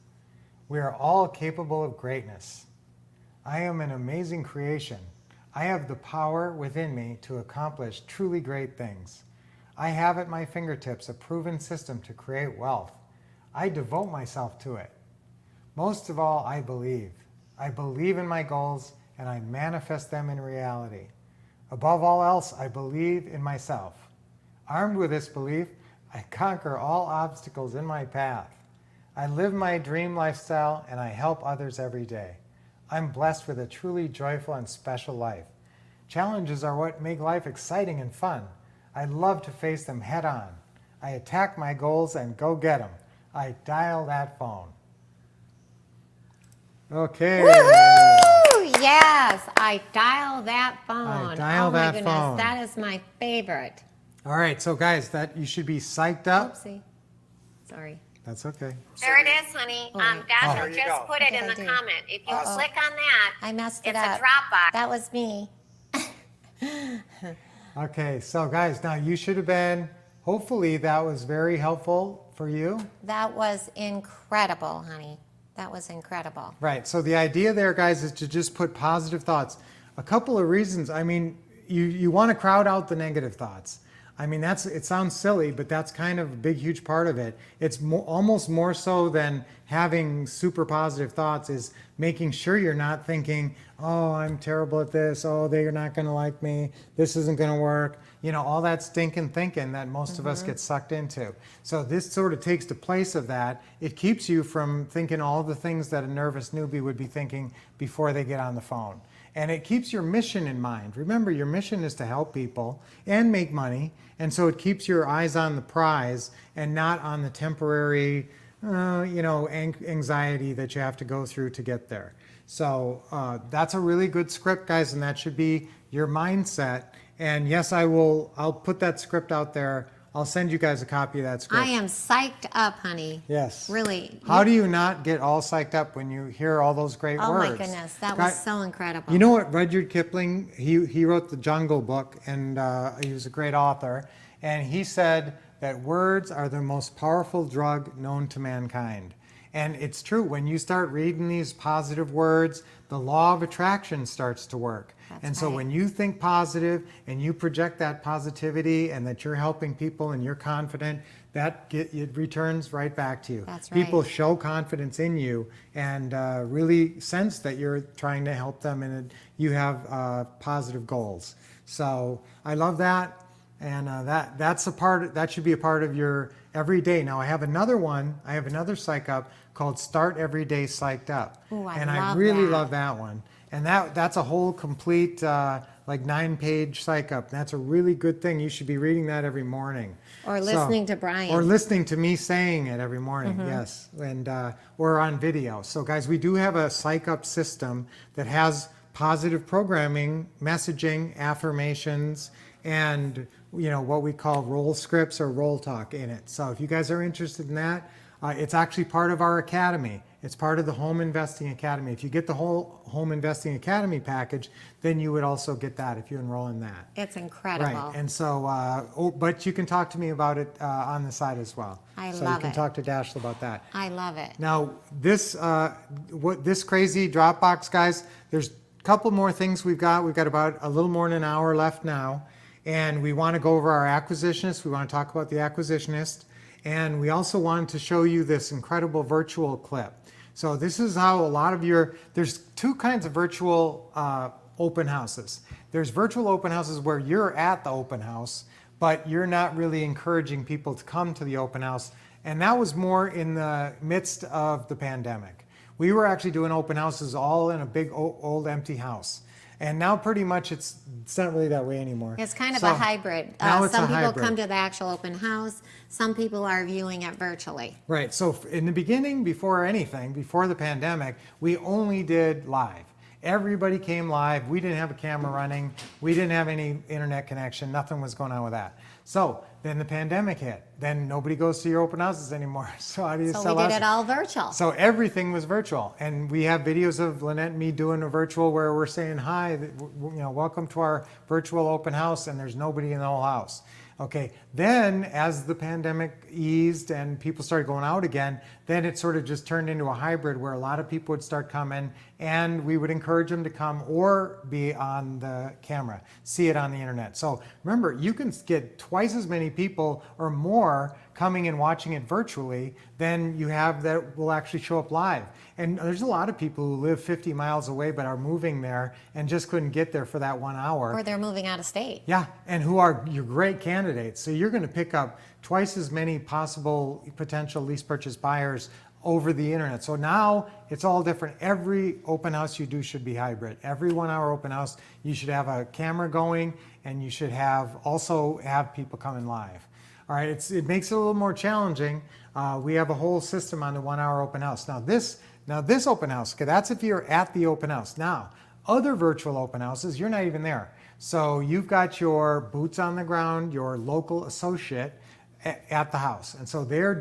We are all capable of greatness. I am an amazing creation. I have the power within me to accomplish truly great things. I have at my fingertips a proven system to create wealth. I devote myself to it. Most of all, I believe. I believe in my goals and I manifest them in reality. Above all else, I believe in myself. Armed with this belief, I conquer all obstacles in my path. I live my dream lifestyle and I help others every day. I'm blessed with a truly joyful and special life. Challenges are what make life exciting and fun. I love to face them head on. I attack my goals and go get them. I dial that phone. Okay. Woohoo! Yes, I dial that phone. I dial that Oh my goodness, phone. that is my favorite. All right, so guys, that you should be psyched up. Oopsie. Sorry. That's okay. There it is, honey. Dasher Oh. just put it in the comment. If you click on that, I messed it it's up. a Dropbox. That was me. Okay, so guys, now you should have been, hopefully that was very helpful for you. That was incredible, honey. That was incredible. Right, so the idea there, guys, is to just put positive thoughts. A couple of reasons. I mean, you want to crowd out the negative thoughts. I mean, it sounds silly, but that's kind of a big, huge part of it. It's almost more so than having super positive thoughts is making sure you're not thinking, oh, I'm terrible at this. Oh, they're not going to like me. This isn't going to work. You know, all that stinking thinking that most of us get sucked into. So this sort of takes the place of that. It keeps you from thinking all the things that a nervous newbie would be thinking before they get on the phone. And it keeps your mission in mind. Remember, your mission is to help people and make money. And so it keeps your eyes on the prize and not on the temporary, anxiety that you have to go through to get there. So that's a really good script, guys, and that should be your mindset. And yes, I'll put that script out there. I'll send you guys a copy of that script. I am psyched up, honey. Yes. Really. How do you not get all psyched up when you hear all those great Oh words? my goodness, that was so incredible. You know what, Rudyard Kipling, he wrote the Jungle Book, and he was a great author, and he said that words are the most powerful drug known to mankind. And it's true, when you start reading these positive words, the law of attraction starts to work. And so when you think positive and you project that positivity and that you're helping people and you're confident, it returns right back to you. That's right. People show confidence in you and really sense that you're trying to help them and you have positive goals. So I love that. And that should be a part of your every day. Now I have another psych up called Start Every Day Psyched Up. Ooh, I really love that one. And that's a whole complete 9-page psych up. That's a really good thing. You should be reading that every morning. Or listening to Brian. Or listening to me saying it every morning, yes. And or on video. So guys, we do have a psych up system that has positive programming, messaging, affirmations, and what we call role scripts or role talk in it. So if you guys are interested in that, it's actually part of our academy. It's part of the Home Investing Academy. If you get the whole Home Investing Academy package, then you would also get that if you enroll in that. It's incredible. Right, and so, but you can talk to me about it on the side as well. I so love you can it. talk to Dashley about that. I love it. Now, this crazy Dropbox, guys, there's a couple more things we've got. We've got about a little more than an hour left now, and we want to go over our Acquisitionist. We want to talk about the Acquisitionist, and we also wanted to show you this incredible virtual clip. So this is how a lot of there's two kinds of virtual open houses. There's virtual open houses where you're at the open house, but you're not really encouraging people to come to the open house. And that was more in the midst of the pandemic. We were actually doing open houses all in a big old empty house. And now pretty much it's not really that way anymore. It's kind of a hybrid. Now it's some a people hybrid. come to the actual open house. Some people are viewing it virtually. Right. So in the beginning, before the pandemic, we only did live. Everybody came live. We didn't have a camera running. We didn't have any internet connection. Nothing was going on with that. So then the pandemic hit. Then nobody goes to your open houses anymore. So how do you So sell we did houses? it all virtual. So everything was virtual, and we have videos of Lynette and me doing a virtual where we're saying hi, welcome to our virtual open house, and there's nobody in the whole house. Okay, then as the pandemic eased and people started going out again, then it sort of just turned into a hybrid where a lot of people would start coming, and we would encourage them to come or be on the camera, see it on the internet. So remember, you can get twice as many people or more coming and watching it virtually than you have that will actually show up live. And there's a lot of people who live 50 miles away but are moving there and just couldn't get there for that 1 hour. Or they're moving out of state. Yeah, and who are your great candidates. So you're going to pick up twice as many possible potential lease purchase buyers over the internet. So now it's all different. Every open house you do should be hybrid. Every 1 hour open house, you should have a camera going, and you should also have people coming live. All right, it makes it a little more challenging. We have a whole system on the 1 hour open house. Now this open house, okay, that's if you're at the open house. Now, other virtual open houses, you're not even there. So you've got your boots on the ground, your local associate at the house. And so they're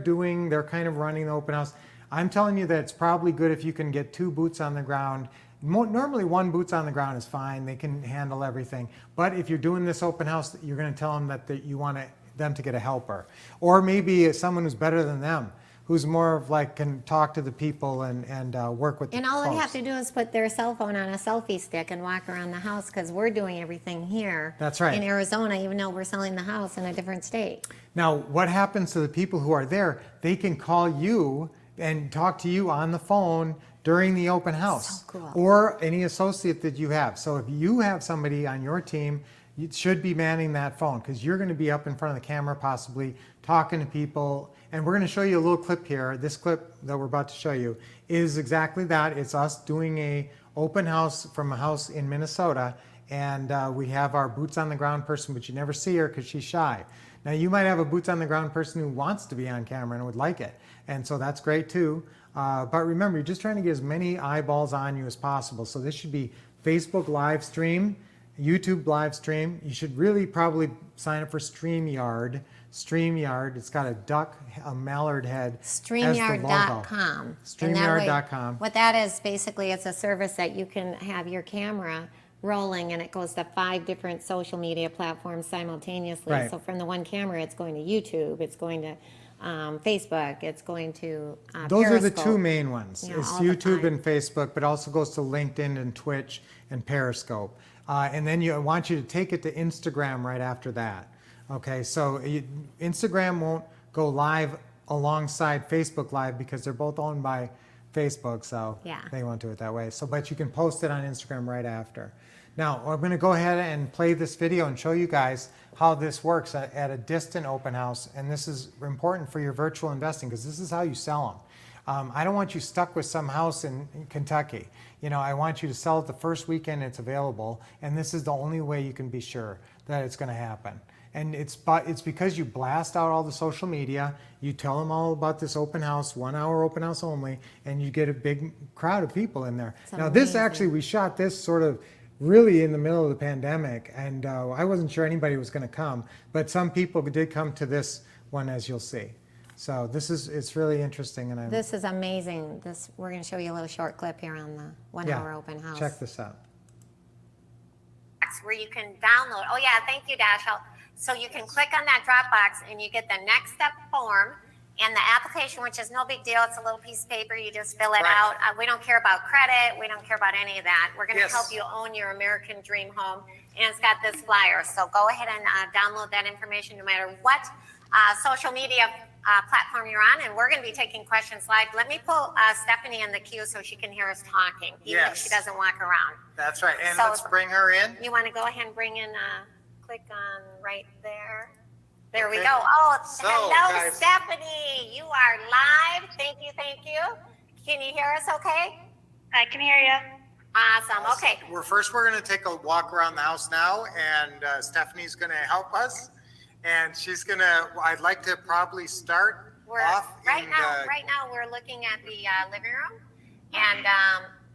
kind of running the open house. I'm telling you that it's probably good if you can get 2 boots on the ground. Normally 1 boots on the ground is fine. They can handle everything. But if you're doing this open house, you're going to tell them that you want them to get a helper. Or maybe someone who's better than them, who's more of like can talk to the people and work with the And all they folks. have to do is put their cell phone on a selfie stick and walk around the house, because we're doing everything here. That's right. In Arizona, even though we're selling the house in a different state. Now, what happens to the people who are there? They can call you and talk to you on the phone during the open house. So cool. Or any associate that you have. So if you have somebody on your team, you should be manning that phone, because you're going to be up in front of the camera possibly talking to people. And we're going to show you a little clip here. This clip that we're about to show you is exactly that. It's us doing a open house from a house in Minnesota, and we have our boots on the ground person, but you never see her because she's shy. Now you might have a boots on the ground person who wants to be on camera and would like it, and so that's great too. But remember, you're just trying to get as many eyeballs on you as possible. So this should be Facebook live stream, YouTube live stream. You should really probably sign up for StreamYard. StreamYard, it's got a duck, a mallard head as the logo. StreamYard.com. StreamYard.com. What that is, basically, it's a service that you can have your camera rolling, and it goes to 5 different social media platforms simultaneously. Right. So from the one camera, it's going to YouTube, it's going to Facebook, it's going to Those are the Periscope. 2 main ones. You know, It's all the YouTube time. and Facebook, but also goes to LinkedIn and Twitch and Periscope. And then I want you to take it to Instagram right after that. Okay, so Instagram won't go live alongside Facebook Live because they're both owned by Facebook, so Yeah. they won't do it that way. So, but you can post it on Instagram right after. Now, I'm going to go ahead and play this video and show you guys how this works at a distant open house. And this is important for your virtual investing, because this is how you sell them. I don't want you stuck with some house in Kentucky. You know, I want you to sell it the first weekend it's available, and this is the only way you can be sure that it's going to happen. And it's because you blast out all the social media, you tell them all about this open house, 1 hour open house only, and you get a big crowd of people in there. It's Now this amazing. actually, we shot this sort of really in the middle of the pandemic, and I wasn't sure anybody was going to come, but some people did come to this one, as you'll see. So it's really interesting, and This is amazing. We're going to show you a little short clip here on the 1 hour open house. Check this out. Where you can download. Oh yeah, thank you, Dash. So you can click on that Dropbox and you get the next step form and the application, which is no big deal. It's a little piece of paper. You just fill it out. We don't care about credit. We don't care about any of that. We're going to help you own your American dream home. And it's got this flyer. So go ahead and download that information no matter what social media platform you're on. And we're going to be taking questions live. Let me pull Stephanie in the queue so she can hear us talking, even if she doesn't walk around. That's right. And let's bring her in. You want to go ahead and bring in, click on right there. There we go. Oh, hello, guys. Stephanie. You are live. Thank you. Thank you. Can you hear us okay? I can hear you. Awesome. Okay. We're going to take a walk around the house now, and Stephanie's going to help us. And I'd like to probably start off. Right now, we're looking at the living room. And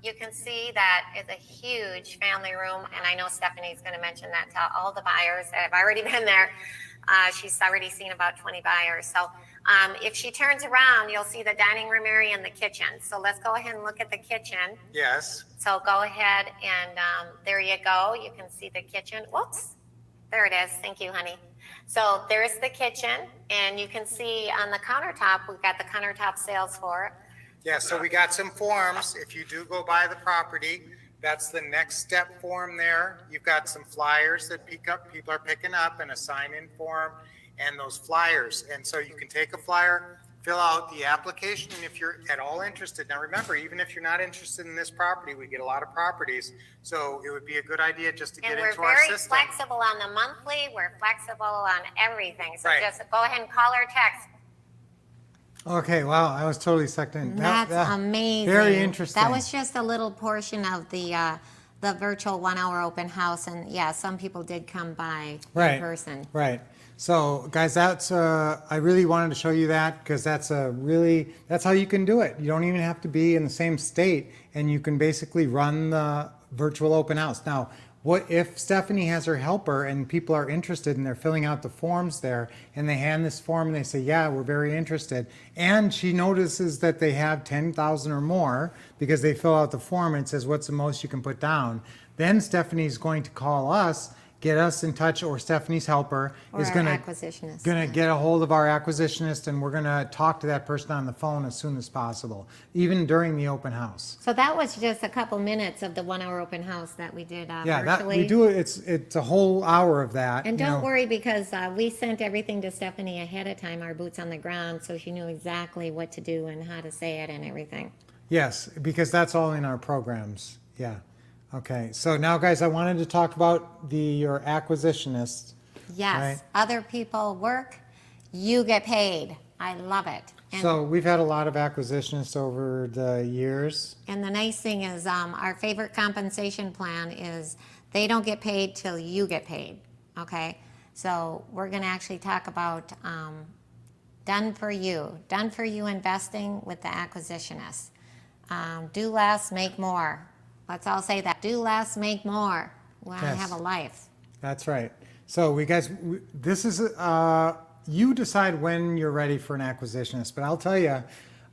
you can see that it's a huge family room. And I know Stephanie's going to mention that to all the buyers that have already been there. She's already seen about 20 buyers. So if she turns around, you'll see the dining room area and the kitchen. So let's go ahead and look at the kitchen. Yes. So go ahead and there you go. You can see the kitchen. Whoops. There it is. Thank you, honey. So there's the kitchen. And you can see on the countertop, we've got the countertop sales for it. Yeah, so we got some forms. If you do go buy the property, that's the next step form there. You've got some flyers that people are picking up, and a sign-in form, and those flyers. And so you can take a flyer, fill out the application if you're at all interested. Now remember, even if you're not interested in this property, we get a lot of properties. So it would be a good idea just to get into our system. And we're very flexible on the monthly. We're flexible on everything. So just go ahead and call or text. Okay, wow, I was totally sucked in. That's amazing. Very interesting. That was just a little portion of the virtual 1 hour open house, and yeah, some people did come by in person. Right. So, guys, that's I really wanted to show you that because that's how you can do it. You don't even have to be in the same state, and you can basically run the virtual open house. Now, what if Stephanie has her helper and people are interested and they're filling out the forms there and they hand this form and they say, yeah, we're very interested. And she notices that they have 10,000 or more because they fill out the form and it says, what's the most you can put down? Then Stephanie's going to call us, get us in touch, or Stephanie's helper is going to get a hold of our acquisitionist, and we're going to talk to that person on the phone as soon as possible, even during the open house. So that was just a couple minutes of the 1 hour open house that we did virtually. We do it. It's a whole hour of that. And don't worry, because we sent everything to Stephanie ahead of time, our boots on the ground, so she knew exactly what to do and how to say it and everything. Yes, because that's all in our programs. Yeah. Okay, so now, guys, I wanted to talk about your acquisitionist. Yes, right? Other people work, you get paid. I love it. And so we've had a lot of acquisitionists over the years. And the nice thing is our favorite compensation plan is they don't get paid till you get paid, okay? So we're going to actually talk about done for you investing with the acquisitionist. Do less, make more. Let's all say that. Do less, make more. Well, I have a life. That's right. So this is, you decide when you're ready for an acquisitionist. But I'll tell you,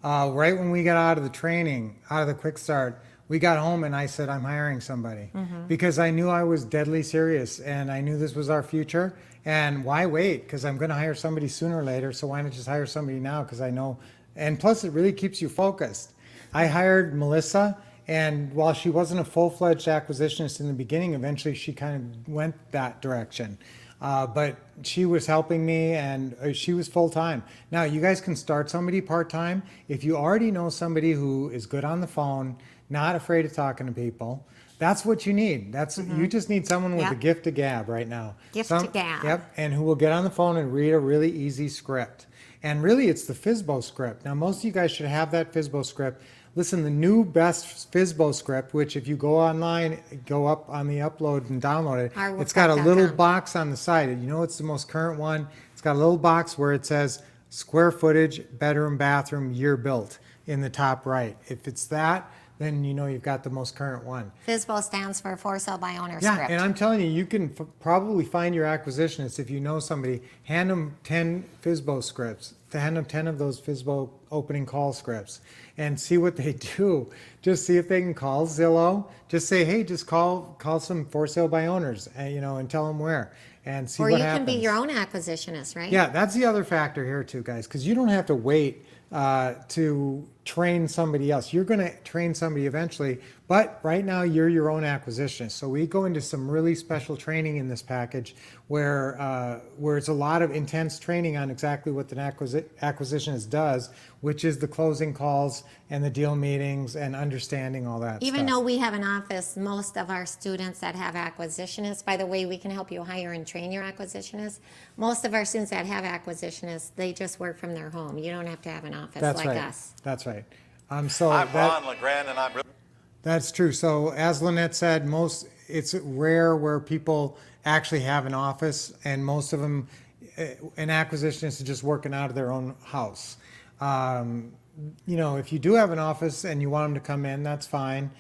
right when we got out of the training, out of the quick start, we got home and I said, I'm hiring somebody. Because I knew I was deadly serious and I knew this was our future. And why wait? Because I'm going to hire somebody sooner or later. So why not just hire somebody now? Because I know, and plus it really keeps you focused. I hired Melissa. And while she wasn't a full-fledged acquisitionist in the beginning, eventually she kind of went that direction. But she was helping me, and she was full-time. Now, you guys can start somebody part-time. If you already know somebody who is good on the phone, not afraid of talking to people, that's what you need. You just need someone with a gift of gab right now. Gift of gab. Yep, and who will get on the phone and read a really easy script. And really, it's the FSBO script. Now, most of you guys should have that FSBO script. Listen, the new best FSBO script, which if you go online, go up on the upload and download it, it's got a little box on the side. You know it's the most current one? It's got a little box where it says square footage, bedroom, bathroom, year built in the top right. If it's that, then you know you've got the most current one. FSBO stands for for sale by owner Yeah, script. and I'm telling you, you can probably find your acquisitionists if you know somebody. Hand them 10 FSBO scripts. Hand them 10 of those FSBO opening call scripts and see what they do. Just see if they can call Zillow. Just say, hey, just call some for sale by owners, and, you know, and tell them where, and see Or what you happens. can be your own acquisitionist, right? Yeah, that's the other factor here too, guys, because you don't have to wait to train somebody else. You're going to train somebody eventually, but right now you're your own acquisitionist. So we go into some really special training in this package where it's a lot of intense training on exactly what an acquisitionist does, which is the closing calls and the deal meetings and understanding all that Even stuff. though we have an office, most of our students that have acquisitionists, by the way, we can help you hire and train your acquisitionists. Most of our students that have acquisitionists, they just work from their home. You don't have to have an office That's like right. us. That's right. I'm Ron LeGrand, and I'm really... That's true. So as Lynette said, it's rare where people actually have an office, and most of them, an acquisitionist is just working out of their own house. You know, if you do have an office and you want them to come in, that's fine.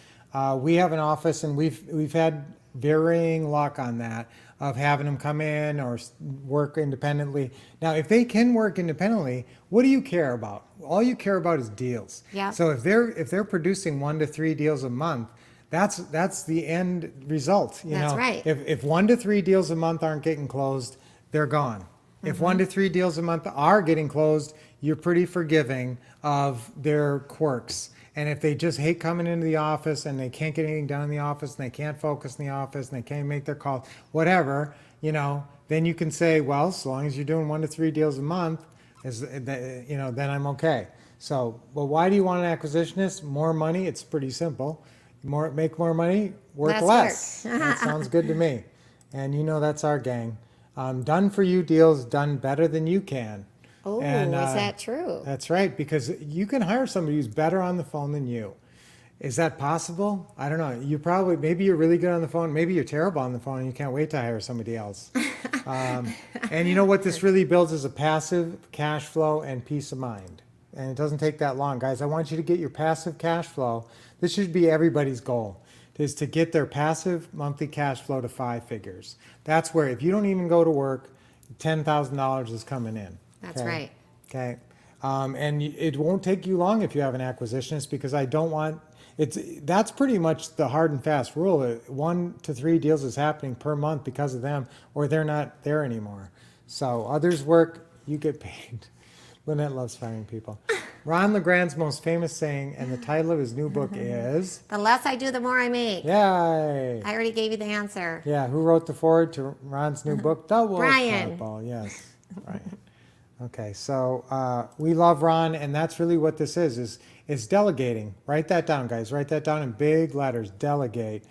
We have an office, and we've had varying luck on that, of having them come in or work independently. Now, if they can work independently, what do you care about? All you care about is deals. Yeah. So if they're producing 1 to 3 deals a month, that's the end result. You That's know, right. If 1 to 3 deals a month aren't getting closed, they're gone. If 1 to 3 deals a month are getting closed, you're pretty forgiving of their quirks. And if they just hate coming into the office and they can't get anything done in the office and they can't focus in the office and they can't make their calls, whatever, you know, then you can say, well, as long as you're doing 1 to 3 deals a month, you know, then I'm okay. So, well, why do you want an acquisitionist? More money? It's pretty simple. Make more money, work less. That sounds good to me. And you know that's our gang. Done for you deals done better than you can. Oh, And, is that true? That's right, because you can hire somebody who's better on the phone than you. Is that possible? I don't know. Maybe you're really good on the phone. Maybe you're terrible on the phone and you can't wait to hire somebody else. And you know what this really builds is a passive cash flow and peace of mind. And it doesn't take that long, guys. I want you to get your passive cash flow. This should be everybody's goal, is to get their passive monthly cash flow to 5 figures. That's where, if you don't even go to work, $10,000 is coming in. That's okay? right. Okay. And it won't take you long if you have an acquisitionist, because that's pretty much the hard and fast rule. 1 to 3 deals is happening per month because of them, or they're not there anymore. So others work, you get paid. Lynette loves firing people. Ron LeGrand's most famous saying, and the title of his new book is? The less I do, the more I make. Yay! I already gave you the answer. Yeah, who wrote the foreword to Ron's new book? The Wolff Brian. Couple. Yes, Brian. Okay, so we love Ron, and that's really what this is delegating. Write that down, guys. Write that down in big letters, delegate.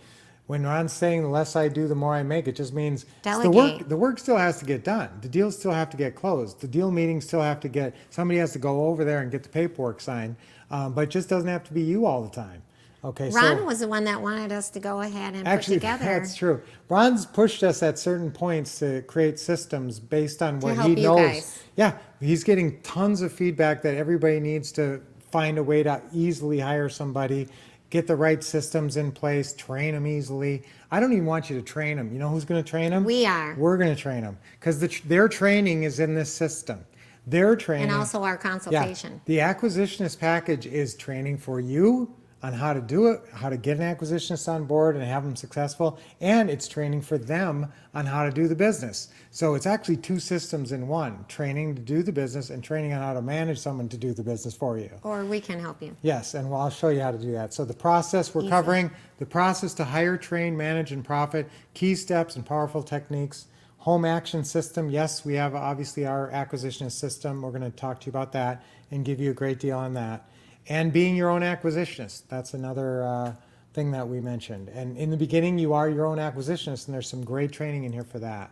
When Ron's saying the less I do, the more I make, it just means Delegate. the work still has to get done. The deals still have to get closed. The deal meetings still have to somebody has to go over there and get the paperwork signed, but it just doesn't have to be you all the time. Okay, Ron was the one that wanted us to go ahead and actually, put together. that's true. Ron's pushed us at certain points to create systems based on what help he you knows. guys. Yeah, he's getting tons of feedback that everybody needs to find a way to easily hire somebody, get the right systems in place, train them easily. I don't even want you to train them. You know who's going to train them? We are. We're going to train them, because their training is in this system. Their training. And also our consultation. Yeah, the acquisitionist package is training for you on how to do it, how to get an acquisitionist on board and have them successful, and it's training for them on how to do the business. So it's actually 2 systems in one: training to do the business and training on how to manage someone to do the business for you. Or we can help you. Yes, and I'll show you how to do that. So the process we're covering, the process to hire, train, manage, and profit, key steps and powerful techniques, home action system. Yes, we have obviously our acquisitionist system. We're going to talk to you about that and give you a great deal on that. And being your own acquisitionist. That's another thing that we mentioned. And in the beginning, you are your own acquisitionist, and there's some great training in here for that.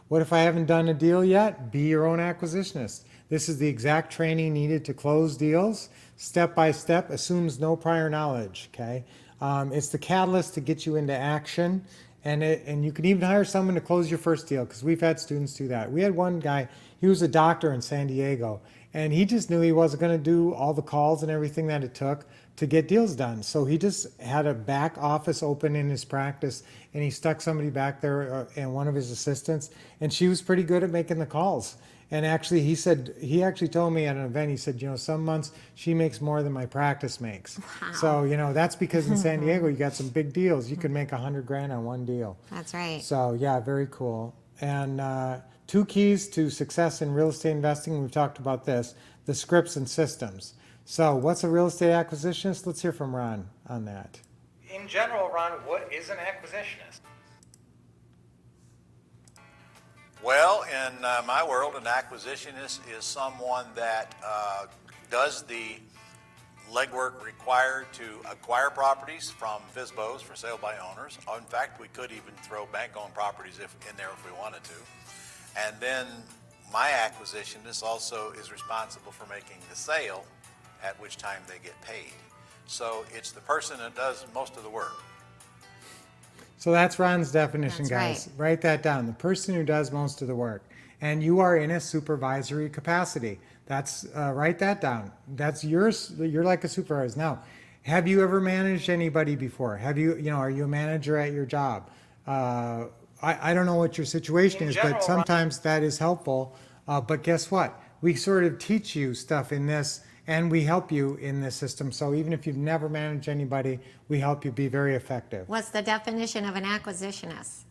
What if I haven't done a deal yet? Be your own acquisitionist. This is the exact training needed to close deals. Step by step, assumes no prior knowledge, okay? It's the catalyst to get you into action. And you can even hire someone to close your first deal, because we've had students do that. We had one guy, he was a doctor in San Diego, and he just knew he wasn't going to do all the calls and everything that it took to get deals done. So he just had a back office open in his practice, and he stuck somebody back there and one of his assistants, and she was pretty good at making the calls. And actually, he actually told me at an event, he said, some months she makes more than my practice makes. Wow. So, that's because in San Diego, you got some big deals. You could make $100,000 on one deal. That's right. So, yeah, very cool. And 2 keys to success in real estate investing. We've talked about this, the scripts and systems. So what's a real estate acquisitionist? Let's hear from Ron on that. In general, Ron, what is an acquisitionist? Well, in my world, an acquisitionist is someone that does the legwork required to acquire properties from FSBOs for sale by owners. In fact, we could even throw bank-owned properties in there if we wanted to. And then my acquisitionist also is responsible for making the sale, at which time they get paid. So it's the person that does most of the work. So that's Ron's definition, That's guys. Write that down. The person who does most of the work. And you are in a supervisory capacity. That's write that down. That's yours. You're like a supervisor. Now, have you ever managed anybody before? Have you, are you a manager at your job? I don't know what your situation is, but sometimes that is helpful. But guess what? We sort of teach you stuff in this, and we help you in this system. So even if you've never managed anybody, we help you be very effective. What's the definition of an acquisitionist?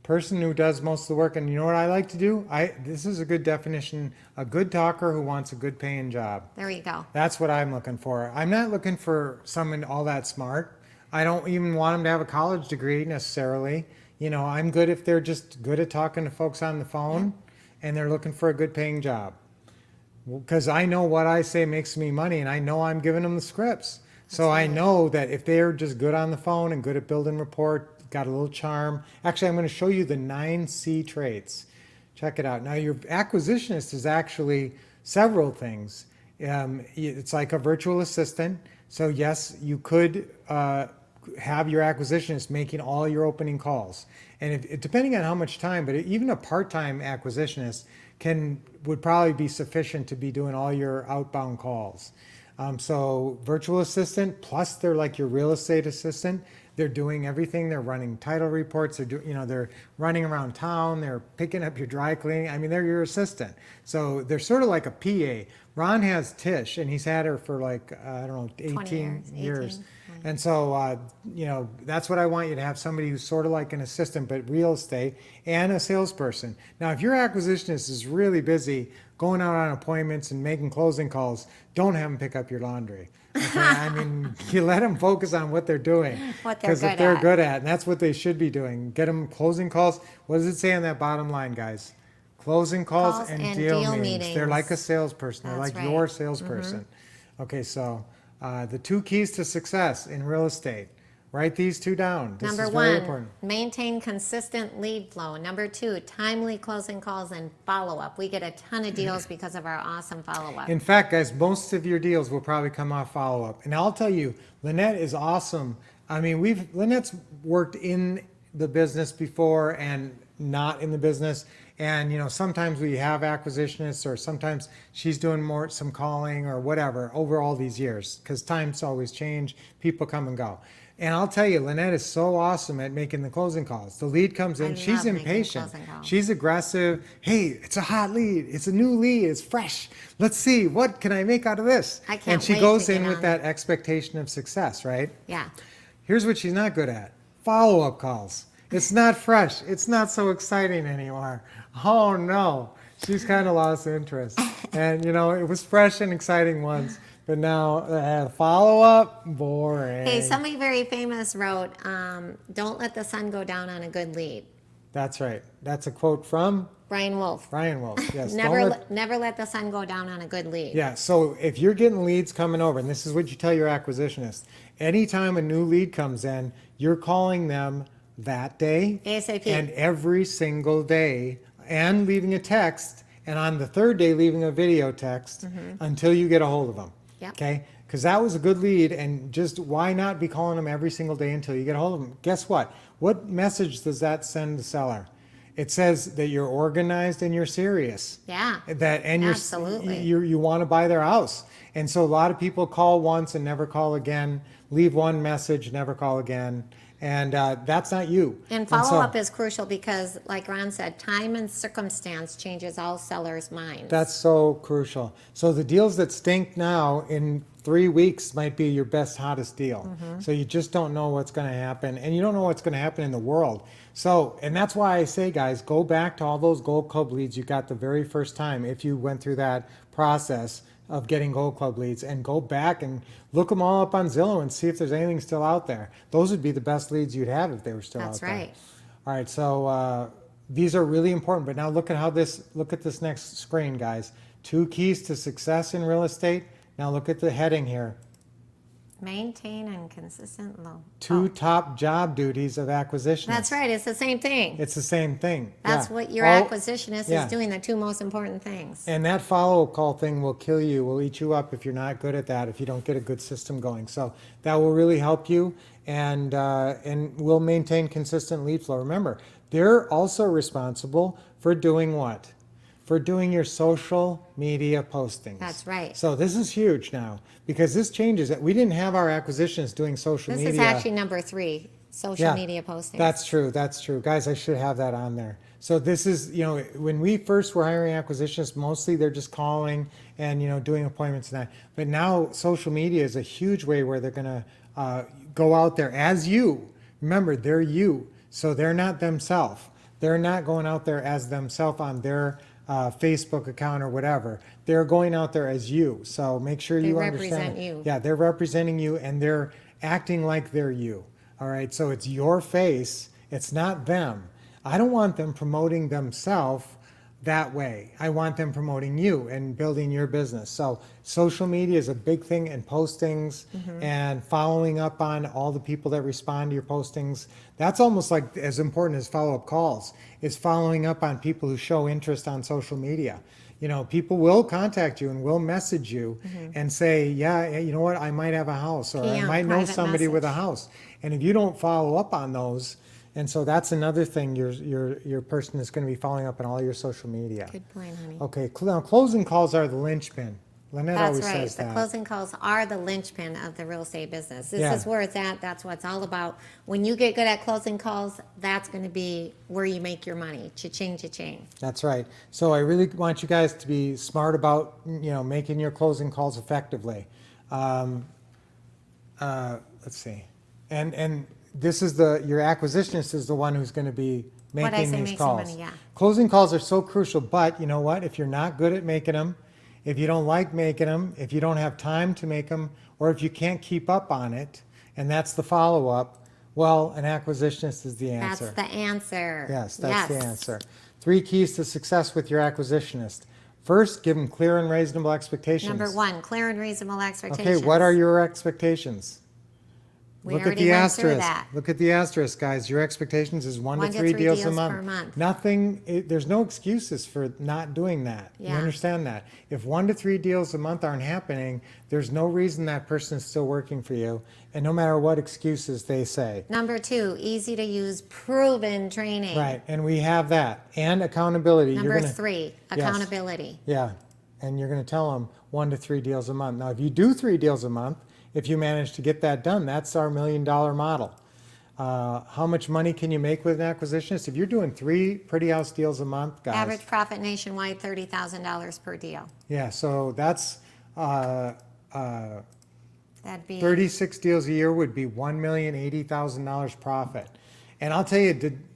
Person who does most of the work. And you know what I like to do? This is a good definition. A good talker who wants a good paying job. There you go. That's what I'm looking for. I'm not looking for someone all that smart. I don't even want them to have a college degree necessarily. I'm good if they're just good at talking to folks on the phone and they're looking for a good paying job. Because I know what I say makes me money, and I know I'm giving them the scripts. So I know that if they're just good on the phone and good at building rapport, got a little charm. Actually, I'm going to show you the 9 C traits. Check it out. Now, your acquisitionist is actually several things. It's like a virtual assistant. So yes, you could have your acquisitionist making all your opening calls. And depending on how much time, but even a part-time acquisitionist would probably be sufficient to be doing all your outbound calls. So virtual assistant, plus they're like your real estate assistant. They're doing everything. They're running title reports. They're running around town. They're picking up your dry cleaning. I mean, they're your assistant. So they're sort of like a PA. Ron has Tish, and he's had her for 18 years. And so, that's what I want you to have, somebody who's sort of like an assistant, but real estate, and a salesperson. Now, if your acquisitionist is really busy going out on appointments and making closing calls, don't have them pick up your laundry. Okay? I mean, you let them focus on what they're doing. Because if they're good at, and that's what they should be doing, get them closing calls. What does it say on that bottom line, guys? Closing calls and deal meetings. They're like a salesperson. They're like your salesperson. Okay, so the 2 keys to success in real estate. Write these 2 down. This Number is very 1, important. maintain consistent lead flow. Number 2, timely closing calls and follow-up. We get a ton of deals because of our awesome follow-up. In fact, guys, most of your deals will probably come off follow-up. And I'll tell you, Lynette is awesome. I mean, Lynette's worked in the business before and not in the business. And, sometimes we have acquisitionists, or sometimes she's doing some calling or whatever over all these years, because times always change. People come and go. And I'll tell you, Lynette is so awesome at making the closing calls. The lead comes in, she's impatient, she's aggressive. Hey, it's a hot lead, it's a new lead, it's fresh. Let's see, what can I make out of this? I can't And she wait goes to in get with on. that expectation of success, right? Yeah. Here's what she's not good at: follow-up calls. It's not fresh, it's not so exciting anymore. Oh no, she's kind of lost interest. And it was fresh and exciting once. But now, follow-up, boring. Hey, somebody very famous wrote, don't let the sun go down on a good lead. That's right. That's a quote from? Brian Wolff. Brian Wolff, yes. Never let the sun go down on a good lead. Yeah, so if you're getting leads coming over, and this is what you tell your acquisitionist, anytime a new lead comes in, you're calling them that day. ASAP. And every single day, and leaving a text, and on the 3rd day, leaving a video text until you get a hold of them. Yep. Okay? Because that was a good lead, and just why not be calling them every single day until you get a hold of them? Guess what? What message does that send the seller? It says that you're organized and you're serious. Yeah. And Absolutely. you want to buy their house. And so a lot of people call once and never call again, leave one message, never call again. And that's not you. And follow-up is crucial because, like Ron said, time and circumstance changes all sellers' minds. That's so crucial. So the deals that stink now in 3 weeks might be your best, hottest deal. Mm-hmm. So you just don't know what's going to happen, and you don't know what's going to happen in the world. So, and that's why I say, guys, go back to all those Gold Club leads you got the very first time if you went through that process of getting Gold Club leads, and go back and look them all up on Zillow and see if there's anything still out there. Those would be the best leads you'd have if they were still out there. That's right. All right, so these are really important, but now look at this next screen, guys. 2 keys to success in real estate. Now look at the heading here. Maintain and consistent low. 2 top job duties of acquisition. That's right. It's the same thing. It's the same thing. That's yeah. what your All- acquisitionist yeah. is doing, the 2 most important things. And that follow-up call thing will kill you, will eat you up if you're not good at that, if you don't get a good system going. So that will really help you, and will maintain consistent lead flow. Remember, they're also responsible for doing what? For doing your social media postings. That's right. So this is huge now, because this changes it. We didn't have our acquisitions doing social This media. is actually number 3, social Yeah, media postings. That's true. That's true. Guys, I should have that on there. So this is, when we first were hiring acquisitions, mostly they're just calling and, doing appointments and that. But now social media is a huge way where they're going to go out there as you. Remember, they're you. So they're not themselves. They're not going out there as themselves on their Facebook account or whatever. They're going out there as you. So make sure you understand. represent you. Yeah, they're representing you, and they're acting like they're you. All right, so it's your face. It's not them. I don't want them promoting themselves that way. I want them promoting you and building your business. So social media is a big thing, and postings and following up on all the people that respond to your postings. That's almost like as important as follow-up calls, is following up on people who show interest on social media. People will contact you and will message you and say, yeah, you know what, I might have a house, or I Yeah, might know private somebody with a message. house. And if you don't follow up on those, and so that's another thing your person is going to be following up on all your social media. Good point, honey. Okay, now closing calls are the linchpin. Lynette That's always right. says The that. closing calls are the linchpin of the real estate business. This Yeah. is where it's at. That's what it's all about. When you get good at closing calls, that's going to be where you make your money. Cha-ching, cha-ching. That's right. So I really want you guys to be smart about making your closing calls effectively. Let's see, and this is your acquisitionist is the one who's going to be What'd I making say, these make some calls. money, yeah. Closing calls are so crucial, but you know what? If you're not good at making them, if you don't like making them, if you don't have time to make them, or if you can't keep up on it, and that's the follow-up, well, an acquisitionist is the answer. That's the answer. Yes, that's the answer. 3 keys to success with your acquisitionist. First, give them clear and reasonable expectations. Number 1, clear and reasonable expectations. Okay, what are your expectations? We Look at already the went through asterisk. that. Look at the asterisk, guys. Your expectations is 1 to 1 to 3 3 deals a deals month. per month. There's no excuses for not doing that. You Yeah. understand that? If 1 to 3 deals a month aren't happening, there's no reason that person is still working for you, and no matter what excuses they say. Number 2, easy to use, proven training. Right, and we have that. And accountability. Number 3, Yes. accountability. Yeah, and you're going to tell them 1 to 3 deals a month. Now, if you do 3 deals a month, if you manage to get that done, that's our $1 million model. How much money can you make with an acquisitionist? If you're doing 3 pretty house deals a month, guys. Average profit nationwide, $30,000 per deal. Yeah, so that's That'd be 36 deals a year would be $1,080,000 profit. And I'll tell you,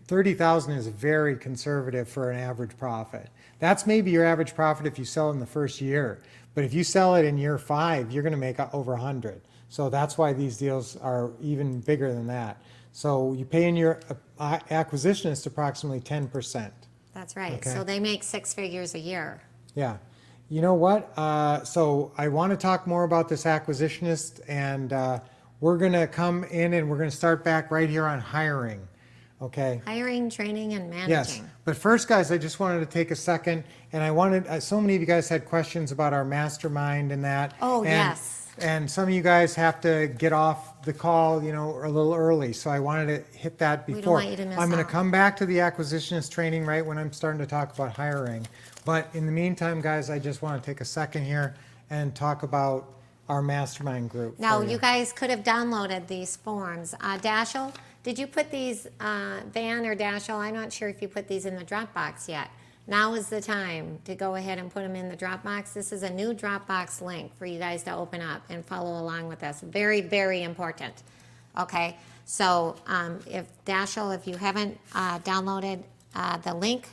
$30,000 is very conservative for an average profit. That's maybe your average profit if you sell in the first year. But if you sell it in year 5, you're going to make over 100. So that's why these deals are even bigger than that. So you pay in your acquisitionist approximately 10%. That's right. Okay. So they make 6 figures a year. Yeah. You know what? So I want to talk more about this acquisitionist, and we're going to come in and we're going to start back right here on hiring. Okay. Hiring, training, and managing. Yes. But first, guys, I just wanted to take a second, and I wanted, so many of you guys had questions about our mastermind and that. Oh, and, yes. And some of you guys have to get off the call, you know, a little early, so I wanted to hit that We don't before. want you to miss I'm going out. to come back to the acquisitionist training right when I'm starting to talk about hiring. But in the meantime, guys, I just want to take a second here and talk about our mastermind group. Now, for you guys could have downloaded these forms. Dashel, did you put these, Van or Dashel, I'm not sure if you put these in the Dropbox yet. Now is the time to go ahead and put them in the Dropbox. This is a new Dropbox link for you guys to open up and follow along with us. Very, very important. Okay, so if Dashel, if you haven't downloaded the link,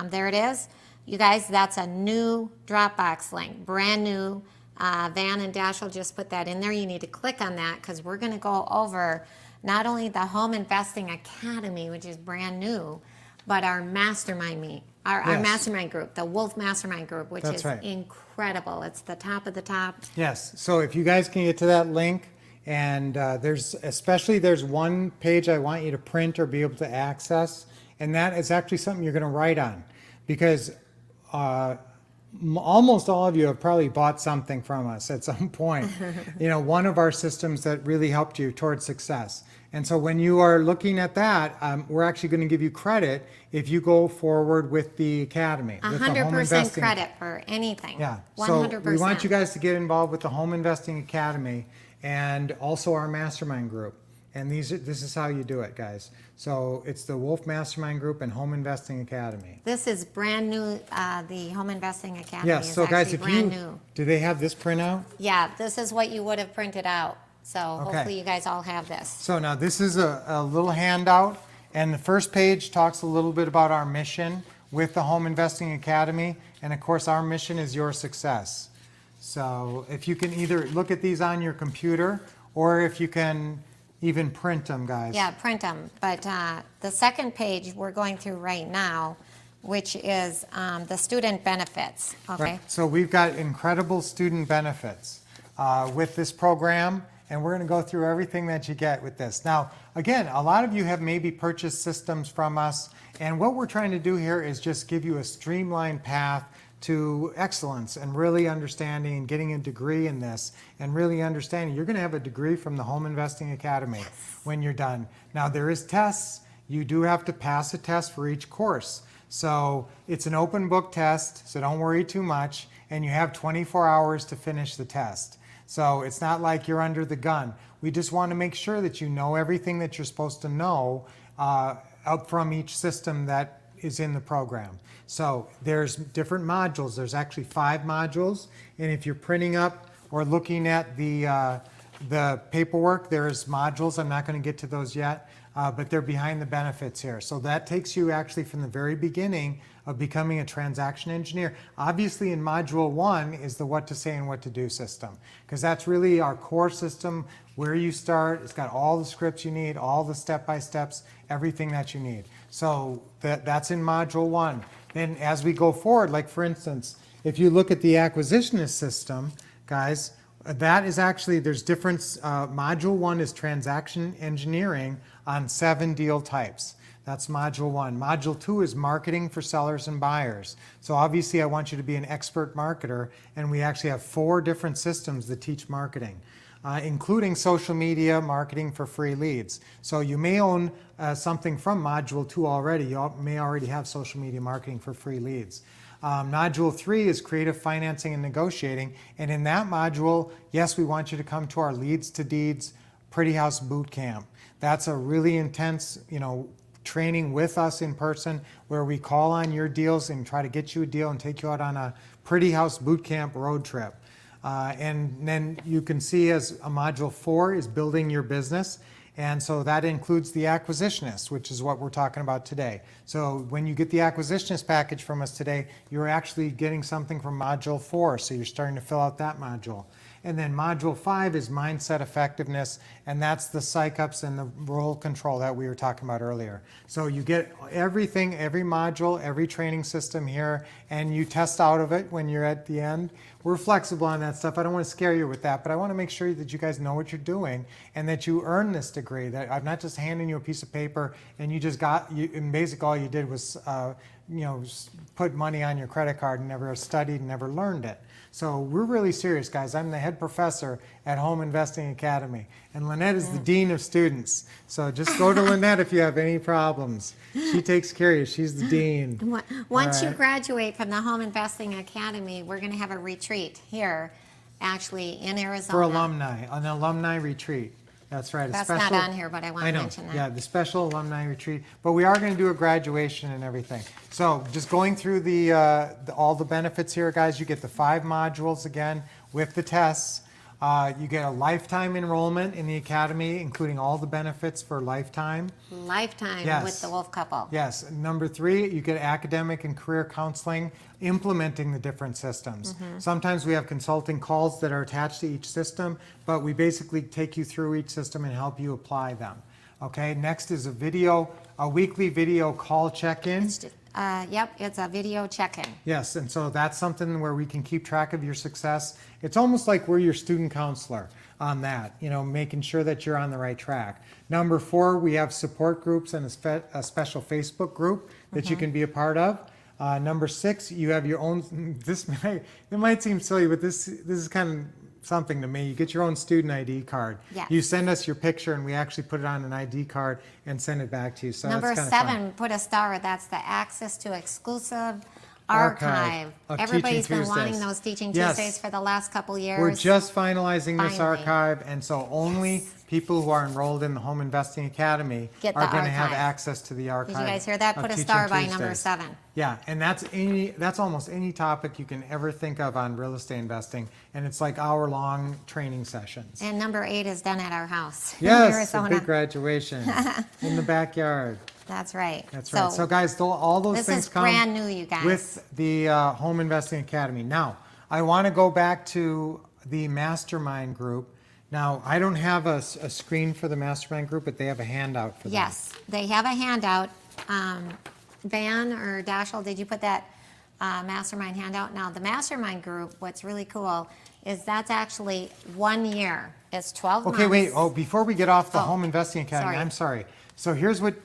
there it is. You guys, that's a new Dropbox link, brand new. Van and Dashel just put that in there. You need to click on that because we're going to go over not only the Home Investing Academy, which is brand new, but our mastermind our Yes. mastermind group, the Wolff Mastermind Group, which That's is right. incredible. It's the top of the top. Yes, so if you guys can get to that link, and there's one page I want you to print or be able to access, and that is actually something you're going to write on, because almost all of you have probably bought something from us at some point. You know, one of our systems that really helped you towards success. And so when you are looking at that, we're actually going to give you credit if you go forward with the academy. with the Home 100% Investing. credit for anything. Yeah, 100%. so we want you guys to get involved with the Home Investing Academy and also our mastermind group. And this is how you do it, guys. So it's the Wolff Mastermind Group and Home Investing Academy. This is brand new. The Home Investing Academy Yes, is so guys, actually if brand you, new. do they have this printout? Yeah, this is what you would have printed out. So Okay. hopefully you guys all have this. So now this is a little handout, and the first page talks a little bit about our mission with the Home Investing Academy, and of course our mission is your success. So if you can either look at these on your computer, or if you can even print them, guys. Yeah, print them. But the second page we're going through right now, which is the student benefits. Okay. Right. So we've got incredible student benefits with this program, and we're going to go through everything that you get with this. Now, again, a lot of you have maybe purchased systems from us, and what we're trying to do here is just give you a streamlined path to excellence and really understanding and getting a degree in this and really understanding. You're going to have a degree from the Home Investing Academy when you're done. Now, there is tests. You do have to pass a test for each course. So it's an open book test, so don't worry too much, and you have 24 hours to finish the test. So it's not like you're under the gun. We just want to make sure that you know everything that you're supposed to know up from each system that is in the program. So there's different modules. There's actually 5 modules, and if you're printing up or looking at the paperwork, there's modules. I'm not going to get to those yet, but they're behind the benefits here. So that takes you actually from the very beginning of becoming a transaction engineer. Obviously in module 1 is the what to say and what to do system, because that's really our core system where you start. It's got all the scripts you need, all the step-by-steps, everything that you need. So that's in module 1. Then as we go forward, like for instance, if you look at the acquisitionist system, guys, that is actually, there's different, module 1 is transaction engineering on 7 deal types. That's module 1. Module 2 is marketing for sellers and buyers. So obviously I want you to be an expert marketer, and we actually have 4 different systems that teach marketing, including social media marketing for free leads. So you may own something from module 2 already. You may already have social media marketing for free leads. Module 3 is creative financing and negotiating, and in that module, yes, we want you to come to our Leads to Deeds Pretty House Boot Camp. That's a really intense, training with us in person where we call on your deals and try to get you a deal and take you out on a Pretty House Boot Camp road trip. And then you can see as a module 4 is building your business. And so that includes the Acquisitionist, which is what we're talking about today. So when you get the Acquisitionist package from us today, you're actually getting something from module 4. So you're starting to fill out that module. And then module 5 is mindset effectiveness, and that's the psych-ups and the role control that we were talking about earlier. So you get everything, every module, every training system here, and you test out of it when you're at the end. We're flexible on that stuff. I don't want to scare you with that, but I want to make sure that you guys know what you're doing and that you earn this degree, that I'm not just handing you a piece of paper and you just got, and basically all you did was put money on your credit card and never studied and never learned it. So we're really serious, guys. I'm the head professor at Home Investing Academy, and Lynette is the dean of students. So just go to Lynette if you have any problems. She takes care of you. She's the dean. Once you right. graduate from the Home Investing Academy, we're going to have a retreat here, actually, in Arizona. For alumni, an alumni retreat. That's right. That's not on here, but I want to mention that. Yeah, the special alumni retreat. But we are going to do a graduation and everything. So just going through all the benefits here, guys. You get the 5 modules again with the tests. You get a lifetime enrollment in the academy, including all the benefits for lifetime. Lifetime Yes. with the Wolff Couple. Yes. Number 3, you get academic and career counseling, implementing the different systems. Sometimes we have consulting calls that are attached to each system, but we basically take you through each system and help you apply them. Okay. Next is a weekly video call check-in. Yep, it's a video check-in. Yes, and so that's something where we can keep track of your success. It's almost like we're your student counselor on that, making sure that you're on the right track. Number 4, we have support groups and a special Facebook group that you can be a part of. Number 6, you have your own, it might seem silly, but this is kind of something to me. You get your own student ID card. Yes. You send us your picture and we actually put it on an ID card and send it back to you. So Number that's kind of 7, fun. put a star. That's the access to exclusive archive. of Everybody's Teaching been wanting Tuesdays. those Teaching Yes. Tuesdays for the last couple years. We're just finalizing this Finally. archive, and so only people who are enrolled in the Home Investing Academy Get are the going to have archive. access to the archive. Did you guys hear that? of Put a Teaching star by number Tuesdays. 7. Yeah, and that's almost any topic you can ever think of on real estate investing, and it's like hour-long training sessions. And number 8 is done at our house in Yes, a Arizona. big graduation in the backyard. That's right. That's right. So guys, all those this things is come brand new, you guys. with the Home Investing Academy. Now, I want to go back to the mastermind group. Now, I don't have a screen for the mastermind group, but they have a handout for them. Yes, they have a handout. Van or Dashel, did you put that mastermind handout? Now, the mastermind group, what's really cool is that's actually 1 year. It's 12 months. Okay, wait. Oh, before we get off the Home Investing Academy, sorry. I'm sorry. So here's what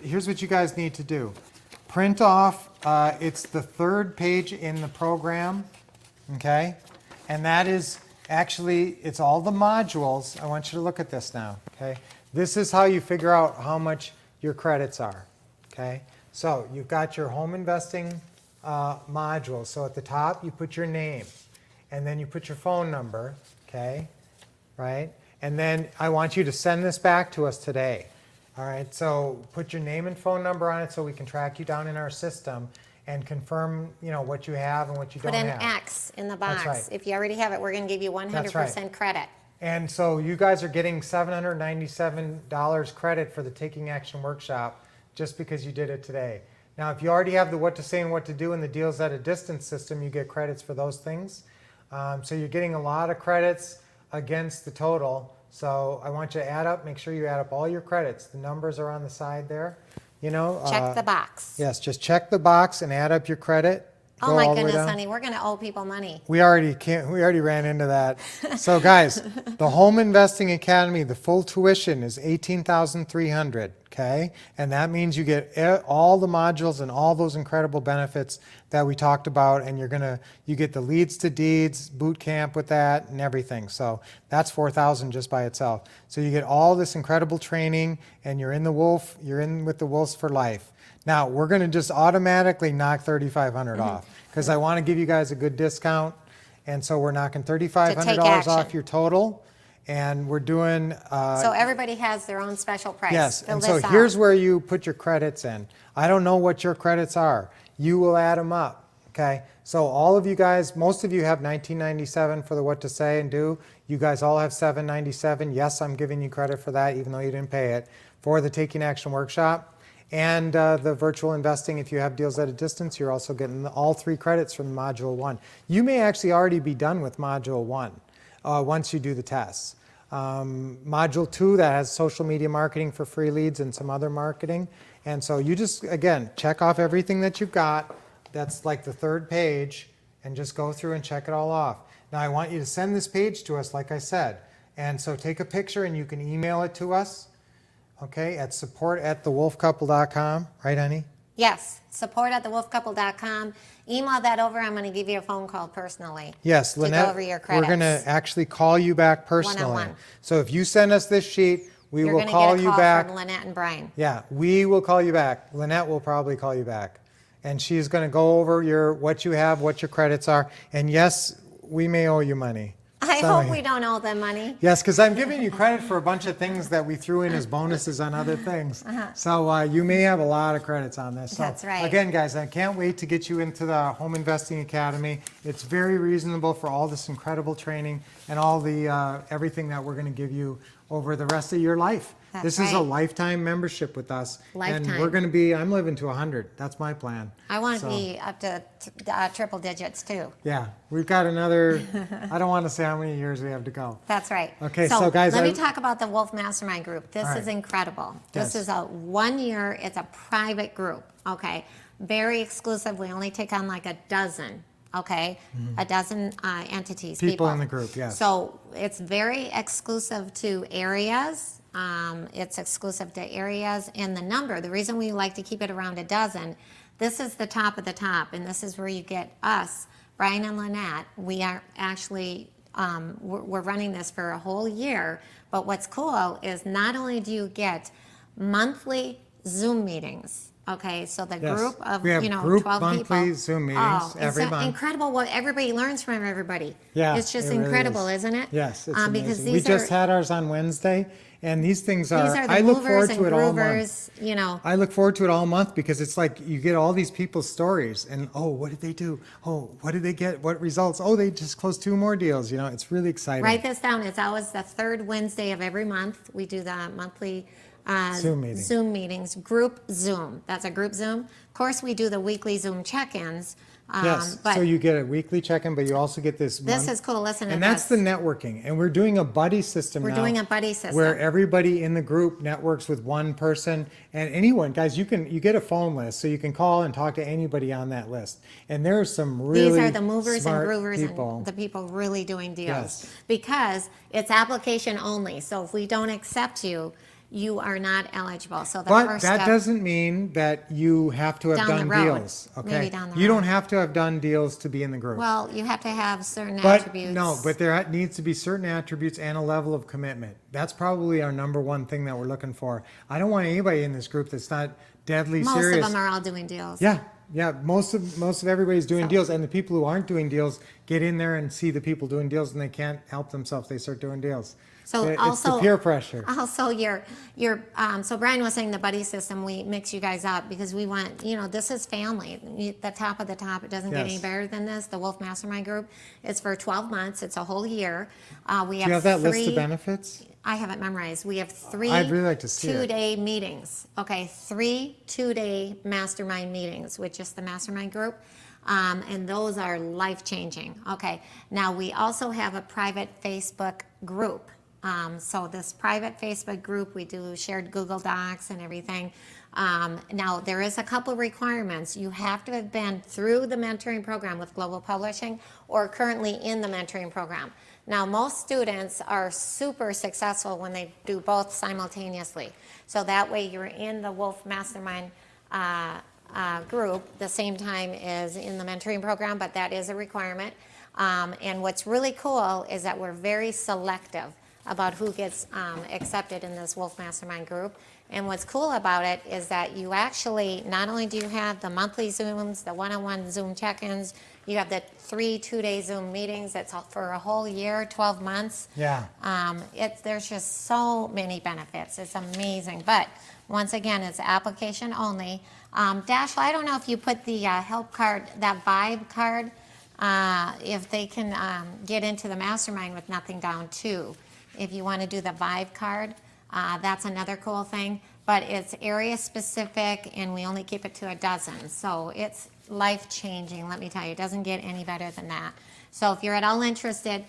you guys need to do. Print off. It's the 3rd page in the program. Okay, and that is actually it's all the modules. I want you to look at this now. Okay, this is how you figure out how much your credits are. Okay, so you've got your home investing modules. So at the top you put your name, and then you put your phone number. Okay, right, and then I want you to send this back to us today. All right, so put your name and phone number on it so we can track you down in our system and confirm, what you have and what you Put don't an have. X in the That's box. right. If you already have it, we're going to give you 100% credit. And so you guys are getting $797 credit for the Taking Action Workshop just because you did it today. Now, if you already have the what to say and what to do in the Deals at a Distance system, you get credits for those things. So you're getting a lot of credits against the total. So I want you to add up, make sure you add up all your credits. The numbers are on the side there. Check the box. Yes, just check the box and add up your credit. Oh Go my all the way goodness, down. honey, we're going to owe people money. We already ran into that. So guys, the Home Investing Academy, the full tuition is $18,300, okay? And that means you get all the modules and all those incredible benefits that we talked about, and you get the Leads to Deeds boot camp with that and everything. So that's $4,000 just by itself. So you get all this incredible training, and you're in with the Wolves for life. Now, we're going to just automatically knock $3,500 off because I want to give you guys a good discount. And so we're knocking $3,500 off your total. And we're doing... so everybody has their own special price. Yes, Fill and so this out. here's where you put your credits in. I don't know what your credits are. You will add them up, okay? So all of you guys, most of you have $19.97 for the what to say and do. You guys all have $7.97. Yes, I'm giving you credit for that, even though you didn't pay it, for the Taking Action Workshop. And the virtual investing, if you have Deals at a Distance, you're also getting all 3 credits from Module 1. You may actually already be done with Module 1 once you do the tests. Module 2, that has social media marketing for free leads and some other marketing. And so you just, again, check off everything that you've got. That's like the 3rd page, and just go through and check it all off. Now I want you to send this page to us, like I said. And so take a picture and you can email it to us. Okay, at support@thewolffcouple.com, right, honey? Yes, support@thewolffcouple.com. Email that over. I'm going to give you a phone call personally. Yes, to Lynette, go over your we're credits. going to actually call you back personally. One-on-one. So if you send us this sheet, we You're will going to call get a you call back. from Lynette and Brian. Yeah, we will call you back. Lynette will probably call you back. And she's going to go over what you have, what your credits are. And yes, we may owe you money. I So- hope we don't owe them money. Yes, because I'm giving you credit for a bunch of things that we threw in as bonuses on other things. So you may have a lot of credits on this. So That's right. Again, guys, I can't wait to get you into the Home Investing Academy. It's very reasonable for all this incredible training and all the everything that we're going to give you over the rest of your life. That's This is a right. lifetime membership with us. And Lifetime. we're going to I'm living to 100. That's my plan. I want to So, be up to triple digits too. Yeah, we've got another, I don't want to say how many years we have to go. That's right. Okay, so guys, let me talk about the Wolff Mastermind Group. This All right. is incredible. This Yes. is a 1 year, it's a private group, okay? Very exclusive. We only take on like a dozen, okay? A dozen entities. People in the group, yes. So it's very exclusive to areas. It's exclusive to areas and the reason we like to keep it around a dozen, this is the top of the top, and this is where you get us, Brian and Lynette. We are actually, we're running this for a whole year, but what's cool is not only do you get monthly Zoom meetings, okay, so the Yes. group of, We have 12 group people. monthly Zoom meetings every it's month. incredible what everybody learns from everybody. Yeah, It's just it really incredible, is. isn't it? Yes, it's Because amazing. these We just are, had ours on Wednesday, and these things these are the I look movers forward and to it all month. groovers, I look forward to it all month because it's like you get all these people's stories and, oh, what did they do? Oh, what did they get? What results? Oh, they just closed 2 more deals. It's really exciting. Write this down. It's always the third Wednesday of every month. We do the monthly Zoom meetings, group Zoom. That's a group Zoom. Of course, we do the weekly Zoom check-ins. Yes, But so you get a weekly check-in, but you also get this this month. is cool. Listen to And that's this. the networking. And we're doing a buddy system We're now. doing a buddy system. Where everybody in the group networks with one person. And anyone, guys, you get a phone list, so you can call and talk to anybody on that list. And there are some really These are the movers and smart groovers people. and the people really doing deals. Yes. Because it's application only. So if we don't accept you, you are not eligible. So the But first that step, doesn't mean that you have to have Down the done road. deals. Maybe Okay, down the you don't road. have to have done deals to be in the group. well, you have to have certain But attributes. no, but there needs to be certain attributes and a level of commitment. That's probably our number one thing that we're looking for. I don't want anybody in this group that's not deadly most serious. of them are all doing deals. Yeah, yeah. Most of everybody's doing deals, and the people who aren't doing deals get in there and see the people doing deals, and they can't help themselves. They start doing deals. So It's also the peer pressure. Also, so Brian was saying the buddy system. We mix you guys up because we want, this is family. The top of the top. It doesn't get any Yes. better than this. The Wolff Mastermind Group. It's for 12 months. It's a whole year. We Do you have that list of benefits? I have it memorized. We have 3 I'd really like to see it. 2-day meetings. Okay, 3 2-day mastermind meetings with just the mastermind group. And those are life-changing. Okay, now we also have a private Facebook group. So this private Facebook group, we do shared Google Docs and everything. Now, there is a couple requirements. You have to have been through the mentoring program with Global Publishing or currently in the mentoring program. Now, most students are super successful when they do both simultaneously. So that way you're in the Wolff Mastermind group the same time as in the mentoring program, but that is a requirement. And what's really cool is that we're very selective about who gets accepted in this Wolff Mastermind group. And what's cool about it is that you actually, not only do you have the monthly Zooms, the one-on-one Zoom check-ins, you have the 3 2-day Zoom meetings. That's for a whole year, 12 months. Yeah. There's just so many benefits. It's amazing. But once again, it's application only. Dash, I don't know if you put the help card, that vibe card, if they can get into the mastermind with nothing down too. If you want to do the vibe card, that's another cool thing. But it's area specific, and we only keep it to a dozen. So it's life-changing, let me tell you. It doesn't get any better than that. So if you're at all interested,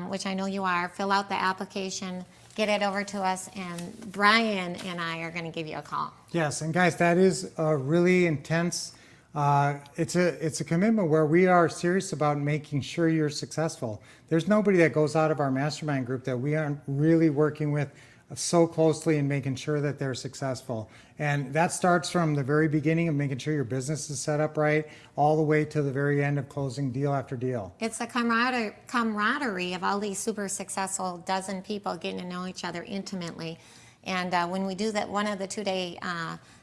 which I know you are, fill out the application, get it over to us, and Brian and I are going to give you a call. Yes, and guys, that is a really intense. It's a commitment where we are serious about making sure you're successful. There's nobody that goes out of our mastermind group that we aren't really working with so closely in making sure that they're successful. And that starts from the very beginning of making sure your business is set up right, all the way to the very end of closing deal after deal. It's a camaraderie of all these super successful dozen people getting to know each other intimately. And when we do that, one of the 2-day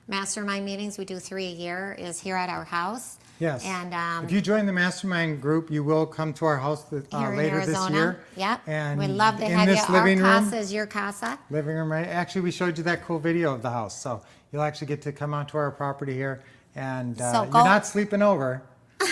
mastermind meetings, we do 3 a year, is here at our house. Yes. And if you join the mastermind group, you will come to our house here in later Arizona. this year. Yep. And we'd love to in have this you. Our living room, casa is your casa. living room, right? Actually, we showed you that cool video of the house, so you'll actually get to come onto our property here, and you're not sleeping over,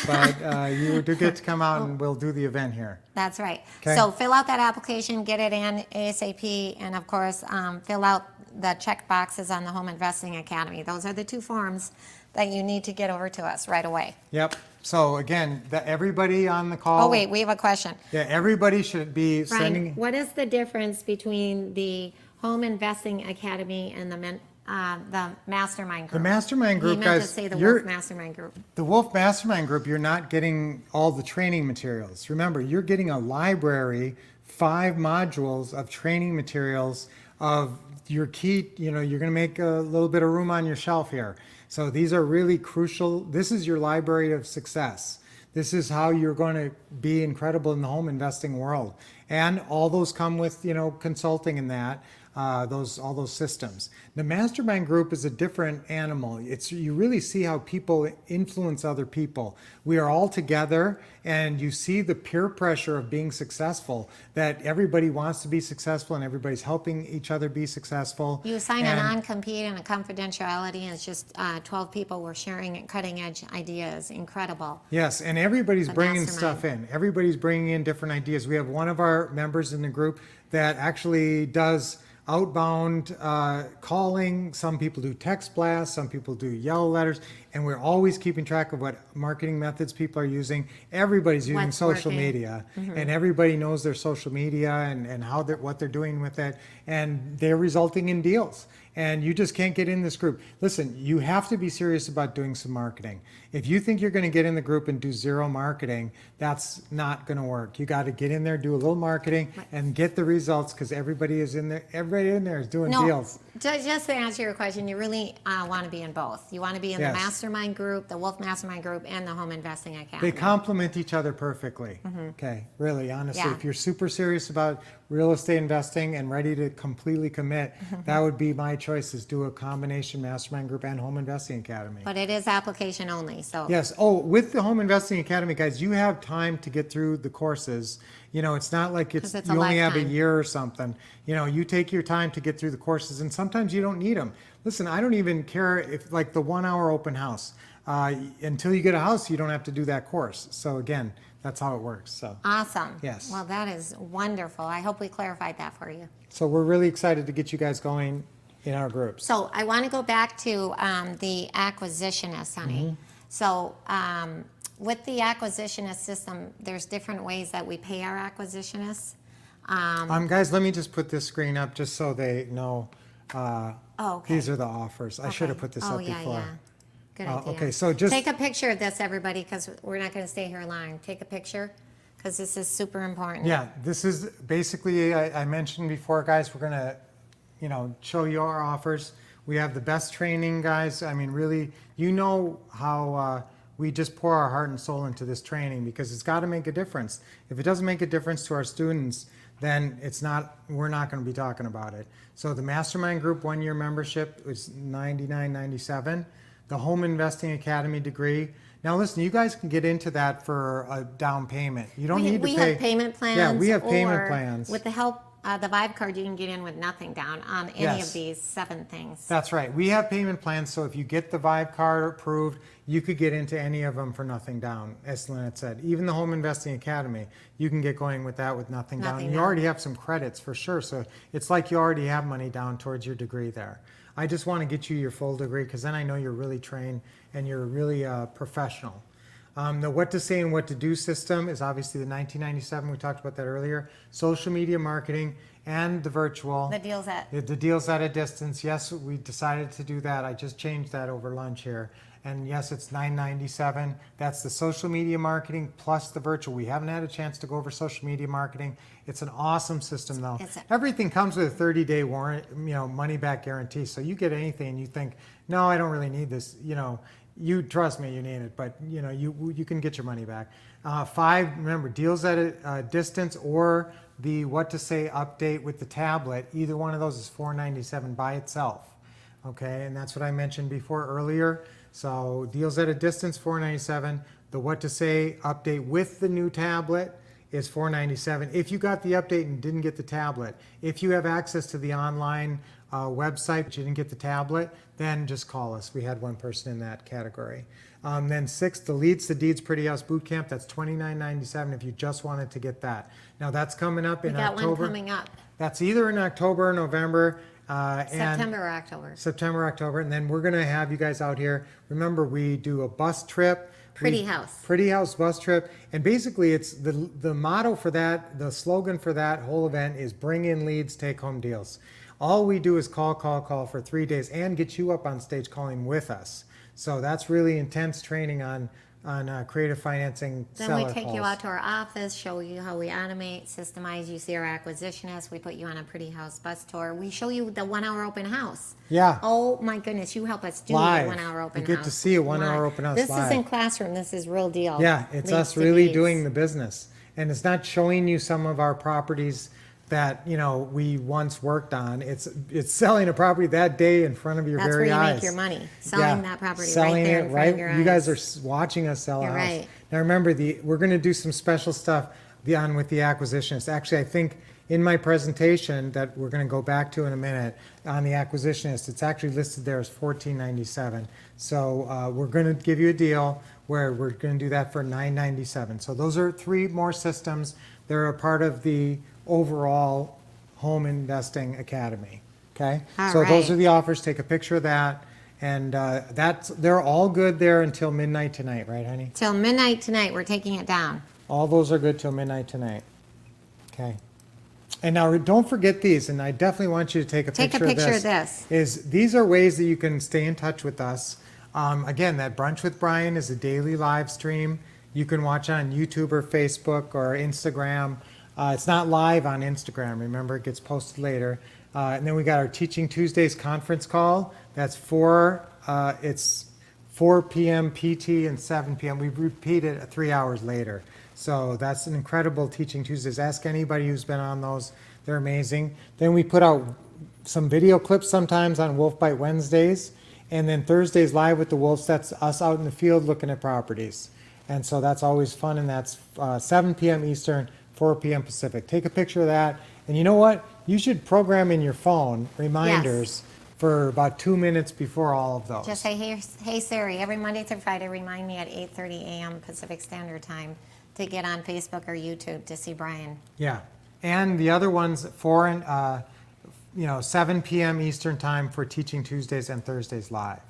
but you do get to come out, and we'll do the event here. That's right. Okay. So fill out that application, get it in ASAP, and of course, fill out the check boxes on the Home Investing Academy. Those are the 2 forms that you need to get over to us right away. Yep. So again, everybody on the call. Oh, wait, we have a question. Yeah, everybody should be Brian, sending. what is the difference between the Home Investing Academy and the Mastermind Group? The Mastermind Group, He meant guys. to say the Wolff Mastermind Group. The Wolff Mastermind Group, you're not getting all the training materials. Remember, you're getting a library, 5 modules of training materials of your key, you're going to make a little bit of room on your shelf here. So these are really crucial. This is your library of success. This is how you're going to be incredible in the home investing world. And all those come with, consulting and that. All those systems. The mastermind group is a different animal. You really see how people influence other people. We are all together, and you see the peer pressure of being successful, that everybody wants to be successful and everybody's helping each other be successful. You sign a non-compete and a confidentiality, and it's just 12 people were sharing cutting edge ideas. Incredible. Yes, and everybody's bringing stuff in. Everybody's bringing in different ideas. We have one of our members in the group that actually does outbound calling. Some people do text blasts, some people do yellow letters, and we're always keeping track of what marketing methods people are using. Everybody's using What's social working. media, and everybody knows their social media and how what they're doing with it, and they're resulting in deals. And you just can't get in this group. Listen, you have to be serious about doing some marketing. If you think you're going to get in the group and do 0 marketing, that's not going to work. You got to get in there, do a little marketing, and get the results, because everybody is in there. Everybody in there is doing deals. Just to answer your question, you really want to be in both. You want to be in the mastermind group, the Wolff Mastermind Group, and the Home Investing Academy. They complement each other perfectly. Okay, really, honestly. If you're super serious about real estate investing and ready to completely commit, that would be my choice, is do a combination mastermind group and Home Investing Academy. But it is application only, so. Yes. Oh, with the Home Investing Academy, guys, you have time to get through the courses. It's not like you only have a year or something. You take your time to get through the courses, and sometimes you don't need them. Listen, I don't even care if, like, the 1-hour open house. Until you get a house, you don't have to do that course. So again, that's how it works. So Awesome. Yes. Well, that is wonderful. I hope we clarified that for you. So we're really excited to get you guys going in our groups. So I want to go back to the Acquisitionist, honey. So with the Acquisitionist system, there's different ways that we pay our Acquisitionists. Guys, let me just put this screen up just so they know. Okay. These are the offers. I should have put this up before. Yeah. Good idea. Okay, so just take a picture of this, everybody, because we're not going to stay here long. Take a picture, because this is super important. Yeah, this is basically, I mentioned before, guys, we're going to, show you our offers. We have the best training, guys. I mean, really, how we just pour our heart and soul into this training, because it's got to make a difference. If it doesn't make a difference to our students, then we're not going to be talking about it. So the Mastermind Group 1-year membership is $99.97. The Home Investing Academy degree. Now listen, you guys can get into that for a down payment. You don't need to pay. We have payment plans. Yeah, we have payment plans. With the help, the Vibe card, you can get in with nothing down on any of these 7 things. That's right. We have payment plans, so if you get the Vibe card approved, you could get into any of them for nothing down, as Lynette said. Even the Home Investing Academy, you can get going with that with nothing down. You already have some credits for sure, so it's like you already have money down towards your degree there. I just want to get you your full degree, because then I know you're really trained and you're really professional. The what to say and what to do system is obviously the 1997. We talked about that earlier. Social media marketing and the virtual. The deals at a distance. Yes, we decided to do that. I just changed that over lunch here. And yes, it's $9.97. That's the social media marketing plus the virtual. We haven't had a chance to go over social media marketing. It's an awesome system, though. Everything comes with a 30-day warrant, money back guarantee. So you get anything and you think, no, I don't really need this. You trust me, you need it, but you can get your money back. 5, remember, deals at a distance or the What to Say update with the tablet. Either one of those is $4.97 by itself. Okay, and that's what I mentioned before earlier. So deals at a distance, $4.97. The What to Say update with the new tablet is $4.97. If you got the update and didn't get the tablet, if you have access to the online website but you didn't get the tablet, then just call us. We had one person in that category. Then 6, the Leads to Deeds Pretty House Boot Camp. That's $29.97 if you just wanted to get that. Now that's coming up in October. We got one coming up. That's either in October or November. September or October. September, October, and then we're going to have you guys out here. Remember, we do a bus trip. Pretty House. Pretty House bus trip. And basically, it's the motto for that, the slogan for that whole event is bring in leads, take home deals. All we do is call for 3 days and get you up on stage calling with us. So that's really intense training on creative financing. Then we take you out to our office, show you how we automate, systemize. You see our acquisitionist. We put you on a Pretty House bus tour. We show you the 1 hour open house. Yeah. Oh my goodness, you help us do Live. the 1 hour open house. You get to see a 1 hour open house This live. isn't classroom. This is real deal. Yeah, it's us really doing the business. And it's not showing you some of our properties that we once worked on. It's selling a property that day in front of your very eyes. That's where you make your money, selling that property selling right there it in front of your eyes. You guys are watching us sell a house. Right. Now remember, we're going to do some special stuff with the acquisitionist. Actually, I think in my presentation that we're going to go back to in a minute on the acquisitionist, it's actually listed there as $14.97. So we're going to give you a deal where we're going to do that for $9.97. So those are 3 more systems. They're a part of the overall Home Investing Academy. Okay, so those are the offers. Take a picture of that, and they're all good there until midnight tonight, right, honey? Till midnight tonight, we're taking it down. All those are good till midnight tonight. Okay, and now don't forget these, and I definitely want you to take a picture of this. These are ways that you can stay in touch with us. Again, that Brunch with Brian is a daily live stream. You can watch on YouTube or Facebook or Instagram. It's not live on Instagram. Remember, it gets posted later. And then we got our Teaching Tuesdays conference call. That's it's 4 p.m. PT and 7 p.m. We repeat it 3 hours later. So that's an incredible Teaching Tuesdays. Ask anybody who's been on those. They're amazing. Then we put out some video clips sometimes on Wolf Bite Wednesdays. And then Thursdays live with the Wolves. That's us out in the field looking at properties. And so that's always fun. And that's 7 p.m. Eastern, 4 p.m. Pacific. Take a picture of that. And you know what? You should program in your phone reminders for about 2 minutes before all of those. Just say, hey Siri, every Monday through Friday, remind me at 8:30 a.m. Pacific Standard Time to get on Facebook or YouTube to see Brian. Yeah. And the other ones, 7 p.m. Eastern Time for Teaching Tuesdays and Thursdays live.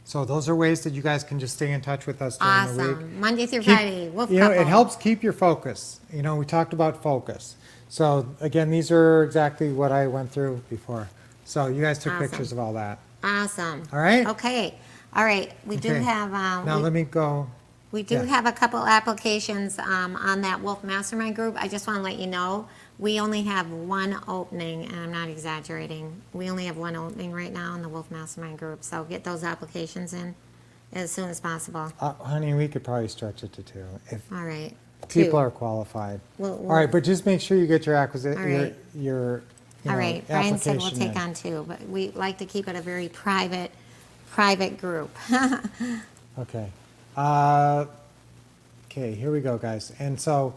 So those are ways that you guys can just stay in touch with us during the week. Awesome. Monday through Friday, Wolff You know, Couple. it helps keep your focus. We talked about focus. So again, these are exactly what I went through before. So you guys took pictures of all that. Awesome. All right? Okay. All right. We do have... now let me go. We do have a couple applications on that Wolff Mastermind group. I just want to let you know, we only have one opening, and I'm not exaggerating. We only have one opening right now in the Wolff Mastermind group, so get those applications in as soon as possible. Honey, we could probably stretch it to 2 if All right. people are qualified. We'll- all right, but just make sure you get your acquisition, All right. your All right. Brian said we'll application take in. on 2, but we like to keep it a very private group. Okay. Okay, here we go, guys. And so,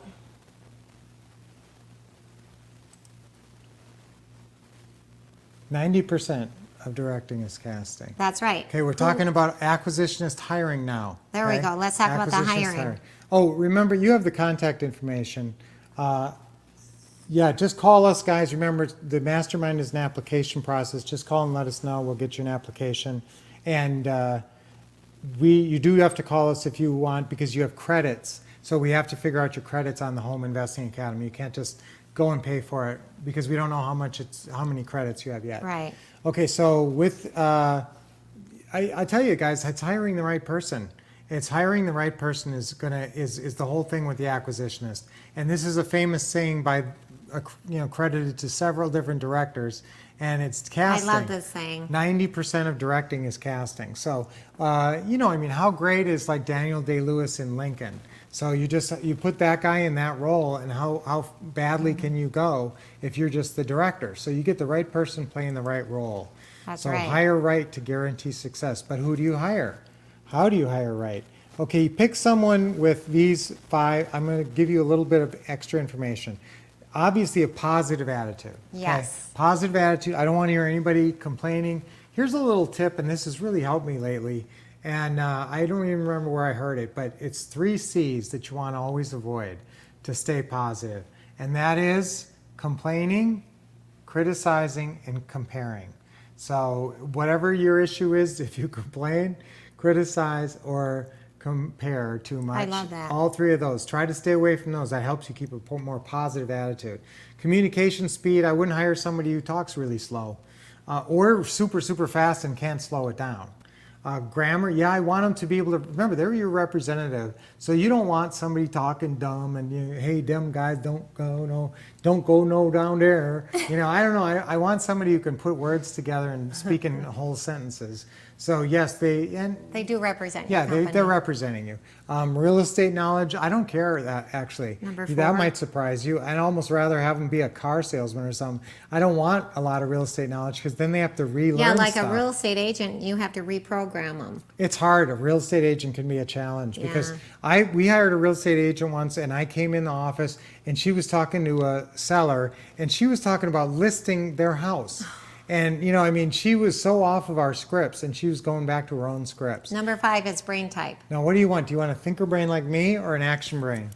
%90 of directing is casting. That's right. Okay, we're talking about acquisitionist hiring now. There we okay? go. Let's talk about the Acquisitionist hiring. Oh, remember, you have the contact information. Yeah, just call us, guys. Remember, the mastermind is an application process. Just call and let us know. We'll get you an application. And you do have to call us if you want, because you have credits. So we have to figure out your credits on the Home Investing Academy. You can't just go and pay for it because we don't know how many credits you have yet. Right. Okay, so with I tell you guys, it's hiring the right person. It's hiring the right person is the whole thing with the acquisitionist. And this is a famous saying by, credited to several different directors, and it's casting. I love this saying. 90% of directing is casting. So, how great is like Daniel Day-Lewis in Lincoln? So you put that guy in that role, and how badly can you go if you're just the director? So you get the right person playing the right role. That's so right. hire right to guarantee success. But who do you hire? How do you hire right? Okay, you pick someone with these 5. I'm going to give you a little bit of extra information. Obviously, a positive attitude. Okay? Yes. Positive attitude. I don't want to hear anybody complaining. Here's a little tip, and this has really helped me lately. And I don't even remember where I heard it, but it's 3 C's that you want to always avoid to stay positive. And that is complaining, criticizing, and comparing. So whatever your issue is, if you complain, criticize, or compare too much. I love that. All 3 of those. Try to stay away from those. That helps you keep a more positive attitude. Communication speed. I wouldn't hire somebody who talks really slow or super, super fast and can't slow it down. Grammar, yeah, I want them to be able to, remember, they're your representative. So you don't want somebody talking dumb and, hey, dumb guys, don't go down there. I don't know. I want somebody who can put words together and speak in whole sentences. So yes, they do represent yeah, your company. they're representing you. Real estate knowledge, I don't care that actually. Number 4. That might surprise you. I'd almost rather have them be a car salesman or something. I don't want a lot of real estate knowledge because then they have to relearn Yeah, like stuff. a real estate agent, you have to reprogram them. It's hard. A real estate agent can be a challenge because we hired a real estate agent once, and I came in the office and she was talking to a seller and she was talking about listing their house. And, she was so off of our scripts and she was going back to her own scripts. Number 5 is brain type. Now, what do you want? Do you want a thinker brain like me or an action brain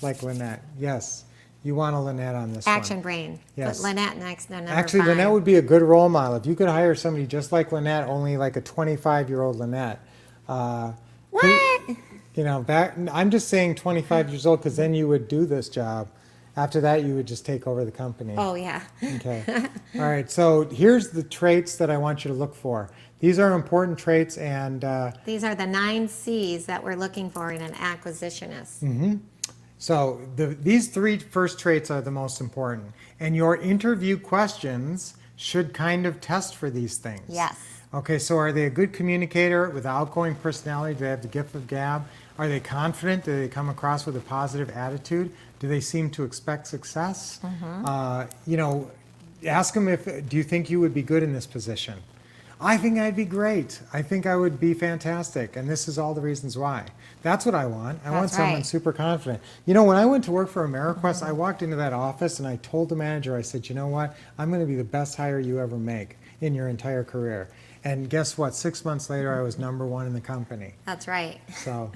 like Lynette? Yes. You want a Lynette on this Action one. brain. Yes. Put Lynette next to number Actually, 5. Lynette would be a good role model. If you could hire somebody just like Lynette, only like a 25-year-old Lynette. What? I'm just saying 25 years old because then you would do this job. After that, you would just take over the company. Oh, yeah. Okay. All right. So here's the traits that I want you to look for. These are important traits, and These are the 9 C's that we're looking for in an acquisitionist. So these 3 first traits are the most important. And your interview questions should kind of test for these things. Yes. Okay, so are they a good communicator with an outgoing personality? Do they have the gift of gab? Are they confident? Do they come across with a positive attitude? Do they seem to expect success? Ask them do you think you would be good in this position? I think I'd be great. I think I would be fantastic. And this is all the reasons why. That's what I want. I want someone super confident. When I went to work for AmeriQuest, I walked into that office and I told the manager, I said, you know what? I'm going to be the best hire you ever make in your entire career. And guess what? 6 months later, I was number 1 in the company. That's right. So,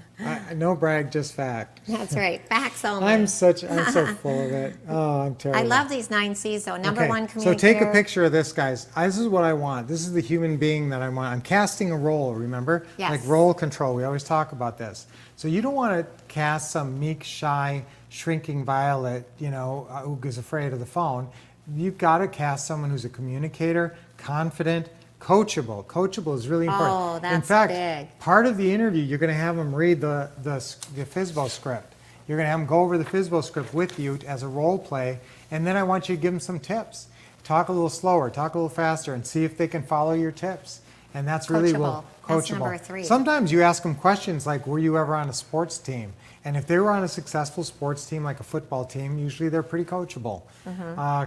no brag, just fact. That's right. Facts only. I'm so full of it. Oh, I'm terrible. I love these 9 C's, though. Number 1, communicator. So take a picture of this, guys. This is what I want. This is the human being that I want. I'm casting a role, remember? Yes. Like role control. We always talk about this. So you don't want to cast some meek, shy, shrinking violet, who is afraid of the phone. You've got to cast someone who's a communicator, confident, coachable. Coachable is really important. Oh, that's in fact, big. part of the interview, you're going to have them read the FSBO script. You're going to have them go over the FSBO script with you as a role play, and then I want you to give them some tips. Talk a little slower, talk a little faster, and see if they can follow your tips. And that's really Coachable. coachable. That's number 3. Sometimes you ask them questions like, were you ever on a sports team? And if they were on a successful sports team, like a football team, usually they're pretty coachable.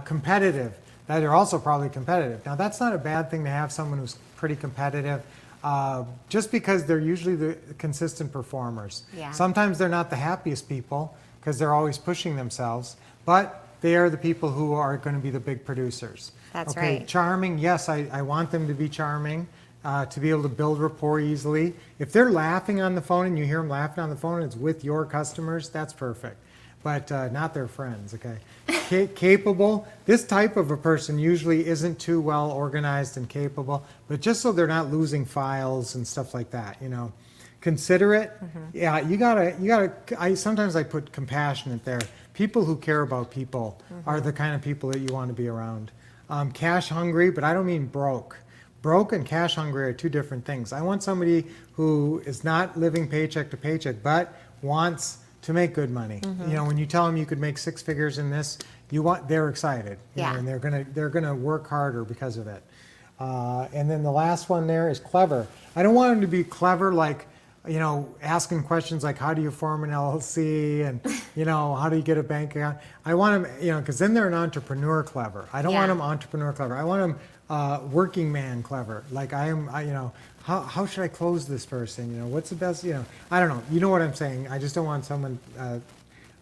Competitive. They're also probably competitive. Now, that's not a bad thing to have someone who's pretty competitive, just because they're usually the consistent performers. Yeah. Sometimes they're not the happiest people because they're always pushing themselves, but they are the people who are going to be the big producers. That's okay, right. Charming, yes, I want them to be charming, to be able to build rapport easily. If they're laughing on the phone and you hear them laughing on the phone and it's with your customers, that's perfect. But not their friends, okay? Capable, this type of a person usually isn't too well organized and capable, but just so they're not losing files and stuff like that, Considerate, yeah, you gotta, sometimes I put compassionate there. People who care about people are the kind of people that you want to be around. Cash hungry, but I don't mean broke. broke and cash hungry are two different things. I want somebody who is not living paycheck to paycheck, but wants to make good money. You know, when you tell them you could make 6 figures in this, they're excited. You know, and they're gonna work harder because of it. And then the last one there is clever. I don't want them to be clever like, you know, asking questions like how do you form an LLC and, you know, how do you get a bank account? I want them, you know, because then they're an entrepreneur clever. I don't want them entrepreneur clever. I want them working man clever. Like you know, how should I close this person? You know, what's the best, you know, I don't know. You know what I'm saying. I just don't want someone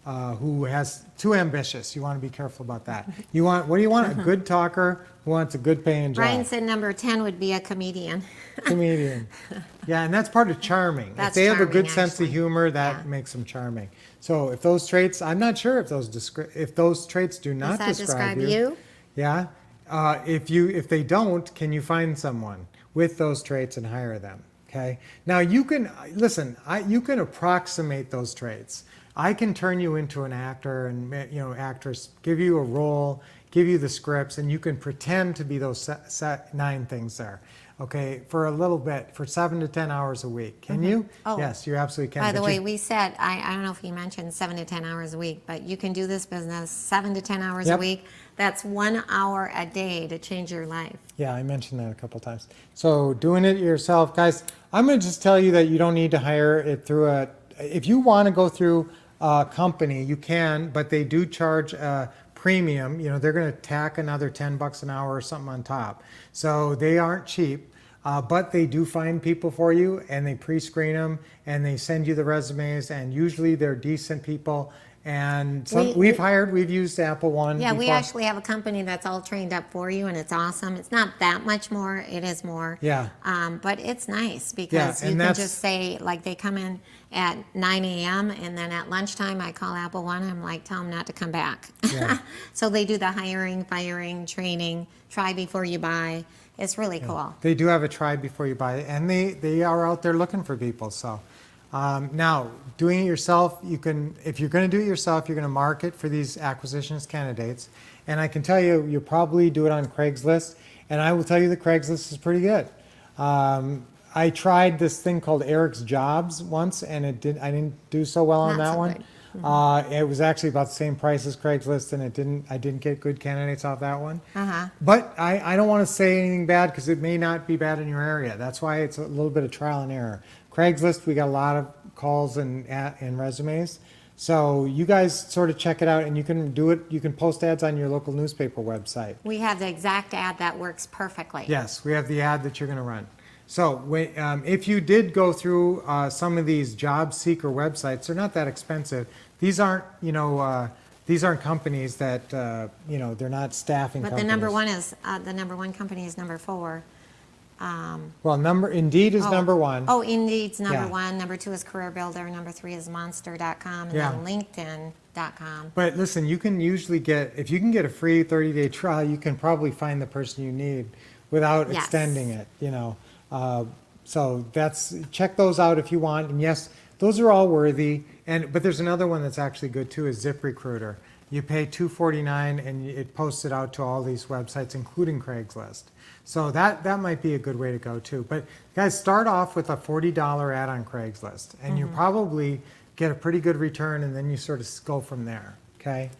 who has too ambitious. You want to be careful about that. What do you want? A good talker who wants a good paying job. Brian said number 10 would be a comedian. Comedian. Yeah, and that's part of charming. That's if they have a good charming, sense of humor, that makes them charming. So if those traits, I'm not sure if those traits do not Does that describe you? Yeah. If they don't, can you find someone with those traits and hire them? Okay. Now you can listen. You can approximate those traits. I can turn you into an actor and, you know, actress, give you a role, give you the scripts, and you can pretend to be those 9 things there. Okay, for a little bit, for 7 to 10 hours a week. Can you? Oh. Yes, you absolutely can. By the way, we said, I don't know if you mentioned 7 to 10 hours a week, but you can do this business 7 to 10 hours a week. That's 1 hour a day to change your life. Yeah, I mentioned that a couple times. So doing it yourself, guys, I'm going to just tell you that you don't need to hire it through if you want to go through a company, you can, but they do charge a premium. You know, they're going to tack another $10 an hour or something on top. So they aren't cheap. But they do find people for you, and they pre-screen them, and they send you the resumes, and usually they're decent people. And we've used Apple One. Yeah, before. we actually have a company that's all trained up for you, and it's awesome. It's not that much more, it is more. Yeah. But it's nice because you can just say, like, they come in at 9 a.m. and then at lunchtime I call Apple One, I'm like, tell them not to come back. Yeah. So they do the hiring, firing, training, try before you buy. It's really cool. They do have a try before you buy it, and they are out there looking for people. So now, doing it yourself, if you're going to do it yourself, you're going to market for these acquisitionist candidates. And I can tell you, you'll probably do it on Craigslist, and I will tell you that Craigslist is pretty good. I tried this thing called Eric's Jobs once, and I didn't do so well on that one. It was actually about the same price as Craigslist, and I didn't get good candidates off that one. But I don't want to say anything bad because it may not be bad in your area. That's why it's a little bit of trial and error. Craigslist, we got a lot of calls and resumes. So you guys sort of check it out, and you can do it. You can post ads on your local newspaper website. We have the exact ad that works perfectly. Yes, we have the ad that you're going to run. So if you did go through some of these job seeker websites, they're not that expensive. These aren't, these aren't companies that, they're not staffing But companies. the number one company is number 4. Well, Indeed is number 1. Oh, Indeed's number Yeah. 1. Number 2 is Career Builder. Number 3 is Monster.com. And Yeah. then LinkedIn.com. But listen, you can usually if you can get a free 30-day trial, you can probably find the person you need without extending it, So check those out if you want. And yes, those are all worthy. But there's another one that's actually good too, is ZipRecruiter. You pay $249 and it posts it out to all these websites, including Craigslist. So that might be a good way to go too. But guys, start off with a $40 ad on Craigslist, and you probably get a pretty good return, and then you sort of go from there. Okay.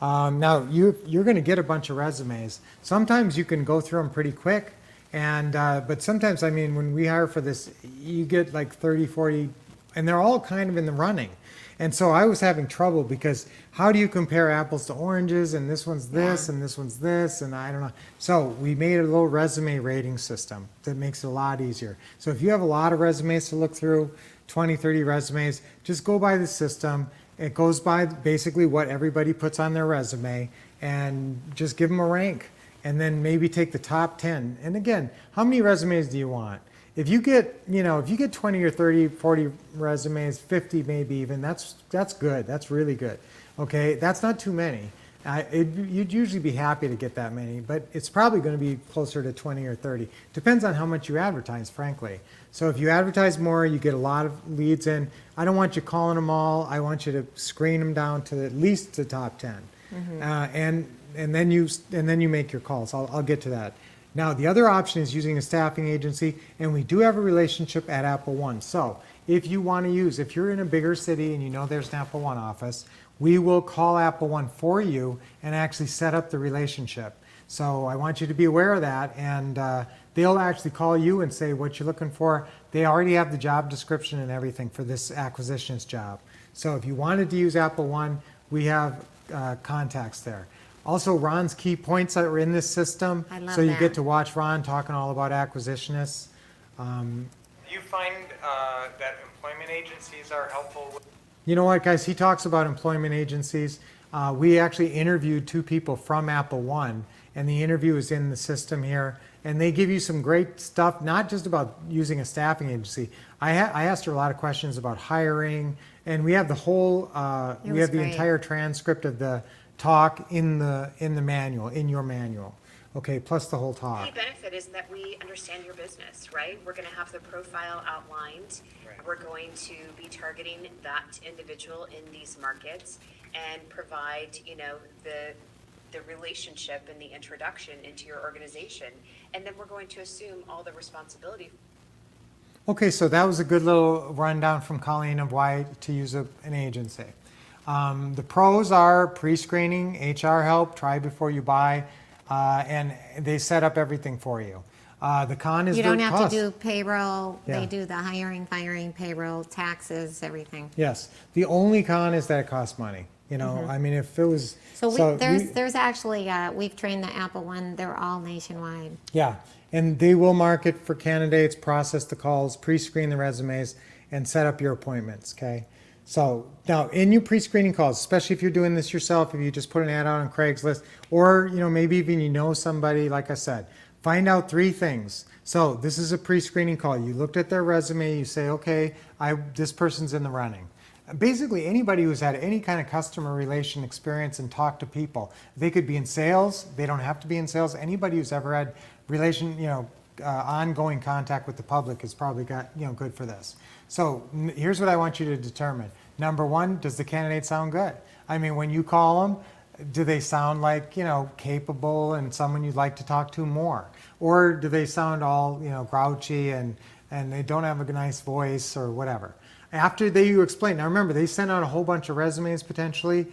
Now you're going to get a bunch of resumes. Sometimes you can go through them pretty quick. But sometimes, when we hire for this, you get like 30, 40, and they're all kind of in the running. And so I was having trouble because how do you compare apples to oranges, and this one's this and this one's this, and I don't know. So we made a little resume rating system that makes it a lot easier. So if you have a lot of resumes to look through, 20, 30 resumes, just go by the system. It goes by basically what everybody puts on their resume, and just give them a rank. And then maybe take the top 10. And again, how many resumes do you want? If you get 20 or 30, 40 resumes, 50 maybe even, that's good. That's really good. Okay, that's not too many. You'd usually be happy to get that many, but it's probably going to be closer to 20 or 30. Depends on how much you advertise, frankly. So if you advertise more, you get a lot of leads in. I don't want you calling them all. I want you to screen them down to at least the top 10. And then you make your calls. I'll get to that. Now, the other option is using a staffing agency, and we do have a relationship at Apple One. So if you want to use, if you're in a bigger city and you know there's an Apple One office, we will call Apple One for you and actually set up the relationship. So I want you to be aware of that, and they'll actually call you and say what you're looking for. They already have the job description and everything for this acquisitionist job. So if you wanted to use Apple One, we have contacts there. Also, Ron's key points are in this system. I love so you that. get to watch Ron talking all about acquisitionists. Do you find that employment agencies are helpful? You know what, guys? He talks about employment agencies. We actually interviewed 2 people from Apple One, and the interview is in the system here. And they give you some great stuff, not just about using a staffing agency. I asked her a lot of questions about hiring, and we have the whole, we have the great. entire transcript of the talk in the manual, in your manual. Okay, plus the whole talk. The benefit is that we understand your business, right? We're going to have the profile outlined. Right. We're going to be targeting that individual in these markets and provide, you know, the relationship and the introduction into your organization. And then we're going to assume all the responsibility. Okay, so that was a good little rundown from Colleen of why to use an agency. The pros are pre-screening, HR help, try before you buy, and they set up everything for you. The con is You the don't have cost. to do payroll. Yeah. They do the hiring, firing, payroll, taxes, everything. Yes, the only con is that it costs money. You know, I mean, if it was There's actually we've trained the Apple One. They're all nationwide. yeah, and they will market for candidates, process the calls, pre-screen the resumes, and set up your appointments. Okay, so now in your pre-screening calls, especially if you're doing this yourself, if you just put an ad out on Craigslist, or you know maybe even you know somebody, like I said, find out 3 things. So this is a pre-screening call. You looked at their resume. You say, okay, this person's in the running. Basically, anybody who's had any kind of customer relation experience and talked to people, they could be in sales. They don't have to be in sales. Anybody who's ever had ongoing contact with the public has probably got, good for this. So here's what I want you to determine. Number 1, does the candidate sound good? I mean, when you call them, do they sound like, capable and someone you'd like to talk to more? Or do they sound all, grouchy and they don't have a nice voice or whatever? After you explain, now remember, they send out a whole bunch of resumes potentially,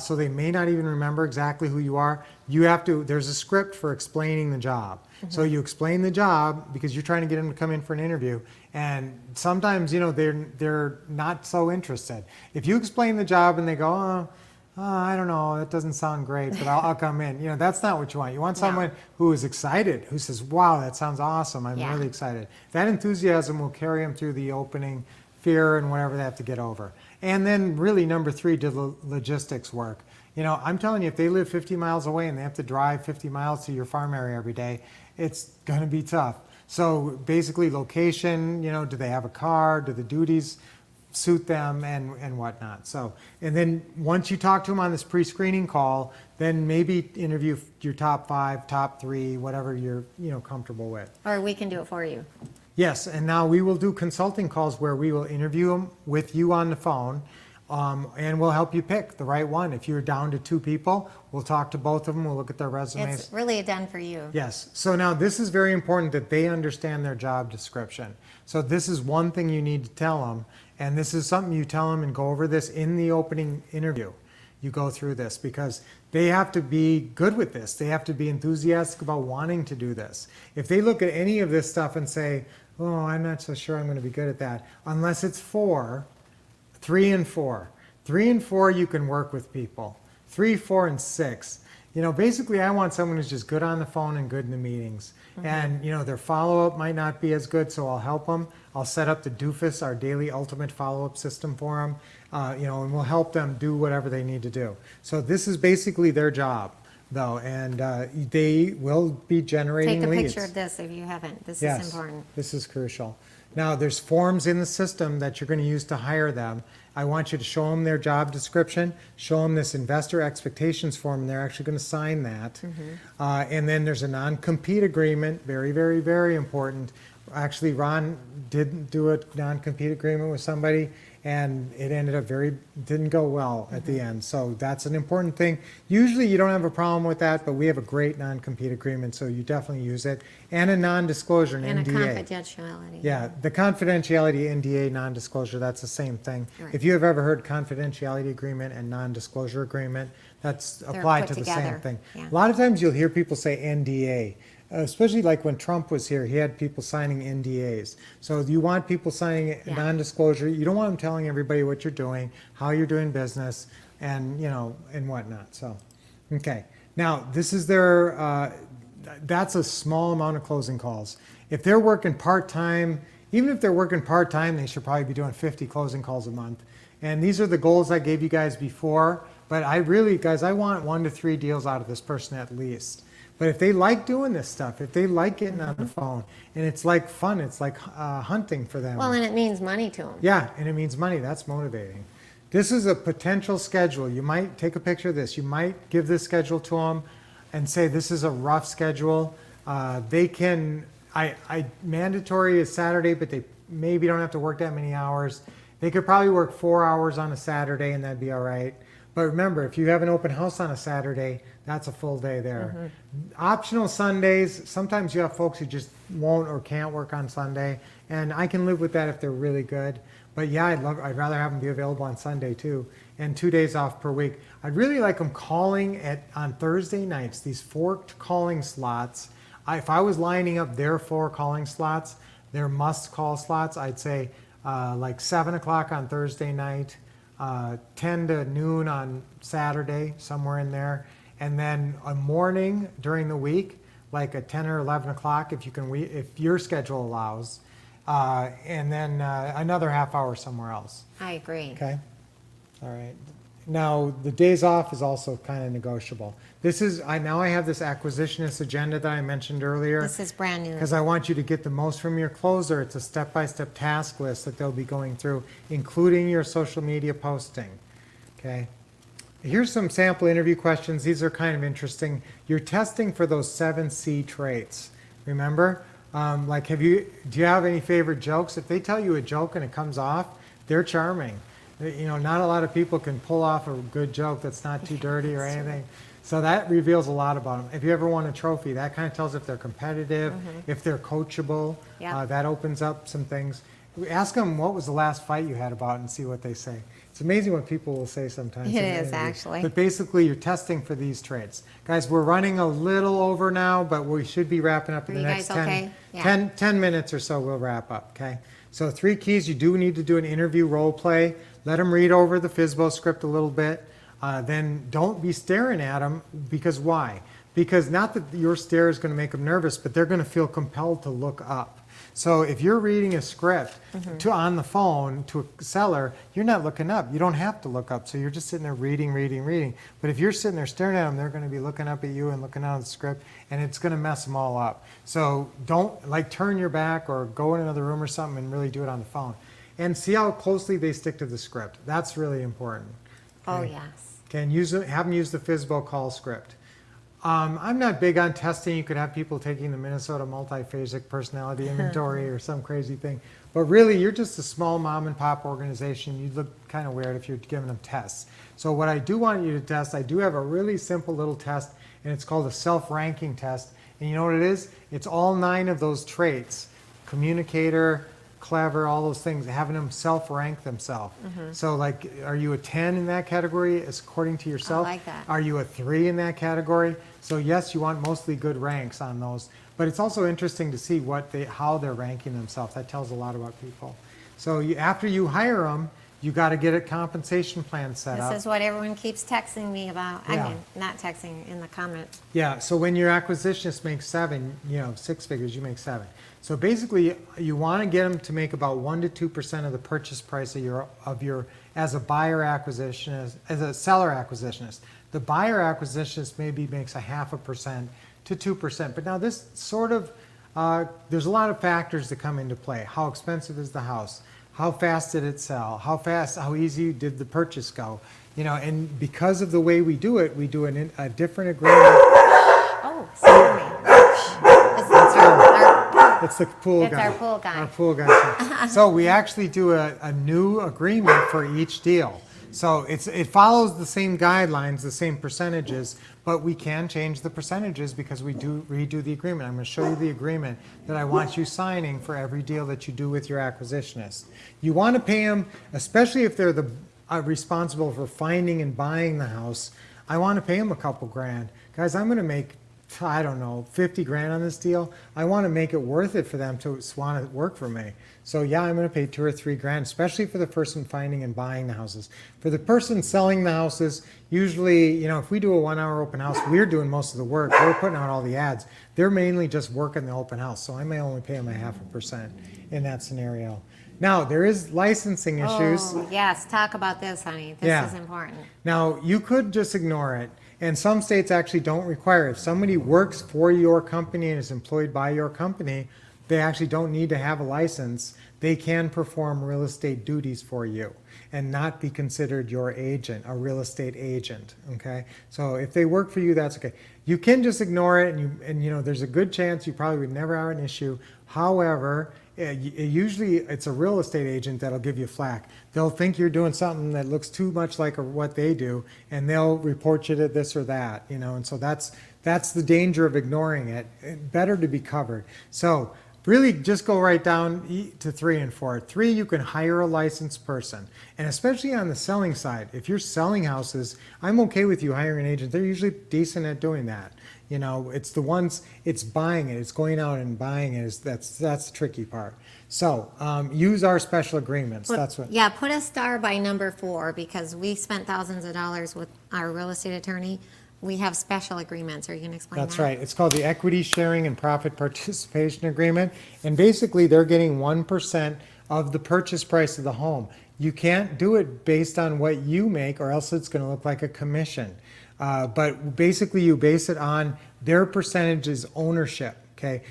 so they may not even remember exactly who you are. There's a script for explaining the job. So you explain the job because you're trying to get them to come in for an interview, and sometimes, they're not so interested. If you explain the job and they go, I don't know, that doesn't sound great, but I'll come in. That's not what you want. You want someone who is excited, who says, wow, that sounds awesome. I'm really excited. That enthusiasm will carry them through the opening, fear and whatever they have to get over. And then really number 3, do the logistics work. I'm telling you, if they live 50 miles away and they have to drive 50 miles to your farm area every day, it's going to be tough. So basically location, do they have a car? Do the duties suit them and whatnot? So, and then once you talk to them on this pre-screening call, then maybe interview your top 5, top 3, whatever you're, comfortable with. Or we can do it for you. Yes, and now we will do consulting calls where we will interview them with you on the phone, and we'll help you pick the right one. If you're down to 2 people, we'll talk to both of them, we'll look at their resumes. It's really done for you. Yes, so now this is very important that they understand their job description. So this is one thing you need to tell them, and this is something you tell them and go over this in the opening interview. You go through this because they have to be good with this. They have to be enthusiastic about wanting to do this. If they look at any of this stuff and say, oh, I'm not so sure I'm going to be good at that, unless it's 3 and 4. 3 and 4, you can work with people. 3, 4, and 6. Basically I want someone who's just good on the phone and good in the meetings. And, their follow-up might not be as good, so I'll help them. I'll set up the DOOFUS, our daily ultimate follow-up system for them, and we'll help them do whatever they need to do. So this is basically their job, though, and they will be generating leads. Take a picture of this if you haven't. This is important. This is crucial. Now, there's forms in the system that you're going to use to hire them. I want you to show them their job description, show them this investor expectations form, and they're actually going to sign that. And then there's a non-compete agreement, very, very, very important. Actually, Ron did do a non-compete agreement with somebody, and it ended up didn't go well at the end. So that's an important thing. Usually you don't have a problem with that, but we have a great non-compete agreement, so you definitely use it. And a non-disclosure, an And a NDA. confidentiality. Yeah, the confidentiality, NDA, non-disclosure, that's the same thing. Right. If you have ever heard confidentiality agreement and non-disclosure agreement, that's They're applied put to the same together. thing. Yeah. A lot of times you'll hear people say NDA, especially like when Trump was here, he had people signing NDAs. So you want people signing Yeah. non-disclosure. You don't want them telling everybody what you're doing, how you're doing business, and and whatnot. So, okay. Now this is that's a small amount of closing calls. If they're working part-time, even if they're working part-time, they should probably be doing 50 closing calls a month. And these are the goals I gave you guys before. But I want 1 to 3 deals out of this person at least. But if they like doing this stuff, if they like getting on the phone, and it's like fun, it's like hunting for them. Well, and it means money to them. Yeah, and it means money. That's motivating. This is a potential schedule. You might take a picture of this. You might give this schedule to them and say, this is a rough schedule. Mandatory is Saturday, but they maybe don't have to work that many hours. They could probably work 4 hours on a Saturday and that'd be all right. But remember, if you have an open house on a Saturday, that's a full day there. Optional Sundays, sometimes you have folks who just won't or can't work on Sunday, and I can live with that if they're really good. But yeah, I'd rather have them be available on Sunday too, and 2 days off per week. I'd really like them calling on Thursday nights, these forked calling slots. If I was lining up their 4 calling slots, their must-call slots, I'd say like 7 o'clock on Thursday night, 10 to noon on Saturday, somewhere in there, and then a morning during the week, like at 10 or 11 o'clock if your schedule allows, and then another half hour somewhere else. I agree. Okay? All right. Now, the days off is also kind of negotiable. Now I have this acquisitionist agenda that I mentioned earlier. This is brand new. Because I want you to get the most from your closer. It's a step-by-step task list that they'll be going through, including your social media posting. Okay? Here's some sample interview questions. These are kind of interesting. You're testing for those 7 C traits. Remember? Do you have any favorite jokes? If they tell you a joke and it comes off, they're charming. Not a lot of people can pull off a good joke that's not too dirty or anything. So that reveals a lot about them. If you ever won a trophy, that kind of tells if they're competitive, if they're coachable. Yeah. That opens up some things. Ask them what was the last fight you had about and see what they say. It's amazing what people will say sometimes. It in an is, interview. actually. But basically, you're testing for these traits. Guys, we're running a little over now, but we should be wrapping up in Are the you next guys okay? Yeah. 10 minutes or so, we'll wrap up, okay? So 3 keys, you do need to do an interview role play. Let them read over the FSBO script a little bit. Then don't be staring at them, because why? Because not that your stare is going to make them nervous, but they're going to feel compelled to look up. So if you're reading a script on the phone to a seller, you're not looking up. You don't have to look up. So you're just sitting there reading. But if you're sitting there staring at them, they're going to be looking up at you and looking out at the script, and it's going to mess them all up. So don't turn your back or go in another room or something and really do it on the phone. And see how closely they stick to the script. That's really important. Oh, Okay? yes. Okay, and have them use the FSBO call script. I'm not big on testing. You could have people taking the Minnesota Multiphasic Personality Inventory or some crazy thing. But really, you're just a small mom and pop organization. You'd look kind of weird if you're giving them tests. So what I do want you to test, I do have a really simple little test, and it's called a self-ranking test. And you know what it is? It's all 9 of those traits: communicator, clever, all those things, having them self-rank themselves. So are you a 10 in that category according to yourself? I like that. Are you a 3 in that category? So yes, you want mostly good ranks on those, but it's also interesting to see how they're ranking themselves. That tells a lot about people. So after you hire them, you got to get a compensation plan set up. This is what everyone keeps texting me about. Yeah. I mean, not texting, in the comments. Yeah, so when your acquisitionist makes 7, 6 figures, you make 7. So basically, you want to get them to make about 1 to 2% of the purchase price of your as a buyer acquisitionist, as a seller acquisitionist. The buyer acquisitionist maybe makes 0.5% to 2%. But now this there's a lot of factors that come into play. How expensive is the house? How fast did it sell? How easy did the purchase go? And because of the way we do it, we do a different agreement. Oh, sorry. Our It's the pool It's guy. our pool guy. Our pool guy. So we actually do a new agreement for each deal. So it follows the same guidelines, the same percentages, but we can change the percentages because we do redo the agreement. I'm going to show you the agreement that I want you signing for every deal that you do with your acquisitionist. You want to pay them, especially if they're the responsible for finding and buying the house. I want to pay them a couple grand. Guys, I'm going to make, I don't know, 50 grand on this deal. I want to make it worth it for them to want to work for me. So yeah, I'm going to pay 2 or 3 grand, especially for the person finding and buying the houses. For the person selling the houses, usually, you know, if we do a 1 hour open house, we're doing most of the work. We're putting out all the ads. They're mainly just working the open house. So I may only pay them 0.5% in that scenario. Now, there is licensing issues. Oh, yes, talk about this, honey. This is important. Now, you could just ignore it. And some states actually don't require it. If somebody works for your company and is employed by your company, they actually don't need to have a license. They can perform real estate duties for you and not be considered your agent, a real estate agent, okay? So if they work for you, that's okay. You can just ignore it, and you know, there's a good chance you probably would never have an issue. However, usually it's a real estate agent that'll give you flack. They'll think you're doing something that looks too much like what they do, and they'll report you to this or that, you know, and so that's the danger of ignoring it. Better to be covered. So really just go right down to 3 and 4. 3, you can hire a licensed person, and especially on the selling side, if you're selling houses, I'm okay with you hiring an agent. They're usually decent at doing that. You know, it's the ones, it's buying it, it's going out and buying it, that's the tricky part. So use our special agreements. That's what. Yeah, put a star by number 4 because we spent thousands of dollars with our real estate attorney. We have special agreements. Are you going to explain That's that? right. It's called the Equity Sharing and Profit Participation Agreement. And basically, they're getting 1% of the purchase price of the home. You can't do it based on what you make, or else it's going to look like a commission. But basically, you base it on their percentage's ownership. Okay,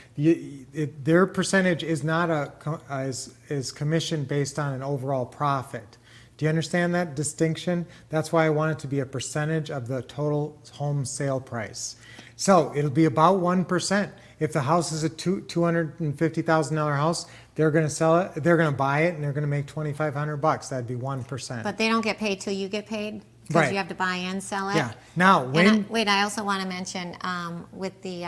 their percentage is not is commission based on an overall profit. Do you understand that distinction? That's why I want it to be a percentage of the total home sale price. So it'll be about 1%. If the house is a $250,000 house, they're going to sell it. They're going to buy it, and they're going to make $2,500. That'd be 1%. But they don't get paid till you get paid because Right. you have to buy and sell it. Yeah. Now, when I also want to mention with the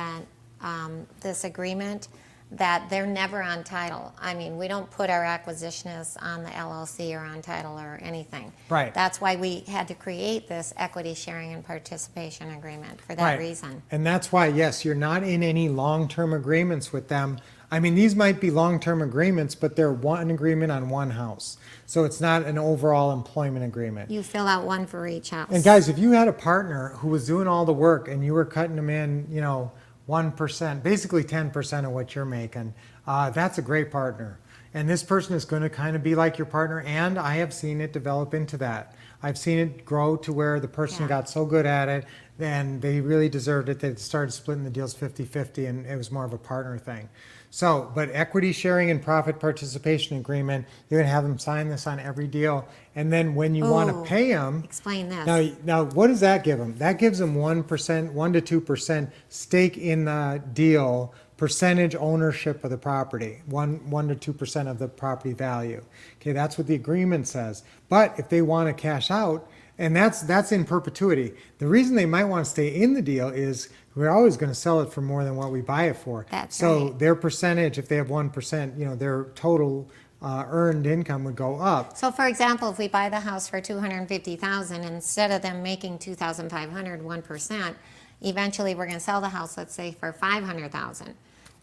this agreement that they're never on title. I mean, we don't put our acquisitionists on the LLC or on title or anything. Right. That's why we had to create this equity sharing and participation agreement for that Right. reason. And that's why, yes, you're not in any long-term agreements with them. I mean, these might be long-term agreements, but they're one agreement on one house. So it's not an overall employment agreement. You fill out one for each house. And guys, if you had a partner who was doing all the work and you were cutting them in, you know, 1%, basically 10% of what you're making, that's a great partner. And this person is going to kind of be like your partner, and I have seen it develop into that. I've seen it grow to where the person got so good at it, and they really deserved it. They started splitting the deals 50-50, and it was more of a partner thing. So, but equity sharing and profit participation agreement, you're going to have them sign this on every deal. And then when you want to pay them, explain this. Now, what does that give them? That gives them 1%, 1 to 2% stake in the deal, percentage ownership of the property, 1 to 2% of the property value. Okay, that's what the agreement says. But if they want to cash out, and that's in perpetuity. The reason they might want to stay in the deal is we're always going to sell it for more than what we buy it for. So their percentage, if they have 1%, you know, their total earned income would go up. So for example, if we buy the house for $250,000, instead of them making $2,500, 1%, eventually we're going to sell the house, let's say for $500,000.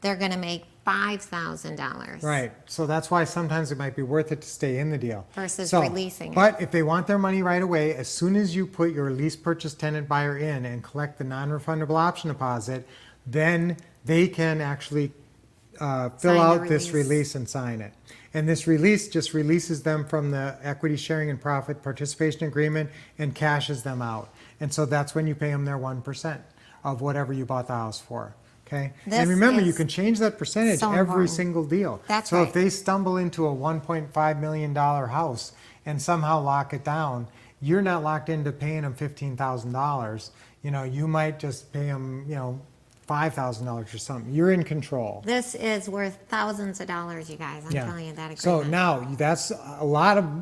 They're going to make $5,000. Right. So that's why sometimes it might be worth it to stay in the deal. Versus releasing it. But if they want their money right away, as soon as you put your lease purchase tenant buyer in and collect the non-refundable option deposit, then they can actually fill out this release and sign it. And this release just releases them from the equity sharing and profit participation agreement and cashes them out. And so that's when you pay them their 1% of whatever you bought the house for. Okay. And remember, you can change that percentage every single deal. That's so right. if they stumble into a $1.5 million house and somehow lock it down, you're not locked into paying them $15,000. You know, you might just pay them, you know, $5,000 or something. You're in control. This is worth thousands of dollars, you guys. I'm telling you that agreement. So now that's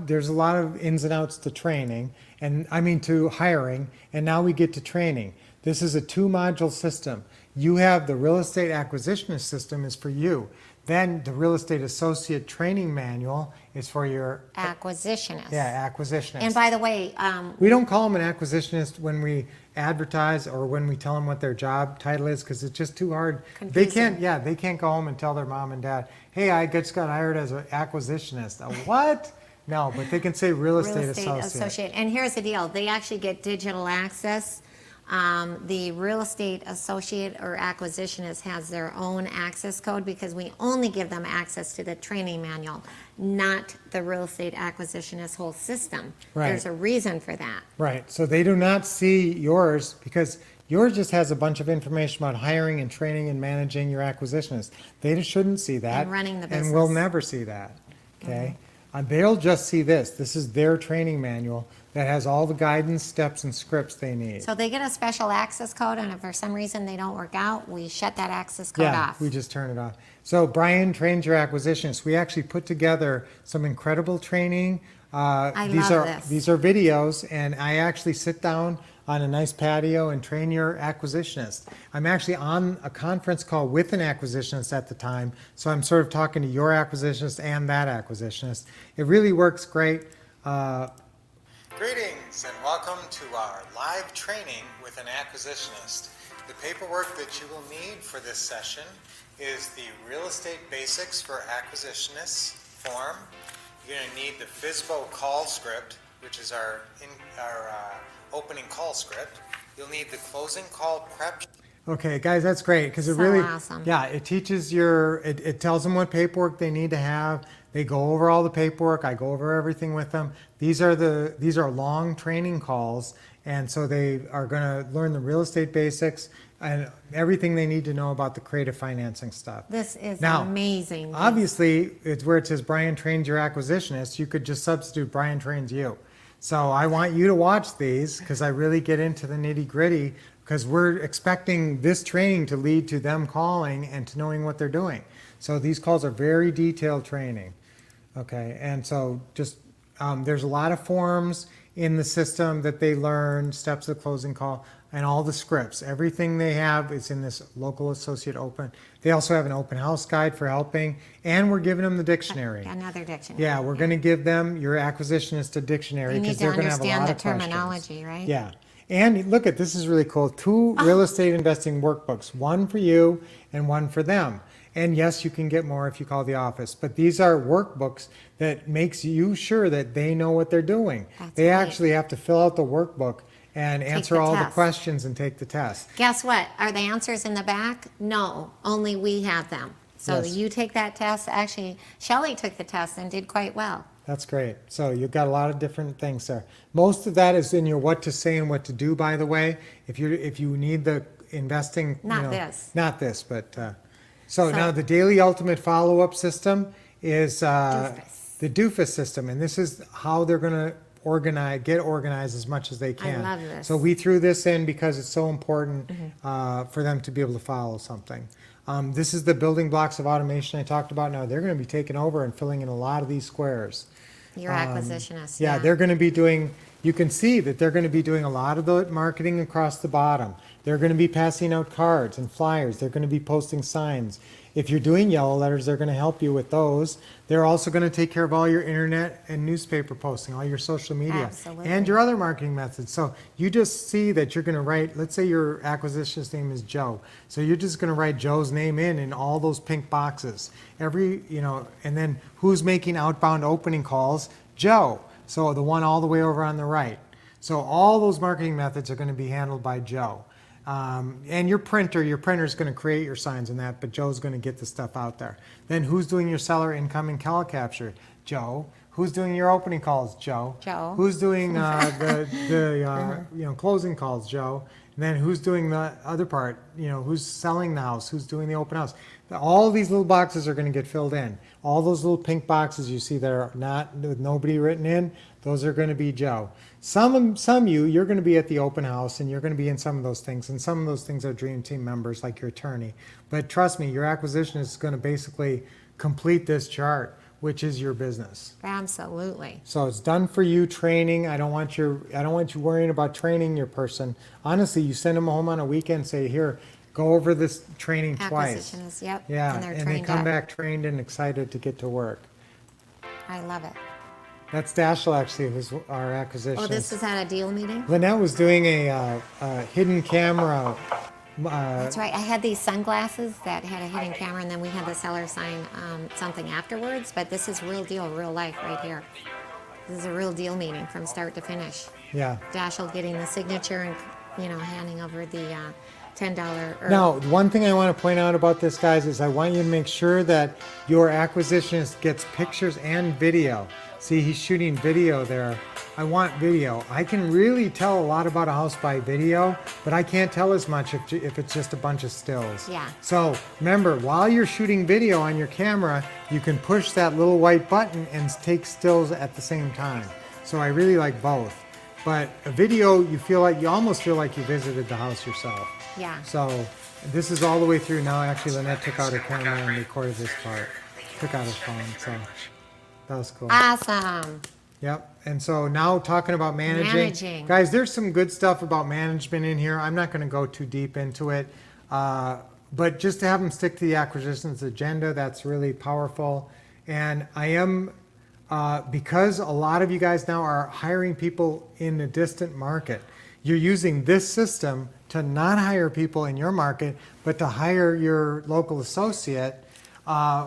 there's a lot of ins and outs to training, and I mean to hiring, and now we get to training. This is a 2-module system. You have the real estate acquisitionist system is for you. Then the real estate associate training manual is for your acquisitionist. Yeah, acquisitionist. And by the way, we don't call them an acquisitionist when we advertise or when we tell them what their job title is because it's just too hard. Confusing. They can't go home and tell their mom and dad, hey, I just got hired as an acquisitionist. What? No, but they can say real estate associate. And here's the deal. They actually get digital access. The real estate associate or acquisitionist has their own access code because we only give them access to the training manual, not the real estate acquisitionist whole system. Right. There's a reason for that. Right. So they do not see yours because yours just has a bunch of information about hiring and training and managing your acquisitionist. They just shouldn't see that. And running the business. And we'll never see that. Okay. They'll just see this. This is their training manual that has all the guidance, steps, and scripts they need. So they get a special access code, and if for some reason they don't work out, we shut that access code off. We just turn it off. So Brian trains your acquisitionist. We actually put together some incredible training. These are videos, and I actually sit down on a nice patio and train your acquisitionist. I'm actually on a conference call with an acquisitionist at the time, so I'm sort of talking to your acquisitionist and that acquisitionist. It really works great. Greetings and welcome to our live training with an acquisitionist. The paperwork that you will need for this session is the Real Estate Basics for Acquisitionists form. You're going to need the FSBO call script, which is our opening call script. You'll need the closing call prep. Okay, guys, that's great because it really, awesome. Yeah, it teaches it tells them what paperwork they need to have. They go over all the paperwork. I go over everything with them. These are long training calls, and so they are going to learn the real estate basics and everything they need to know about the creative financing stuff. This is Now, amazing. Obviously, it's where it says Brian trains your acquisitionist. You could just substitute Brian trains you. So I want you to watch these because I really get into the nitty gritty because we're expecting this training to lead to them calling and to knowing what they're doing. So these calls are very detailed training. Okay, and so just there's a lot of forms in the system that they learn, steps of the closing call, and all the scripts. Everything they have is in this local associate open. They also have an open house guide for helping, and we're giving them the dictionary. Another dictionary. Yeah, we're going to give them your acquisitionist a dictionary because they're going to have a lot of questions. You need to understand the terminology, right? Yeah. And look at this is really cool. 2 real estate investing workbooks, one for you and one for them. And yes, you can get more if you call the office, but these are workbooks that makes you sure that they know what they're doing. They actually have to fill out the workbook and answer all the questions and take the test. Guess what? Are the answers in the back? No, only we have them. So you take that test. Actually, Shelley took the test and did quite well. That's great. So you've got a lot of different things there. Most of that is in your what to say and what to do, by the way. If you need the investing, Not this, but so now the daily ultimate follow-up system is the doofus system, and this is how they're going to get organized as much as they can. I love this. So we threw this in because it's so important for them to be able to follow something. This is the building blocks of automation I talked about. Now they're going to be taking over and filling in a lot of these squares. Your acquisitionist. Yeah, they're going to be doing, you can see that they're going to be doing a lot of the marketing across the bottom. They're going to be passing out cards and flyers. They're going to be posting signs. If you're doing yellow letters, they're going to help you with those. They're also going to take care of all your internet and newspaper posting, all your social media, and your other marketing methods. So you just see that you're going to write, let's say your acquisition's name is Joe. So you're just going to write Joe's name in all those pink boxes. And then who's making outbound opening calls? Joe. So the one all the way over on the right. So all those marketing methods are going to be handled by Joe. And your printer's going to create your signs and that, but Joe's going to get the stuff out there. Then who's doing your seller income and call capture? Joe. Who's doing your opening calls? Joe. Joe. Who's doing the closing calls? Joe. And then who's doing the other part? Who's selling the house? Who's doing the open house? All these little boxes are going to get filled in. All those little pink boxes you see that are not with nobody written in, those are going to be Joe. Some you're going to be at the open house and you're going to be in some of those things. And some of those things are Dream Team members like your attorney. But trust me, your acquisitionist is going to basically complete this chart, which is your business. Absolutely. So it's done for you training. I don't want you worrying about training your person. Honestly, you send them home on a weekend, say, here, go over this training twice. Acquisitionists, yep. Yeah, And they're and they trained come up. back trained and excited to get to work. I love it. That's Dashel, actually, who's our acquisitionist. Oh, this is at a deal meeting? Lynette was doing a hidden camera. That's right. I had these sunglasses that had a hidden camera, and then we had the seller sign something afterwards. But this is real deal, real life right here. This is a real deal meeting from start to finish. Yeah. Dashel getting the signature and, handing over the $10. Now, one thing I want to point out about this, guys, is I want you to make sure that your acquisitionist gets pictures and video. See, he's shooting video there. I want video. I can really tell a lot about a house by video, but I can't tell as much if it's just a bunch of stills. Yeah. So remember, while you're shooting video on your camera, you can push that little white button and take stills at the same time. So I really like both. But a video, you almost feel like you visited the house yourself. Yeah. So this is all the way through now. Actually, Lynette took out her camera and recorded this part. Took out her phone, so that was cool. Awesome. Yep. And so now talking about managing. Guys, there's some good stuff about management in here. I'm not going to go too deep into it. But just to have them stick to the acquisitions agenda, that's really powerful. And I am, because a lot of you guys now are hiring people in a distant market, you're using this system to not hire people in your market, but to hire your local associate.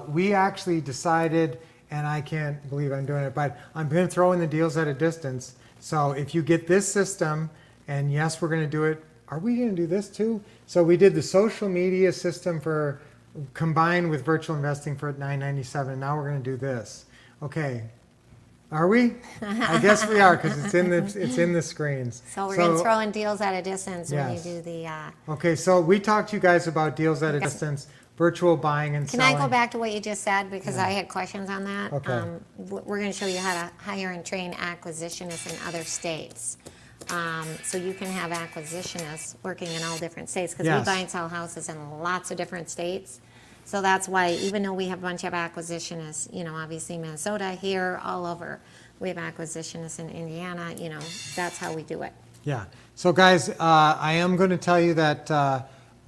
We actually decided, and I can't believe I'm doing it, but I'm going to throw in the deals at a distance. So if you get this system, and yes, we're going to do it. Are we going to do this too? So we did the social media system for combined with virtual investing for $9.97. Now we're going to do this. Okay. Are we? I guess we are, because it's in the screens. So we're going to throw in deals at a distance when you do the... Okay, so we talked to you guys about deals at a distance, virtual buying and Can selling. I go back to what you just said, because I had questions on that? Okay. We're going to show you how to hire and train acquisitionists in other states. So you can have acquisitionists working in all different states, because we buy and sell houses in lots of different states. So that's why, even though we have a bunch of acquisitionists, obviously Minnesota, here, all over, we have acquisitionists in Indiana, that's how we do it. Yeah. So guys, I am going to tell you that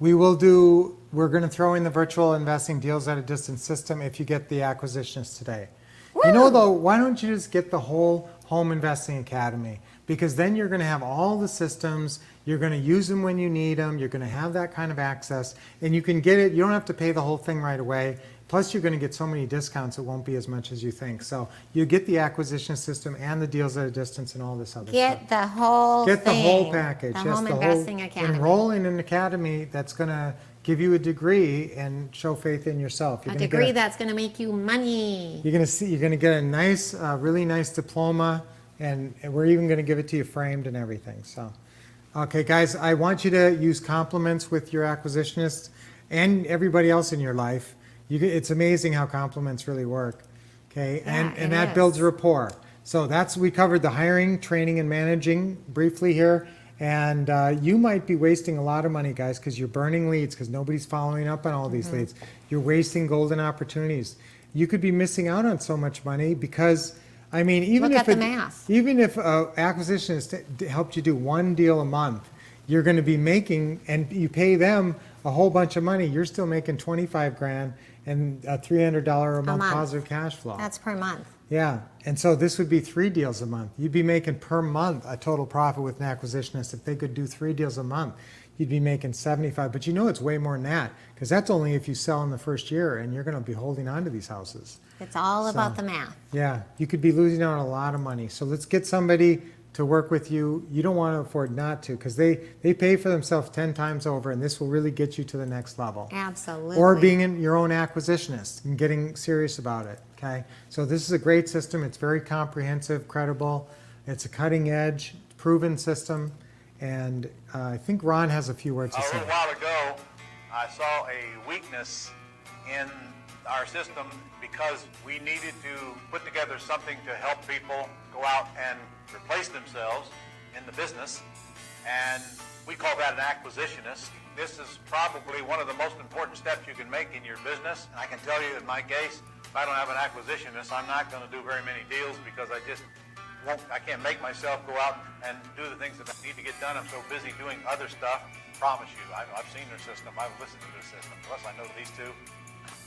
we're going to throw in the virtual investing deals at a distance system if you get the acquisitions today. Woo! Though, why don't you just get the whole Home Investing Academy? Because then you're going to have all the systems, you're going to use them when you need them, you're going to have that kind of access, and you can get it, you don't have to pay the whole thing right away. Plus you're going to get so many discounts, it won't be as much as you think. So you get the acquisition system and the deals at a distance and all this other stuff. Get the whole thing. Get the whole package. The Yes, Home Investing Academy. Enroll in an academy that's going to give you a degree and show faith in yourself. A degree that's going to make you money. You're going to get a nice, really nice diploma, and we're even going to give it to you framed and everything. So, okay, guys, I want you to use compliments with your acquisitionists and everybody else in your life. It's amazing how compliments really work. Okay, and that builds rapport. So we covered the hiring, training, and managing briefly here. And you might be wasting a lot of money, guys, because you're burning leads, because nobody's following up on all these leads. You're wasting golden opportunities. You could be missing out on so much money because, I mean, even if acquisitionist helped you do one deal a month, you're going to be making, and you pay them a whole bunch of money, you're still making $25,000 and a $300 a month positive cash flow. That's per month. Yeah, and so this would be 3 deals a month. You'd be making per month a total profit with an acquisitionist. If they could do 3 deals a month, you'd be making 75. But it's way more than that, because that's only if you sell in the first year, and you're going to be holding on to these houses. It's all about the math. Yeah, you could be losing out on a lot of money. So let's get somebody to work with you, you don't want to afford not to, because they pay for themselves 10 times over, and this will really get you to the next level. Absolutely. Or being in your own acquisitionist and getting serious about it, okay? So this is a great system. It's very comprehensive, credible. It's a cutting edge, proven system. And I think Ron has a few words to A say. little while ago, I saw a weakness in our system because we needed to put together something to help people go out and replace themselves in the business, and we call that an acquisitionist. This is probably one of the most important steps you can make in your business. And I can tell you in my case, if I don't have an acquisitionist, I'm not going to do very many deals because I can't make myself go out and do the things that I need to get done. I'm so busy doing other stuff. Promise you, I've seen their system, I've listened to their system. Plus I know these two,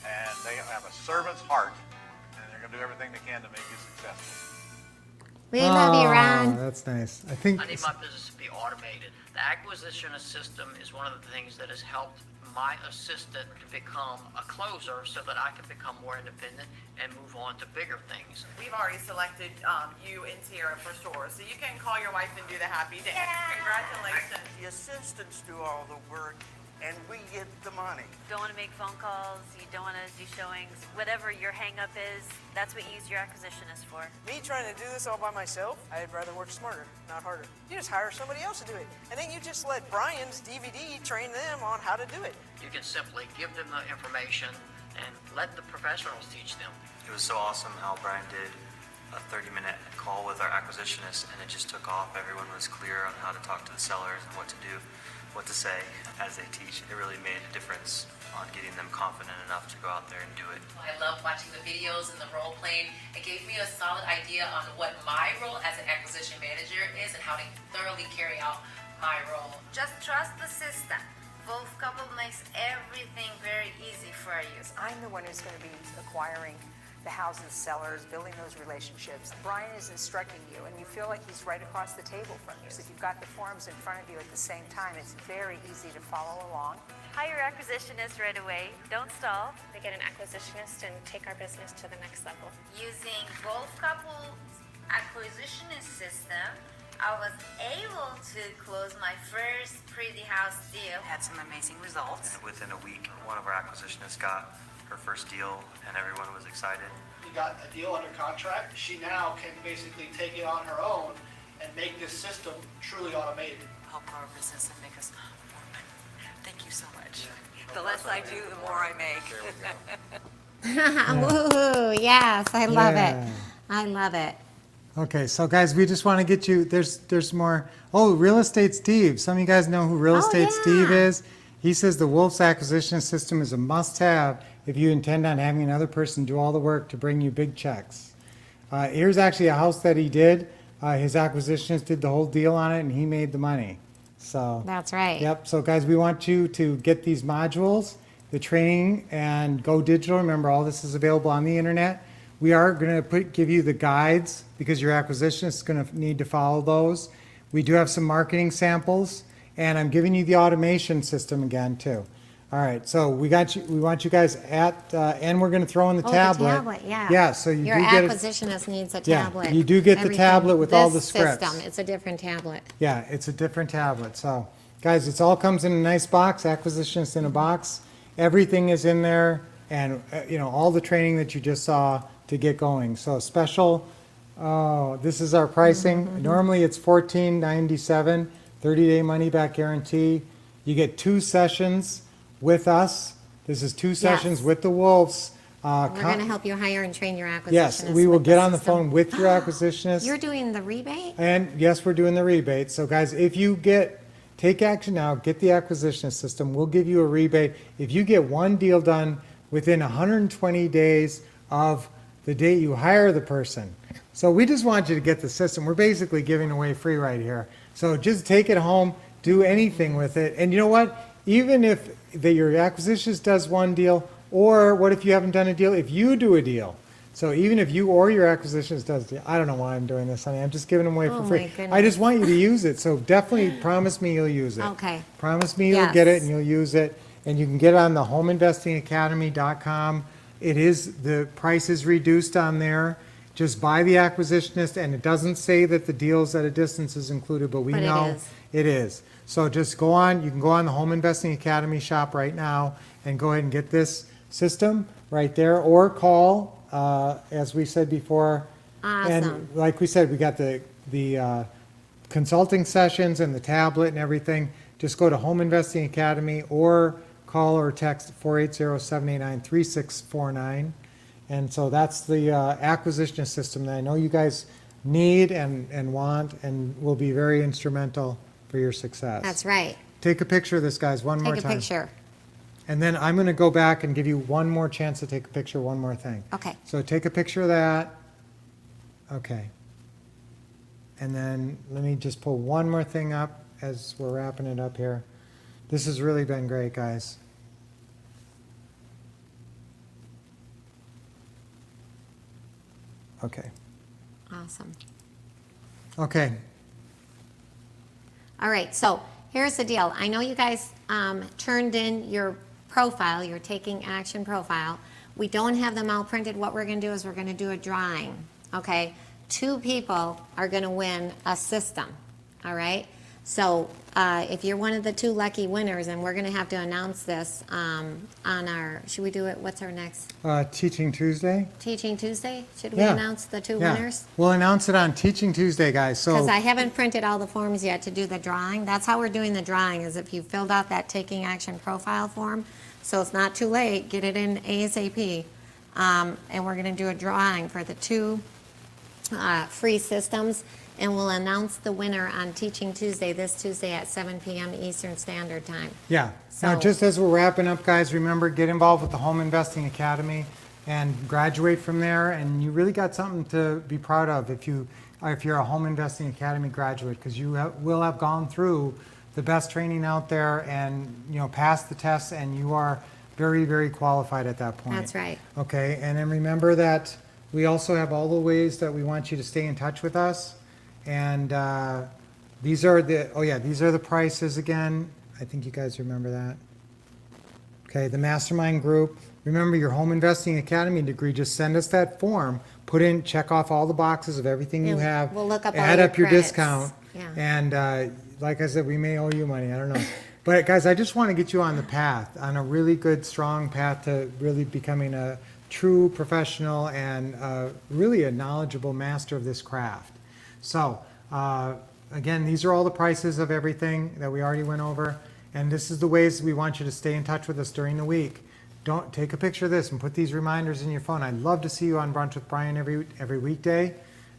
and they have a servant's heart, and they're going to do everything they can to make you successful. We love you, Ron. That's nice. I think I need my business to be automated. The acquisitionist system is one of the things that has helped my assistant to become a closer so that I can become more independent and move on to bigger things. We've already selected you and Sierra for sure, so you can call your wife and do the happy dance. Congratulations. The assistants do all the work, and we get the money. Don't want to make phone calls, you don't want to do showings, whatever your hang up is, that's what you use your acquisitionist for. Me trying to do this all by myself, I'd rather work smarter, not harder. You just hire somebody else to do it, and then you just let Brian's DVD train them on how to do it. You can simply give them the information and let the professionals teach them. It was so awesome how Brian did a 30-minute call with our acquisitionist, and it just took off. Everyone was clear on how to talk to the sellers and what to do, what to say as they teach. It really made a difference on getting them confident enough to go out there and do it. I love watching the videos and the role playing. It gave me a solid idea on what my role as an acquisition manager is and how to thoroughly carry out my role. Just trust the system. Wolff Couple makes everything very easy for you. I'm the one who's going to be acquiring the houses, sellers, building those relationships. Brian is instructing you, and you feel like he's right across the table from you. So if you've got the forms in front of you at the same time, it's very easy to follow along. Hire acquisitionist right away. Don't stall. We get an acquisitionist and take our business to the next level. Using Wolff Couple's acquisitionist system, I was able to close my first pretty house deal. Had some amazing results. And within a week, one of our acquisitionists got her first deal, and everyone was excited. We got a deal under contract. She now can basically take it on her own and make this system truly automated. Help our business and make us more money. Thank you so much. The less I do, the more I make. Woohoo! Yes, I love Yeah. it. I love it. Okay, so guys, we just want to get you, there's more. Oh, Real Estate Steve. Some of you guys know who Real Estate Steve is. He says the Wolff's acquisition system is a must-have if you intend on having another person do all the work to bring you big checks. Here's actually a house that he did. His acquisitionist did the whole deal on it, and he made the money. So That's right. Yep. So guys, we want you to get these modules, the training, and go digital. Remember, all this is available on the internet. We are going to give you the guides because your acquisitionist is going to need to follow those. We do have some marketing samples, and I'm giving you the automation system again too. All right, so we got you. We want you guys at, and we're going to throw in the tablet. The tablet, yeah. Yeah. So you Your do get acquisitionist needs a Yeah, tablet. you do get the Everything. tablet with all the This scripts. system, it's a different tablet. Yeah, it's a different tablet. So, guys, it all comes in a nice box. Acquisitionist in a box. Everything is in there, and all the training that you just saw to get going. So special. Oh, this is our pricing. Normally it's $14.97, 30-day money-back guarantee. You get 2 sessions with us. This is 2 sessions with the Wolffs. We're going to help you hire and train your acquisitionist. Yes, we will with get on the system. phone with your acquisitionist. You're doing the rebate? And yes, we're doing the rebate. So guys, if you take action now, get the acquisitionist system, we'll give you a rebate. If you get one deal done within 120 days of the date you hire the person. So we just want you to get the system. We're basically giving away free right here. So just take it home, do anything with it. And you know what? Even if your acquisitionist does one deal, or what if you haven't done a deal? If you do a deal. So even if you or your acquisitionist does a deal, I don't know why I'm doing this, honey. I'm just giving them away for free. I just want you to use it. So definitely promise me you'll use it. Okay. Promise me you'll get it and you'll use it. And you can get it on the homeinvestingacademy.com. The price is reduced on there. just buy the Acquisitionist, and it doesn't say that the deals at a distance is included, but we But it know is. it is. So just go on, you can go on the Home Investing Academy shop right now and go ahead and get this system right there, or call, as we said before. Awesome. And like we said, we got the consulting sessions and the tablet and everything. Just go to Home Investing Academy or call or text 480-789-3649. And so that's the Acquisitionist system that I know you guys need and want and will be very instrumental for your success. That's right. Take a picture of this, guys, one more Take a time. picture. And then I'm going to go back and give you one more chance to take a picture, one more thing. Okay. So take a picture of that. Okay. And then let me just pull one more thing up as we're wrapping it up here. This has really been great, guys. Okay. Awesome. Okay. All right, so here's the deal. I know you guys turned in your profile, your taking action profile. We don't have them all printed. What we're going to do is we're going to do a drawing, okay? 2 people are going to win a system, all right? So if you're one of the 2 lucky winners, and we're going to have to announce this on our, should we do it, what's our next? Teaching Tuesday? Teaching Tuesday? Should we Yeah. announce the 2 Yeah. winners? We'll announce it on Teaching Tuesday, guys. So Because I haven't printed all the forms yet to do the drawing. That's how we're doing the drawing, is if you filled out that taking action profile form, so it's not too late, get it in ASAP. And we're gonna do a drawing for the 2 free systems, and we'll announce the winner on Teaching Tuesday, this Tuesday at 7 p.m. Eastern Standard Time. yeah. Now, So- just as we're wrapping up, guys, remember, get involved with the Home Investing Academy and graduate from there. And you really got something to be proud of if you're a Home Investing Academy graduate, because you will have gone through the best training out there and, passed the tests, and you are very, very qualified at that point. That's right. Okay, and then remember that we also have all the ways that we want you to stay in touch with us. And these are the prices again. I think you guys remember that. Okay, the mastermind group. Remember your Home Investing Academy degree, just send us that form, check off all the boxes of everything you And have. we'll look up all add your up your credits. discount. Yeah. And like I said, we may owe you money, I don't know. But guys, I just want to get you on the path, on a really good, strong path to really becoming a true professional and really a knowledgeable master of this craft. So, again, these are all the prices of everything that we already went over. And this is the ways we want you to stay in touch with us during the week. Don't take a picture of this and put these reminders in your phone. I'd love to see you on Brunch with Brian every weekday.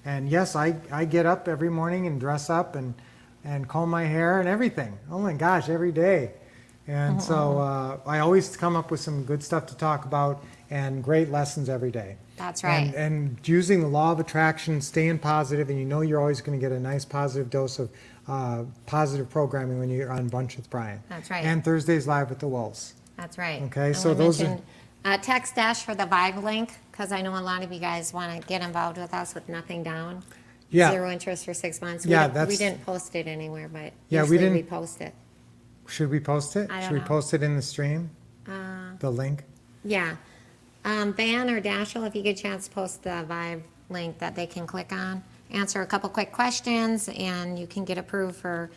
And yes, I get up every morning and dress up and comb my hair and everything. Oh my gosh, every day. And so I always come up with some good stuff to talk about and great lessons every day. That's right. And using the law of attraction, staying positive, and you're always going to get a nice positive dose of positive programming when you're on Brunch with Brian. That's right. And Thursdays Live with the Wolves. That's right. Okay, I so wanna those are- mention, text Dash for the Vibe link, because I know a lot of you guys want to get involved with us with nothing down. Yeah. 0 interest for 6 months. Yeah, We didn't post it anywhere, but Yeah, we usually we didn't- post it. Should we post it? I don't Should we know. post it in the stream? The link? Yeah. Van or Dashel, if you get a chance, post the Vibe link that they can click on. Answer a couple quick questions, and you can get approved for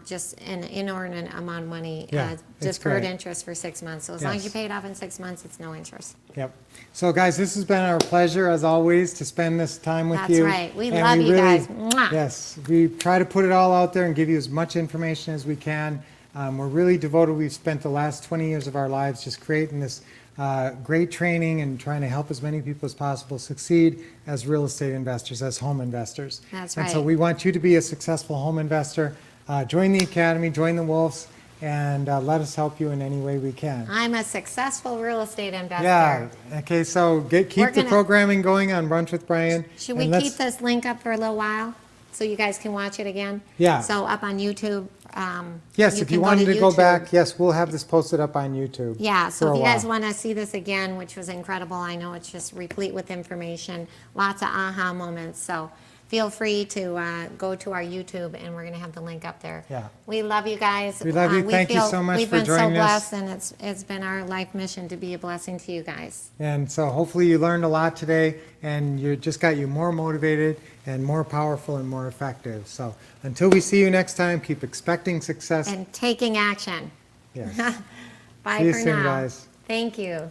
just an inordinate amount of money. Yeah, it's deferred great. interest for 6 months. So as long as you Yes. pay it off in 6 months, it's no interest. Yep. So guys, this has been our pleasure as always to spend this time with That's you. right. We And love you really- guys. Mwah. Yes, we try to put it all out there and give you as much information as we can. We're really devoted. We've spent the last 20 years of our lives just creating this great training and trying to help as many people as possible succeed as real estate investors, as home investors. That's And so right. we want you to be a successful home investor. Join the Academy, join the Wolves, and let us help you in any way we can. I'm a successful real estate investor. Yeah, okay, so keep We're the gonna- programming going on Brunch with Brian. Should we and let's- keep this link up for a little while so you guys can watch it again? Yeah. So up on YouTube. Yes, if can you wanted to go YouTube. back, yes, we'll have this posted up on YouTube. Yeah, so for if a you guys while. want to see this again, which was incredible, I know it's just replete with information, lots of aha moments. So if feel free to go to our YouTube, and we're going to have the link up there. Yeah. We love you guys. We love you. Thank you so much we've for been so joining blessed, us. and it's been our life mission to be a blessing to you guys. And so hopefully you learned a lot today, and you just got you more motivated and more powerful and more effective. So until we see you next time, keep expecting success. And taking action. Yes. Bye See you for soon, now. guys. Thank you.